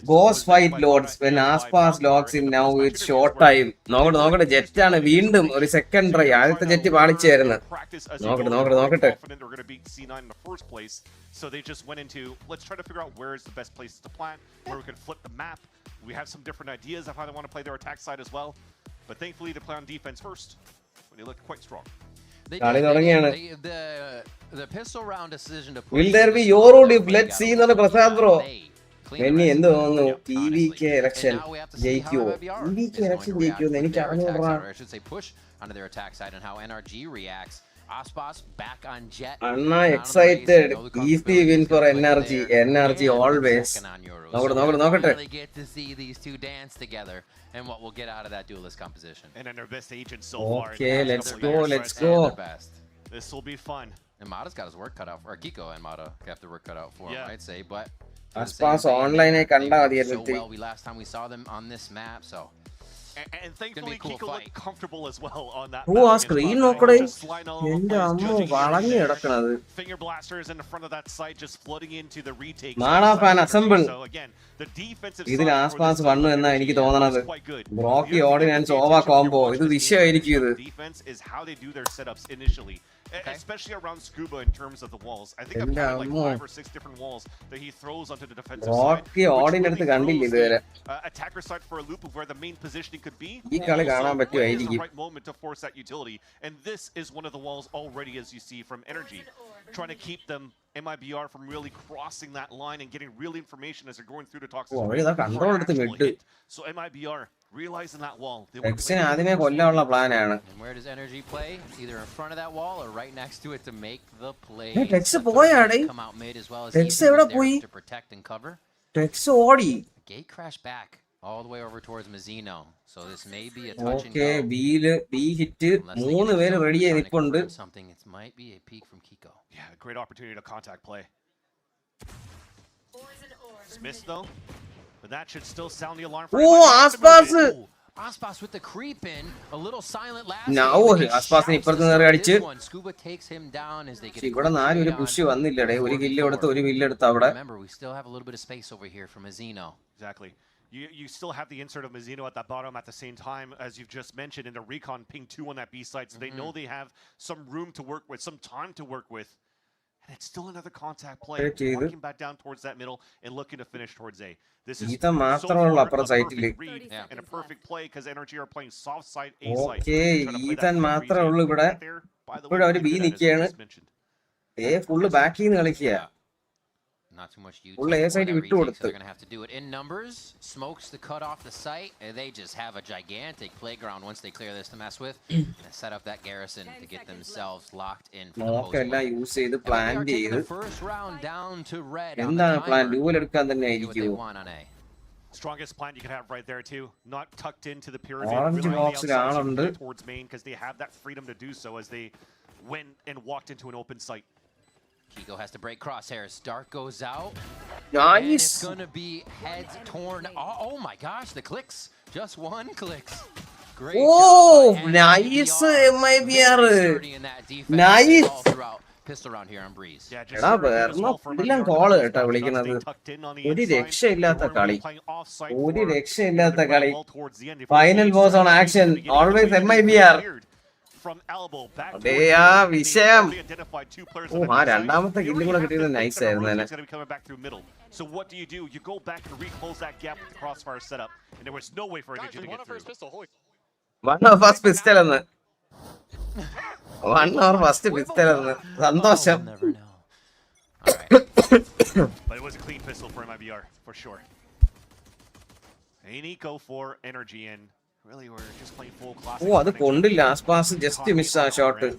boss fight loads when Aspas logs in now it's short time. നോക്കട്ടെ ജെറ്റ് ആണ് വീണ്ടും ഒരു സെക്കൻഡ് ട്രൈ. ആദ്യത്തെ ജെറ്റ് പാളിച്ചായിരുന്നു. നോക്കട്ടെ. So they just went into, let's try to figure out where is the best place to plant, where we can flip the map. We have some different ideas of how they want to play their attack side as well. But thankfully they play on defense first, when they look quite strong. The pistol round decision to will there be Euro dip? Let's see എന്നാണ് Prasad bro. മെന്നി എന്ത് തോന്നുന്നു? TVK election ജയിക്കുമോ? TVK election ജയിക്കുമോ എനിക്ക് അറിഞ്ഞൂടാ. Onto their attack side and how NRG reacts. Aspas back on Jet. Anna excited. Easy win for NRG. NRG always. നോക്കട്ടെ. Really get to see these two dance together and what we'll get out of that duelist composition. And then their best agent so far. Okay, let's go. This will be fun. And Mada's got his work cut out for Kiko, and Mada got their work cut out for him, I'd say. But Aspas online കണ്ടാ മതിയായിരുന്നു. So well, last time we saw them on this map, so. And thankfully Kiko looked comfortable as well on that. Who ആ screen നോക്കടേ? എന്റെ അമ്മ വളഞ്ഞു കിടക്കണത്. Finger blasters in the front of that site just flooding into the retake. മാണാ fan assemble. So again, the defensive ഇതിൽ ആസ്പാസ് വന്നു എന്നാ എനിക്ക് തോന്നണത്. ബ്രോക്കി ഓർഡിനൻസ് ഓവ കോംബോ. ഇത് വിഷയമായിരിക്കും ഇത്. Defense is how they do their setups initially. Especially around Scuba in terms of the walls. I think I've got like 5 or 6 different walls that he throws onto the defensive side. Attacker side for a loop of where the main positioning could be. When is the right moment to force that utility? And this is one of the walls already, as you see, from NRG. Trying to keep them, MIBR, from really crossing that line and getting real information as they're going through the toxic. So MIBR realizing that wall. ആദ്യമേ കൊല്ലാനുള്ള പ്ലാനാണ്. And where does NRG play? Either in front of that wall or right next to it to make the play. Tex പോയാടേ. Come out mid as well as Tex എവിടെ പോയി? To protect and cover. Tex ഓടി. Gate crash back all the way over towards Mazzino. So this may be a touch and go. Okay, B hit 3 പേര് ready ആയി നിൽപ്പുണ്ട്. Something it might be a peek from Kiko. Yeah, great opportunity to contact play. It's missed though. But that should still sound the alarm. Aspas! Aspas with the creep in, a little silent last. Now, Aspas ni ippurthu nere adichu. Scuba takes him down as they get. Ivada 4 oru push vannillade. Oru kill eduthu oru kill eduthu avade. Remember, we still have a little bit of space over here from Azino. Exactly. You still have the insert of Mizzino at the bottom at the same time, as you've just mentioned, in the recon ping 2 on that B side, so they know they have some room to work with, some time to work with. And it's still another contact play, walking back down towards that middle and looking to finish towards A. This is so far a perfect read and a perfect play because NRG are playing soft side A side. Okay, Ethan മാത്രമേ ഉള്ളൂ ഇവിടെ. ഇവിടെ ഒരു B നിൽക്കുകയാണ്. A full back in കളിക്കുക. Not too much use. Full A side വിട്ടു കൊടുത്തു. They're going to have to do it in numbers. Smokes to cut off the site. And they just have a gigantic playground once they clear this to mess with. And set up that garrison to get themselves locked in. നോക്കെല്ലാം use ചെയ്ത് plan ചെയ്ത്. First round down to red. എന്താണ് plan? Duel എടുക്കാൻ തന്നെ ആയിരിക്കും. Strongest plan you could have right there too. Not tucked into the pyramid. Orange box ആളുണ്ട്. Towards main because they have that freedom to do so as they went and walked into an open site. Kiko has to break crosshairs. Dark goes out. Nice. And it's going to be heads torn. Oh my gosh, the clicks. Just one clicks. Great job. Nice MIBR. Nice. Pistol round here on Breeze. എടാ ഇതെല്ലാം call കേട്ടാ വിളിക്കുന്നത്. ഒരു രക്ഷയില്ലാത്ത കളി. ഒരു രക്ഷയില്ലാത്ത കളി. Final boss on action. Always MIBR. അതെയാ വിഷയം. ആ രണ്ടാമത്തെ കില്ലും കൂടെ കിട്ടിയത് നൈസ് ആയിരുന്നു തന്നെ. So what do? You go back and reclose that gap with the crossfire setup, and there was no way for NRG to get through. One of us pistol എന്ന്. One hour first pistol എന്ന്. സന്തോഷം. But it was a clean pistol for MIBR for sure. Ain't eco for NRG and really we're just playing full class. അത് കൊണ്ടില്ല. ആസ്പാസ് just miss ആ shot.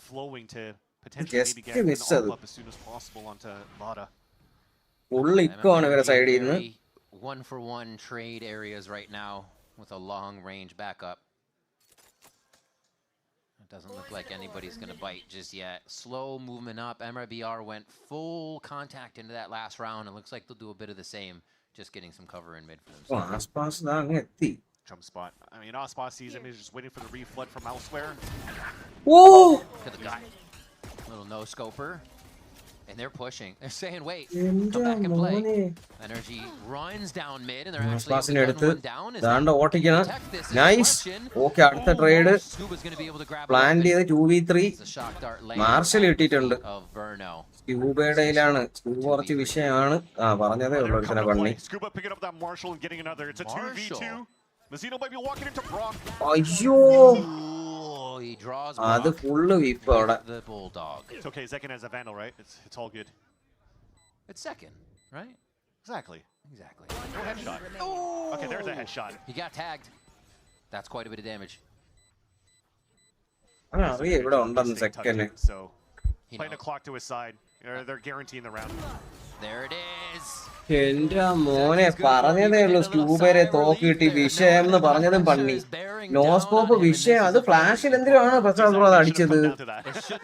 Flowing to potentially maybe get an up as soon as possible onto Lada. Full eco ആണ് ഇവരുടെ സൈഡിൽ നിന്ന്. 1-for-1 trade areas right now with a long range backup. It doesn't look like anybody's going to bite just yet. Slow movement up. MIBR went full contact into that last round. It looks like they'll do a bit of the same. Just getting some cover in mid for themselves. Aspas da angge etti. Jump spot. I mean, Aspas sees him. He's just waiting for the reflood from elsewhere. Whoa! To the guy. Little no scoper. And they're pushing. They're saying, wait, come back and play. NRG runs down mid, and they're actually one down. Danda ഓട്ടിക്കണം. Nice. Okay, അടുത്ത trade. Plan ചെയ്ത് 2v3. Marshal കിട്ടിയിട്ടുണ്ട്. സ്കൂബയുടെയിലാണ്. Scuba കുറച്ച് വിഷയമാണ്. ആ പറഞ്ഞതേ ഉള്ളൂ ഒരുത്തനെ പണി. Scuba picking up that Marshall and getting another. It's a 2v2. Mizzino might be walking into Brock. അയ്യോ. He draws അത് ഫുള്ള് വിപ്പ് അവിടെ. The bulldog. It's okay. Zekin has a vandal, right? It's all good. It's second, right? Exactly. No headshot. Oh! Okay, there's a headshot. He got tagged. That's quite a bit of damage. അറിയാം ഇവിടെ ഉണ്ടെന്ന് second. So playing the clock to his side. They're guaranteeing the round. There it is. എന്റെ മോനെ പറഞ്ഞതേ ഉള്ളൂ സ്കൂബരെ തോക്ക് കിട്ടി വിഷയം എന്ന് പറഞ്ഞതും പണി. നോസ്കോപ്പ് വിഷയം അത് ഫ്ലാഷിൽ എന്തിനാണ് പ്രസാദ് ബ്രോ അത് അടിച്ചത്?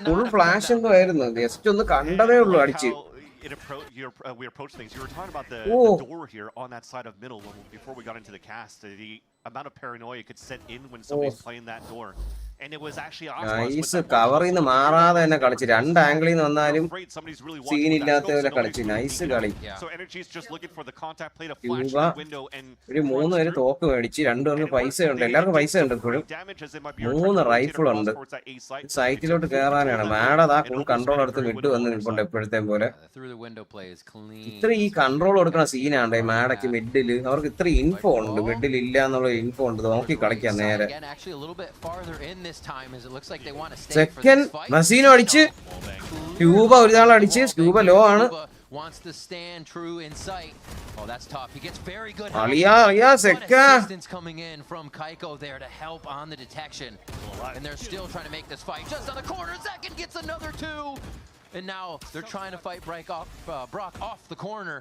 ഫുൾ ഫ്ലാഷ് എന്തോ ആയിരുന്നു. ജസ്റ്റ് ഒന്ന് കണ്ടതേ ഉള്ളൂ അടിച്ച്. We approach things. You were talking about the door here on that side of middle before we got into the cast. The amount of paranoia could set in when somebody's playing that door. And it was actually nice കവറിൽ നിന്ന് മാറാതെ തന്നെ കളിച്ച്. രണ്ട് ആംഗിളിൽ നിന്ന് വന്നാലും സീനില്ലാത്തവരെ കളിച്ച്. നൈസ് കളി. ഒരു 3 പേര് തോക്ക് മേടിച്ച് 2 പേർക്ക് പൈസ ഉണ്ട്. എല്ലാവർക്കും പൈസ ഉണ്ട് ഇപ്പോഴും. 3 റൈഫിൾ ഉണ്ട്. സൈറ്റിലോട്ട് കയറാനാണ്. മാഡം ആ ഫുൾ കൺട്രോൾ എടുത്ത് വിട്ടു വന്ന് നിൽപ്പുണ്ട് എപ്പോഴത്തെ പോലെ. ഇത്ര ഈ കൺട്രോൾ കൊടുക്കുന്ന സീനാണ് മാഡയ്ക്ക് മിഡില്. അവർക്ക് ഇത്ര ഇൻഫോ ഉണ്ട്. മിഡിൽ ഇല്ല എന്നുള്ള ഇൻഫോ ഉണ്ട്. നോക്കി കളിക്കാം നേരെ. സെക്കൻഡ് മസീനോ അടിച്ച് സ്ക്യൂബ ഒരാൾ അടിച്ച്. സ്ക്യൂബ ലോ ആണ്. Wants to stand true in sight. Oh, that's tough. He gets very good. Assistance coming in from Kaiko there to help on the detection. And they're still trying to make this fight. Just on the corner, Zekin gets another 2. And now they're trying to fight Brock off the corner.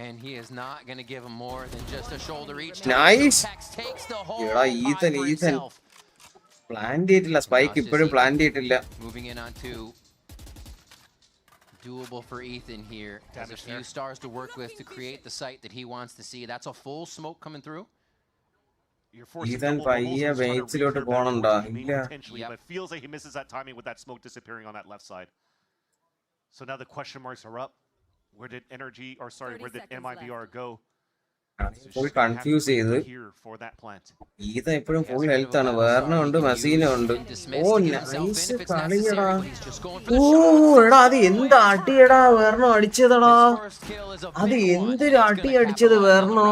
And he is not going to give him more than just a shoulder each time. Nice. Takes the whole Ethan. Plan ചെയ്തിട്ടില്ല. Spike ഇപ്പോഴും plan ചെയ്തിട്ടില്ല. Moving in onto doable for Ethan here. Has a few stars to work with to create the site that he wants to see. That's a full smoke coming through. Ethan പയ്യെ വെയിറ്റ്സിലോട്ട് പോണുണ്ടോ? ഇല്ല. But feels like he misses that timing with that smoke disappearing on that left side. So now the question marks are up. Where did where did MIBR go? Full confused ചെയ്തു. Ethan എപ്പോഴും full health ആണ്. വേർണുണ്ട്, മസീനുണ്ട്. ഓ nice കളിയടാ. ഓ എടാ അത് എന്ത് അടിയടാ വേർണോ അടിച്ചതടാ. അത് എന്തൊരു അടി അടിച്ചത് വേർണോ.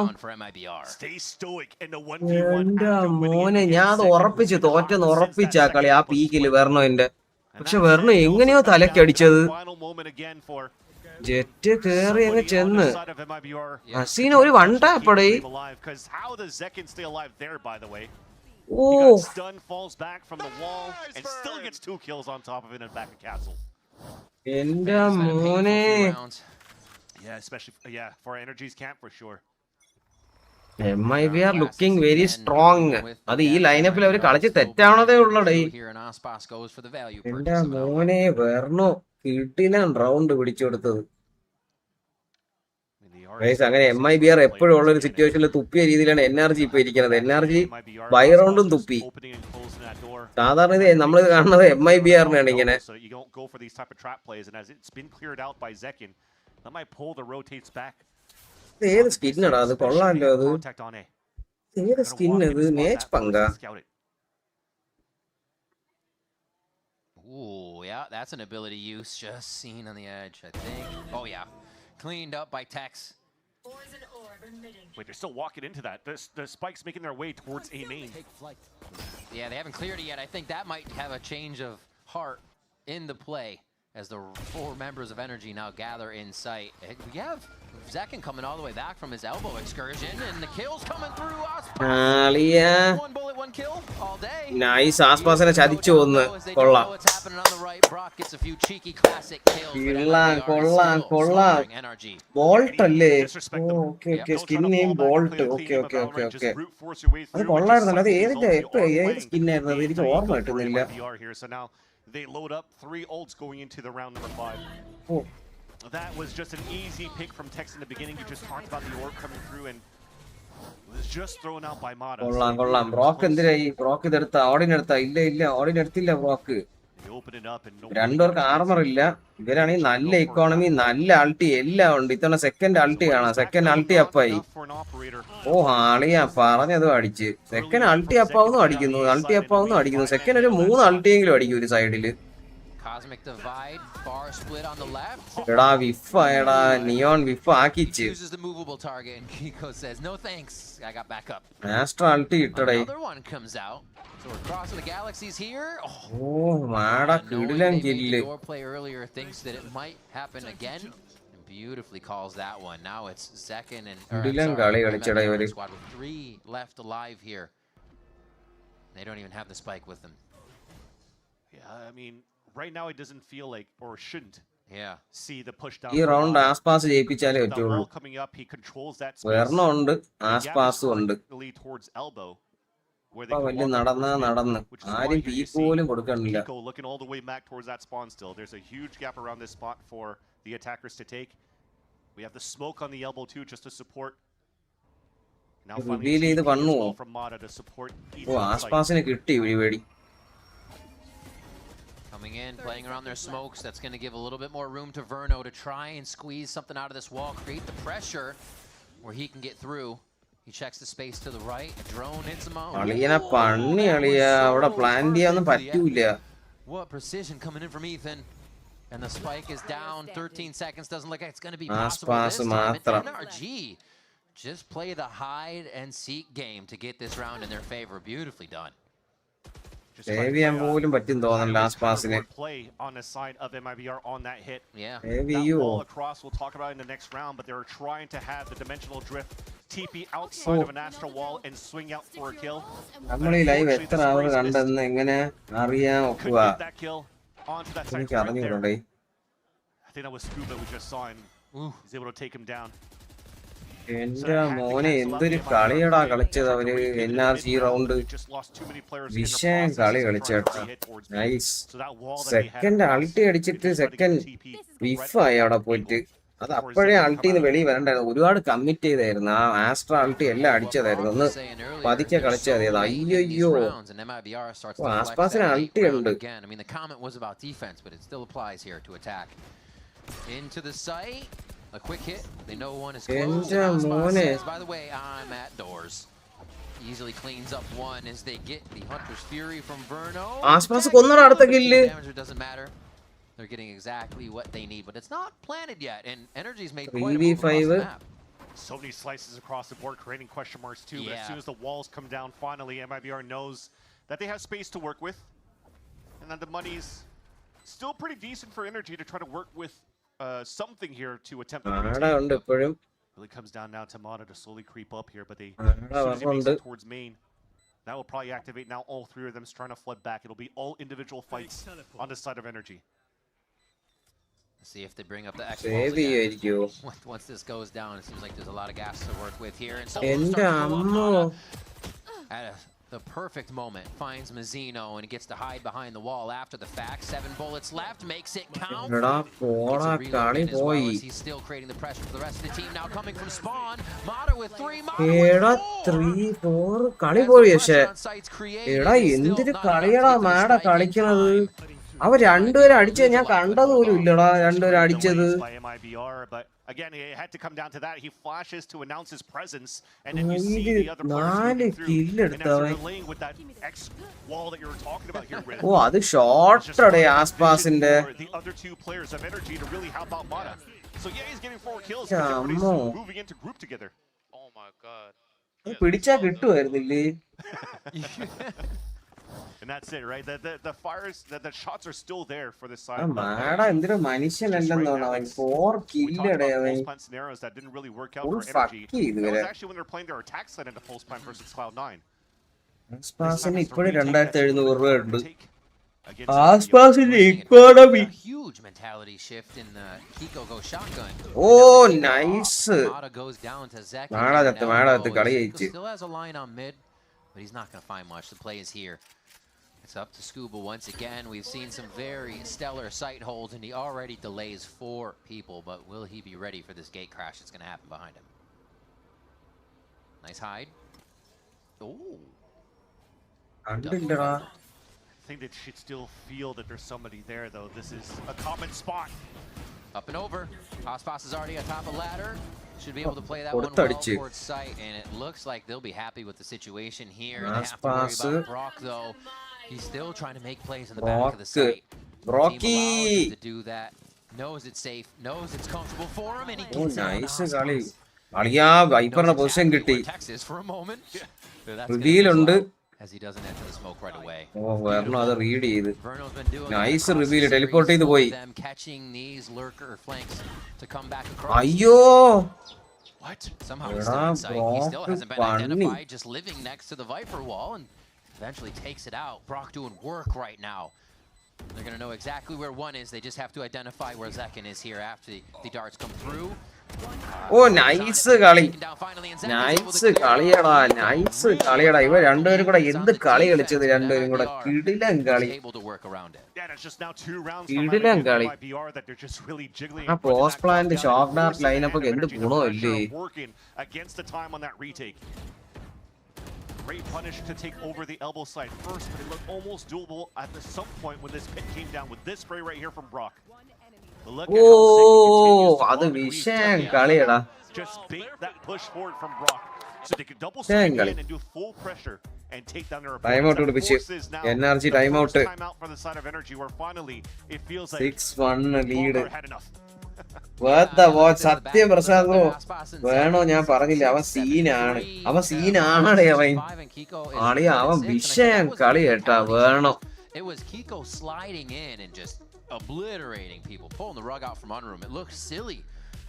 എന്റെ മോനെ ഞാൻ അത് ഉറപ്പിച്ചു തോറ്റെന്ന് ഉറപ്പിച്ചാ കളി ആ പീക്കില് വേർണോന്റെ. പക്ഷെ വേർണോ എങ്ങനെയോ തലക്ക് അടിച്ചത്. ജെറ്റ് കേറി അങ്ങ് ചെന്ന് ഹസീന ഒരു വൺ ടാപ്പടേ. ഓ എന്റെ മോനെ. MIBR looking very strong. അത് ഈ ലൈനപ്പിൽ അവർ കളിച്ച് തെറ്റാവണതേ ഉള്ളടേ. എന്റെ മോനെ വേർണോ കിട്ടിലാണ് റൗണ്ട് പിടിച്ചു കൊടുത്തത്. അങ്ങനെ MIBR എപ്പോഴും ഉള്ള ഒരു സിറ്റുവേഷനിൽ തുപ്പിയ രീതിയിലാണ് NRG ഇപ്പൊ ഇരിക്കുന്നത്. NRG ബൈ റൗണ്ടും തുപ്പി. സാധാരണ ഇത് നമ്മൾ കാണുന്നത് MIBRനാണ് ഇങ്ങനെ. ഏത് സ്കിന്നടാ അത്? കൊള്ളാമല്ലോ അത്. ഏത് സ്കിൻ ഇത്? Match പങ്കാ? Ooh, yeah, that's an ability use just seen on the edge, I think. Oh, yeah. Cleaned up by Tex. Wait, they're still walking into that. The spike's making their way towards A main. Yeah, they haven't cleared it yet. I think that might have a change of heart in the play as the 4 members of NRG now gather in sight. We have Zekin coming all the way back from his elbow excursion, and the kills coming through. One bullet, 1 kill all day. Nice. ആസ്പാസിനെ ചതിച്ചു ഒന്ന്. കൊള്ളാം. കൊള്ളാം. Bolt അല്ലേ? Okay skin name bolt. Okay അത് കൊള്ളായിരുന്നല്ലോ. അത് ഏത് സ്കിന്നായിരുന്നു അത്? എനിക്ക് ഓർമ്മ കിട്ടുന്നില്ല. They load up 3 ults going into the round number 5. Oh. That was just an easy pick from Tex in the beginning. You just talked about the orb coming through and was just thrown out by Mata. കൊള്ളാം. ബ്രോക്ക് എന്തിനായി? ബ്രോക്ക് ഇതെടുത്ത ഓടിനെടുത്ത? ഇല്ല ഓടിനെടുത്തില്ല ബ്രോക്ക്. രണ്ടുപേർക്ക് armour ഇല്ല. ഇവരാണെങ്കിൽ നല്ല economy, നല്ല അൾട്ടി എല്ലാം ഉണ്ട്. ഇത്തവണ സെക്കൻഡ് അൾട്ടി കാണാം. സെക്കൻഡ് അൾട്ടി അപ്പായി. ഓ ആളിയാ പറഞ്ഞതും അടിച്ച്. സെക്കൻഡ് അൾട്ടി അപ്പാവുന്നു അടിക്കുന്നു. സെക്കൻഡ് ഒരു 3 അൾട്ടിയെങ്കിലും അടിക്കും ഒരു സൈഡില്. എടാ വിഫ് എടാ നിയോൺ വിഫ് ആക്കിച്ച്. ആസ്ട്രോ അൾട്ടി ഇട്ടടേ. So we're crossing the galaxies here. Oh, mada kidilan kill. Play earlier thinks that it might happen again. And beautifully calls that one. Now it's Zekin and kidilan gali kalichada ivaru. Squad with 3 left alive here. They don't even have the spike with them. Yeah, I mean, right now it doesn't feel like or shouldn't. Yeah. See the push down. ഈ round ആസ്പാസ് ജയിപ്പിച്ചാലേ പറ്റുള്ളൂ. വേർണോ ഉണ്ട്, ആസ്പാസും ഉണ്ട്. Towards elbow. വലിയ നടന്ന് ആരും P പോലും കൊടുക്കണില്ല. Looking all the way back towards that spawn still. There's a huge gap around this spot for the attackers to take. We have the smoke on the elbow too just to support. Now finally from Mata to support. ഓ ആസ്പാസിനെ കിട്ടി വെടി. Coming in, playing around their smokes. That's going to give a little bit more room to Verno to try and squeeze something out of this wall, create the pressure where he can get through. He checks the space to the right. A drone hits him out. അളിയനെ പണി അളിയാ. അവിടെ plan ചെയ്യാനൊന്നും പറ്റൂല. What precision coming in from Ethan. And the spike is down. 13 seconds. Doesn't look like it's going to be possible this time. It's NRG. Just play the hide and seek game to get this round in their favor. Beautifully done. Save ചെയ്യാൻ പോലും പറ്റും തോന്നുന്നു last പാസിന്. On the side of MIBR on that hit. Yeah. All across we'll talk about in the next round, but they're trying to have the dimensional drift TP outside of an astral wall and swing out for a kill. നമ്മൾ ഈ live എത്ര അവർ കണ്ടെന്ന് എങ്ങനെ അറിയാൻ ഒക്കുക? എനിക്ക് അറിഞ്ഞൂടെ. I think that was Scuba we just saw and he's able to take him down. എന്റെ മോനെ എന്തൊരു കളിയടാ കളിച്ചത് അവര് NRG റൗണ്ട് വിഷയം കളി കളിച്ചേട്ടാ നൈസ് സെക്കൻഡ് അൾട്ടി അടിച്ചിട്ട് സെക്കൻഡ് വിഫായി അവിടെ പോയിട്ട് അത് അപ്പോഴേ അൾട്ടിന്ന് വെളിയിൽ വരണ്ടായിരുന്നു ഒരുപാട് കമ്മിറ്റ് ചെയ്തായിരുന്നു ആ ആസ്ട്ര അൾട്ടി എല്ലാം അടിച്ചതായിരുന്നു ഒന്ന് പതിക്കെ കളിച്ചത് അയ്യോ ആസ്പാസിന് അൾട്ടി ഉണ്ട് A quick hit. They know one is close. By the way, I'm at doors. Easily cleans up one as they get the Hunter's Fury from Verno. Aspas konnara adutha kill. Doesn't matter. They're getting exactly what they need, but it's not planted yet. And Energy's made quite a move across the map. So many slices across the board, creating question marks too. But as soon as the walls come down, finally MIBR knows that they have space to work with, and then the money's still pretty decent for Energy to try to work with. Something here to attempt to really comes down now to Mata to slowly creep up here, but they makes it towards main. That will probably activate now. All three of them is trying to flood back. It'll be all individual fights on the side of Energy. Let's see if they bring up the X again. Once this goes down, it seems like there's a lot of gas to work with here, and so the perfect moment finds Mazzino and he gets to hide behind the wall after the fact. 7 bullets left, makes it count. He's still creating the pressure for the rest of the team. Now coming from spawn, Mata with 3. Mata with 4. കളി പോയി പക്ഷേ എടാ എന്തൊരു കളിയടാ മാഡ കളിക്കണത് അവ രണ്ടുപേരും അടിച്ചത് ഞാൻ കണ്ടത് പോലും ഇല്ലടാ രണ്ടുപേരും അടിച്ചത് Again, it had to come down to that. He flashes to announce his presence, and then you see the other players through. And as they're laying with that X wall that you were talking about here, Rick. Oh, that's short today, Aspas in there. The other 2 players of Energy to really help out Mata. So yeah, he's getting 4 kills. Everybody's moving into group together. Oh my god. പിടിച്ചാ കിട്ടുമായിരുന്നില്ലേ And that's it, right? The fires, the shots are still there for this side. Madha എന്തൊരു മനുഷ്യനല്ലെന്നാണ് അവൻ 4 കില്ലടേ അവൻ scenarios that didn't really work out for Energy. That was actually when they were playing their attack side into pulse plan versus Cloud9. ആസ്പാസിന് ഇപ്പോഴും 2700 രൂപ ഉണ്ട് ആസ്പാസിന്റെ economy huge mentality shift in the Kiko go shotgun. Oh, nice. Mata goes down to Zek. മാഡത്ത് കളി ജയിച്ചു. Still has a line on mid, but he's not going to find much. The play is here. It's up to Scuba once again. We've seen some very stellar sight holds, and he already delays 4 people, but will he be ready for this gate crash that's going to happen behind him? Nice hide. Oh. I think they should still feel that there's somebody there, though. This is a common spot. Up and over. Aspas is already atop a ladder. Should be able to play that one well towards sight, and it looks like they'll be happy with the situation here. They have to worry about Brock, though. He's still trying to make plays in the back of the site. Brocky to do that. Knows it's safe. Knows it's comfortable for him, and he gets nice കളി അളിയാ വൈപ്പറിന്റെ position കിട്ടി Texas for a moment. Reveal ഉണ്ട് As he doesn't enter the smoke right away. Oh, Verno അത് read ചെയ്തു nice reveal teleport ചെയ്തു പോയി Catching these lurker flanks to come back across. അയ്യോ What? Somehow he's still in sight. He still hasn't been identified, just living next to the Viper wall, and eventually takes it out. Brock doing work right now. They're going to know exactly where one is. They just have to identify where Zekin is here after the darts come through. Oh, nice കളി nice കളിയടാ nice കളിയടാ ഇവ രണ്ടുപേരും കൂടെ എന്ത് കളി കളിച്ചത് രണ്ടുപേരും കൂടെ കിടിലൻ കളി കിടിലൻ കളി ആ post plant shock dark lineup എന്ത് ഗുണമല്ലേ Great punish to take over the elbow side first, but it looked almost doable at some point when this pit came down with this spray right here from Brock. Oh, അത് വിഷയം കളിയടാ just bait that push forward from Brock so they could double swing in and do full pressure and take down their opponent. Time out പിടിച്ചു NRG time out for the side of Energy where finally it feels like 6-1 lead. സത്യം Prasad bro വേണോ ഞാൻ പറഞ്ഞില്ല അവൻ സീനാണ് അവൻ സീനാണേ അവൻ ആളിയ അവൻ വിഷയം കളി കേട്ടാ വേണോ It was Kiko sliding in and just obliterating people, pulling the rug out from under him. It looked silly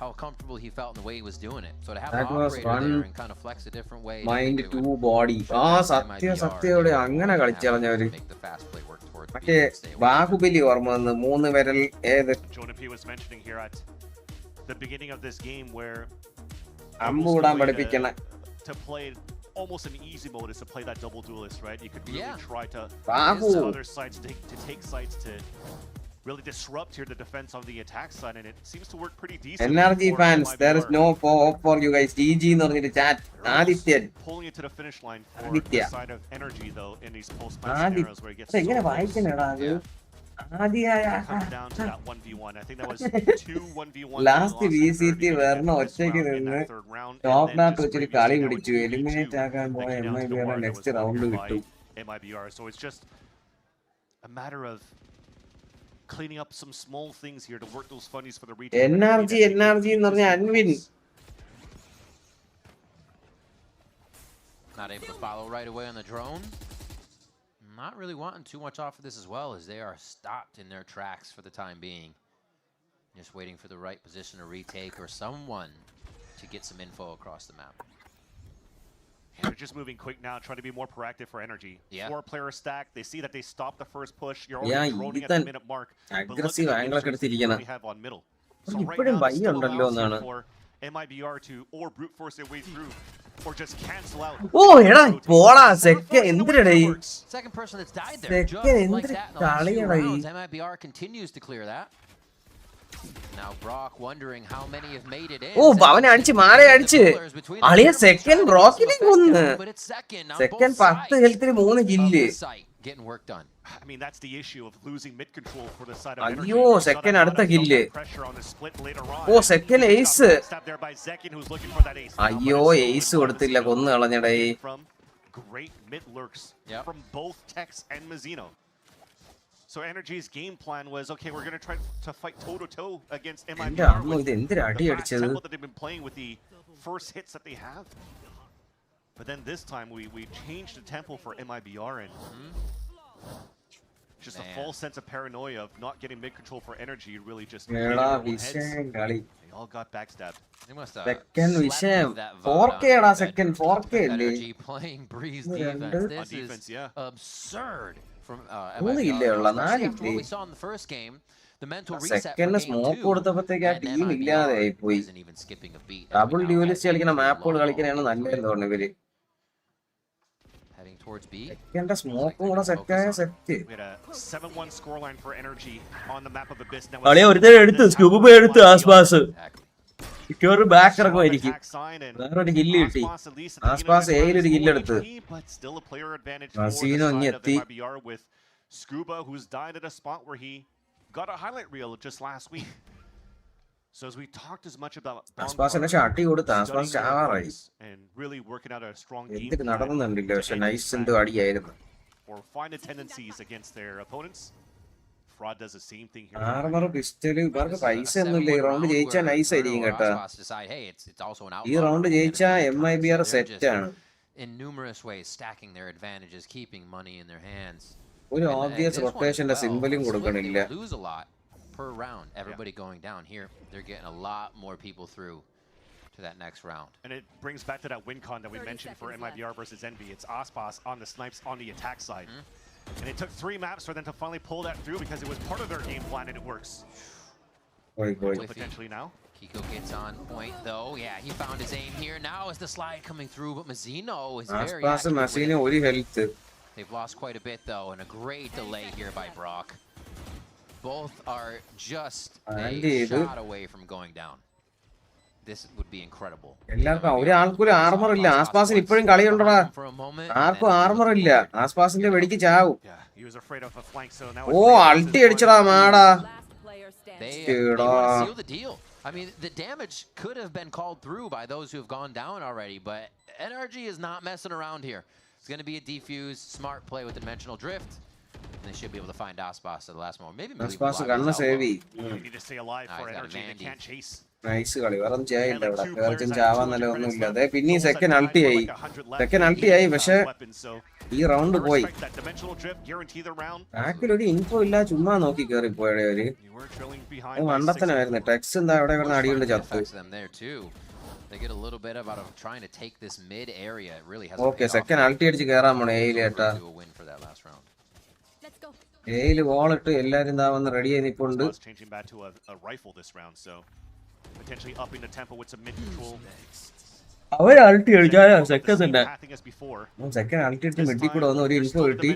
how comfortable he felt in the way he was doing it. So to have an operator there and kind of flex a different way. Mind to body. സത്യയോടെ അങ്ങനെ കളിച്ചറിഞ്ഞവര് മറ്റേ ബാഹുബലി ഓർമ്മ വന്ന് 3 വിരൽ ഏത് Jonah P was mentioning here at the beginning of this game where to play almost an easy mode is to play that double duelist, right? You could really try to use other sides to take sides to really disrupt here the defense on the attack side, and it seems to work pretty decent. NRG fans, there is no hope for you guys. GG in the chat. Aditya. Pulling it to the finish line for the side of NRG though in these post-match scenarios where it gets so close. Comes down to that 1v1. I think that was 2 1v1. Last VCT were no top not to Kali would you eliminate MIBR next round. MIBR. So it's just a matter of cleaning up some small things here to work those funnies for the retail. NRG win. Not able to follow right away on the drone. Not really wanting too much off of this as well, as they are stopped in their tracks for the time being. Just waiting for the right position to retake or someone to get some info across the map. Yeah, they're just moving quick now, trying to be more proactive for NRG. 4-player stack. They see that they stopped the first push. You're already droning at the minute mark. Aggressive angle have on middle. So right now, for MIBR to or brute force their way through, or just cancel out. Oh, second person that's died there. Just like that in the last few rounds, MIBR continues to clear that. Now Brock wondering how many have made it in. Oh, Bhavane adichu mare adichu. Aliya second Brock ile konnu. Second 10 health il 3 kill. Getting work done. I mean, that's the issue of losing mid control for the side of NRG. Ayyo, second adutha kill. Oh, second ace. Ayyo, ace koduthilla konnu kalanyadai. Great mid lurks from both Tex and Mazzino. So NRG's game plan was, okay, we're going to try to fight toe-to-toe against MIBR with the fast tempo that they've been playing with the first hits that they have. But then this time we changed the tempo for MIBR and just a false sense of paranoia of not getting mid-control for NRG really just they all got backstabbed. They must have second Vishem. 4K da second 4K. NRG playing Breeze defense. This is absurd. From what we saw in the first game, the mental reset second smoke കൊടുത്തപ്പോഴത്തേക്ക് team ഇല്ലാതെയായി പോയി. Double ഡ്യൂലിസ്റ്റ് കളിക്കുന്ന മാപ്പുകൾ കളിക്കാനാണ് നല്ലതെന്ന് തോന്നുന്നു ഇവര്. Heading towards B. Second smoke കൂടെ set ആയ set. We had a 7-1 scoreline for NRG on the map of Abyss. അളിയ ഒരുത്തൻ എടുത്ത് സ്കൂബ എടുത്ത് ആസ്പാസ്. ഇക്കൊരു ബാക്ക് ഇറക്കുമായിരിക്കും. വേറൊരു കില്ല് കിട്ടി. ആസ്പാസ് എയിൽ ഒരു കില്ല് എടുത്ത്. മസീനോ ഇനി എത്തി. Scuba, who's died at a spot where he got a highlight reel just last week. So as we talked as much about ആസ്പാസിനെ ഷാട്ടി കൊടുത്ത് ആസ്പാസ് ചാവാറായി. and really working out a strong game. എന്തൊക്കെ നടന്നുണ്ടില്ല, പക്ഷെ nice എന്തോ അടിയായിരുന്നു. Or find the tendencies against their opponents. Fraud does the same thing here. Armour pistol ഇവർക്ക് പൈസ ഒന്നുമില്ല. ഈ round ജയിച്ചാൽ nice ആയിരിക്കും കേട്ടോ. ഈ റൗണ്ട് ജയിച്ചാൽ MIBR സെറ്റ് ആണ്. In numerous ways stacking their advantages, keeping money in their hands. ഒരു ഓബ്വിയസ് റൊട്ടേഷന്റെ സിംബലും കൊടുക്കണില്ല. Lose a lot per round. Everybody going down here. They're getting a lot more people through to that next round. And it brings back to that win con that we mentioned for MIBR versus Envy. It's Aspas on the snipes on the attack side. And it took 3 maps for them to finally pull that through because it was part of their game plan and it works. Potentially now. Kiko gets on point though. Yeah, he found his aim here. Now is the slide coming through, but Mazzino is very active. They've lost quite a bit though, and a great delay here by Brock. Both are just a shot away from going down. This would be incredible. എല്ലാവർക്കും ഒരാൾക്കൊരു armour ഇല്ല. ആസ്പാസിന് ഇപ്പോഴും കളിയുണ്ടടാ. ആർക്കും armour ഇല്ല. ആസ്പാസിന്റെ വെടിക്ക് ചാവും. ഓ അൾട്ടി അടിച്ചടാ Mada. Seal the deal. I mean, the damage could have been called through by those who have gone down already, but NRG is not messing around here. It's going to be a defuse, smart play with dimensional drift. And they should be able to find Aspas at the last moment. Maybe Aspas ganna save. You need to stay alive for NRG. They can't chase. Nice കളി. വേറൊന്നും ചെയ്യാനില്ല ഇവിടെ. വേർജൻ ചാവാന്നല്ല ഒന്നുമില്ല. അതെ പിന്നെ second അൾട്ടി ആയി. Second അൾട്ടി ആയി പക്ഷെ ഈ റൗണ്ട് പോയി. ബാക്കിൽ ഒരു ഇൻഫോ ഇല്ല, ചുമ്മാ നോക്കി കേറി പോയടെ അവര്. അത് മണ്ടത്തനായിരുന്നു. ടെക്സ് എന്താ അവിടെ കിടന്ന് അടിയുണ്ട് ചത്തു. They get a little bit about trying to take this mid area. It really has. Okay, second ulti അടിച്ച് കേറാൻ പോണേ എയില് കേട്ടാ. എയില് വോൾ ഇട്ട് എല്ലാരും ദാ വന്ന് റെഡി ആയി നിൽപ്പുണ്ട്. Changing back to a rifle this round, so potentially upping the tempo with some mid control. അവൻ അൾട്ടി അടിച്ചാൽ സെക്കൻഡ് തന്നെ സെക്കൻഡ് അൾട്ടി അടിച്ച് മെഡി കൂടെ വന്ന് ഒരു ഇൻഫോ കിട്ടി.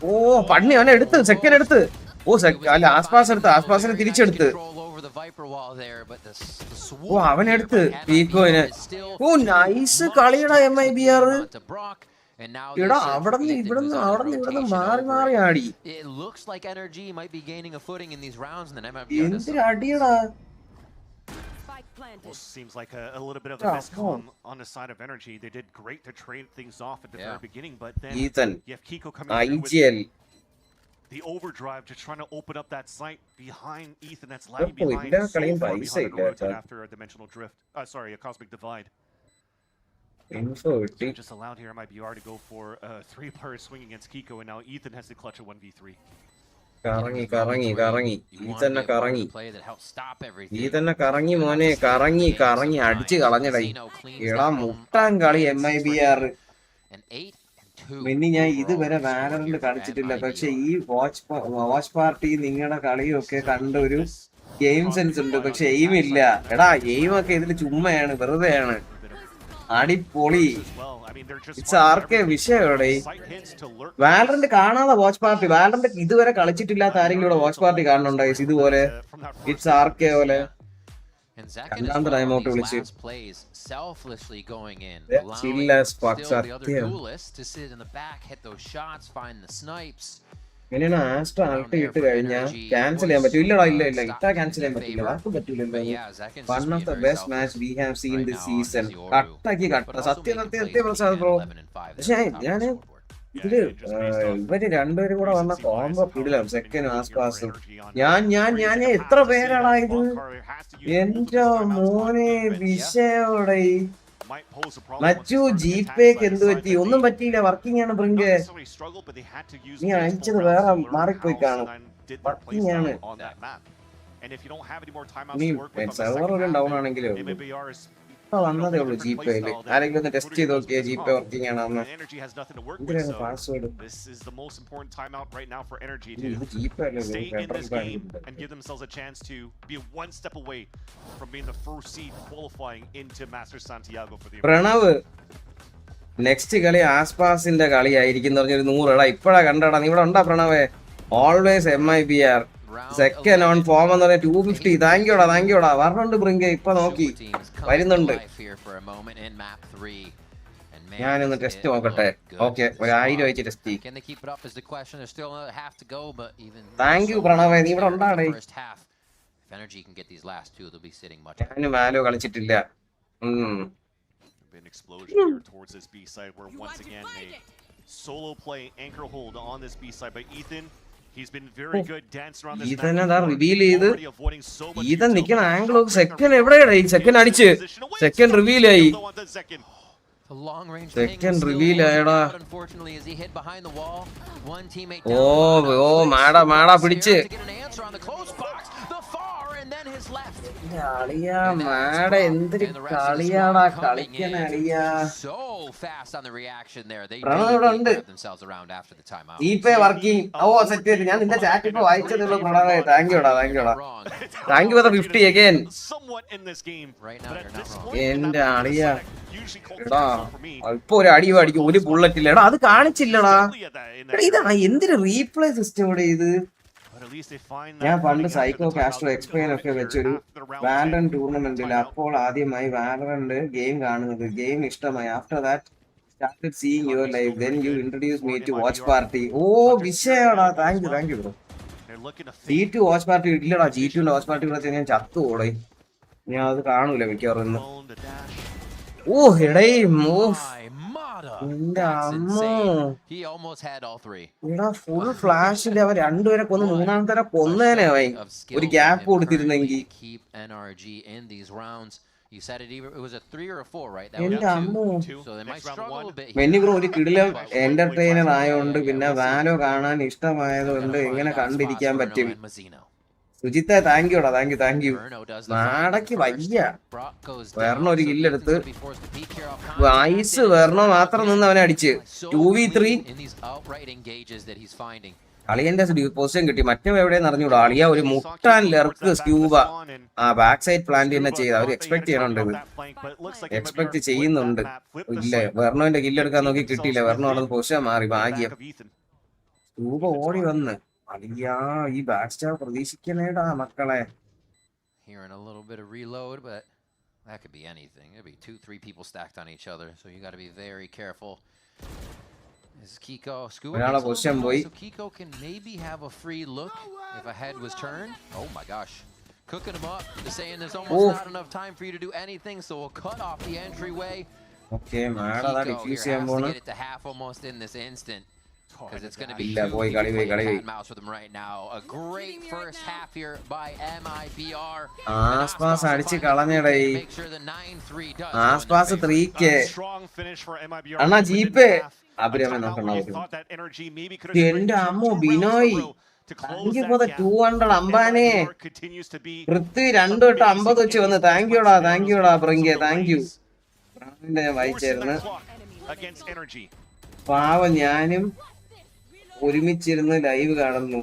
ഓ പണ്ണി അവനെ എടുത്ത് സെക്കൻഡ് എടുത്ത്. ഓ അല്ല ആസ്പാസ് എടുത്ത്, ആസ്പാസിനെ തിരിച്ചെടുത്ത്. ഓ അവനെടുത്ത് പീക്കോയിനെ. ഓ നൈസ് കളിയടാ MIBR. എടാ അവിടുന്ന് ഇവിടുന്ന് മാറി മാറി ആടി. എന്തൊരു അടിയടാ. Well, seems like a little bit of a miscom on the side of Energy. They did great to trade things off at the very beginning, but then Ethan, you have Kiko coming in with IGL. the overdrive, just trying to open up that site behind Ethan. That's lagging behind so far behind after a dimensional drift. Sorry, a cosmic divide. Info So just allowed here MIBR to go for a 3-player swing against Kiko, and now Ethan has to clutch a 1v3. കറങ്ങി ഈ തന്നെ കറങ്ങി മോനെ കറങ്ങി അടിച്ച് കളഞ്ഞടേ. എടാ മുട്ടാൻ കളി MIBR. പിന്നെ ഞാൻ ഇതുവരെ വാലറന്റ് കളിച്ചിട്ടില്ല, പക്ഷെ ഈ വാച്ച് പാർട്ടി നിങ്ങളുടെ കളിയൊക്കെ കണ്ട ഒരു ഗെയിം സെൻസ് ഉണ്ട്, പക്ഷെ എയിം ഇല്ല. എടാ എയിം ഒക്കെ ഇതിൽ ചുമ്മയാണ്, വെറുതെയാണ്. അടിപൊളി. ഇറ്റ്സ് ആർക്കെ വിഷയോടെ. വാലറന്റ് കാണാതെ വാച്ച് പാർട്ടി, വാലറന്റ് ഇതുവരെ കളിച്ചിട്ടില്ലാത്ത ആരെങ്കിലും ഇവിടെ വാച്ച് പാർട്ടി കാണുന്നുണ്ടോ ഇതുപോലെ? ഇറ്റ്സ് ആർക്കെ പോലെ രണ്ടാമത്തെ ടൈം ഔട്ട് വിളിച്ച് എങ്ങനെയാണ് ആസ്ട്രോ അൾട്ട് ഇട്ട് കഴിഞ്ഞാൽ ക്യാൻസൽ ചെയ്യാൻ പറ്റും? ഇല്ലടാ ഇല്ല ഇട്ടാ ക്യാൻസൽ ചെയ്യാൻ പറ്റില്ല, ആർക്കും പറ്റൂലല്ലോ. One of the best match we have seen this season. കട്ടാക്കി സത്യം ബ്രോ. പക്ഷെ ഞാന് ഇതില് ഇവര് രണ്ടുപേരും കൂടെ വന്ന കോംബോ കിടിലം. സെക്കൻഡ് ആസ്പാസും ഞാൻ എത്ര പേരാടാ ഇത്? എന്റെ മോനെ വിഷയോടെ. മച്ചു ജിപേക്ക് എന്ത് പറ്റി? ഒന്നും പറ്റിയില്ല, വർക്കിംഗ് ആണ്. ബ്രിങ്ക് നീ അയച്ചത് വേറെ മാറിപ്പോയി കാണും. വർക്കിംഗ് ആണ്. നീ സെർവർ ഡൗൺ ആണെങ്കിലോ വന്നതേ ഉള്ളൂ ജിപേയില്. ആരെങ്കിലും ഒന്ന് ടെസ്റ്റ് ചെയ്ത് നോക്കിയാ ജിപേ വർക്കിംഗ് ആണെന്ന്. എന്തിനാണ് പാസ്വേഡ്? പ്രണവ് നെക്സ്റ്റ് കളി ആസ്പാസിന്റെ കളി ആയിരിക്കും പറഞ്ഞൊരു 100 എടാ ഇപ്പഴാ കണ്ടടാ. നീ ഇവിടെ ഉണ്ടാ പ്രണവേ? Always MIBR second on form എന്ന് പറഞ്ഞ 250. താങ്ക്യൂടാ വരണുണ്ട് ബ്രിങ്ക്. ഇപ്പൊ നോക്കി വരുന്നുണ്ട്. ഞാനൊന്ന് ടെസ്റ്റ് നോക്കട്ടെ. ഓക്കെ, 1000 വെച്ച് ടെസ്റ്റ്. താങ്ക് യു പ്രണവേ, നീ ഇവിടെ ഉണ്ടാടേ. ഞാനും വാലോ കളിച്ചിട്ടില്ല. Solo play anchor hold on this B side by Ethan. He's been very good dancing around this. Ethan അതാ റിവീൽ ചെയ്ത്. Ethan നിൽക്കുന്ന ആംഗിൾ സെക്കൻഡ് എവിടെയാടാ? ഈ സെക്കൻഡ് അടിച്ച് സെക്കൻഡ് റിവീൽ ആയി. സെക്കൻഡ് റിവീൽ ആയടാ. ഓ മാടാ പിടിച്ച്. കളിയാ മാട എന്തൊരു കളിയാടാ കളിക്കണ അളിയാ. GPay working. Oh set. ഞാൻ നിന്റെ ചാറ്റ് ഇപ്പൊ വായിച്ചതുള്ളൂ പ്രണവേ. താങ്ക്യൂടാ. Thank you for the 50 again. എന്റെ അളിയാ എടാ ഇപ്പൊ ഒരു അടിയോ അടിക്കും, ഒരു ബുള്ളറ്റ് ഇല്ല. എടാ അത് കാണിച്ചില്ലടാ. ഇതാ എന്തൊരു റീപ്ലേ സിസ്റ്റം ഇവിടെ ഇത്. ഞാൻ പണ്ട് സൈക്കോ ആസ്ട്രോ എക്സ്പ്ലെയിൻ ഒക്കെ വെച്ചൊരു വാലറന്റ് ടൂർണമെന്റിൽ അപ്പോൾ ആദ്യമായി വാലറന്റ് ഗെയിം കാണുന്നത്. ഗെയിം ഇഷ്ടമായി. After that started seeing your live, then you introduced me to watch party. Oh വിഷയടാ. Thank you bro. G2 watch party ഇല്ലടാ. G2 വാച്ച് പാർട്ടി ഇവിടെ ഞാൻ ചത്തു ഓടേ. ഞാൻ അത് കാണൂല മിക്കവാറും. ഓ എടേ എന്റെ അമ്മോ. എടാ ഫുൾ ഫ്ലാഷില് അവൻ രണ്ടുപേരെ കൊന്ന്, മൂന്നാമത്തെ കൊന്നേനെ അവൻ. ഒരു ഗ്യാപ്പ് കൊടുത്തിരുന്നെങ്കിൽ. എന്റെ അമ്മോ. മെന്നി ബ്രോ ഒരു കിടിലം എന്റർടൈനർ ആയതുകൊണ്ട് പിന്നെ വാലോ കാണാൻ ഇഷ്ടമായതുകൊണ്ട് എങ്ങനെ കണ്ടിരിക്കാൻ പറ്റും? സുജിത്തെ താങ്ക് യു. നാടക്ക് വയ്യ. വേർണോ ഒരു കില്ലെടുത്ത് വയസ്സ് വേർണോ മാത്രം നിന്ന് അവനെ അടിച്ച് 2v3. അളിയന്റെ പൊസിഷൻ കിട്ടി. മറ്റേ എവിടെയെന്ന് അറിഞ്ഞൂടാ. അളിയ ഒരു മുട്ടാൻ ലെർക്ക് സ്ക്യൂബ ആ ബാക്ക് സൈഡ് പ്ലാന്റ് തന്നെ ചെയ്ത് അവർ എക്സ്പെക്ട് ചെയ്യണുണ്ട്. ഇത് എക്സ്പെക്ട് ചെയ്യുന്നുണ്ട്. ഇല്ല വെർണോന്റെ കില്ലെടുക്കാൻ നോക്കി കിട്ടിയില്ല. വെർണോ അവിടെ പൊസിഷൻ മാറി. ഭാഗ്യം. സ്ക്യൂബ ഓടി വന്ന് അളിയ ഈ ബാക്ക് സ്റ്റാർ പ്രതീക്ഷിക്കണേടാ മക്കളെ. Hearing a little bit of reload, but that could be anything. It could be 2-3 people stacked on each other, so you got to be very careful. This is Kiko. So Kiko can maybe have a free look if a head was turned. Oh my gosh. Cooking him up. They're saying there's almost not enough time for you to do anything, so we'll cut off the entryway. Okay, man. Kiko here has to get it to half almost in this instant. Because it's going to be cat and mouse with him right now. A great first half here by MIBR. Aspas അടിച്ച് കളഞ്ഞടേ. Aspas 3K. Strong finish for MIBR. അണ്ണാ GPay അബ്രാമൻ നോക്കണം. എന്റെ അമ്മോ Binoy. Thank you for the 200 അമ്പാനെ. പൃഥ്വി 2 തൊട്ട് 50 വെച്ച് വന്ന് താങ്ക് യുടാ ബ്രിങ്കേ താങ്ക് യു. ബ്രാൻഡിനെ വായിച്ചായിരുന്നു. പാവം ഞാനും ഒരുമിച്ചിരുന്ന് ലൈവ് കാണുന്നു.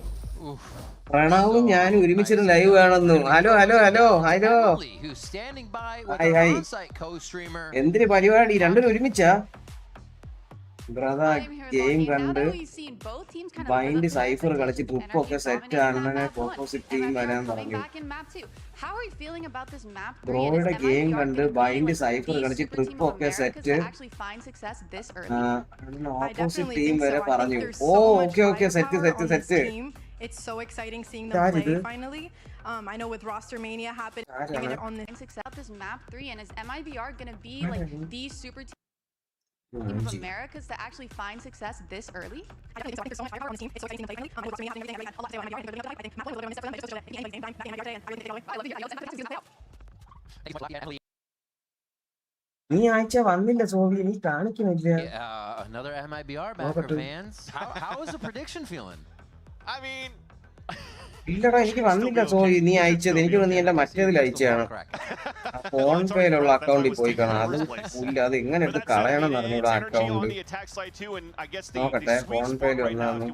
പ്രണവും ഞാനും ഒരുമിച്ചിരുന്ന് ലൈവ് കാണുന്നു. ഹലോ ഹായ് എന്തിന് പരിപാടി? രണ്ടുപേരും ഒരുമിച്ചാ? ബ്രദർ ഗെയിം കണ്ട് ബൈൻഡ് സൈഫർ കളിച്ച് ട്രിപ്പൊക്കെ സെറ്റ് ആണ്. ഓപ്പോസിറ്റ് ടീം വരാൻ പറഞ്ഞു. ബ്രോയുടെ ഗെയിം കണ്ട് ബൈൻഡ് സൈഫർ കളിച്ച് ട്രിപ്പൊക്കെ സെറ്റ് ഓപ്പോസിറ്റ് ടീം വരെ പറഞ്ഞു. Okay set. It's so exciting seeing them play finally. I know with roster mania happening on this map 3, and is MIBR gonna be like the super team of Americas to actually find success this early? I definitely think so. I think there's so much firepower on this team. It's so exciting seeing them play finally. With roster mania happening, everything, a lot to say about MIBR. I think Matt was a little bit of a miss for them. They just took the game back MIBR day, and I really think they got it. നീ ആഴ്ച വന്നില്ല സോവി, നീ കാണിക്കുന്നില്ല. Another MIBR backer, fans. How is the prediction feeling? I mean, ഇല്ലടാ എനിക്ക് വന്നില്ല സോയി. നീ അയച്ചത് എനിക്ക് നീ എന്റെ മറ്റേതിൽ അയച്ചാണ്. ഫോൺ പേയിലുള്ള അക്കൗണ്ടിൽ പോയി കാണാം. അത് ഇല്ല, അത് എങ്ങനെ എടുത്ത് കളയണം എന്ന് അറിഞ്ഞൂടാ അക്കൗണ്ട്. നോക്കട്ടെ ഫോൺ പേയിൽ വന്നാന്ന്.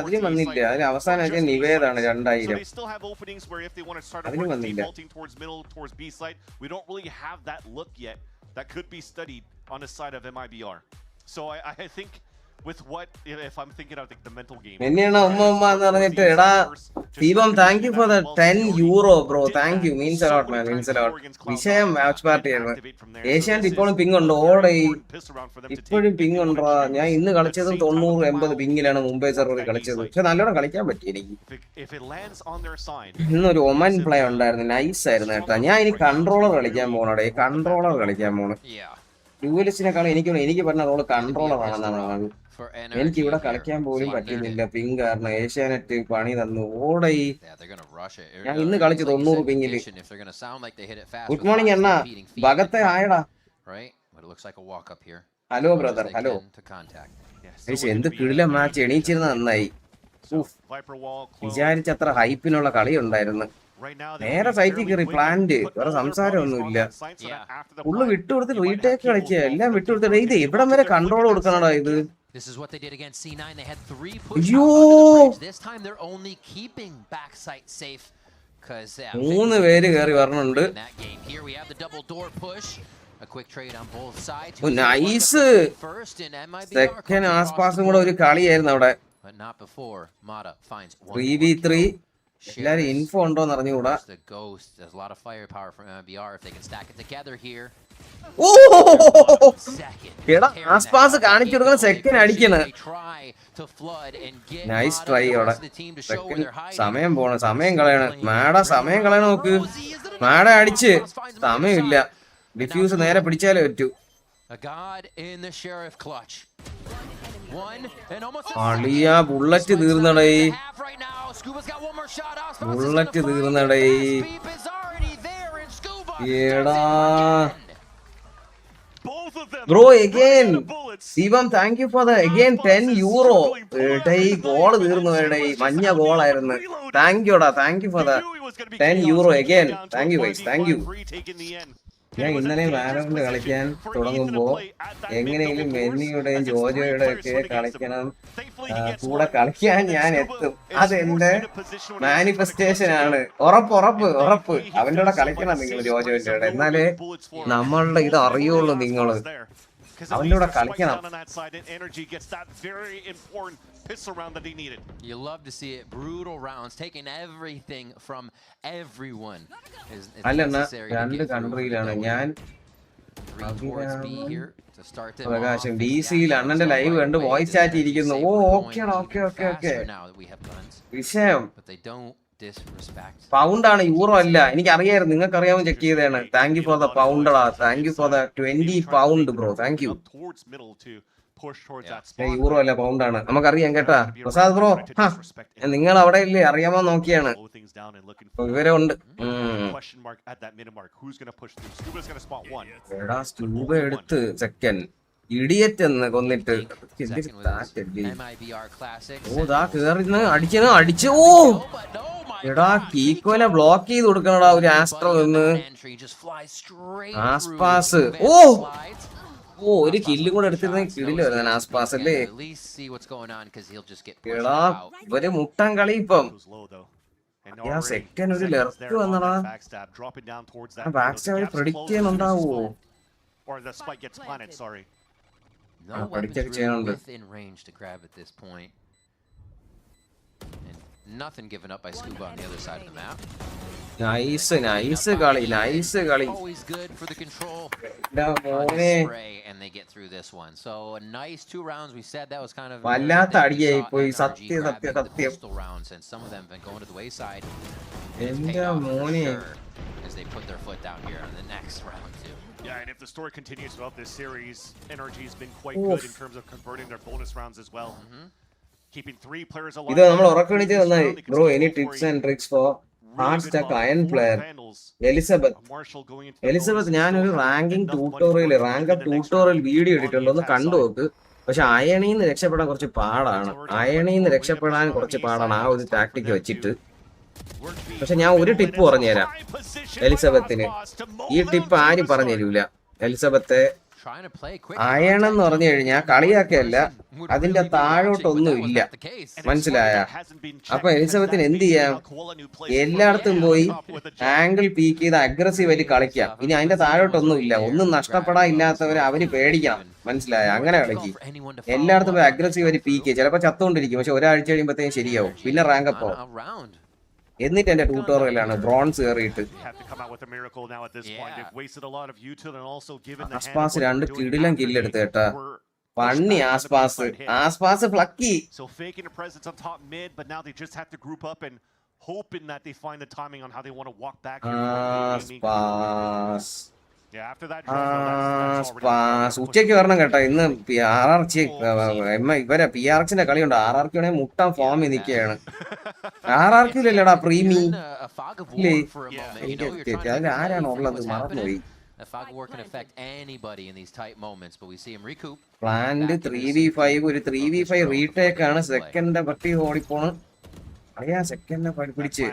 അതിന് വന്നില്ല. അതിന് അവസാനം നിവേദാണ് 2000. അതിന് വന്നില്ല. That could be studied on the side of MIBR. So I think with what, if I'm thinking of the mental game. എന്നെയാണ് ഉമ്മ എന്ന് പറഞ്ഞിട്ട് എടാ ദീപം thank you for the 10 euro bro. Thank U means a lot man, means a lot. വിഷയം watch party ആയിരുന്നു. ഏഷ്യാനെറ്റ് ഇപ്പോഴും ping ഉണ്ട്. ഇപ്പോഴും പിങ് ഉണ്ടോ? ഞാൻ ഇന്ന് കളിച്ചതും 90-80 പിങ്ങിലാണ് മുംബൈ സെർവറിൽ കളിച്ചത്. പക്ഷെ നല്ലോണം കളിക്കാൻ പറ്റി എനിക്ക്. ഇന്നൊരു ഒമൻ പ്ലേ ഉണ്ടായിരുന്നു, നൈസ് ആയിരുന്നു കേട്ടോ. ഞാൻ ഇനി കൺട്രോളർ കളിക്കാൻ പോകണേ. ഡ്യൂവലിസ്റ്റിനെക്കാളും എനിക്ക് പറഞ്ഞ റോള് കൺട്രോളർ ആണെന്നാണ്. എനിക്ക് ഇവിടെ കളിക്കാൻ പോലും പറ്റുന്നില്ല പിങ് കാരണം. ഏഷ്യാനെറ്റ് പണി തന്നു ഓടൈ. ഞാൻ ഇന്ന് കളിച്ച് 90 പിങ്ങില്. ഗുഡ് മോർണിംഗ് അണ്ണാ, ഭഗത്തെ ആയടാ. Hello brother, hello. എന്ത് കിടിലൻ മാച്ച്. എണീച്ചിരുന്ന നന്നായി. വിചാരിച്ചത്ര ഹൈപ്പിനുള്ള കളി ഉണ്ടായിരുന്നു. നേരെ സൈറ്റിൽ കയറി പ്ലാന്റ്. വേറെ സംസാരമൊന്നുമില്ല. ഫുള്ള് വിട്ടുകൊടുത്ത് റീടേക്ക് കളിക്കുക. എല്ലാം വിട്ടുകൊടുത്തിട്ട് ഇത് എവിടം വരെ കൺട്രോൾ കൊടുക്കണടാ ഇത്. This is what they did against C9. They had 3 pushes off the bridge. This time they're only keeping backside safe cuz 3 പേര് കേറി വരണുണ്ട്. Here we have the double door push. A quick trade on both sides. Nice. Second ആസ്പാസും കൂടെ ഒരു കളിയായിരുന്നു അവിടെ. But not before Mata finds 3v3. എല്ലാരും info ഉണ്ടോന്ന് അറിഞ്ഞുകൂടാ. There's a lot of firepower from MIBR if they can stack it together here. എടാ ആസ്പാസ് കാണിച്ചു കൊടുക്കുന്ന സെക്കൻഡ് അടിക്കണ്. നൈസ് ട്രൈ അവിടെ. സമയം പോണ, സമയം കളയണം. മാഡ സമയം കളയണ നോക്ക്. മാഡ അടിച്ച് സമയമില്ല. ഡിഫ്യൂസ് നേരെ പിടിച്ചാലേ പറ്റൂ. അളിയ ബുള്ളറ്റ് തീർന്നടേ. ബുള്ളറ്റ് തീർന്നടേ. എടാ bro again Shivam thank you for the again 10 euro. എടേ ഗോൾ തീർന്നു. എടേ മഞ്ഞ ഗോളായിരുന്നു. താങ്ക് യുടാ, thank you for the 10 euro again. Thank you guys, thank you. ഞാൻ ഇന്നലെ വാലറിന്റെ കളിക്കാൻ തുടങ്ങുമ്പോ എങ്ങനെയെങ്കിലും മെന്നിയുടെയും ജോജോയുടെ ഒക്കെ കളിക്കണം കൂടെ കളിക്കാൻ ഞാൻ എത്തും. അതെന്റെ മാനിഫെസ്റ്റേഷൻ ആണ്. ഉറപ്പ് അവന്റെ കൂടെ കളിക്കണം നിങ്ങൾ ജോജോന്റെ കൂടെ. എന്നാലേ നമ്മളുടെ ഇത് അറിയുള്ളൂ. നിങ്ങള് അവന്റെ കൂടെ കളിക്കണം. You love to see it. Brutal rounds, taking everything from everyone. അല്ലെന്നാ രണ്ട് കൺട്രിയിലാണ് ഞാൻ. പ്രകാശം DC-യിൽ അണ്ണന്റെ ലൈവ് കണ്ട് വോയിസ് ചാറ്റ് ഇരിക്കുന്നു. ഓ ഓക്കെ വിഷയം പൗണ്ടാണ്, യൂറോ അല്ല. എനിക്ക് അറിയായിരുന്നു, നിങ്ങൾക്ക് അറിയാമെന്ന് ചെക്ക് ചെയ്തതാണ്. താങ്ക് യു ഫോർ ദ പൗണ്ടടാ. Thank you for the 20 pound bro. Thank you. Euro അല്ല, പൗണ്ടാണ്. നമുക്കറിയാം കേട്ടാ പ്രസാദ് ബ്രോ. നിങ്ങൾ അവിടെ ഇല്ലേ, അറിയാമോ നോക്കിയാണ്. വിവരമുണ്ട്. എടാ സ്കൂബ എടുത്ത് സെക്കൻഡ് ഇഡിയറ്റ് എന്ന് കൊന്നിട്ട് അടിച്ചു. ഓ എടാ കീക്കോനെ ബ്ലോക്ക് ചെയ്ത് കൊടുക്കണടാ ഒരു ആസ്ട്രോ എന്ന്. ആസ്പാസ് ഒരു കില്ലും കൂടെ എടുത്തിരുന്നെങ്കിൽ കിടില് വരുന്ന ആസ്പാസ് അല്ലേ. എടാ ഇവര് മുട്ടാൻ കളി ഇപ്പം. സെക്കൻഡ് ഒരു ലെഫ്റ്റ് വന്നടാ. ബാക്ക് സ്റ്റാബ് പ്രെഡിക്റ്റ് ചെയ്യുന്നുണ്ടാവോ? പ്രെഡിക്റ്റ് ചെയ്യുന്നുണ്ട്. Nothing given up by Scuba on the other side of the map. Nice കളി. Always good for the control. And they get through this one. So a nice 2 rounds. We said that was kind of വല്ലാത്ത അടിയായി പോയി. സത്യം rounds, and some of them have been going to the wayside. എന്റെ മോനെ As they put their foot down here on the next round too. Yeah, and if the story continues throughout this series, NRG has been quite good in terms of converting their bonus rounds as well. Keeping 3 players alive. ഇത് നമ്മൾ ഉറക്കണിച്ച് തന്നായി bro. Any tips and tricks for hard stack iron player? Elizabeth ഞാനൊരു rank up tutorial video ഇട്ടിട്ടുണ്ട്, ഒന്ന് കണ്ടു നോക്ക്. പക്ഷെ അയണീന്ന് രക്ഷപ്പെടാൻ കുറച്ച് പാടാണ്. ആ ഒരു ടാക്ടിക് വെച്ചിട്ട്. പക്ഷെ ഞാൻ ഒരു ടിപ്പ് പറഞ്ഞുതരാം എലിസബത്തിന്. ഈ ടിപ്പ് ആരും പറഞ്ഞു തരൂല. എലിസബത്തെ അയണെന്ന് പറഞ്ഞു കഴിഞ്ഞാൽ കളിയാക്കല്ല, അതിന്റെ താഴോട്ടൊന്നും ഇല്ല, മനസ്സിലായ? അപ്പൊ എലിസബത്തിന് എന്ത് ചെയ്യാം, എല്ലായിടത്തും പോയി ആംഗിൾ പീക്ക് ചെയ്ത് അഗ്രസീവായിട്ട് കളിക്കാം. ഇനി അതിന്റെ താഴോട്ടൊന്നും ഇല്ല. ഒന്നും നഷ്ടപ്പെടാനില്ലാത്തവരെ അവര് പേടിക്കണം, മനസ്സിലായ? അങ്ങനെ കളിക്കും. എല്ലായിടത്തും പോയി അഗ്രസീവായിട്ട് പീക്ക് ചെയ്യും. ചിലപ്പോ ചത്തുകൊണ്ടിരിക്കും, പക്ഷെ ഒരാഴ്ച കഴിയുമ്പോഴത്തേക്കും ശരിയാവും. പിന്നെ റാങ്ക് അപ്പ് ആവും. എന്നിട്ട് എന്റെ ട്യൂട്ടോറിയലാണ് ബ്രോൺസ് കയറിയിട്ട് ആസ്പാസ് 2 കിടിലം കില്ലെടുത്ത് കേട്ടാ. പണ്ണി ആസ്പാസ് ഫ്ലക്കി. ഉച്ചയ്ക്ക് വരണം കേട്ടോ. ഇന്ന് RRC ഇവരെ PRXന്റെ കളിയുണ്ട്. RRQ ആണെങ്കിൽ മുട്ടാൻ ഫോമിൽ നിൽക്കുകയാണ്. RRQലല്ലടാ പ്രീമി ഇല്ലേ? അതിൽ ആരാണ് ഉള്ളത്, മറന്നുപോയി. പ്ലാന്റ് 3v5 ഒരു 3v5 റീടേക്ക് ആണ്. സെക്കൻഡ് പട്ടി ഓടിപ്പോണ്. അറിയാ സെക്കൻഡ് പിടിച്ച്.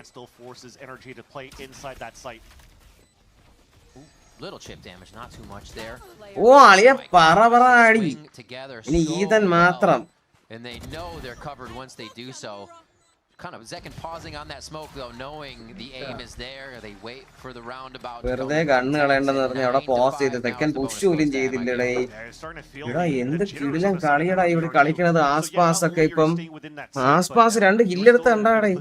Little chip damage, not too much there. ഓ അളിയ പറ അടി. ഇനി ഈതൻ മാത്രം. And they know they're covered once they do so. Kind of Zekin pausing on that smoke though, knowing the aim is there. They wait for the roundabout. വെറുതെ കണ്ണ് കളയണ്ടെന്ന് പറഞ്ഞ് അവിടെ pose ചെയ്ത് സെക്കൻ പുഷ് പോലും ചെയ്തില്ലടേ. എടാ എന്ത് കിടിലൻ കളിയടാ ഇവിടെ കളിക്കണത്. ആസ്പാസ് ഒക്കെ ഇപ്പം ആസ്പാസ് 2 കില്ലെടുത്ത് കണ്ടാടേ.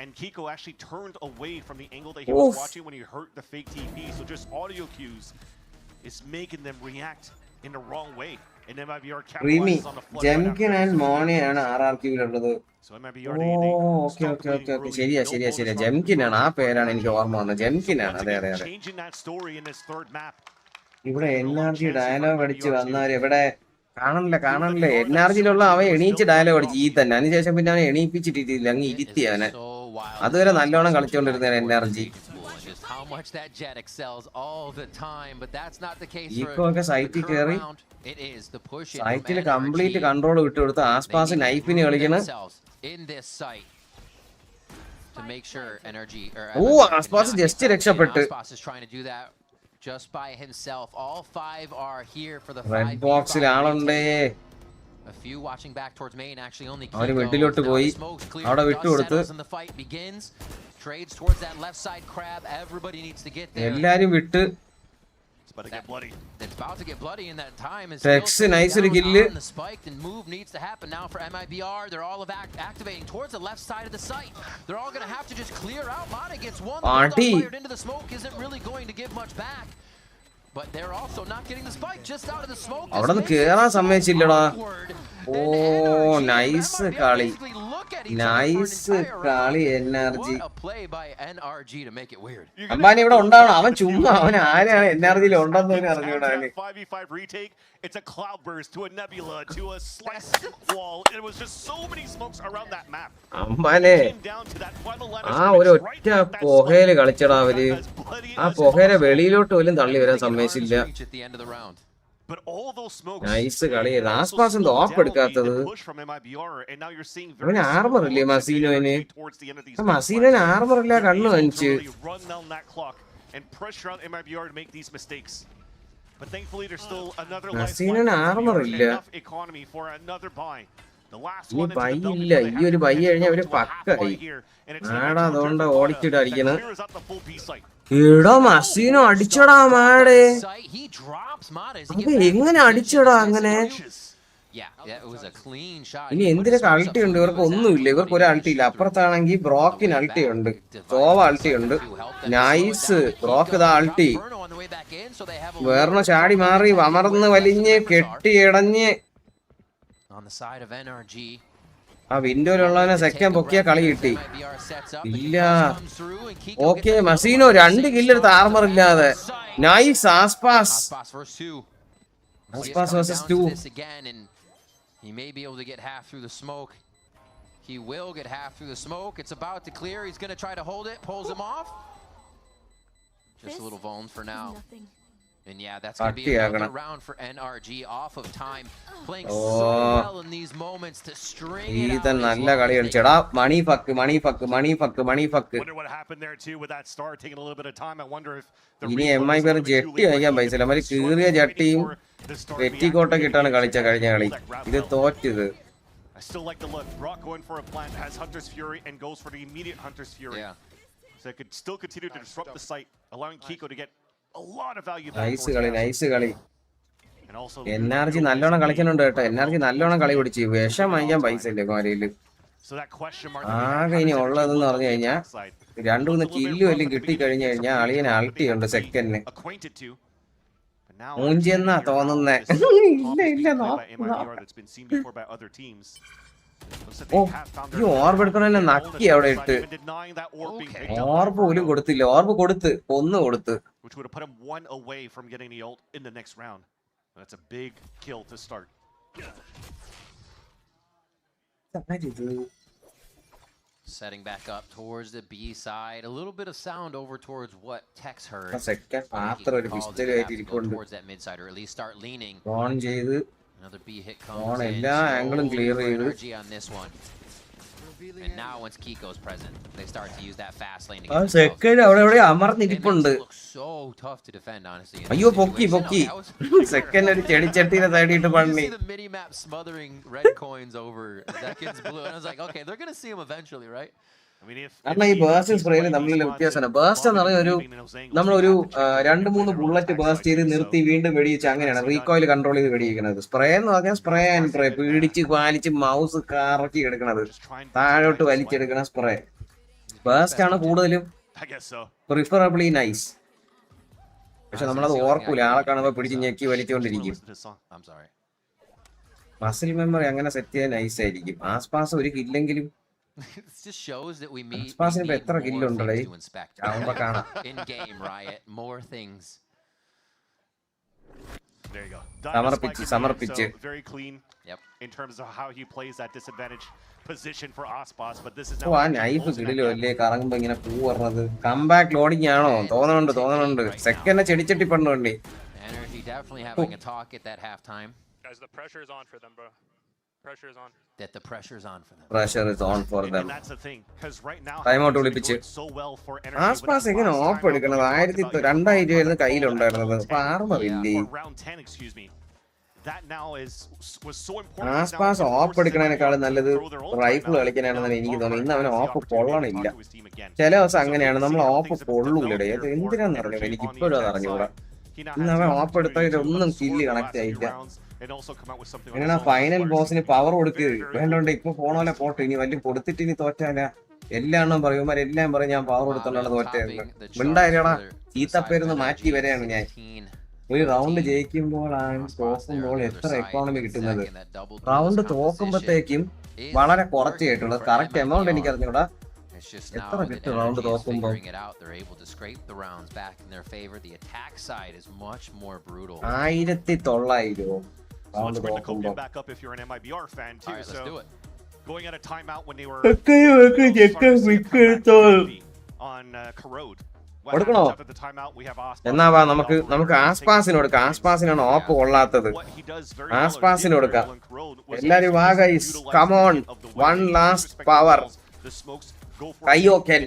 And Kiko actually turned away from the angle that he was watching when he heard the fake TP. So just audio cues is making them react in the wrong way. And MIBR capitalizes on the flood. Jemkin and Moni ആണ് RRQലുള്ളത്. Okay ശരിയാ. ജെംകിൻ ആണ്, ആ പേരാണ് എനിക്ക് ഓർമ്മ വന്നത്. ജെംകിൻ ആണ്. അതെ. ഇവിടെ NRG ഡയലോഗ് അടിച്ച് വന്നവര് ഇവിടെ കാണണില്ല. NRGയിലുള്ള അവൻ എണീച്ച് ഡയലോഗ് അടിച്ച് ഈ തന്നെ. അതിനുശേഷം പിന്നെ അവനെ എണീപ്പിച്ചിട്ടില്ല, അങ്ങ് ഇരുത്തി അവനെ. അതുവരെ നല്ലോണം കളിച്ചോണ്ടിരുന്ന NRG. ഈക്കോക്കെ സൈറ്റിൽ കയറി സൈറ്റിൽ കംപ്ലീറ്റ് കൺട്രോൾ വിട്ടുകൊടുത്ത് ആസ്പാസ് നൈഫിന് കളിക്കണ. to make sure NRG or Aspas just രക്ഷപ്പെട്ടു. Aspas is trying to do that just by himself. All 5 are here for the red box il aalundi. A few watching back towards main actually only avanu vettilottu poi avada vittu koduthu the fight begins. Trades towards that left side crab. Everybody needs to get there. ellarum vittu. It's about to get bloody. It's about to get bloody in that time. Tex nice kill. The spike and move needs to happen now for MIBR. They're all activating towards the left side of the site. They're all going to have to just clear out. Mata gets one. Fired into the smoke isn't really going to give much back. But they're also not getting the spike just out of the smoke. avadanu keran sammayichillada. Oh, nice kali. Nice kali NRG. What a play by NRG to make it weird. Ambani ഇവിടെ ഉണ്ടാവണം. അവൻ ചുമ്മാ അവൻ ആരെയാണ് NRG യിൽ ഉണ്ടെന്ന് അറിഞ്ഞൂടാ. 5v5 retake. It's a cloudburst to a nebula to a slice wall. It was just so many smokes around that map. അമ്പാനെ ആ ഒരു ഒറ്റ പുകയില് കളിച്ചടാ അവര്. ആ പുകയിലെ വെളിയിലോട്ട് പോലും തള്ളി വരാൻ സമ്മതിച്ചില്ല. നൈസ് കളി. ആസ്പാസ് എന്താ ഓഫ് എടുക്കാത്തത്? അവന് ആർമർ ഇല്ലേ മസീനോന്? മസീനോന് ആർമർ ഇല്ല, കണ്ണു കാണിച്ച്. മസീനോന് ആർമർ ഇല്ല. ഇനി ബൈ ഇല്ല. ഈ ഒരു ബൈ കഴിഞ്ഞ അവര് പക്കായി. ആടാ അതുകൊണ്ട് ഓടിച്ചിട്ട് അടിക്കണം. എടാ മസീനോ അടിച്ചടാ മാടെ. അത് എങ്ങനെ അടിച്ചടാ അങ്ങനെ? ഇനി എന്തിനൊക്കെ അൾട്ടി ഉണ്ട്? ഇവർക്ക് ഒന്നുമില്ല. ഇവർക്ക് ഒരു അൾട്ടി ഇല്ല. അപ്പുറത്താണെങ്കിൽ ബ്രോക്കിന് അൾട്ടി ഉണ്ട്, സോവ അൾട്ടി ഉണ്ട്. നൈസ് ബ്രോക്ക് ഇതാ അൾട്ടി. വേറെ ചാടി മാറി അമർന്ന് വലിഞ്ഞ് കെട്ടിയിടഞ്ഞ് ആ വിൻഡോയിലുള്ളവനെ സെക്കൻഡ് പൊക്കിയ കളി കിട്ടി. ഇല്ല. ഓക്കെ മസീനോ 2 കില്ലെടുത്ത് ആർമർ ഇല്ലാതെ. Nice ആസ്പാസ്. ആസ്പാസ് versus 2. He may be able to get half through the smoke. He will get half through the smoke. It's about to clear. He's going to try to hold it. Pulls him off. Just a little vuln for now. And yeah, that's going to be another round for NRG off of time. Playing so well in these moments to string it out. നല്ല കളി കളിച്ചടാ. മണി fuck മണി fuck മണി fuck മണി fuck. ഇനി MIBR jetty വാങ്ങിക്കാൻ പൈസ ഇല്ല. മറ്റേ കീറിയ ജട്ടിയും പെറ്റിക്കോട്ടൊക്കെ ഇട്ടാണ് കളിച്ച കഴിഞ്ഞ കളി. ഇത് തോറ്റത്. I still like the look. Brock going for a plant, has Hunter's Fury and goes for the immediate Hunter's Fury. Yeah. So it could still continue to disrupt the site, allowing Kiko to get a lot of value back. Nice കളി nice കളി. NRG നല്ലോണം കളിക്കുന്നുണ്ട് കേട്ടോ. NRG നല്ലോണം കളി പിടിച്ച്. വിഷം വാങ്ങിക്കാൻ പൈസ ഇല്ല കോരയില്. ആകെ ഇനി ഉള്ളതെന്ന് പറഞ്ഞു കഴിഞ്ഞാൽ 2-3 കില്ലും എല്ലാം കിട്ടിക്കഴിഞ്ഞു കഴിഞ്ഞാൽ അളിയന് അൾട്ടി ഉണ്ട് സെക്കൻഡിന്. മൂഞ്ചെന്നാ തോന്നുന്നേ. ഇല്ല ഇല്ല ഓ ഈ ഓർബ് എടുക്കണ നക്കി അവിടെ ഇട്ട്. ഓർബ് പോലും കൊടുത്തില്ല. ഓർബ് കൊടുത്ത് ഒന്ന് കൊടുത്ത്. Setting back up towards the B side. A little bit of sound over towards what Tex heard. Towards that mid side, or at least start leaning. Another B hit comes in. Energy on this one. And now once Kiko's present, they start to use that fast lane. So tough to defend, honestly. അയ്യോ പൊക്കി പൊക്കി. Second ഒരു ചെടിച്ചട്ടിയുടെ സൈഡിൽ ഇട്ട് പണി. The mini map smothering red coins over Zekin's blue, and I was like, okay, they're gonna see him eventually, right? കാരണം ഈ burst സ്പ്രേയിൽ തമ്മിലുള്ള വ്യത്യാസമാണ്. ബേസ്റ്റ് എന്ന് പറഞ്ഞ നമ്മളൊരു 2-3 ബുള്ളറ്റ് ബേസ്റ്റ് ചെയ്ത് നിർത്തി വീണ്ടും വെടിയിച്ച് അങ്ങനെയാണ് റീകോയിൽ കൺട്രോൾ ചെയ്ത് വെടിയിക്കുന്നത്. സ്പ്രേ എന്ന് പറഞ്ഞാൽ സ്പ്രേ ആൻഡ് സ്പ്രേ പീടിച്ച് പാലിച്ച് മൗസ് കറക്കി എടുക്കണത്, താഴോട്ട് വലിച്ചെടുക്കണ സ്പ്രേ. ബേസ്റ്റ് ആണ് കൂടുതലും പ്രിഫറബിളി നൈസ്. പക്ഷെ നമ്മളത് ഓർക്കൂല. ആളെ കാണുമ്പോൾ പിടിച്ച് ഞെക്കി വലിച്ചുകൊണ്ടിരിക്കും. മസിൽ മെമ്മറി അങ്ങനെ സെറ്റ് ചെയ്യാൻ നൈസ് ആയിരിക്കും. ആസ്പാസ് ഒരു കില്ലെങ്കിലും It just shows that we need more things to inspect. In game, Riot, more things. There you go. Summer pitch. So very clean. Yep. In terms of how he plays that disadvantage position for Aspas, but this is now. Knife കിടിലല്ലേ കറങ്ങുമ്പോൾ ഇങ്ങനെ പൂ പറഞ്ഞത്. Comeback loading ആണോ? തോന്നുന്നുണ്ട്. Second ചെടിച്ചട്ടി പണ്ടുണ്ട്. Energy definitely having a talk at that halftime. Guys, the pressure is on for them, bro. Pressure is on. That the pressure is on for them. Pressure is on for them. And that's the thing, because right now, Time out വിളിപ്പിച്ച് ആസ്പാസ് എങ്ങനെ of എടുക്കണത് 2020 ആയിരുന്നു കയ്യിലുണ്ടായിരുന്നത് അപ്പൊ armour ഇല്ലേ ആസ്പാസ് of എടുക്കണേക്കാളും നല്ലത് rifle കളിക്കാനാണെന്നാണ് എനിക്ക് തോന്നുന്നത്. ഇന്ന് അവന് ഓഫ് കൊള്ളണില്ല. ചില ദിവസം അങ്ങനെയാണ്, നമ്മൾ ഓഫ് കൊള്ളൂലടേ. അത് എന്തിനാന്ന് അറിഞ്ഞൂടാ, എനിക്ക് ഇപ്പോഴും അത് അറിഞ്ഞൂടാ. ഇന്ന് അവൻ ഓഫ് എടുത്തതിലൊന്നും കില്ല് കണക്ട് ആയില്ല. എങ്ങനെ ഫൈനൽ ബോസിന് പവർ കൊടുക്കുക വേണ്ടോണ്ട് ഇപ്പൊ പോണോലെ പോട്ടെ, ഇനി വലിയ കൊടുത്തിട്ട് ഇനി തോറ്റാല എല്ലാം പറയും എല്ലാം പറയും ഞാൻ പവർ കൊടുത്തോണ്ടാണ് തോറ്റത്. മിണ്ടായിരടാ, ചീത്തപ്പേരൊന്ന് മാറ്റി വരെയാണ് ഞാൻ. ഒരു റൗണ്ട് ജയിക്കുമ്പോഴാണ് തോക്കുമ്പോൾ എത്ര എക്കോണമി കിട്ടുന്നത്. റൗണ്ട് തോക്കുമ്പോഴത്തേക്കും വളരെ കുറച്ച് കേട്ടുള്ളത്. കറക്റ്റ് എമൗണ്ട് എനിക്ക് അറിഞ്ഞൂടാ എത്ര കിട്ടും round തോക്കുമ്പോ. 1900 So let's bring the Copium back up if you're an MIBR fan too. Right, so going at a timeout when they were on Corrode. എന്നാ നമുക്ക് ആസ്പാസിനോട് ആസ്പാസിനാണ് ഓപ്പ് കൊള്ളാത്തത്. ആസ്പാസിന് കൊടുക്കാം. എല്ലാരും വാ guys, come on, one last power. കയ്യോക്കൻ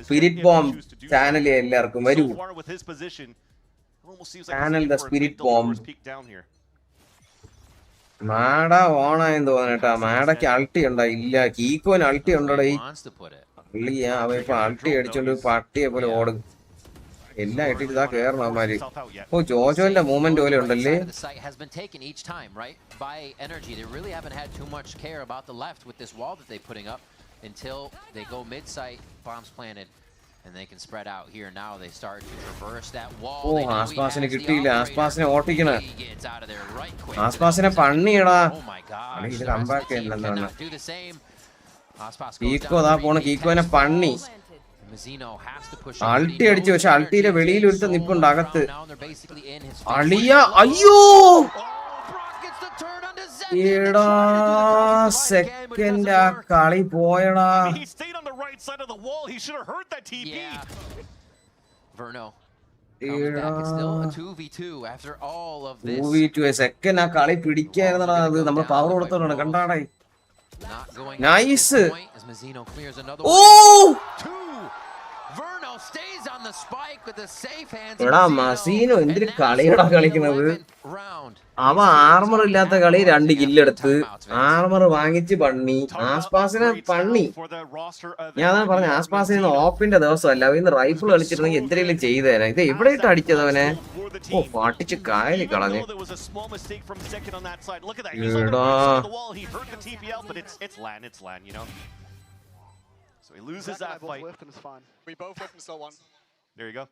spirit bomb channel എല്ലാവർക്കും വരൂ. Channel the spirit bomb. Madha ഓണായെന്ന് തോന്നട്ടാ. മാഡക്ക് അൾട്ടി ഉണ്ടോ? ഇല്ല. കീക്കോന് അൾട്ടി ഉണ്ടോടെ? അവ ഇപ്പൊ അൾട്ടി അടിച്ചോണ്ട് പട്ടിയെ പോലെ ഓടും. എല്ലാം ഇട്ടിട്ട് ഇതാ കേറണം അവന്മാര്. ഓ ജോജോന്റെ മൂവ്മെന്റ് പോലെ ഉണ്ടല്ലേ. And they can spread out here now. They start to traverse that wall. Oh, ആസ്പാസിനെ കിട്ടിയില്ല. ആസ്പാസിനെ ഓട്ടിക്കണേ. ആസ്പാസിനെ പണിയടാ. Oh my god. ഇത് കമ്പാക്ക് ചെയ്യുന്നതാണ്. കീക്കോ ദാ പോണ. കീക്കോനെ പണി. അൾട്ടി അടിച്ചു. പക്ഷെ അൾട്ടിയുടെ വെളിയിൽ ഒരുത്ത നിപ്പുണ്ട് അകത്ത്. അളിയ അയ്യോ എടാ സെക്കൻഡ് ആ കളി പോയടാ. Side of the wall, he should have heard that TP. Yeah. Verno comes back. It's still a 2v2 after all of this. 2v2 second ആ കളി പിടിക്കായിരുന്നടാ. അത് നമ്മൾ പവർ കൊടുത്തോണ്ടാണ് കണ്ടാടേ. Nice. Oh Verno stays on the spike with the safe hands. എടാ മസീനോ എന്തൊരു കളിയടാ കളിക്കുന്നത്. അവ ആർമർ ഇല്ലാത്ത കളി 2 കില്ലെടുത്ത് ആർമർ വാങ്ങിച്ച് പണി. ആസ്പാസിനെ പണി. ഞാൻ പറഞ്ഞ ആസ്പാസിന് ഓപ്പിന്റെ ദിവസമല്ല, ഇന്ന് റൈഫിൾ കളിച്ചിരുന്നെങ്കിൽ എന്തെങ്കിലും ചെയ്തേനെ. ഇത് എവിടെ ഇട്ട് അടിച്ചതവനെ? ഓ പാട്ടിച്ച് കായലി കളഞ്ഞ്. So he loses that fight. We both whiffed and still won. There you go.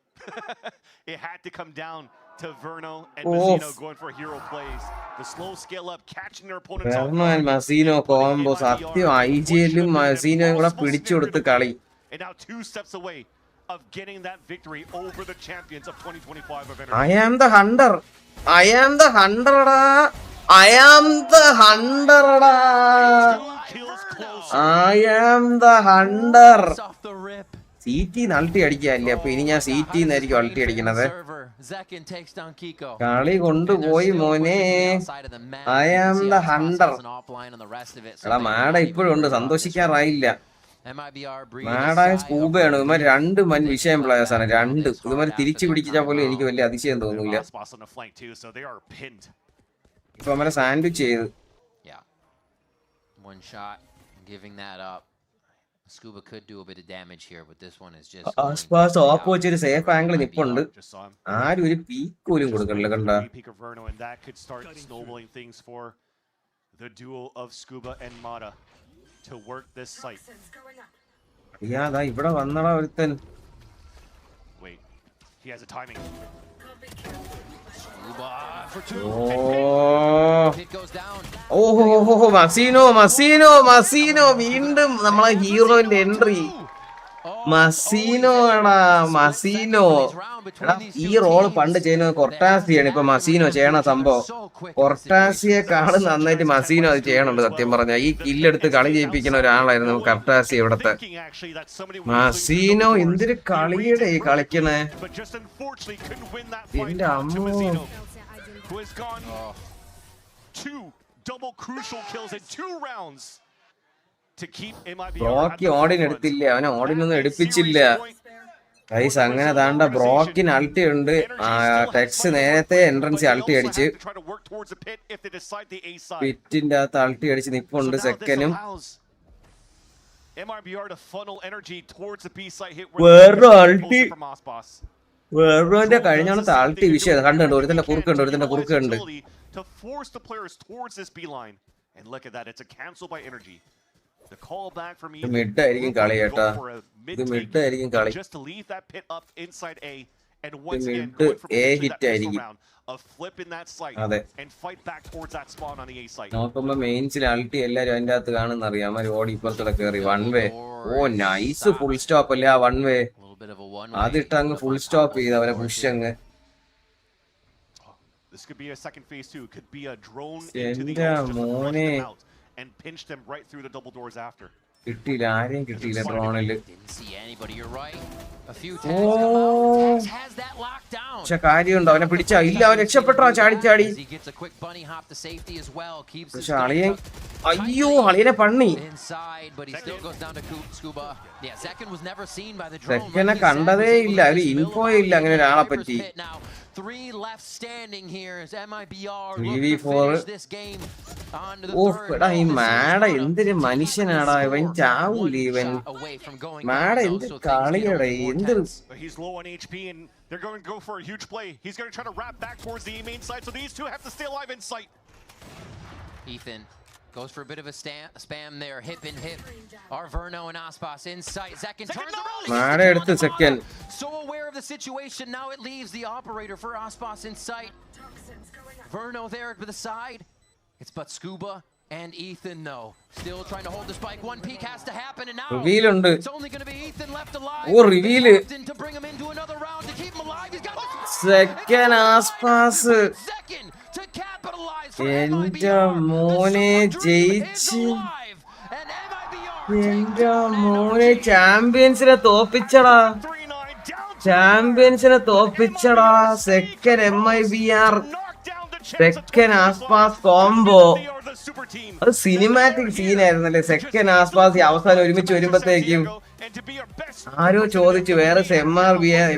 It had to come down to Verno and Mazzino going for hero plays. The slow scale up, catching their opponents off. Verno and Mazzino combo സത്യം IGLും Mazzinoയും കൂടെ പിടിച്ചു കൊടുത്ത് കളി. And now 2 steps away of getting that victory over the champions of 2025 of NRG. I am the hunter. I am the hunter da. I am the hunter da. I am the hunter. CT അൾട്ടി അടിക്കാല്ലേ. അപ്പൊ ഇനി ഞാൻ CT എന്നായിരിക്കും അൾട്ടി അടിക്കണത്. കളി കൊണ്ടുപോയി മോനെ. I am the hunter. എടാ മാഡ ഇപ്പോഴും ഉണ്ട്, സന്തോഷിക്കാറായില്ല. മാഡ സ്കൂബയാണ്. ഇവന്മാർ 2 മൻ വിഷയം പ്ലേയേഴ്സ് ആണ്. 2 ഇവന്മാർ തിരിച്ചു പിടിച്ചാൽ പോലും എനിക്ക് വലിയ അതിശയം തോന്നില്ല. ഇപ്പൊ അവരെ സാൻഡ്വിച്ച് ചെയ്ത്. One shot, giving that up. Scuba could do a bit of damage here, but this one is just. ആസ്പാസ് ഓപ്പ് വെച്ചൊരു സേഫ് ആംഗിൾ നിപ്പുണ്ട്. ആരും ഒരു പീക്ക് പോലും കൊടുക്കണില്ല കണ്ട. And that could start snowballing things for the duo of Scuba and Mata to work this site. യാ ഇവിടെ വന്നടാ ഒരുത്തൻ. Wait, he has a timing. ഓഹോ മസീനോ വീണ്ടും നമ്മളെ ഹീറോന്റെ എൻട്രി. മസീനോ ആടാ മസീനോ. ഈ റോള് പണ്ട് ചെയ്യുന്നത് കൊർട്ടാസിയാണ്. ഇപ്പൊ മസീനോ ചെയ്യണ സംഭവം. കൊർട്ടാസിയെക്കാള് നന്നായിട്ട് മസീനോ അത് ചെയ്യണുണ്ട് സത്യം പറഞ്ഞ. ഈ കില്ലെടുത്ത് കളി ചെയ്യിപ്പിക്കുന്ന ഒരാളായിരുന്നു കൊർട്ടാസി ഇവിടത്തെ. മസീനോ എന്തൊരു കളിയുടെ ഈ കളിക്കണേ. എന്റെ അമ്മോ. 2 double crucial kills in 2 rounds to keep MIBR. Brawk Odin എടുത്തില്ല, അവനെ ഓഡിനൊന്നും എടുപ്പിച്ചില്ല ഗൈസ്. അങ്ങനെ താണ്ട ബ്രോക്കിന് അൾട്ടി ഉണ്ട്. ടെക്സ് നേരത്തെ എൻട്രൻസ് അൾട്ടി അടിച്ച് പിറ്റിന്റെ അകത്ത് അൾട്ടി അടിച്ച് നിപ്പുണ്ട്. സെക്കൻഡും വേറൊരു അൾട്ടി, വേറൊരു കഴിഞ്ഞോണത്തെ അൾട്ടി വിഷയം കണ്ടുണ്ട്. ഒരുത്തന്റെ കുറുക്കുണ്ട്, ഒരുത്തന്റെ കുറുക്കുണ്ട്. മിഡായിരിക്കും കളി കേട്ടാ, ഇത് മിഡായിരിക്കും കളി. മിഡ് എ ഹിറ്റ് ആയിരിക്കും. അതെ, നോക്കുമ്പോ മെയിൻസിൽ അൾട്ടി എല്ലാരും അതിന്റെ അകത്ത് കാണുന്ന അറിയാം. ഓടി ഇപ്പുറത്തോടെ കയറി 1 വേ. ഓ നൈസ്, ഫുൾ സ്റ്റോപ്പ് അല്ലേ ആ 1 വേ. അതിട്ട് അങ്ങ് ഫുൾ സ്റ്റോപ്പ് ചെയ്ത് അവരെ പുഷ് അങ്ങ്. എന്റെ മോനെ കിട്ടിയില്ല, ആരെയും കിട്ടിയില്ല ഡ്രോണില്. പക്ഷെ കാര്യമുണ്ടോ, അവനെ പിടിച്ചാ ഇല്ല, അവൻ രക്ഷപ്പെട്ടോ ചാടി ചാടി. പക്ഷെ അളിയൻ, അയ്യോ അളിയനെ പണ്ണി. സെക്കനെ കണ്ടതേ ഇല്ല, ഒരു ഇൻഫോ ഇല്ല അങ്ങനെ ഒരാളെ പറ്റി. 3 left standing here as MIBR 3v4. എടാ ഈ മാഡ എന്തൊരു മനുഷ്യനാടാ ഇവൻ, ചാവൂലേ ഇവൻ. മാഡ എന്ത് കളിയടാ, എന്ത്. He's low on HP and they're going to go for a huge play. He's going to try to wrap back towards the main side, so these two have to stay alive in sight. Ethan goes for a bit of a spam there, hip and hip. Verno and Aspas in sight. Second turns around. Madha എടുത്ത് second. So aware of the situation, now it leaves the operator for Aspas in sight. Verno there to the side. It's but Scuba and Ethan, no. Still trying to hold the spike. 1 peek has to happen, and now it's only going to be Ethan left alive. Oh, reveal it. To bring him into another round to keep him alive. He's got second Aspas. Second to capitalize. എന്റെ മോനെ ജയിച്ച്, എന്റെ മോനെ ചാമ്പ്യൻസിനെ തോപ്പിച്ചടാ, ചാമ്പ്യൻസിനെ തോപ്പിച്ചടാ. Second MIBR, second Aspas combo. അത് സിനിമാറ്റിക് സീനായിരുന്നല്ലേ. സെക്കൻഡ് ആസ്പാസ് അവസാനം ഒരുമിച്ച് വരുമ്പോഴത്തേക്കും ആരോ ചോദിച്ചു വേറെ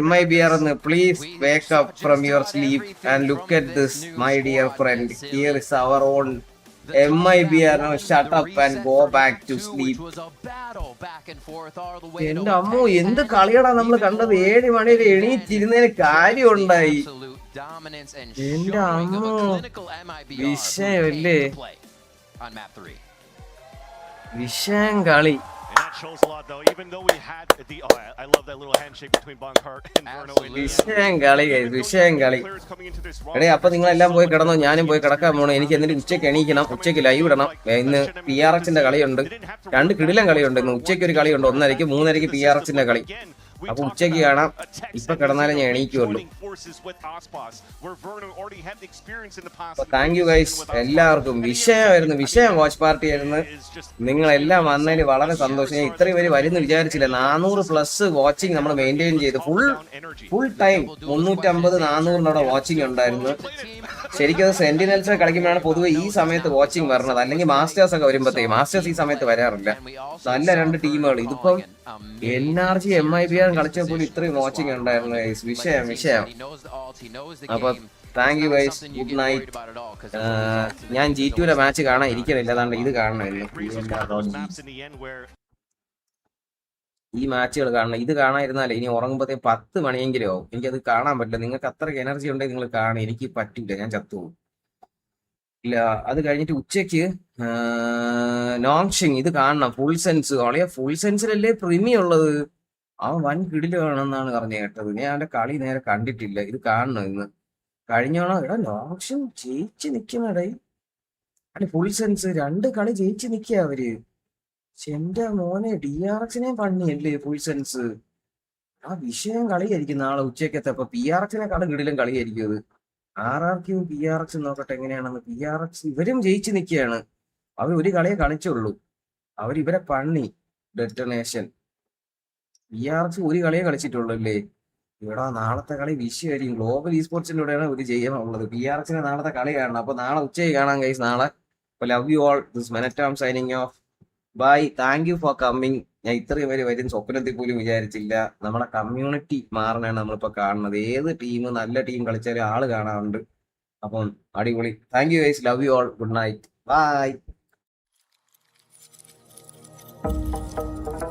MIBR എന്ന്. Please wake up from your sleep and look at this my dear friend, here is our on MIBR. Shut up and go back to sleep. എന്റെ അമ്മോ എന്ത് കളിയടാ നമ്മൾ കണ്ടത്. 7 മണിയിൽ എണീറ്റിരുന്നതിന് കാര്യം ഉണ്ടായി. എന്റെ അമ്മോ വിഷയല്ലേ, വിഷയം കളി. വിഷയം കളി, വിഷയം കളി. എടേ അപ്പൊ നിങ്ങളെല്ലാം പോയി കിടന്നോ, ഞാനും പോയി കിടക്കാൻ പോണു. എനിക്ക് എന്നിട്ട് ഉച്ചയ്ക്ക് എണീക്കണം, ഉച്ചയ്ക്ക് ലൈവ് ഇടണം. ഇന്ന് PRXന്റെ കളിയുണ്ട്, 2 കിടിലൻ കളിയുണ്ട് ഇന്ന്. ഉച്ചയ്ക്ക് ഒരു കളിയുണ്ട് 1:30, 3:30 PRXന്റെ കളി. അപ്പൊ ഉച്ചയ്ക്ക് കാണാം. ഇപ്പൊ കിടന്നാലേ ഞാൻ എണീക്കുള്ളൂ. താങ്ക് യു ഗൈസ് എല്ലാവർക്കും. വിഷയമായിരുന്നു, വിഷയം വാച്ച് പാർട്ടി ആയിരുന്നു. നിങ്ങളെല്ലാം വന്നതിന് വളരെ സന്തോഷം. ഞാൻ ഇത്രയും പേര് വരുന്നു വിചാരിച്ചില്ല. 400+ വാച്ചിങ് നമ്മൾ മെയിൻറ്റെയിൻ ചെയ്ത് ഫുൾ ടൈം 350-400 വാച്ചിങ് ഉണ്ടായിരുന്നു. ശരിക്കും അത് സെന്റിനൽസിനെ കളിക്കുമ്പോഴാണ് പൊതുവെ ഈ സമയത്ത് വാച്ചിങ് വരുന്നത്. അല്ലെങ്കിൽ മാസ്റ്റേഴ്സ് ഒക്കെ വരുമ്പോഴത്തേക്ക്, മാസ്റ്റേഴ്സ് ഈ സമയത്ത് വരാറില്ല. നല്ല 2 ടീമുകൾ. ഇതിപ്പം NRG MIBR കളിച്ചപ്പോൾ ഇത്രയും വാച്ചിങ് ഉണ്ടായിരുന്നു. വിഷയം വിഷയം. അപ്പൊ thank you guys, good night. ഞാൻ G2ലെ മാച്ച് കാണാൻ ഇരിക്കണില്ല, അതാണ്ട് ഇത് കാണണമായിരുന്നു. ഈ മാച്ചുകൾ കാണണം. ഇത് കാണാതിരുന്നാലേ ഇനി ഉറങ്ങുമ്പോഴത്തേക്ക് 10 മണിയെങ്കിലും ആവും. എനിക്കത് കാണാൻ പറ്റില്ല. നിങ്ങൾക്ക് അത്രയ്ക്ക് എനർജി ഉണ്ടെങ്കിൽ നിങ്ങൾ കാണും, എനിക്ക് പറ്റില്ല, ഞാൻ ചത്തുപോകും. ഇല്ല അത് കഴിഞ്ഞിട്ട് ഉച്ചയ്ക്ക് നോങ്ഷിങ് ഇത് കാണണം. ഫുൾ സെൻസ് കളിയ, ഫുൾ സെൻസിലല്ലേ പ്രീമിയം ഉള്ളത്. അവൻ വൻ കിടില് വേണമെന്നാണ് പറഞ്ഞു കേട്ടത്. ഞാൻ അവന്റെ കളി നേരെ കണ്ടിട്ടില്ല. ഇത് കാണണം ഇന്ന്. കഴിഞ്ഞോണം എടാ നോങ്ഷിങ് ജയിച്ച് നിക്കണടേ. അല്ല ഫുൾ സെൻസ് 2 കളി ജയിച്ച് നിക്കുക അവര്. എന്റെ മോനെ DRXനെ പണിയല്ലേ ഫുൾ സെൻസ്. ആ വിഷയം കളിയായിരിക്കും നാളെ ഉച്ചക്കത്തെ. അപ്പൊ PRXനെ കളി കിടിലും കളിയായിരിക്കും അത്. RRQ PRX നോക്കട്ടെ എങ്ങനെയാണെന്ന്. PRX ഇവരും ജയിച്ച് നിൽക്കുകയാണ്. അവർ ഒരു കളിയെ കളിച്ചുള്ളൂ. അവരിവരെ പണി ഡെറ്റനേഷൻ. PRX ഒരു കളിയെ കളിച്ചിട്ടുള്ളൂ അല്ലേ. ഇവിടെ നാളത്തെ കളി വിഷയമായിരിക്കും. ഗ്ലോബൽ ഇ സ്പോർട്സിന്റെ കൂടെയാണ് ഒരു ജയമുള്ളത്. PRXന് നാളത്തെ കളി കാണണം. അപ്പൊ നാളെ ഉച്ചയ്ക്ക് കാണാം ഗൈസ്. നാളെ ലവ് യു ഓൾ. ദിസ് മെനറ്റാം signing off. Bye. Thank you for coming. ഞാൻ ഇത്രയും പേര് വരും സ്വപ്നത്തിൽ പോലും വിചാരിച്ചില്ല. നമ്മുടെ കമ്മ്യൂണിറ്റി മാറണാണ് നമ്മളിപ്പോ കാണുന്നത്. ഏത് ടീം നല്ല ടീം കളിച്ചാലും ആള് കാണാറുണ്ട്. അപ്പം അടിപൊളി. Thank you guys. Love you all. Good night. By.